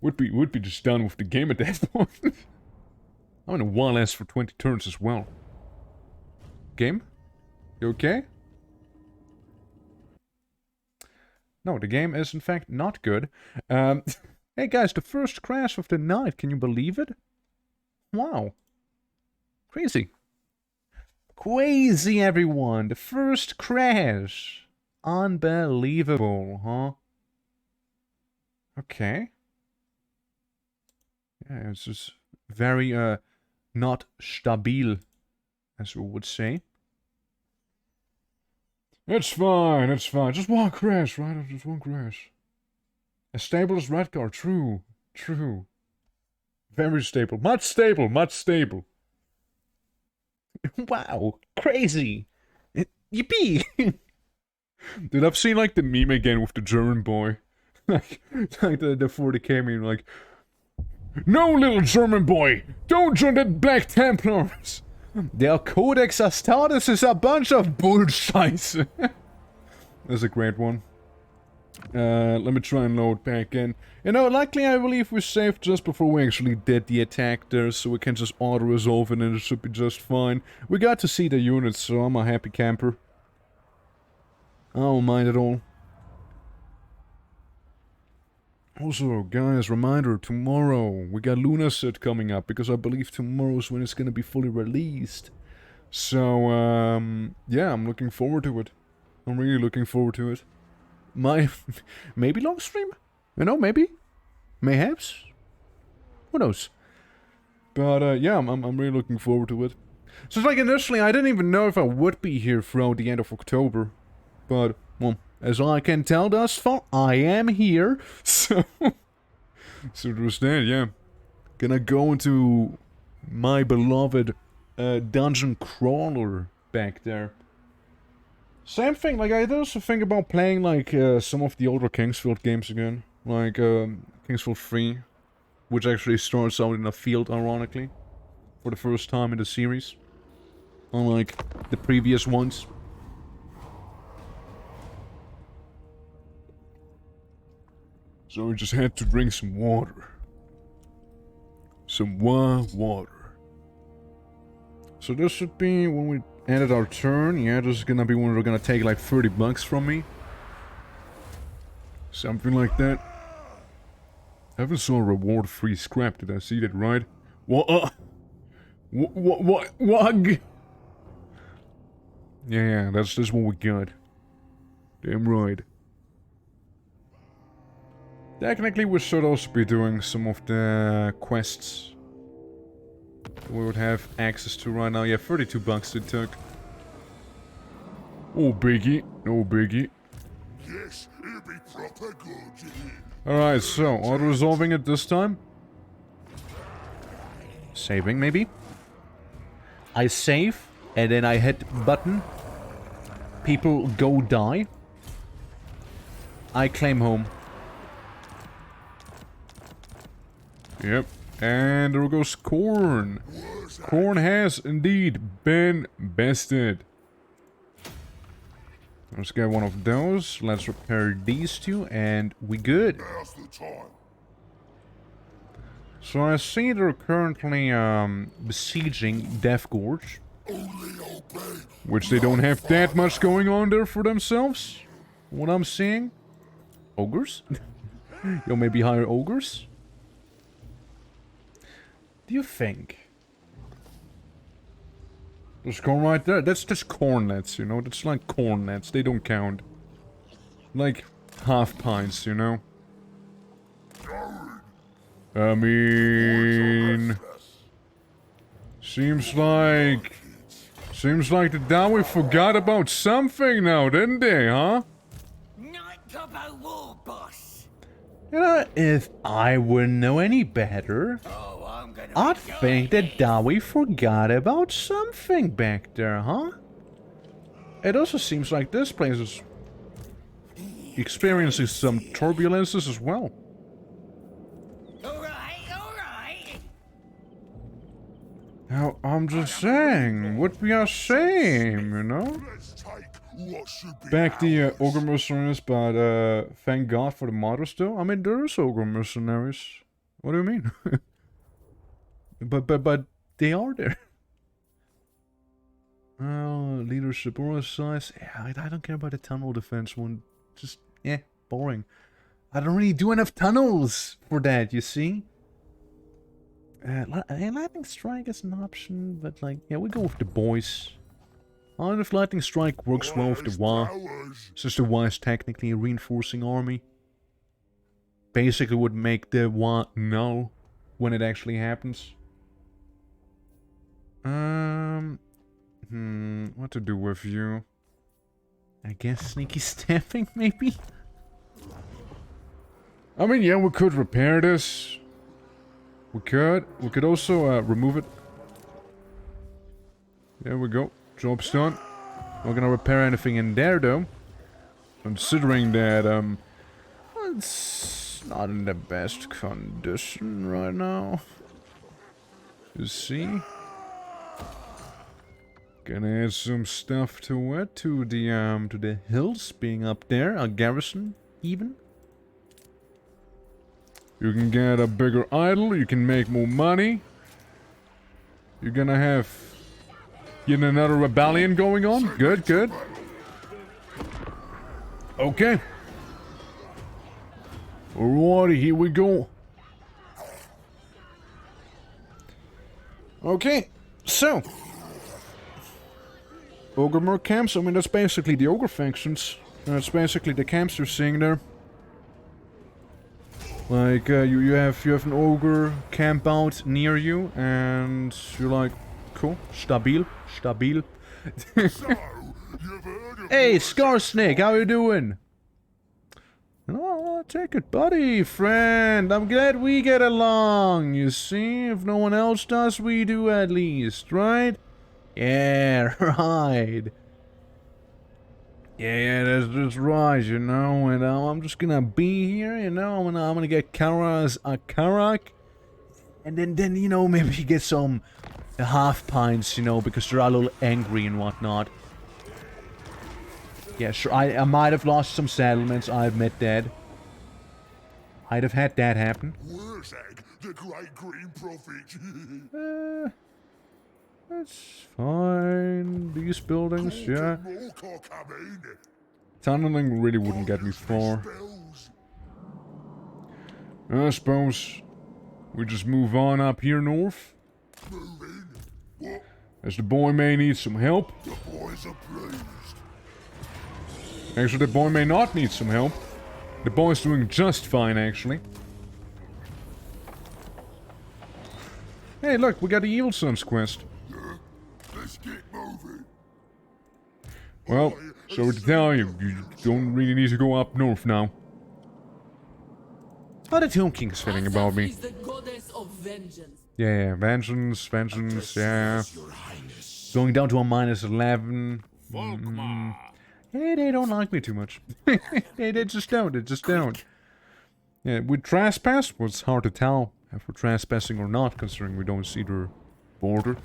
Speaker 2: would be just done with the game at that point. I mean, a Waaagh lasts for 20 turns as well. Game? You okay? No, the game is in fact not good. Hey guys, the first crash of the night, can you believe it? Wow. Crazy. Crazy, everyone. The first crash. Unbelievable, huh? Okay. Yeah, it's just very, not stabil, as we would say. It's fine, it's fine. Just one crash, right? Just one crash. As stable as Redcar, true. True. Very stable. Much stable, much stable. Wow, crazy. Yippee! Dude, I've seen like the meme again with the German boy. like the 40k meme, like, no, little German boy, don't join the Black Templars. Their Codex Astartes is a bunch of bullshit. That's a great one. Let me try and load back in. You know, luckily I believe we saved just before we actually did the attack there, so we can just auto-resolve it and it should be just fine. We got to see the units, so I'm a happy camper. I don't mind at all. Also, guys, reminder, tomorrow we got Lunaset coming up, because I believe tomorrow's when it's gonna be fully released. So, yeah, I'm looking forward to it. I'm really looking forward to it. Maybe long stream? You know, maybe? Mayhaps? Who knows? But, yeah, I'm really looking forward to it. So, it's like, initially, I didn't even know if I would be here throughout the end of October. But, well, as I can tell thus far, I am here. So there's that, yeah. Gonna go into my beloved dungeon crawler back there. Same thing, like, I also think about playing, like, some of the older Kingsfield games again. Like, Kingsfield 3, which actually starts out in a field, ironically, for the first time in the series. Unlike the previous ones. So we just had to drink some water. Some water. So this should be when we ended our turn. Yeah, this is gonna be when they're gonna take like 30 bucks from me. Something like that. I haven't saw a reward-free scrap. Did I see that right? What? Waaagghh? Yeah, that's what we got. Damn right. Technically, we should also be doing some of the quests we would have access to right now. Yeah, 32 bucks it took. Oh, biggie. No biggie.
Speaker 1: Yes, it'll be proper good.
Speaker 2: Alright, so, auto-resolving it this time. Saving, maybe? I save, and then I hit button. People go die. I claim home. Yep. And there goes corn. Corn has indeed been bested. Let's get one of those. Let's repair these two, and we good.
Speaker 1: Now's the time.
Speaker 2: So I see they're currently besieging Death Gorge,
Speaker 1: Only obey.
Speaker 2: which they don't have that much going on there for themselves. What I'm seeing. Ogres? Yo, maybe hire ogres? Do you think? There's corn right there. That's just cornets, you know? That's like cornets. They don't count. Like half pints, you know? I mean... Seems like the Dawi forgot about something now, didn't they, huh?
Speaker 7: Orktober war boss.
Speaker 2: You know, if I wouldn't know any better,
Speaker 7: Oh, I'm gonna
Speaker 2: I'd think that Dawi forgot about something back there, huh? It also seems like this place is experiencing some turbulences as well.
Speaker 7: Alright.
Speaker 2: Now, I'm just saying, what we are saying, you know?
Speaker 1: Let's take what should be
Speaker 2: Back the
Speaker 1: ours.
Speaker 2: ogre mercenaries, but thank God for the martyrs though. I mean, there is ogre mercenaries. What do you mean? but they are there. Leadership or size. Yeah, I don't care about the tunnel defense one. Just, boring. I don't really do enough tunnels for that, you see? Lightning Strike is an option, but like, yeah, we go with the boys. I don't know if Lightning Strike works well with the Waaagh, since the Waaagh is technically a reinforcing army. Basically would make the Waaagh null when it actually happens. What to do with you? I guess sneaky stamping, maybe? I mean, yeah, we could repair this. We could also remove it. There we go. Job's done. Not gonna repair anything in there though. Considering that it's not in the best condition right now. You see? Gonna add some stuff to it, to the hills being up there, a garrison even. You can get a bigger idol, you can make more money. You're gonna have yet another rebellion going on. Good, good. Okay. Alrighty, here we go. Okay, so. Ogre Merc camps, I mean that's basically the ogre factions. That's basically the camps you're seeing there. Like, you have an ogre camp out near you, and you're like, cool, stabil. Hey, Scarsnake, how you doing? Oh, take it, buddy, friend. I'm glad we get along, you see? If no one else does, we do at least, right? Yeah, right. Yeah, that's right, you know, and I'm just gonna be here, you know, I'm gonna get Kara's a Karak, and then, you know, maybe get some half pints, you know, because they're a little angry and whatnot. Yeah, sure, I might have lost some settlements, I admit that. I'd have had that happen.
Speaker 1: Where's Egg, the great green prophet?
Speaker 2: That's fine. These buildings, yeah. Tunneling really wouldn't get me far. I suppose we just move on up here north. As the boy may need some help.
Speaker 1: The boys are pleased.
Speaker 2: Actually, the boy may not need some help. The boy's doing just fine, actually. Hey, look, we got the Evil Sons quest.
Speaker 1: Let's get moving.
Speaker 2: Well, sorry to tell you, you don't really need to go up north now. How the Tomb King's feeling about me?
Speaker 6: Is the goddess of vengeance.
Speaker 2: Yeah, vengeance, yeah. Going down to a -11. Hey, they don't like me too much. they just don't. Yeah, with trespass, well, it's hard to tell if we're trespassing or not, considering we don't see their border.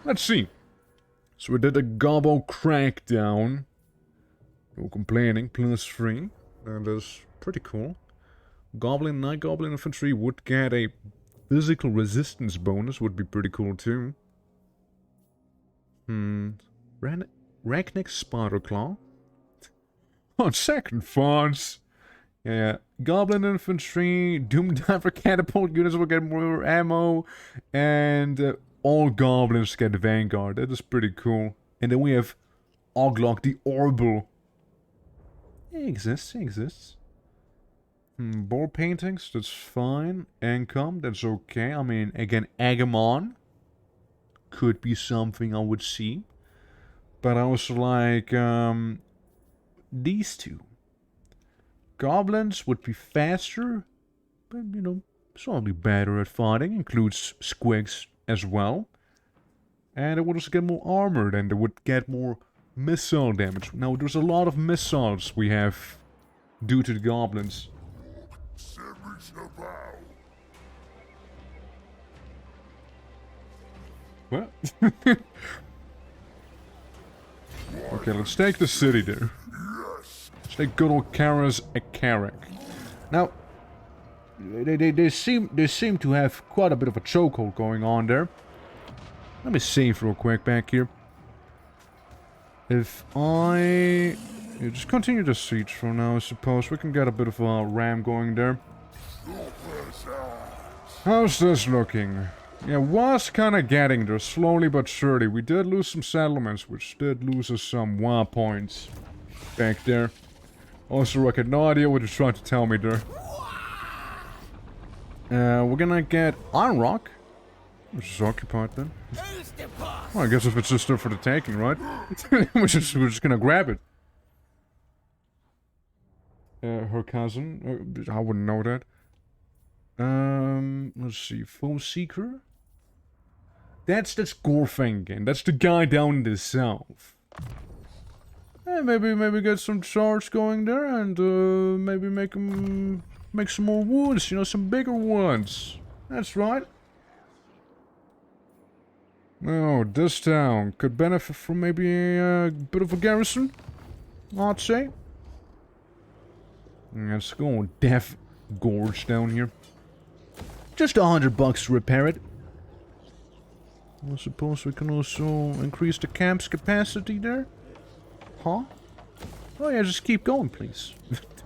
Speaker 2: Let's see. So we did a gobble crackdown. No complaining, +3. That is pretty cool. Goblin, Night Goblin Infantry would get a physical resistance bonus, would be pretty cool too. Ragnick Spiderclaw. On second thoughts. Yeah, Goblin Infantry, Doom Diver Catapult units will get more ammo, and all Goblins get Vanguard. That is pretty cool. And then we have Waaagghh the Orbital. He exists. Boar paintings, that's fine. Income, that's okay. I mean, again, Agamon could be something I would see. But I also like these two. Goblins would be faster, but you know, slightly better at fighting. Includes squigs as well. And it would also get more armored, and it would get more missile damage. Now, there's a lot of missiles we have due to the goblins. What? Okay, let's take the city there. Let's take good old Kara's Akarak. Now, they seem to have quite a bit of a chokehold going on there. Let me save real quick back here. If I just continue the siege for now, I suppose we can get a bit of a ram going there. How's this looking? Yeah, was kind of getting there, slowly but surely. We did lose some settlements, which did lose us some WA points back there. Also, Rook had no idea what you're trying to tell me there. We're gonna get Iron Rock, which is occupied then. Well, I guess if it's just there for the taking, right? we're just gonna grab it. Her cousin, I wouldn't know that. Let's see, Foam Seeker. That's Gorfengen. That's the guy down in the south. Maybe get some charge going there, and maybe make some more wounds. You know, some bigger ones. That's right. Oh, this town could benefit from maybe a bit of a garrison, I'd say. Let's go on Death Gorge down here. Just $100 to repair it. I suppose we can also increase the camp's capacity there. Huh? Oh yeah, just keep going, please.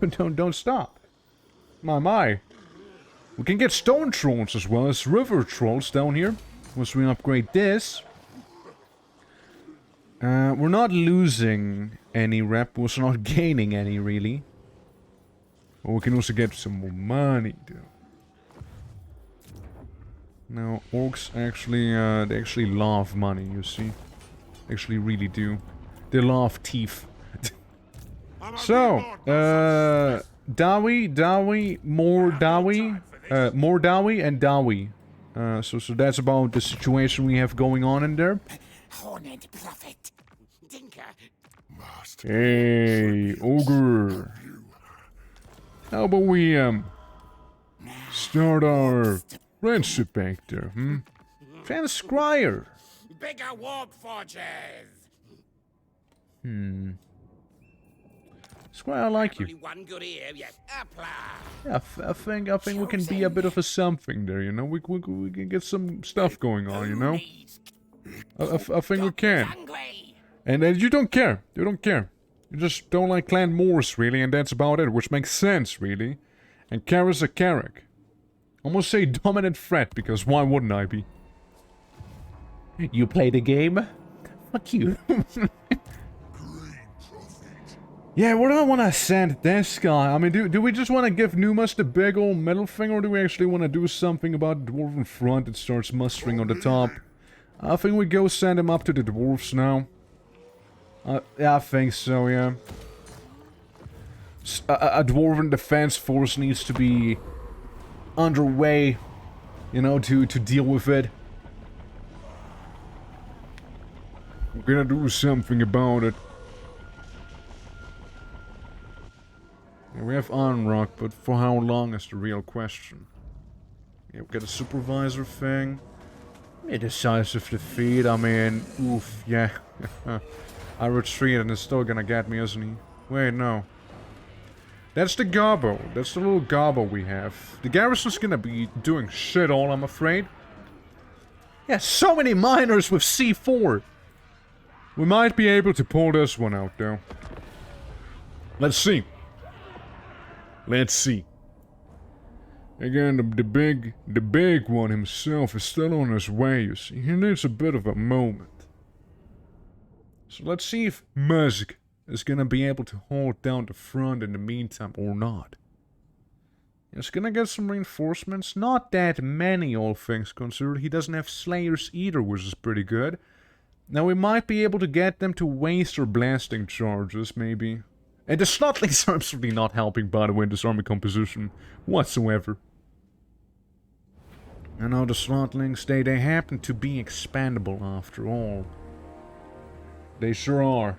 Speaker 2: don't stop. My. We can get stone trolls as well as river trolls down here. Once we upgrade this. We're not losing any rep. We're also not gaining any, really. But we can also get some more money, though. Now, orcs actually, they actually love money, you see. They actually really do. They love teeth. So, Dawi, more Dawi, and Dawi. So that's about the situation we have going on in there.
Speaker 7: Horned prophet. Dinker.
Speaker 2: Hey, ogre. How about we, start our friendship back there, Transcrier.
Speaker 7: Bigger warp forges.
Speaker 2: Squire, I like you.
Speaker 7: Only one good ear, yes.
Speaker 2: Yeah, I think we can be a bit of a something there, you know? We can get some stuff going on, you know? I think we can. And you don't care. You don't care. You just don't like Clan Morse, really, and that's about it, which makes sense, really. And Kara's a Carrick. Almost say dominant threat, because why wouldn't I be? You play the game? Fuck you. Yeah, where do I want to send this guy? I mean, do we just want to give Numas the big old middle thing, or do we actually want to do something about the dwarven front that starts mustering on the top? I think we go send him up to the dwarves now. Yeah, I think so, yeah. A Dwarven Defense Force needs to be underway, you know, to deal with it.
Speaker 3: We're gonna do something about it.
Speaker 2: We have Unrock, but for how long is the real question. Yeah, we got a supervisor thing. A decisive defeat, I mean, oof, yeah. I retreat and it's still gonna get me, isn't he? Wait, no. That's the gobbo. That's the little gobbo we have. The garrison's gonna be doing shit all, I'm afraid. Yeah, so many miners with C4.
Speaker 3: We might be able to pull this one out, though. Let's see. Let's see. Again, the big one himself is still on his way, you see. He needs a bit of a moment. So let's see if Musk is gonna be able to hold down the front in the meantime or not. He's gonna get some reinforcements. Not that many, all things considered. He doesn't have Slayers either, which is pretty good. Now we might be able to get them to waste their blasting charges, maybe. And the Slotlings are absolutely not helping, by the way, in this army composition whatsoever. You know, the Slotlings, they happen to be expandable after all. They sure are.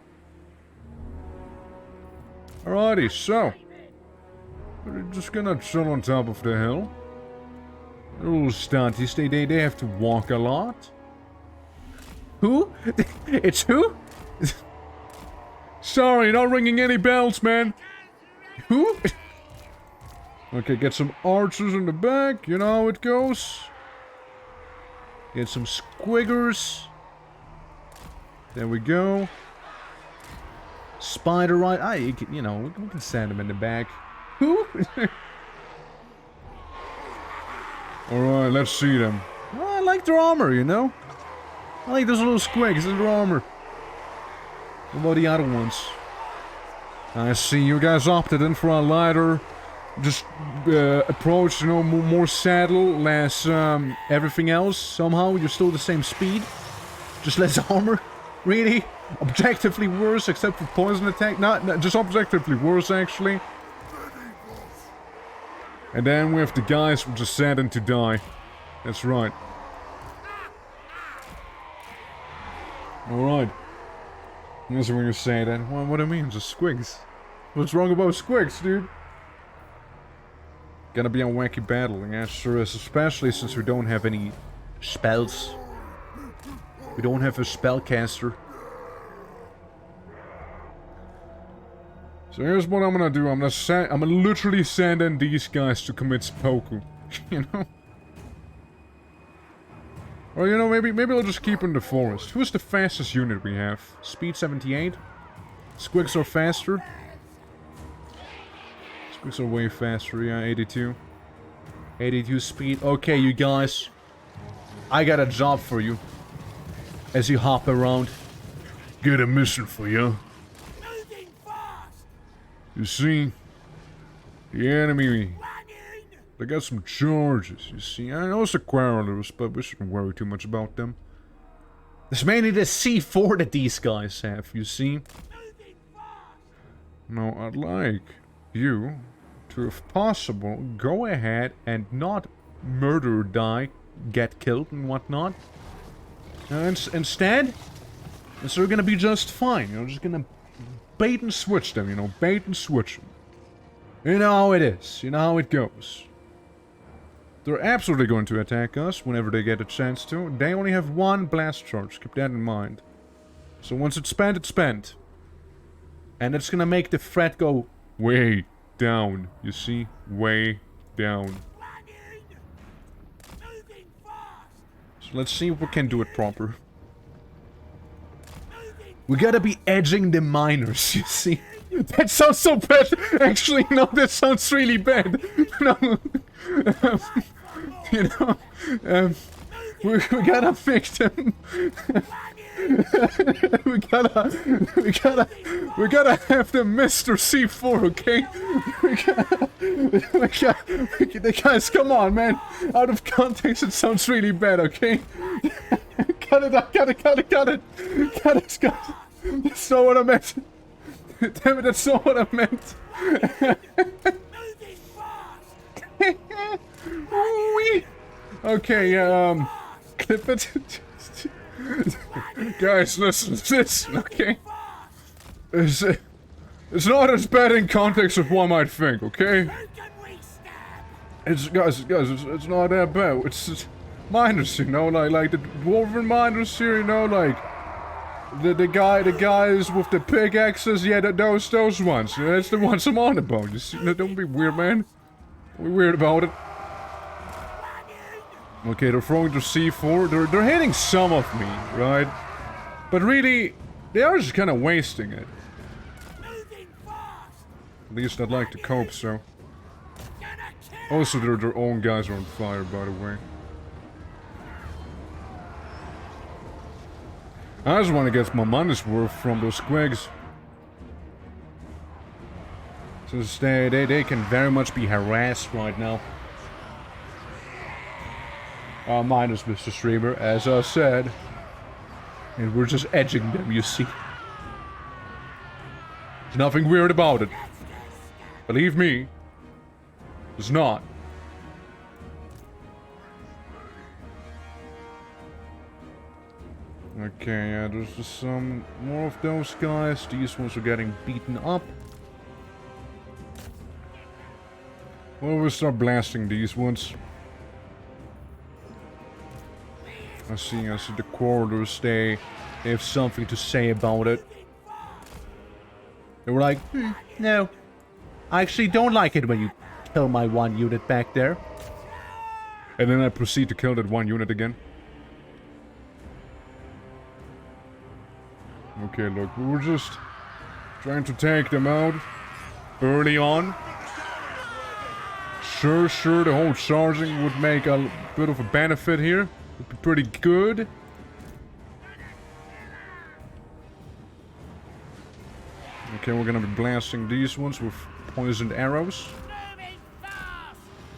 Speaker 3: Alrighty, so. We're just gonna chill on top of the hill. They're little stunties, they have to walk a lot.
Speaker 2: Who? It's who?
Speaker 3: Sorry, not ringing any bells, man.
Speaker 2: Who?
Speaker 3: Okay, get some archers in the back, you know how it goes.
Speaker 2: Get some squiggers.
Speaker 3: There we go.
Speaker 2: Spider right. You know, we can send them in the back. Who?
Speaker 3: Alright, let's see them.
Speaker 2: Well, I like their armor, you know? I like those little squigs in their armor. What about the other ones?
Speaker 3: I see you guys opted in for a lighter. Just approach, you know, more saddle, less
Speaker 2: Everything else, somehow, you're still the same speed. Just less armor? Really? Objectively worse, except for poison attack? Not
Speaker 3: just objectively worse, actually. And then we have the guys who just saddened to die. That's right. Alright. That's when you say that. What do you mean? Just squigs. What's wrong about squigs, dude?
Speaker 2: Gonna be a wacky battle, yeah, sure is. Especially since we don't have any spells. We don't have a spellcaster.
Speaker 3: So here's what I'm gonna do. I'm gonna literally send in these guys to commit seppuku. You know? Or, you know, maybe I'll just keep in the forest. Who's the fastest unit we have?
Speaker 2: Speed 78. Squigs are faster.
Speaker 3: Squigs are way faster, yeah, 82.
Speaker 2: 82 speed. Okay, you guys. I got a job for you. As you hop around.
Speaker 3: Get a mission for you. You see? The enemy... They got some charges, you see. I know it's the quarrelers, but we shouldn't worry too much about them.
Speaker 2: It's mainly the C4 that these guys have, you see.
Speaker 3: Now, I'd like you to, if possible, go ahead and not murder, die, get killed and whatnot.
Speaker 2: Instead, they're gonna be just fine. You're just gonna
Speaker 3: bait and switch them, you know, bait and switch them.
Speaker 2: You know how it is, you know how it goes.
Speaker 3: They're absolutely going to attack us whenever they get a chance to. They only have one blast charge, keep that in mind. So once it's spent, it's spent.
Speaker 2: And it's gonna make the threat go
Speaker 3: way down, you see? Way down.
Speaker 2: So let's see if we can do it proper. We gotta be edging the miners, you see?
Speaker 3: That sounds so bad! Actually, no, that sounds really bad! No.
Speaker 2: You know, we gotta make them. we gotta have them Mr. C4, okay? Guys, come on, man. Out of context, it sounds really bad, okay? Cut it. That's not what I meant. Damn it, that's not what I meant. Wee. Okay, clip it. Guys, listen, okay? It's not as bad in context as one might think, okay? Guys, it's not that bad. It's miners, you know, like the dwarven miners here, you know, like the guys with the pickaxes, yeah, those ones. That's the ones I'm on about. You see, don't be weird, man. Don't be weird about it. Okay, they're throwing the C4. They're hitting some of me, right? But really, they are just kind of wasting it. At least I'd like to cope, so. Also, their own guys are on fire, by the way. I just want to get my money's worth from those squigs. Since they can very much be harassed right now. Minus Mr. Streamer, as I said. And we're just edging them, you see. There's nothing weird about it. Believe me. There's not. Okay, yeah, there's just some more of those guys. These ones are getting beaten up. Well, we'll start blasting these ones. I see the quarters, they have something to say about it. They were like, no. I actually don't like it when you kill my one unit back there. And then I proceed to kill that one unit again. Okay, look, we were just trying to take them out early on. Sure, the whole charging would make a bit of a benefit here. Would be pretty good. Okay, we're gonna be blasting these ones with poisoned arrows.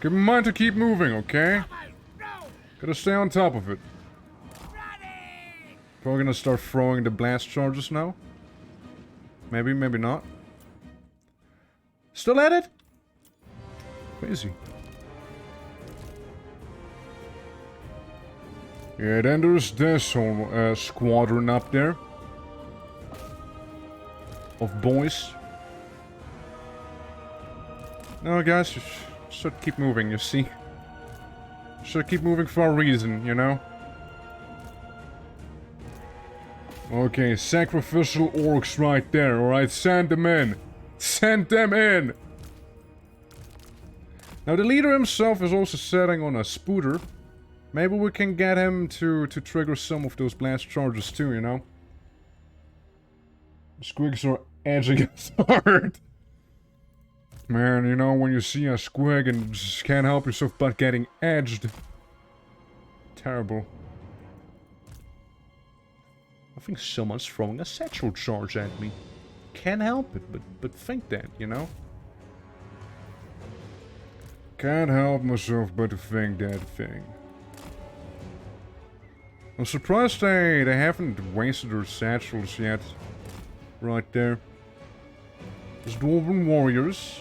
Speaker 2: Keep in mind to keep moving, okay? Gotta stay on top of it. Probably gonna start throwing the blast charges now. Maybe, maybe not. Still at it? Crazy. Yeah, then there's this whole squadron up there. Of boys. No, guys, you should keep moving, you see. Should keep moving for a reason, you know? Okay, sacrificial orcs right there, alright? Send them in. Send them in! Now, the leader himself is also sitting on a spooter. Maybe we can get him to trigger some of those blast charges too, you know? The squigs are edging us hard. Man, you know, when you see a squig and just can't help yourself but getting edged. Terrible. I think someone's throwing a satchel charge at me. Can't help it, but think that, you know? Can't help myself but to think that thing. I'm surprised they haven't wasted their satchels yet. Right there. There's Dwarven Warriors.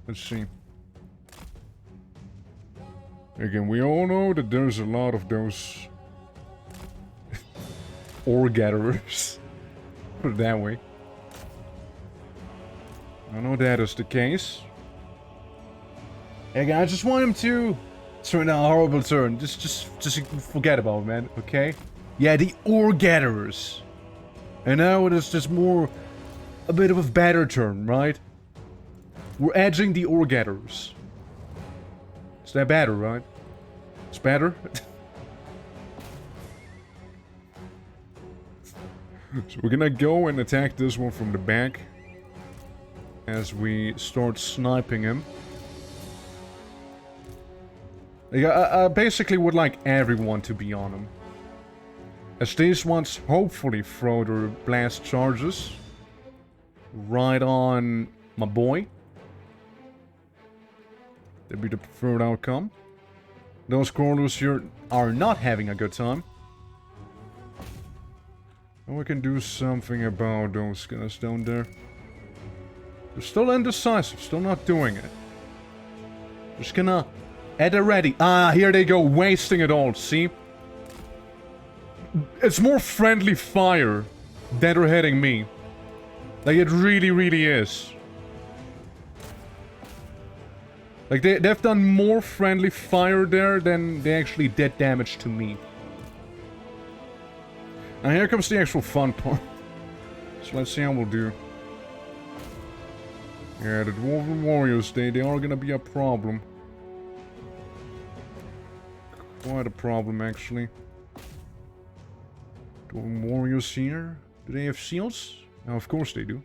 Speaker 2: Let's see. Again, we all know that there's a lot of those ore gatherers. Put it that way. I know that is the case. Hey guys, I just want him to turn a horrible turn. Just forget about it, man, okay? Yeah, the ore gatherers. And now it is just more a bit of a better turn, right? We're edging the ore gatherers. Is that better, right? It's better? So we're gonna go and attack this one from the back. As we start sniping him. Like, I basically would like everyone to be on him. As these ones hopefully throw their blast charges. Right on my boy. That'd be the preferred outcome. Those corners here are not having a good time. Now we can do something about those guys down there. They're still indecisive, still not doing it. Just gonna... At the ready. Ah, here they go, wasting it all, see? It's more friendly fire that are hitting me. Like, it really, really is. Like, they've done more friendly fire there than they actually did damage to me. Now here comes the actual fun part. So let's see how we'll do. Yeah, the Dwarven Warriors, they are gonna be a problem. Quite a problem, actually. Dwarven Warriors here. Do they have shields? Oh, of course they do.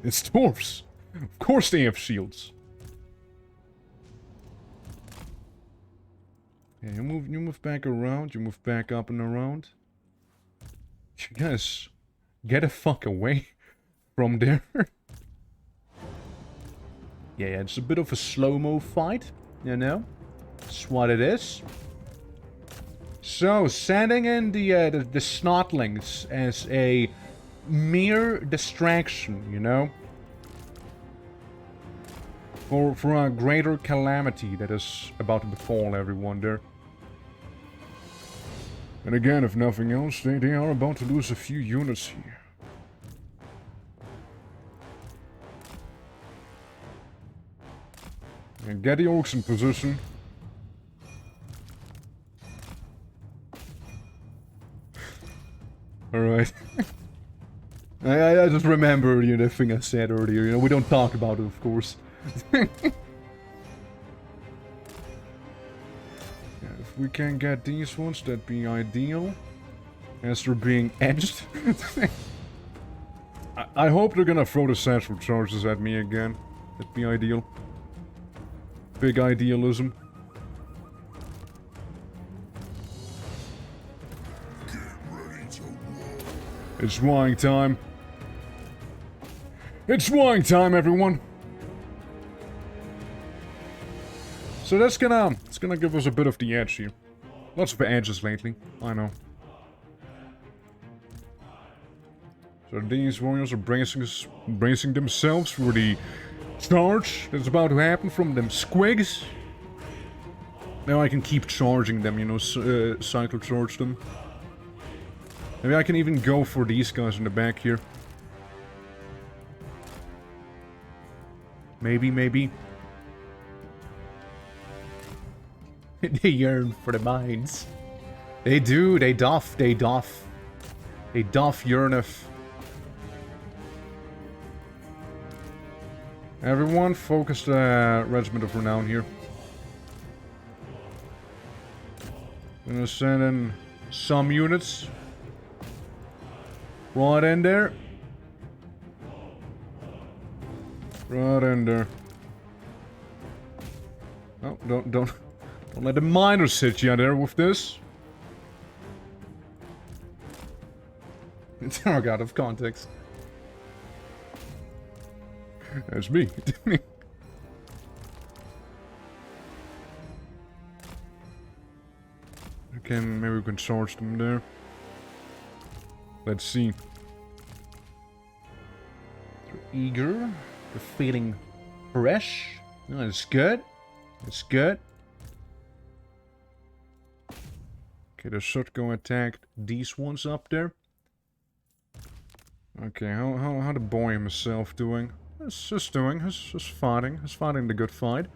Speaker 2: It's dwarves. Of course they have shields. Yeah, you move back around, you move back up and around. You guys, get the fuck away from there. Yeah, it's a bit of a slow-mo fight, you know? That's what it is. So, sending in the snotlings as a mere distraction, you know? For a greater calamity that is about to befall everyone there. And again, if nothing else, they are about to lose a few units here. And get the orcs in position. Alright. I just remember, you know, the thing I said earlier. You know, we don't talk about it, of course. Yeah, if we can get these ones, that'd be ideal. As they're being edged. I hope they're gonna throw the central charges at me again. That'd be ideal. Big idealism. It's Waaagghh time. It's Waaagghh time, everyone. So it's gonna give us a bit of the edge here. Lots of edges lately, I know. So these warriors are bracing themselves for the charge that's about to happen from them squigs. Now I can keep charging them, you know, cycle charge them. Maybe I can even go for these guys in the back here. Maybe. They yearn for the mines. They do, they doth. They doth yearneth. Everyone, focus the Regiment of Renown here. Gonna send in some units. Right in there. Right in there. Oh, don't let the miners hit you there with this. It's out of context. That's me. Okay, maybe we can charge them there. Let's see. They're eager. They're feeling fresh. Oh, that's good. That's good. Okay, the shotgun attacked these ones up there. Okay, how the boy himself doing? He's fighting the good fight.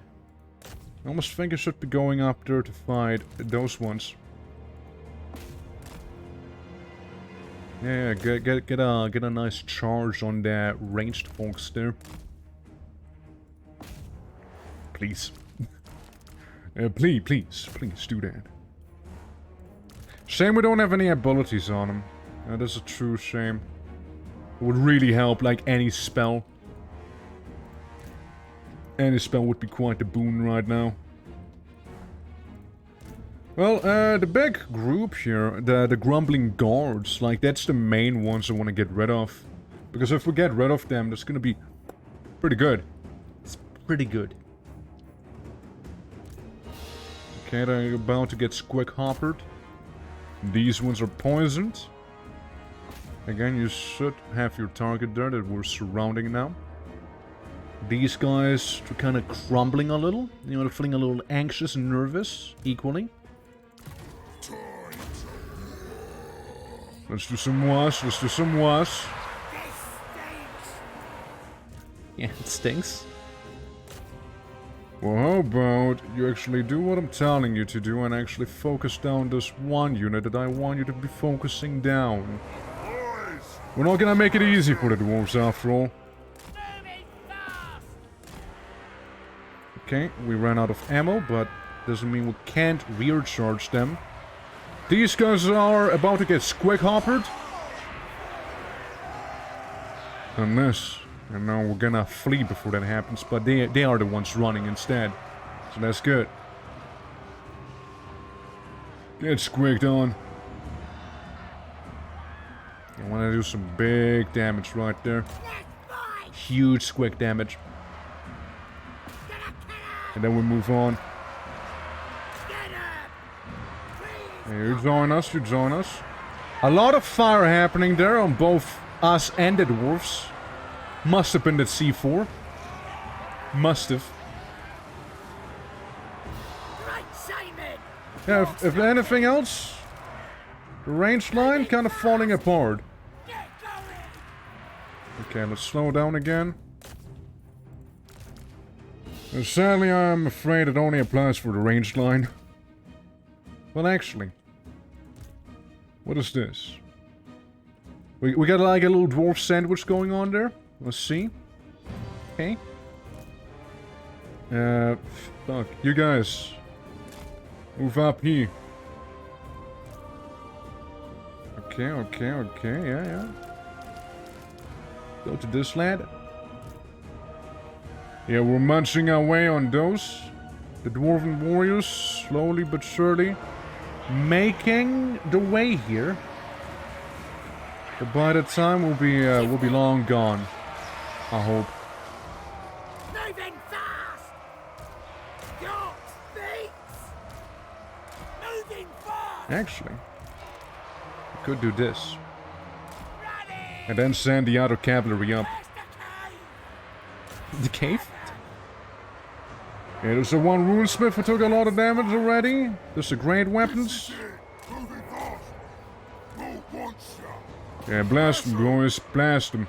Speaker 2: I almost think I should be going up there to fight those ones. Yeah, get a nice charge on that ranged folks there. Please. Please do that. Shame we don't have any abilities on him. That is a true shame. It would really help, like any spell. Any spell would be quite a boon right now. Well, the big group here, the Grumbling Guards, like, that's the main ones I want to get rid of. Because if we get rid of them, that's gonna be pretty good. It's pretty good. Okay, they're about to get squick-hoppered. These ones are poisoned. Again, you should have your target there that we're surrounding now. These guys are kind of crumbling a little. You know, they're feeling a little anxious and nervous equally. Let's do some wash. Let's do some wash. Yeah, it stinks. Well, how about you actually do what I'm telling you to do and actually focus down this one unit that I want you to be focusing down. We're not gonna make it easy for the dwarves after all. Okay, we ran out of ammo, but doesn't mean we can't rear charge them. These guys are about to get squick-hoppered. And this. And now we're gonna flee before that happens, but they are the ones running instead. So that's good. Get squigged on. I wanna do some big damage right there. Huge squig damage. And then we move on. Yeah, you join us, you join us. A lot of fire happening there on both us and the dwarves. Must have been that C4. Must have. Yeah, if anything else, the range line kind of falling apart. Okay, let's slow down again. And sadly, I'm afraid it only applies for the range line. Well, actually, what is this? We got like a little dwarf sandwich going on there. Let's see. Okay. Fuck. You guys. Move up here. Okay, yeah. Go to this lad. Yeah, we're munching our way on those. The dwarven warriors, slowly but surely, making the way here. But by the time we'll be long gone. I hope.
Speaker 7: Moving fast! Your feet! Moving fast!
Speaker 2: Actually, we could do this. And then send the other cavalry up. The cave? Yeah, there's the one runesmith who took a lot of damage already. There's the great weapons. Yeah, blast them, boys. Blast them.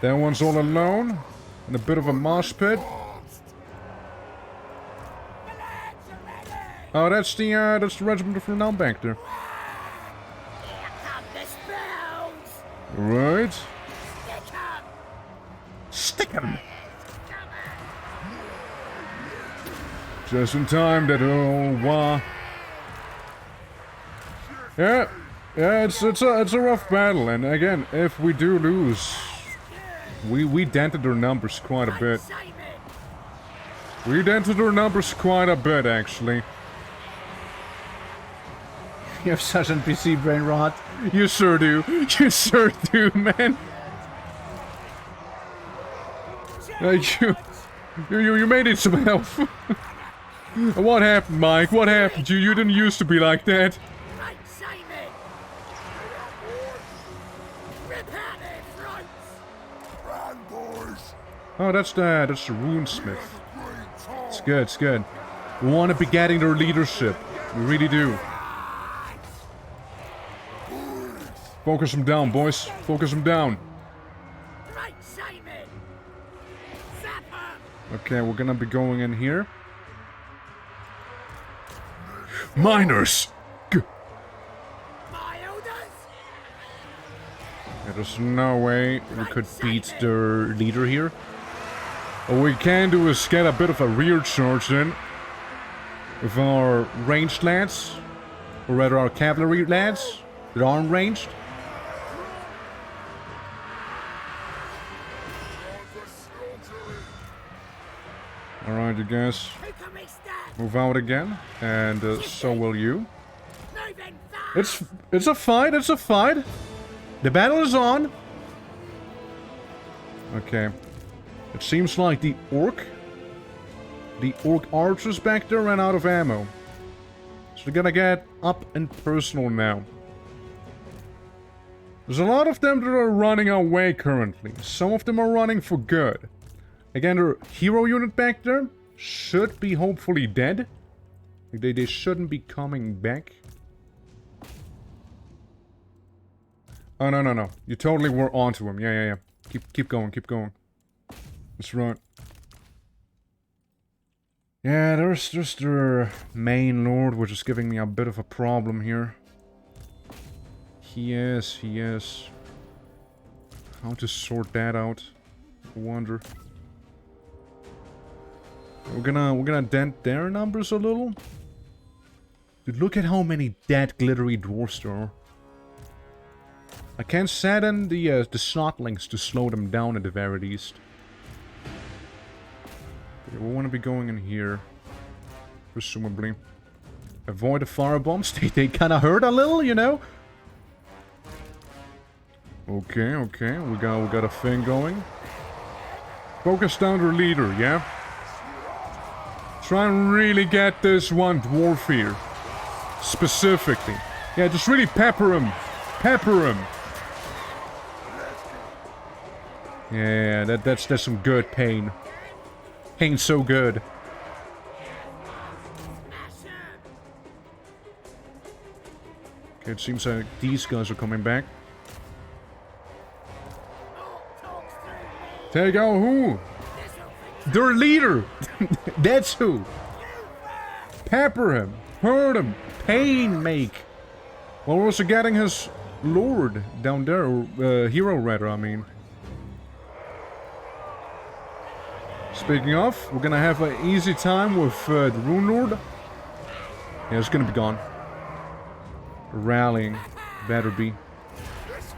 Speaker 2: That one's all alone. In a bit of a mosh pit. Oh, that's the regiment from now back there. Right. Stick 'em. Just in time, that old Waaagh. Yeah, it's a rough battle, and again, if we do lose, we dented their numbers quite a bit. We dented their numbers quite a bit, actually.
Speaker 3: You have such NPC brain rot.
Speaker 2: You sure do. You sure do, man. You may need some help. What happened, Mike? What happened? You didn't used to be like that. Oh, that's the runesmith. It's good, it's good. We want to be getting their leadership. We really do. Focus them down, boys. Focus them down. Okay, we're gonna be going in here. Miners! Yeah, there's no way we could beat their leader here. What we can do is get a bit of a rear charge in with our ranged lads, or rather our cavalry lads that aren't ranged. Alright, you guys, move out again, and so will you. It's a fight, it's a fight. The battle is on. Okay. It seems like the orc archers back there ran out of ammo. So they're gonna get up and personal now. There's a lot of them that are running away currently. Some of them are running for good. Again, their hero unit back there should be hopefully dead. They shouldn't be coming back. Oh, no. You totally were onto him. Yeah. Keep going. That's right. Yeah, there's their main lord, which is giving me a bit of a problem here. He is. How to sort that out? I wonder. We're gonna dent their numbers a little. Dude, look at how many dead glittery dwarfs there are. I can set in the snotlings to slow them down at the very least. Okay, we want to be going in here, presumably. Avoid the firebombs. They kind of hurt a little, you know. Okay. We got a thing going. Focus down their leader, yeah. Try and really get this one dwarf here, specifically. Yeah, just really pepper him. Yeah, that's some good pain. Pain so good. Okay, it seems like these guys are coming back. There you go, who? Their leader! That's who! Pepper him! Hurt him! Pain make! Well, we're also getting his lord down there, or hero rather, I mean. Speaking of, we're gonna have an easy time with the Rune Lord. Yeah, it's gonna be gone. Rallying. Better be.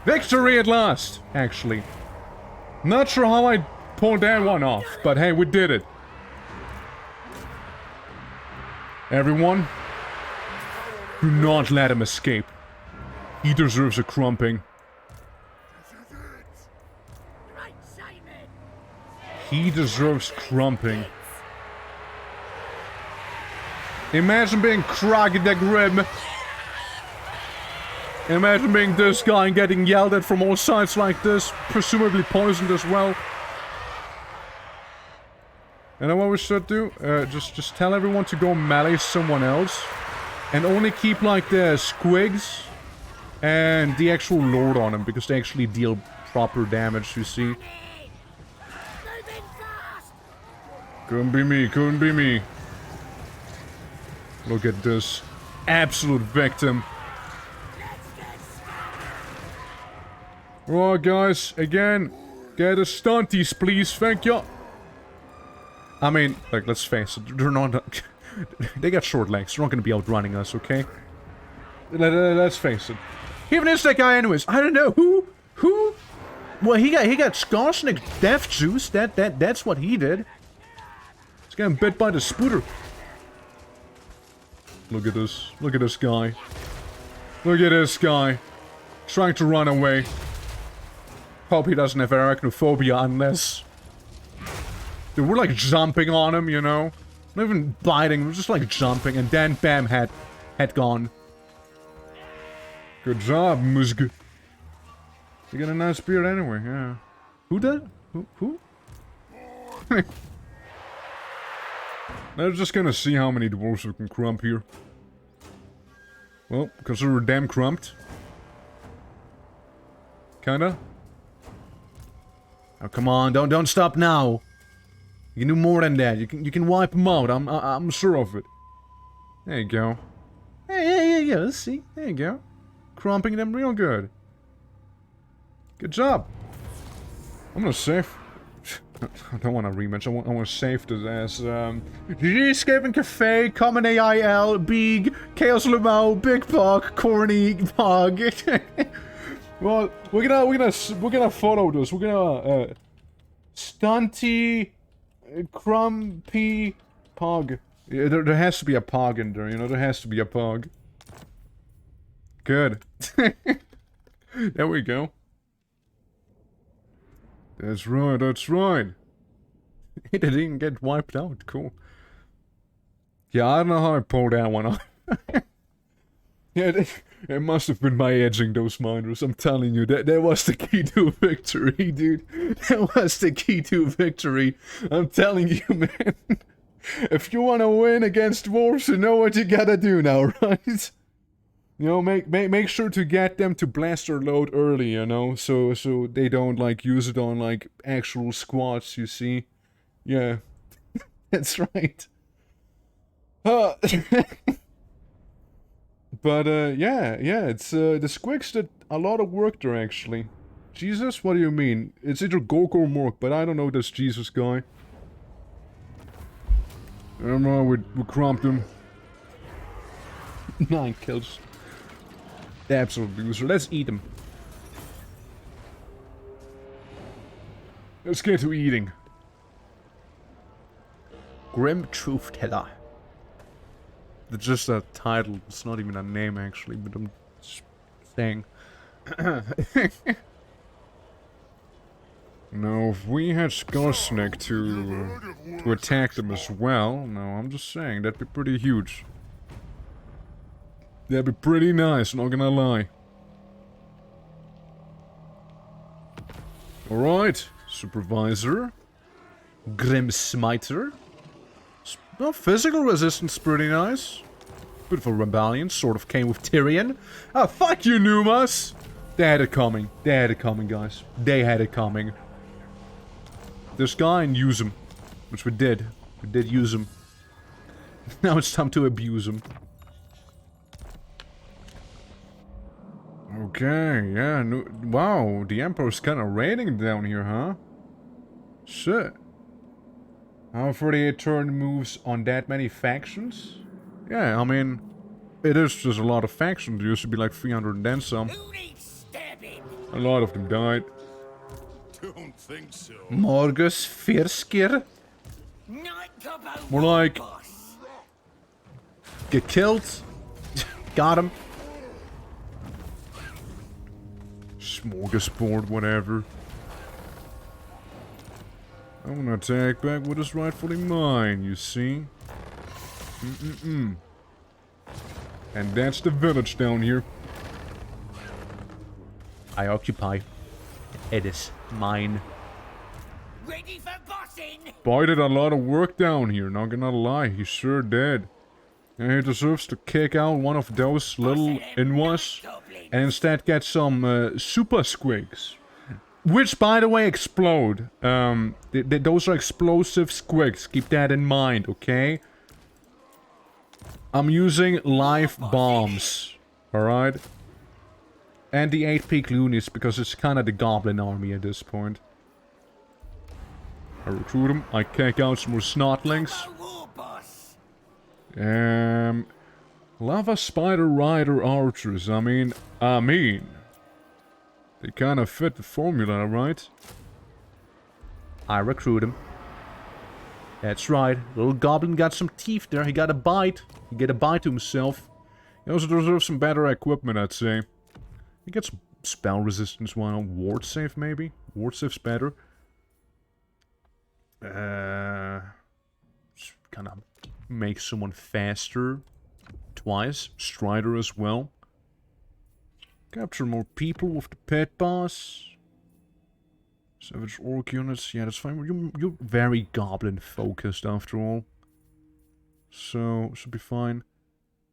Speaker 2: Victory at last, actually. Not sure how I pulled that one off, but hey, we did it. Everyone, do not let him escape. He deserves a crumping. He deserves crumping. Imagine being Krog the Grim. Imagine being this guy and getting yelled at from all sides like this. Presumably poisoned as well. You know what we should do? Just tell everyone to go melee someone else. And only keep like the squigs and the actual lord on them, because they actually deal proper damage, you see. Couldn't be me. Look at this. Absolute victim. Alright guys, again, get a stunties please, thank you. I mean, like, let's face it, they're not... they got short legs, they're not gonna be outrunning us, okay? Let's face it. He even is that guy anyways, I don't know, who? Well, he got Skarsnik Death Juice, that's what he did. He's getting bit by the spooter. Look at this guy. Look at this guy. Trying to run away. Hope he doesn't have arachnophobia unless... Dude, we're like jumping on him, you know? Not even biting, we're just like jumping, and then bam, head gone. Good job, Musg. You got a nice beard anyway, yeah. Who did? Who? They're just gonna see how many dwarves we can crump here. Well, because we're damn crumped. Kinda. Oh, come on, don't stop now. You can do more than that. You can wipe them out. I'm sure of it. There you go. Hey, yeah, let's see. There you go. Crumping them real good. Good job. I'm gonna save. I don't want to rematch. I want to save this as GG Escaping Cafe, Common AIL, Big, Chaos Lemau, Big Pog, Corny Pog. Well, we're gonna follow this. We're gonna Stunty, Crumpy, Pog. Yeah, there has to be a Pog in there. You know, there has to be a Pog. Good. There we go. That's right, that's right. It didn't get wiped out, cool. Yeah, I don't know how I pulled that one off. Yeah, It must have been by edging those miners, I'm telling you. That was the key to victory, dude. That was the key to victory. I'm telling you, man. If you want to win against dwarves, you know what you gotta do now, right? You know, make sure to get them to blast their load early, you know? So they don't, like, use it on, like, actual squads, you see? Yeah. That's right. But, yeah, it's, the squigs did a lot of work there, actually. Jesus? What do you mean? It's either Gork or Mork, but I don't know this Jesus guy. I don't know, we crumped him. 9 kills. The absolute loser. Let's eat him. Let's get to eating.
Speaker 3: Grim Truth Teller.
Speaker 2: It's just a title. It's not even a name, actually, but I'm just saying. Now, if we had Skarsnik to attack them as well, no, I'm just saying, that'd be pretty huge. That'd be pretty nice, not gonna lie. Alright, Supervisor. Grim Smiter. Well, physical resistance is pretty nice. Bit of a rebellion, sort of came with Tyrion. Oh, fuck you, Numas! They had it coming. They had it coming, guys. They had it coming. This guy and use him. Which we did. We did use him. Now it's time to abuse him. Okay, yeah. No, wow, the Emperor's kind of raiding down here, huh? Shit. How 48 turn moves on that many factions? Yeah, I mean, it is just a lot of factions. There used to be like 300 and then some.
Speaker 7: Who needs stabbing?
Speaker 2: A lot of them died.
Speaker 1: Don't think so.
Speaker 3: Morgus Firskir.
Speaker 7: Night Gobbo
Speaker 2: More like,
Speaker 7: boss.
Speaker 3: Get killed. Got him.
Speaker 2: Smorgasbord, whatever. I want to attack back what is rightfully mine, you see? And that's the village down here.
Speaker 3: I occupy. It is mine.
Speaker 7: Ready for bossing?
Speaker 2: Boy did a lot of work down here, not gonna lie, he sure did. And he deserves to kick out one of those little inwas and instead get some super squigs. Which, by the way, explode. Those are explosive squigs, keep that in mind, okay? I'm using live bombs, alright? And the 8-peak loonies, because it's kind of the goblin army at this point. I recruit them, I kick out some more snotlings.
Speaker 7: War boss.
Speaker 2: Lava Spider Rider archers, I mean, they kind of fit the formula, right?
Speaker 3: I recruit him. That's right. Little goblin got some teeth there. He got a bite. He get a bite to himself.
Speaker 2: He also deserves some better equipment, I'd say. He gets spell resistance, why not? Ward save, maybe? Ward save's better. Kind of make someone faster. Twice. Strider as well. Capture more people with the pet boss. Savage orc units. Yeah, that's fine. You're very goblin focused after all. So, should be fine.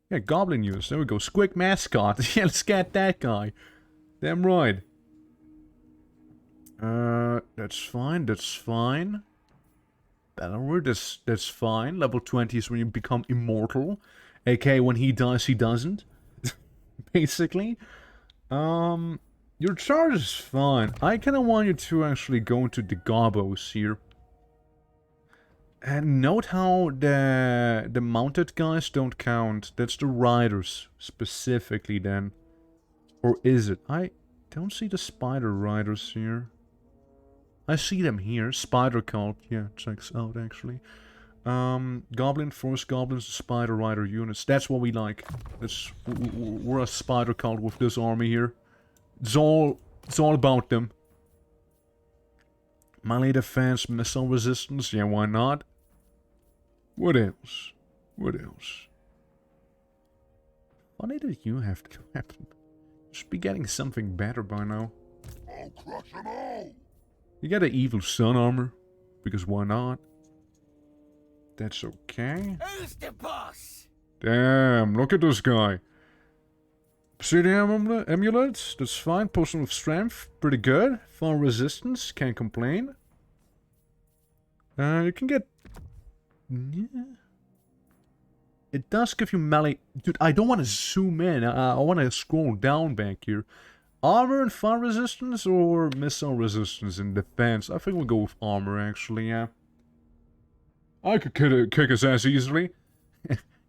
Speaker 2: Yeah, goblin units. There we go. Squig mascot. Yeah, let's get that guy. Damn right. That's fine. That's fine. Bellower, that's fine. Level 20 is when you become immortal. AK, when he dies, he doesn't. Basically. Your charge is fine. I kind of want you to actually go into the gobos here. And note how the mounted guys don't count. That's the riders, specifically then. Or is it? I don't see the spider riders here. I see them here. Spider cult. Yeah, checks out actually. Goblin, force goblins, spider rider units. That's what we like. We're a spider cult with this army here. It's all about them. Melee defense, missile resistance. Yeah, why not? What else? What else? Why did you have to happen? You should be getting something better by now.
Speaker 1: I'll crush them all.
Speaker 2: You got an evil sun armor, because why not? That's okay.
Speaker 7: Who's the boss?
Speaker 2: Damn, look at this guy. Obsidian amulet, that's fine. Potion of strength, pretty good. Fire resistance, can't complain. You can get... Yeah. It does give you melee... Dude, I don't want to zoom in. I want to scroll down back here. Armor and fire resistance or missile resistance in defense? I think we'll go with armor, actually, yeah. I could kick his ass easily.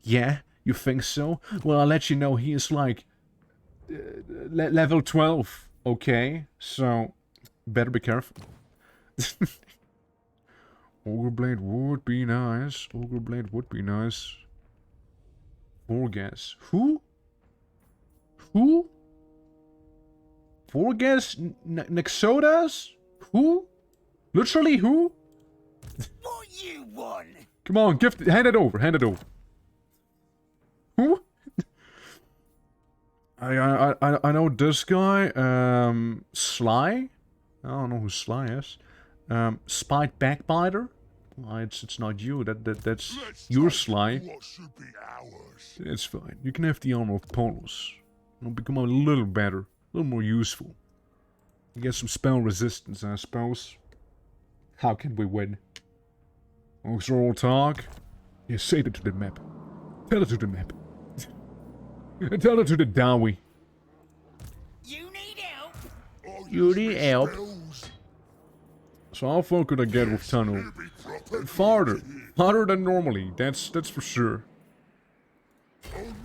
Speaker 2: Yeah, you think so? Well, I'll let you know he is like... level 12, okay? So, better be careful. Ogre Blade would be nice. Ogre Blade would be nice. Warghgh. Who? Who? Warghgh? Nexodas? Who? Literally who?
Speaker 7: What you want?
Speaker 2: Come on, hand it over, hand it over. Who? I know this guy, Sly. I don't know who Sly is. Spite Backbiter. Well, it's not you. That's your Sly.
Speaker 1: What should be ours?
Speaker 2: It's fine. You can have the armor of Polos. It'll become a little better, a little more useful. You get some spell resistance, I suppose. How can we win? Orcs are all talk. Yeah, say that to the map. Tell it to the map. Tell it to the Dowie.
Speaker 7: You need help?
Speaker 2: You need help. So how far could I get with tunnel? Farther. Farther than normally. That's for sure.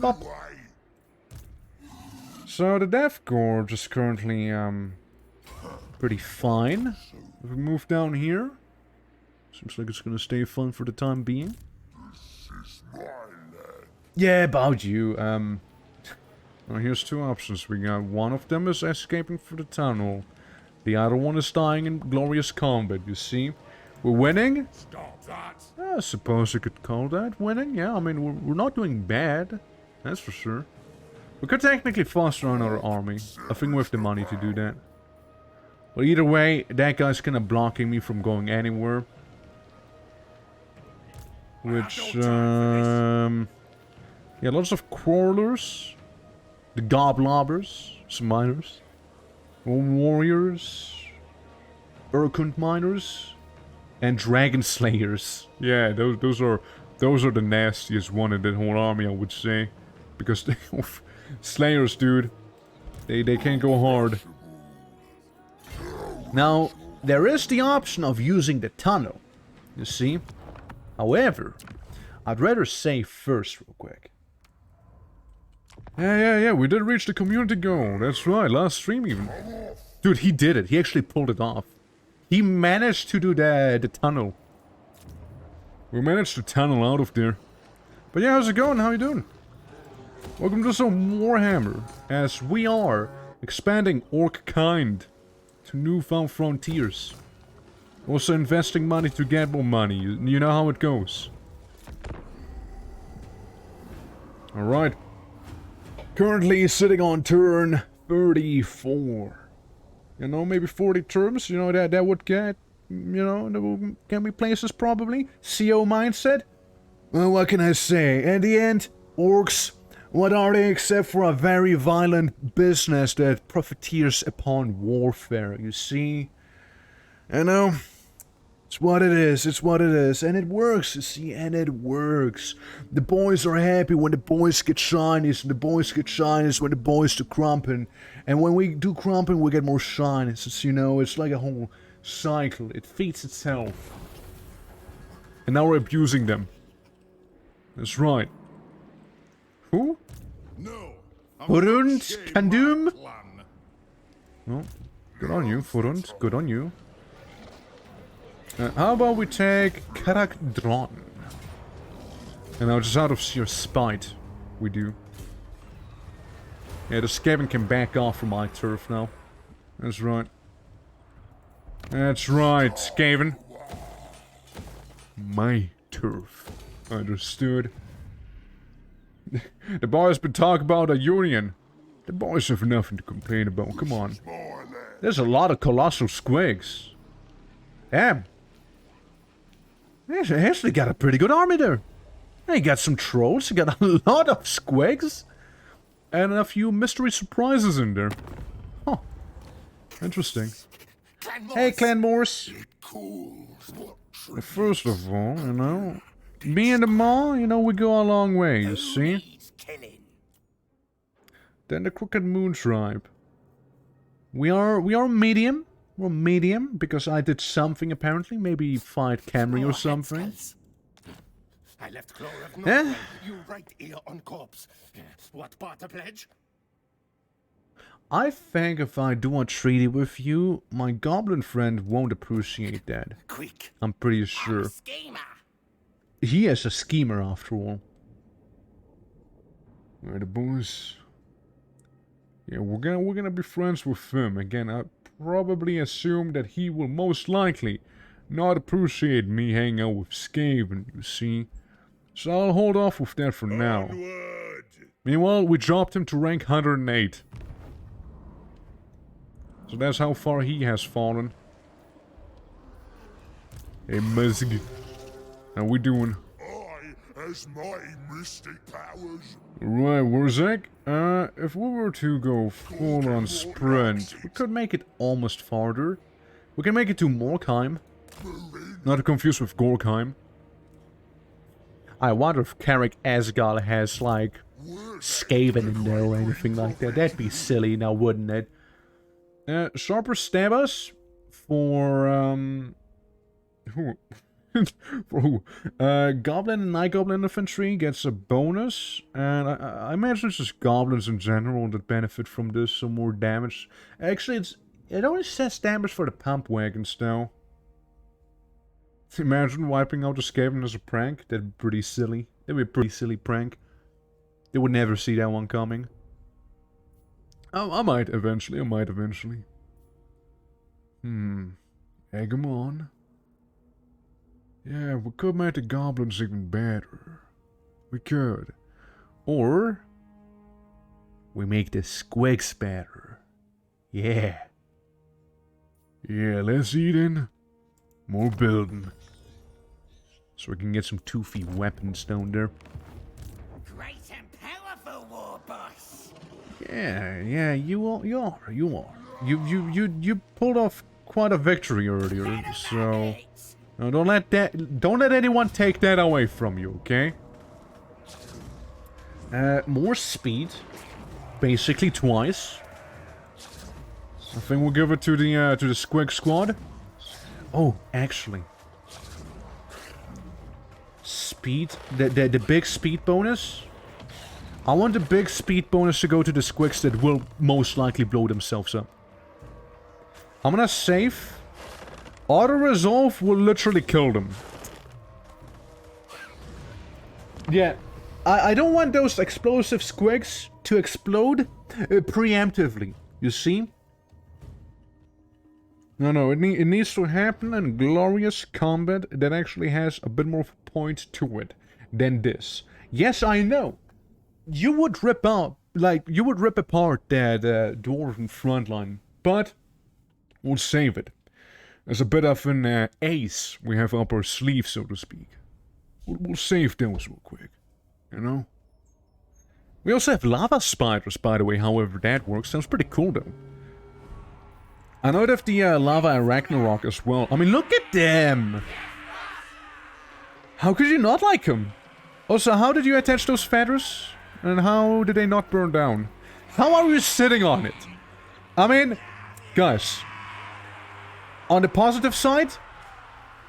Speaker 2: Up. So the Death Gorge is currently pretty fine. If we move down here, seems like it's gonna stay fun for the time being. Yeah, about you. Well, here's two options. We got one of them is escaping through the tunnel. The other one is dying in glorious combat, you see. We're winning?
Speaker 1: Stop that.
Speaker 2: I suppose you could call that winning. Yeah, I mean, we're not doing bad. That's for sure. We could technically foster another army. I think we have the money to do that. But either way, that guy's kind of blocking me from going anywhere. Which, yeah, lots of crawlers. The goblobbers. Some miners. Warriors. Urkund miners. And dragon slayers. Yeah, those are the nastiest one in that whole army, I would say. Because they... Slayers, dude. They can't go hard. Now, there is the option of using the tunnel. You see? However, I'd rather save first real quick. Yeah, we did reach the community goal. That's right, last stream even. Dude, he did it. He actually pulled it off. He managed to do the tunnel. We managed to tunnel out of there. But yeah, how's it going? How you doing? Welcome to some Warhammer, as we are expanding Orc kind to newfound frontiers. Also investing money to get more money. You know how it goes. Alright. Currently sitting on turn 34. You know, maybe 40 turns, you know, that would get, you know, that would get me places probably. CO mindset. Well, what can I say? In the end, orcs, what are they except for a very violent business that profiteers upon warfare, you see? You know, it's what it is, and it works, you see, and it works. The boys are happy when the boys get shinies, and the boys get shinies when the boys do crumping. And when we do crumping, we get more shinies. It's, you know, it's like a whole cycle. It feeds itself. And now we're abusing them. That's right. Who?
Speaker 1: No.
Speaker 2: Furund Kandum? Well, good on you, Furund. Good on you. How about we take Karakdron? And now, just out of sheer spite, we do. Yeah, the Skaven can back off from my turf now. That's right. That's right, Skaven. My turf. Understood. The boys been talking about a union. The boys have nothing to complain about, come on. There's a lot of colossal squigs. Damn. They actually got a pretty good army there. They got some trolls, they got a lot of squigs. And a few mystery surprises in there. Huh. Interesting. Hey, Clan Morse. First of all, you know, me and the Maw, you know, we go a long way, you see? Then the Crooked Moon Tribe. We are medium. We're medium, because I did something apparently. Maybe fight Camry or something.
Speaker 8: I left Clore of
Speaker 2: Eh?
Speaker 8: Norway. You right ear on corpse. What part of pledge?
Speaker 2: I think if I do a treaty with you, my goblin friend won't appreciate that.
Speaker 7: Quick.
Speaker 2: I'm pretty sure.
Speaker 7: Schemer.
Speaker 2: He is a schemer after all. Alright, the boys. Yeah, we're gonna be friends with him. Again, I probably assume that he will most likely not appreciate me hanging out with Skaven, you see. So I'll hold off with that for now. Meanwhile, we dropped him to rank 108. So that's how far he has fallen. Hey, Muzg. How we doing?
Speaker 1: I, as my mystic powers,
Speaker 2: Right, Warzak. If we were to go full on sprint, we could make it almost farther. We can make it to Morkheim. Not to confuse with Gorkheim. I wonder if Carrick Asgal has, like, Skaven in there or anything like that. That'd be silly now, wouldn't it? Sharper Stabbers for, who? For who? Goblin and Night Goblin Infantry gets a bonus, and I imagine it's just goblins in general that benefit from this, some more damage. Actually, it only says damage for the pump wagons, though. Imagine wiping out the Skaven as a prank. That'd be pretty silly. That'd be a pretty silly prank. They would never see that one coming. I might eventually. Egg 'em on. Yeah, we could make the goblins even better. We could. Or we make the squigs better. Yeah. Yeah, less eating, more building. So we can get some toothy weapons down there.
Speaker 7: Great and powerful, war boss.
Speaker 2: Yeah, you are. You pulled off quite a victory earlier, so don't let anyone take that away from you, okay? More speed, basically twice. I think we'll give it to the Squig Squad. Oh, actually, speed, the big speed bonus. I want the big speed bonus to go to the Squigs that will most likely blow themselves up. I'm gonna save. Auto-resolve will literally kill them. Yeah, I don't want those explosive squigs to explode preemptively, you see? No, it needs to happen in glorious combat that actually has a bit more point to it than this. Yes, I know. You would rip apart that dwarven frontline, but we'll save it. As a bit of an ace we have up our sleeve, so to speak. We'll save those real quick, you know? We also have lava spiders, by the way, however that works. Sounds pretty cool, though. I know they have the lava Ragnarok as well. I mean, look at them! How could you not like them? Also, how did you attach those feathers? And how did they not burn down? How are you sitting on it? I mean, guys. On the positive side,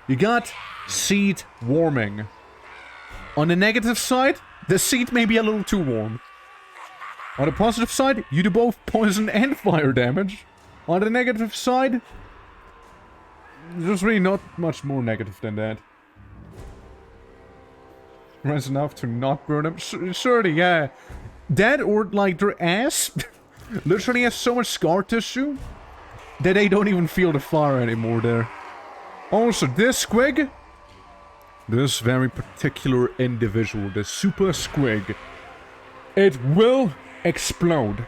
Speaker 2: you got seed warming. On the negative side, the seed may be a little too warm. On the positive side, you do both poison and fire damage. On the negative side, there's really not much more negative than that. That's enough to not burn them. Surely, yeah. That or, like, their ass literally has so much scar tissue that they don't even feel the fire anymore there. Also, this squig, this very particular individual, the super squig, It will explode.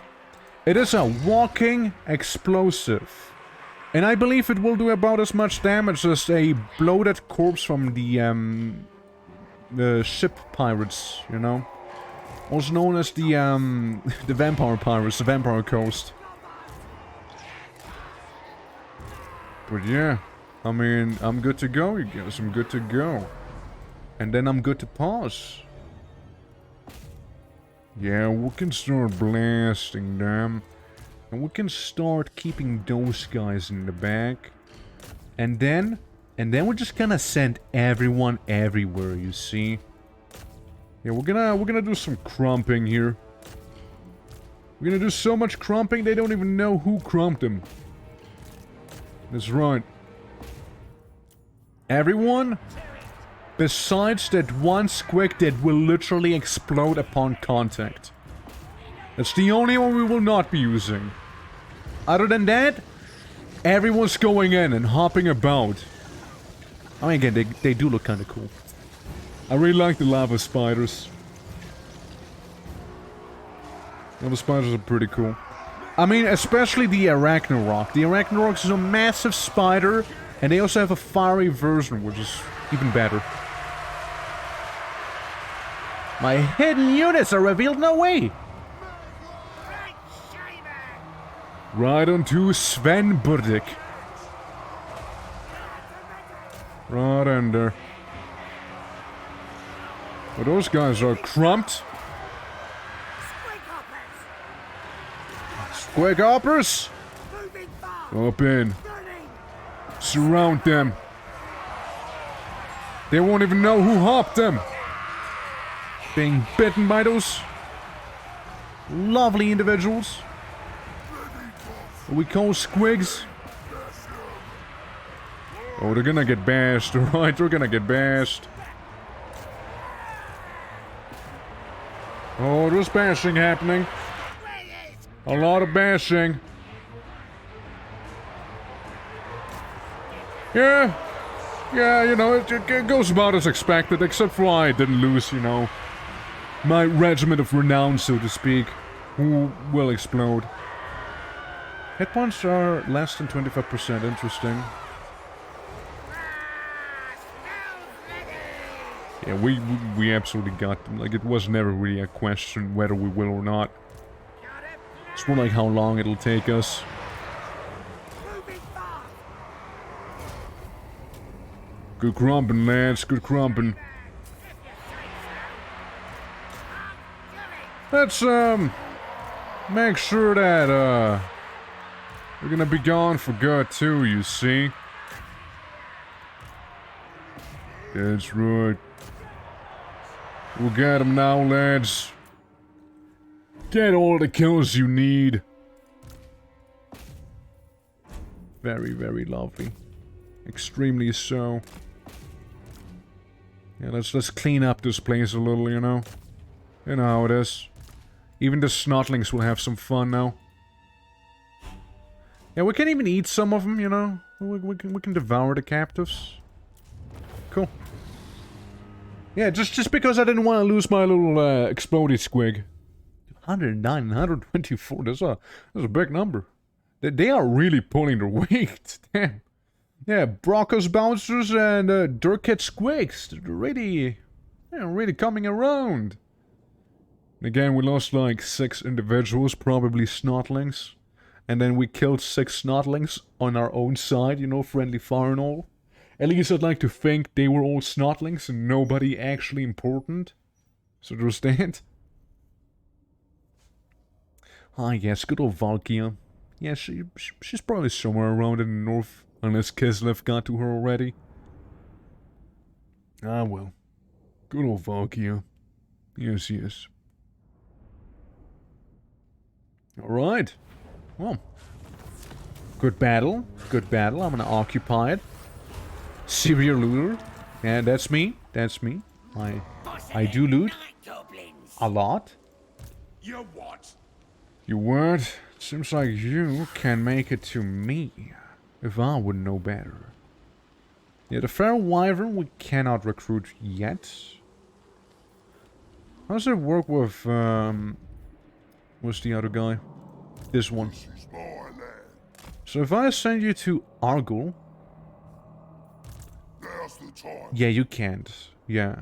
Speaker 2: It is a walking explosive. And I believe it will do about as much damage as a bloated corpse from the ship pirates, you know? Also known as the vampire pirates, the vampire coast. But yeah, I mean, I'm good to go, you guys. I'm good to go. And then I'm good to pause. Yeah, we can start blasting them. And we can start keeping those guys in the back. And then we're just gonna send everyone everywhere, you see. Yeah, we're gonna do some crumping here. We're gonna do so much crumping they don't even know who crumped them. That's right. Everyone besides that one squig that will literally explode upon contact. That's the only one we will not be using. Other than that, everyone's going in and hopping about. I mean, again, they do look kind of cool. I really like the lava spiders. Lava spiders are pretty cool. I mean, especially the Arachnarok. The Arachnarok is a massive spider, and they also have a fiery version, which is even better. My hidden units are revealed, no way! Right onto Sven Burdick. Right under. Well, those guys are crumped. Squig hoppers! Up in. Surround them. They won't even know who hopped them. Being bitten by those lovely individuals. What we call squigs. Oh, they're gonna get bashed, right? They're gonna get bashed. Oh, there's bashing happening. A lot of bashing. Yeah. Yeah, you know, it goes about as expected, except for I didn't lose, you know, my regiment of renown, so to speak, who will explode. Hit points are less than 25%, interesting. Yeah, we absolutely got them. Like, it was never really a question whether we will or not. It's more like how long it'll take us. Good crumping, lads. Good crumping. Let's, make sure that, we're gonna be gone for good, too, you see. That's right. We'll get them now, lads. Get all the kills you need. Very, very lovely. Extremely so. Yeah, let's clean up this place a little, you know? You know how it is. Even the snotlings will have some fun now. Yeah, we can even eat some of them, you know? We can devour the captives. Cool. Yeah, just because I didn't want to lose my little exploded squig. 109, 124, that's a big number. They are really pulling their weight, damn. Yeah, Broncos bouncers and Durkit squigs, they're really coming around. Again, we lost like 6 individuals, probably snotlings. And then we killed 6 snotlings on our own side, you know, friendly fire and all. At least I'd like to think they were all snotlings and nobody actually important. So there's that. Ah yes, good old Valkia. Yeah, she's probably somewhere around in the north, unless Kislev got to her already. Ah well. Good old Valkia. Yes, yes. Alright. Well. Good battle. Good battle. I'm gonna occupy it. Severe looter. Yeah, that's me. That's me. I do loot. A lot.
Speaker 1: You what?
Speaker 2: You what? Seems like you can make it to me. If I would know better. Yeah, the Fair Wyvern we cannot recruit yet. How does it work with, what's the other guy? This one.
Speaker 1: This is my land.
Speaker 2: So if I send you to Argyle...
Speaker 1: Now's the time.
Speaker 2: Yeah, you can't. Yeah.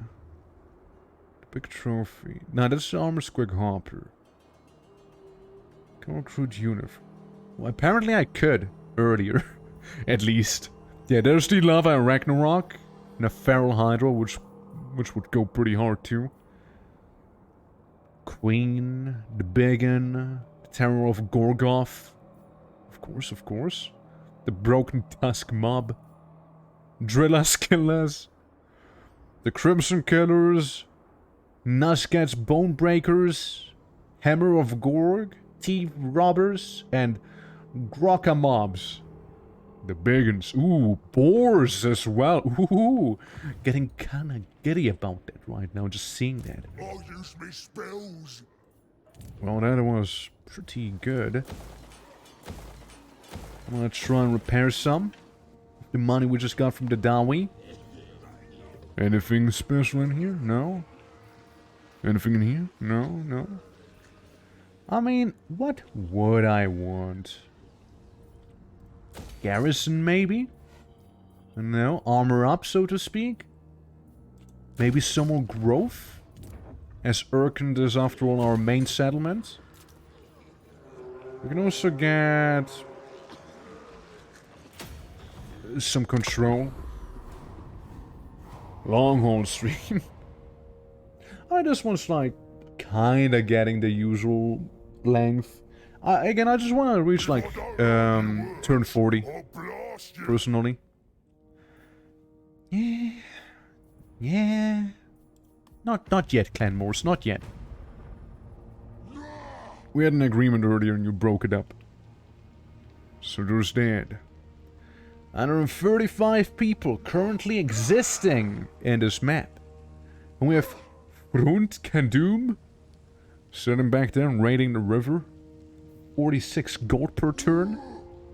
Speaker 2: Big trophy. No, that's the armor squig hopper. Can recruit uniform. Well, apparently I could. Earlier. At least. Yeah, there's the Lava and Ragnarok. And a Feral Hydra, which would go pretty hard too. Queen. The Biggin. The Terror of Gorgoth. Of course. The Broken Tusk Mob. Drillas Killers. The Crimson Killers. Nuzcat's Bonebreakers. Hammer of Gorg. Thief Robbers. And Grokka Mobs. The Biggins. Ooh, Boars as well. Ooh, getting kinda giddy about that right now, just seeing that.
Speaker 1: I'll use me spells.
Speaker 2: Well, that was pretty good. I'm gonna try and repair some. The money we just got from the Dawi. Anything special in here? No? Anything in here? No. I mean, what would I want? Garrison, maybe? No, armor up, so to speak? Maybe some more growth? As Urkend is, after all, our main settlement. We can also get... some control. Long haul stream. This one's like kinda getting the usual length. Again, I just want to reach like turn 40
Speaker 1: I'll blast you.
Speaker 2: personally. Yeah. Not yet, Clan Morse, not yet. We had an agreement earlier and you broke it up. So there's that. 135 people currently existing in this map. And we have Rund Kandum sitting back there and raiding the river. 46 gold per turn.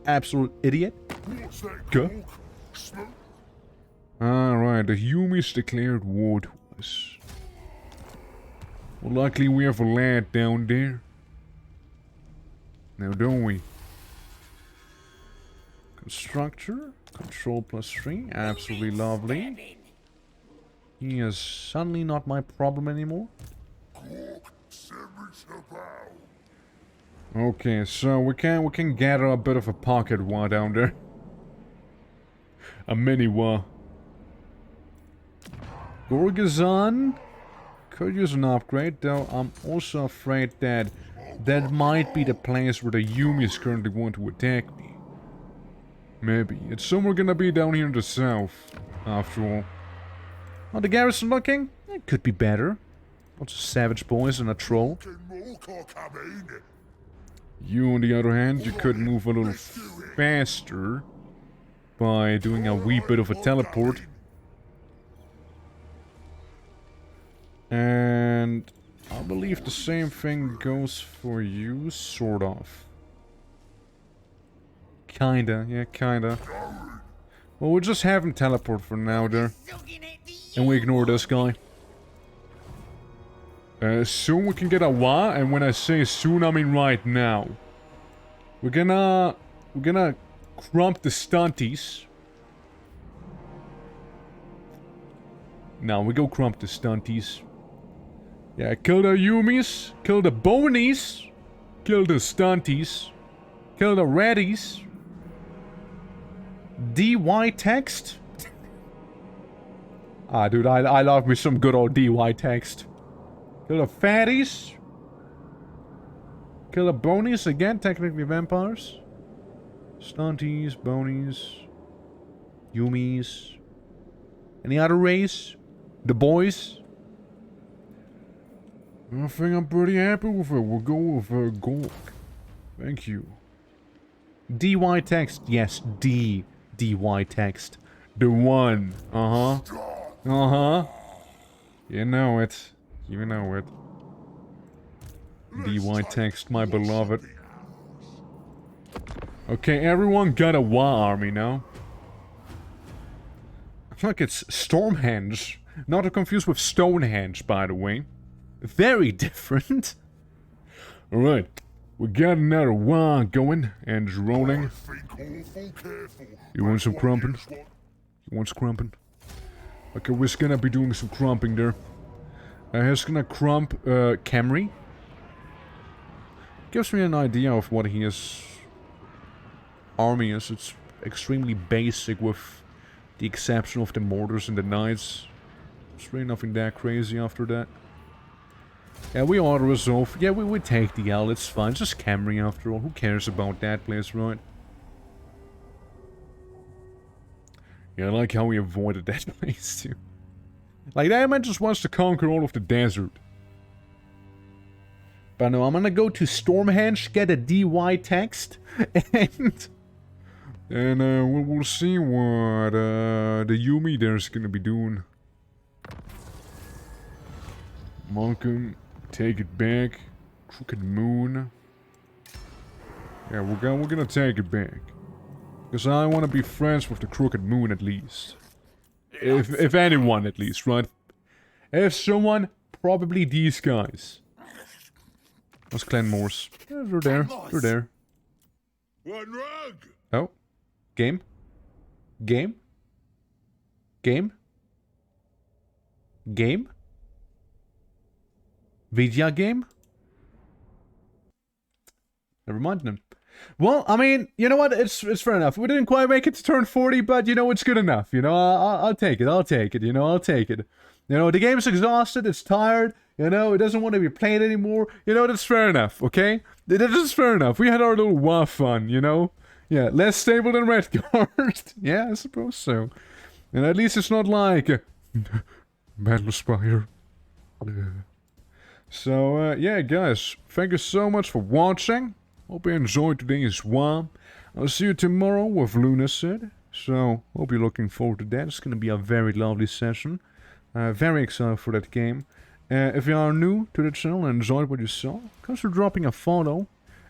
Speaker 2: Absolute idiot.
Speaker 1: What's that?
Speaker 2: Go.
Speaker 1: Gork? Smoke?
Speaker 2: Alright, the Yumis declared war to us. Well, luckily we have a lad down there. Now don't we? Constructor. Control +3. Absolutely lovely. He is suddenly not my problem anymore.
Speaker 1: Gork, send me to bow.
Speaker 2: Okay, so we can gather a bit of a pocket war down there. A mini war. Gorgazon could use an upgrade, though I'm also afraid that that might be the place where the Yumis currently want to attack me. Maybe. It's somewhere gonna be down here in the south, after all. Oh, the garrison looking? It could be better. Lots of savage boys and a troll.
Speaker 1: Can Morkar come in?
Speaker 2: You, on the other hand, you could move a little faster by doing a wee bit of a teleport. And I believe the same thing goes for you, sort of. Kinda, yeah, kinda. Well, we'll just have him teleport for now there. And we ignore this guy. Soon we can get a Waaagh, and when I say soon, I mean right now. We're gonna crump the stunties. Now we go crump the stunties. Yeah, kill the Yumis, kill the Bonies, kill the stunties, kill the Reddies. DY text? Ah, dude, I love me some good old DY text. Kill the fatties. Kill the bonies again, technically vampires. Stunties, bonies. Yumis. Any other race? The boys? I think I'm pretty happy with it. We'll go with Gork. Thank you. DY text. Yes, DY text. The one. Uh-huh. Uh-huh. You know it. You know it. DY text, my beloved. Okay, everyone got a Waaagh army now. I feel like it's Stormhenge. Not to confuse with Stonehenge, by the way. Very different. Alright. We got another Waaagghh going and it's rolling. You want some crumping? You want some crumping? Okay, we're just gonna be doing some crumping there. He's gonna crump Camry. Gives me an idea of what his army is. It's extremely basic with the exception of the mortars and the knights. There's really nothing that crazy after that. Yeah, we auto-resolve. Yeah, we take the L, it's fine. It's just Camry after all. Who cares about that place, right? Yeah, I like how we avoided that place too. Like, that man just wants to conquer all of the desert. But no, I'm gonna go to Stormhenge, get a DY text, and we'll see what the Yumi there's gonna be doing. Malcolm, take it back. Crooked Moon. Yeah, we're gonna take it back. Because I want to be friends with the Crooked Moon at least. If anyone at least, right? If someone, probably these guys. That's Clanmores. Yeah, they're there. They're there.
Speaker 1: One rug.
Speaker 2: Oh. Game? Game? Game? Game? Vidya game? Never mind then. Well, I mean, you know what? It's fair enough. We didn't quite make it to turn 40, but you know, it's good enough. You know, I'll take it. I'll take it. You know, I'll take it. You know, the game's exhausted. It's tired. You know, it doesn't want to be played anymore. You know, that's fair enough, okay? That is fair enough. We had our little WoW fun, you know? Yeah, less stable than Redguard. Yeah, I suppose so. And at least it's not like Battlespire. So, yeah, guys, thank you so much for watching. Hope you enjoyed today's WoW. I'll see you tomorrow with Lunasid. So, hope you're looking forward to that. It's going to be a very lovely session. Very excited for that game. If you are new to the channel and enjoyed what you saw, consider dropping a follow.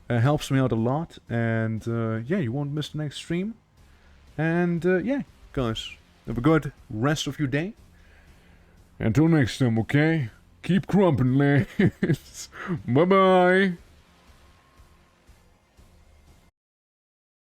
Speaker 2: Helps me out a lot. And, yeah, you won't miss the next stream. And, yeah, guys, have a good rest of your day. Until next time, okay? Keep crumping, lads. Bye-bye.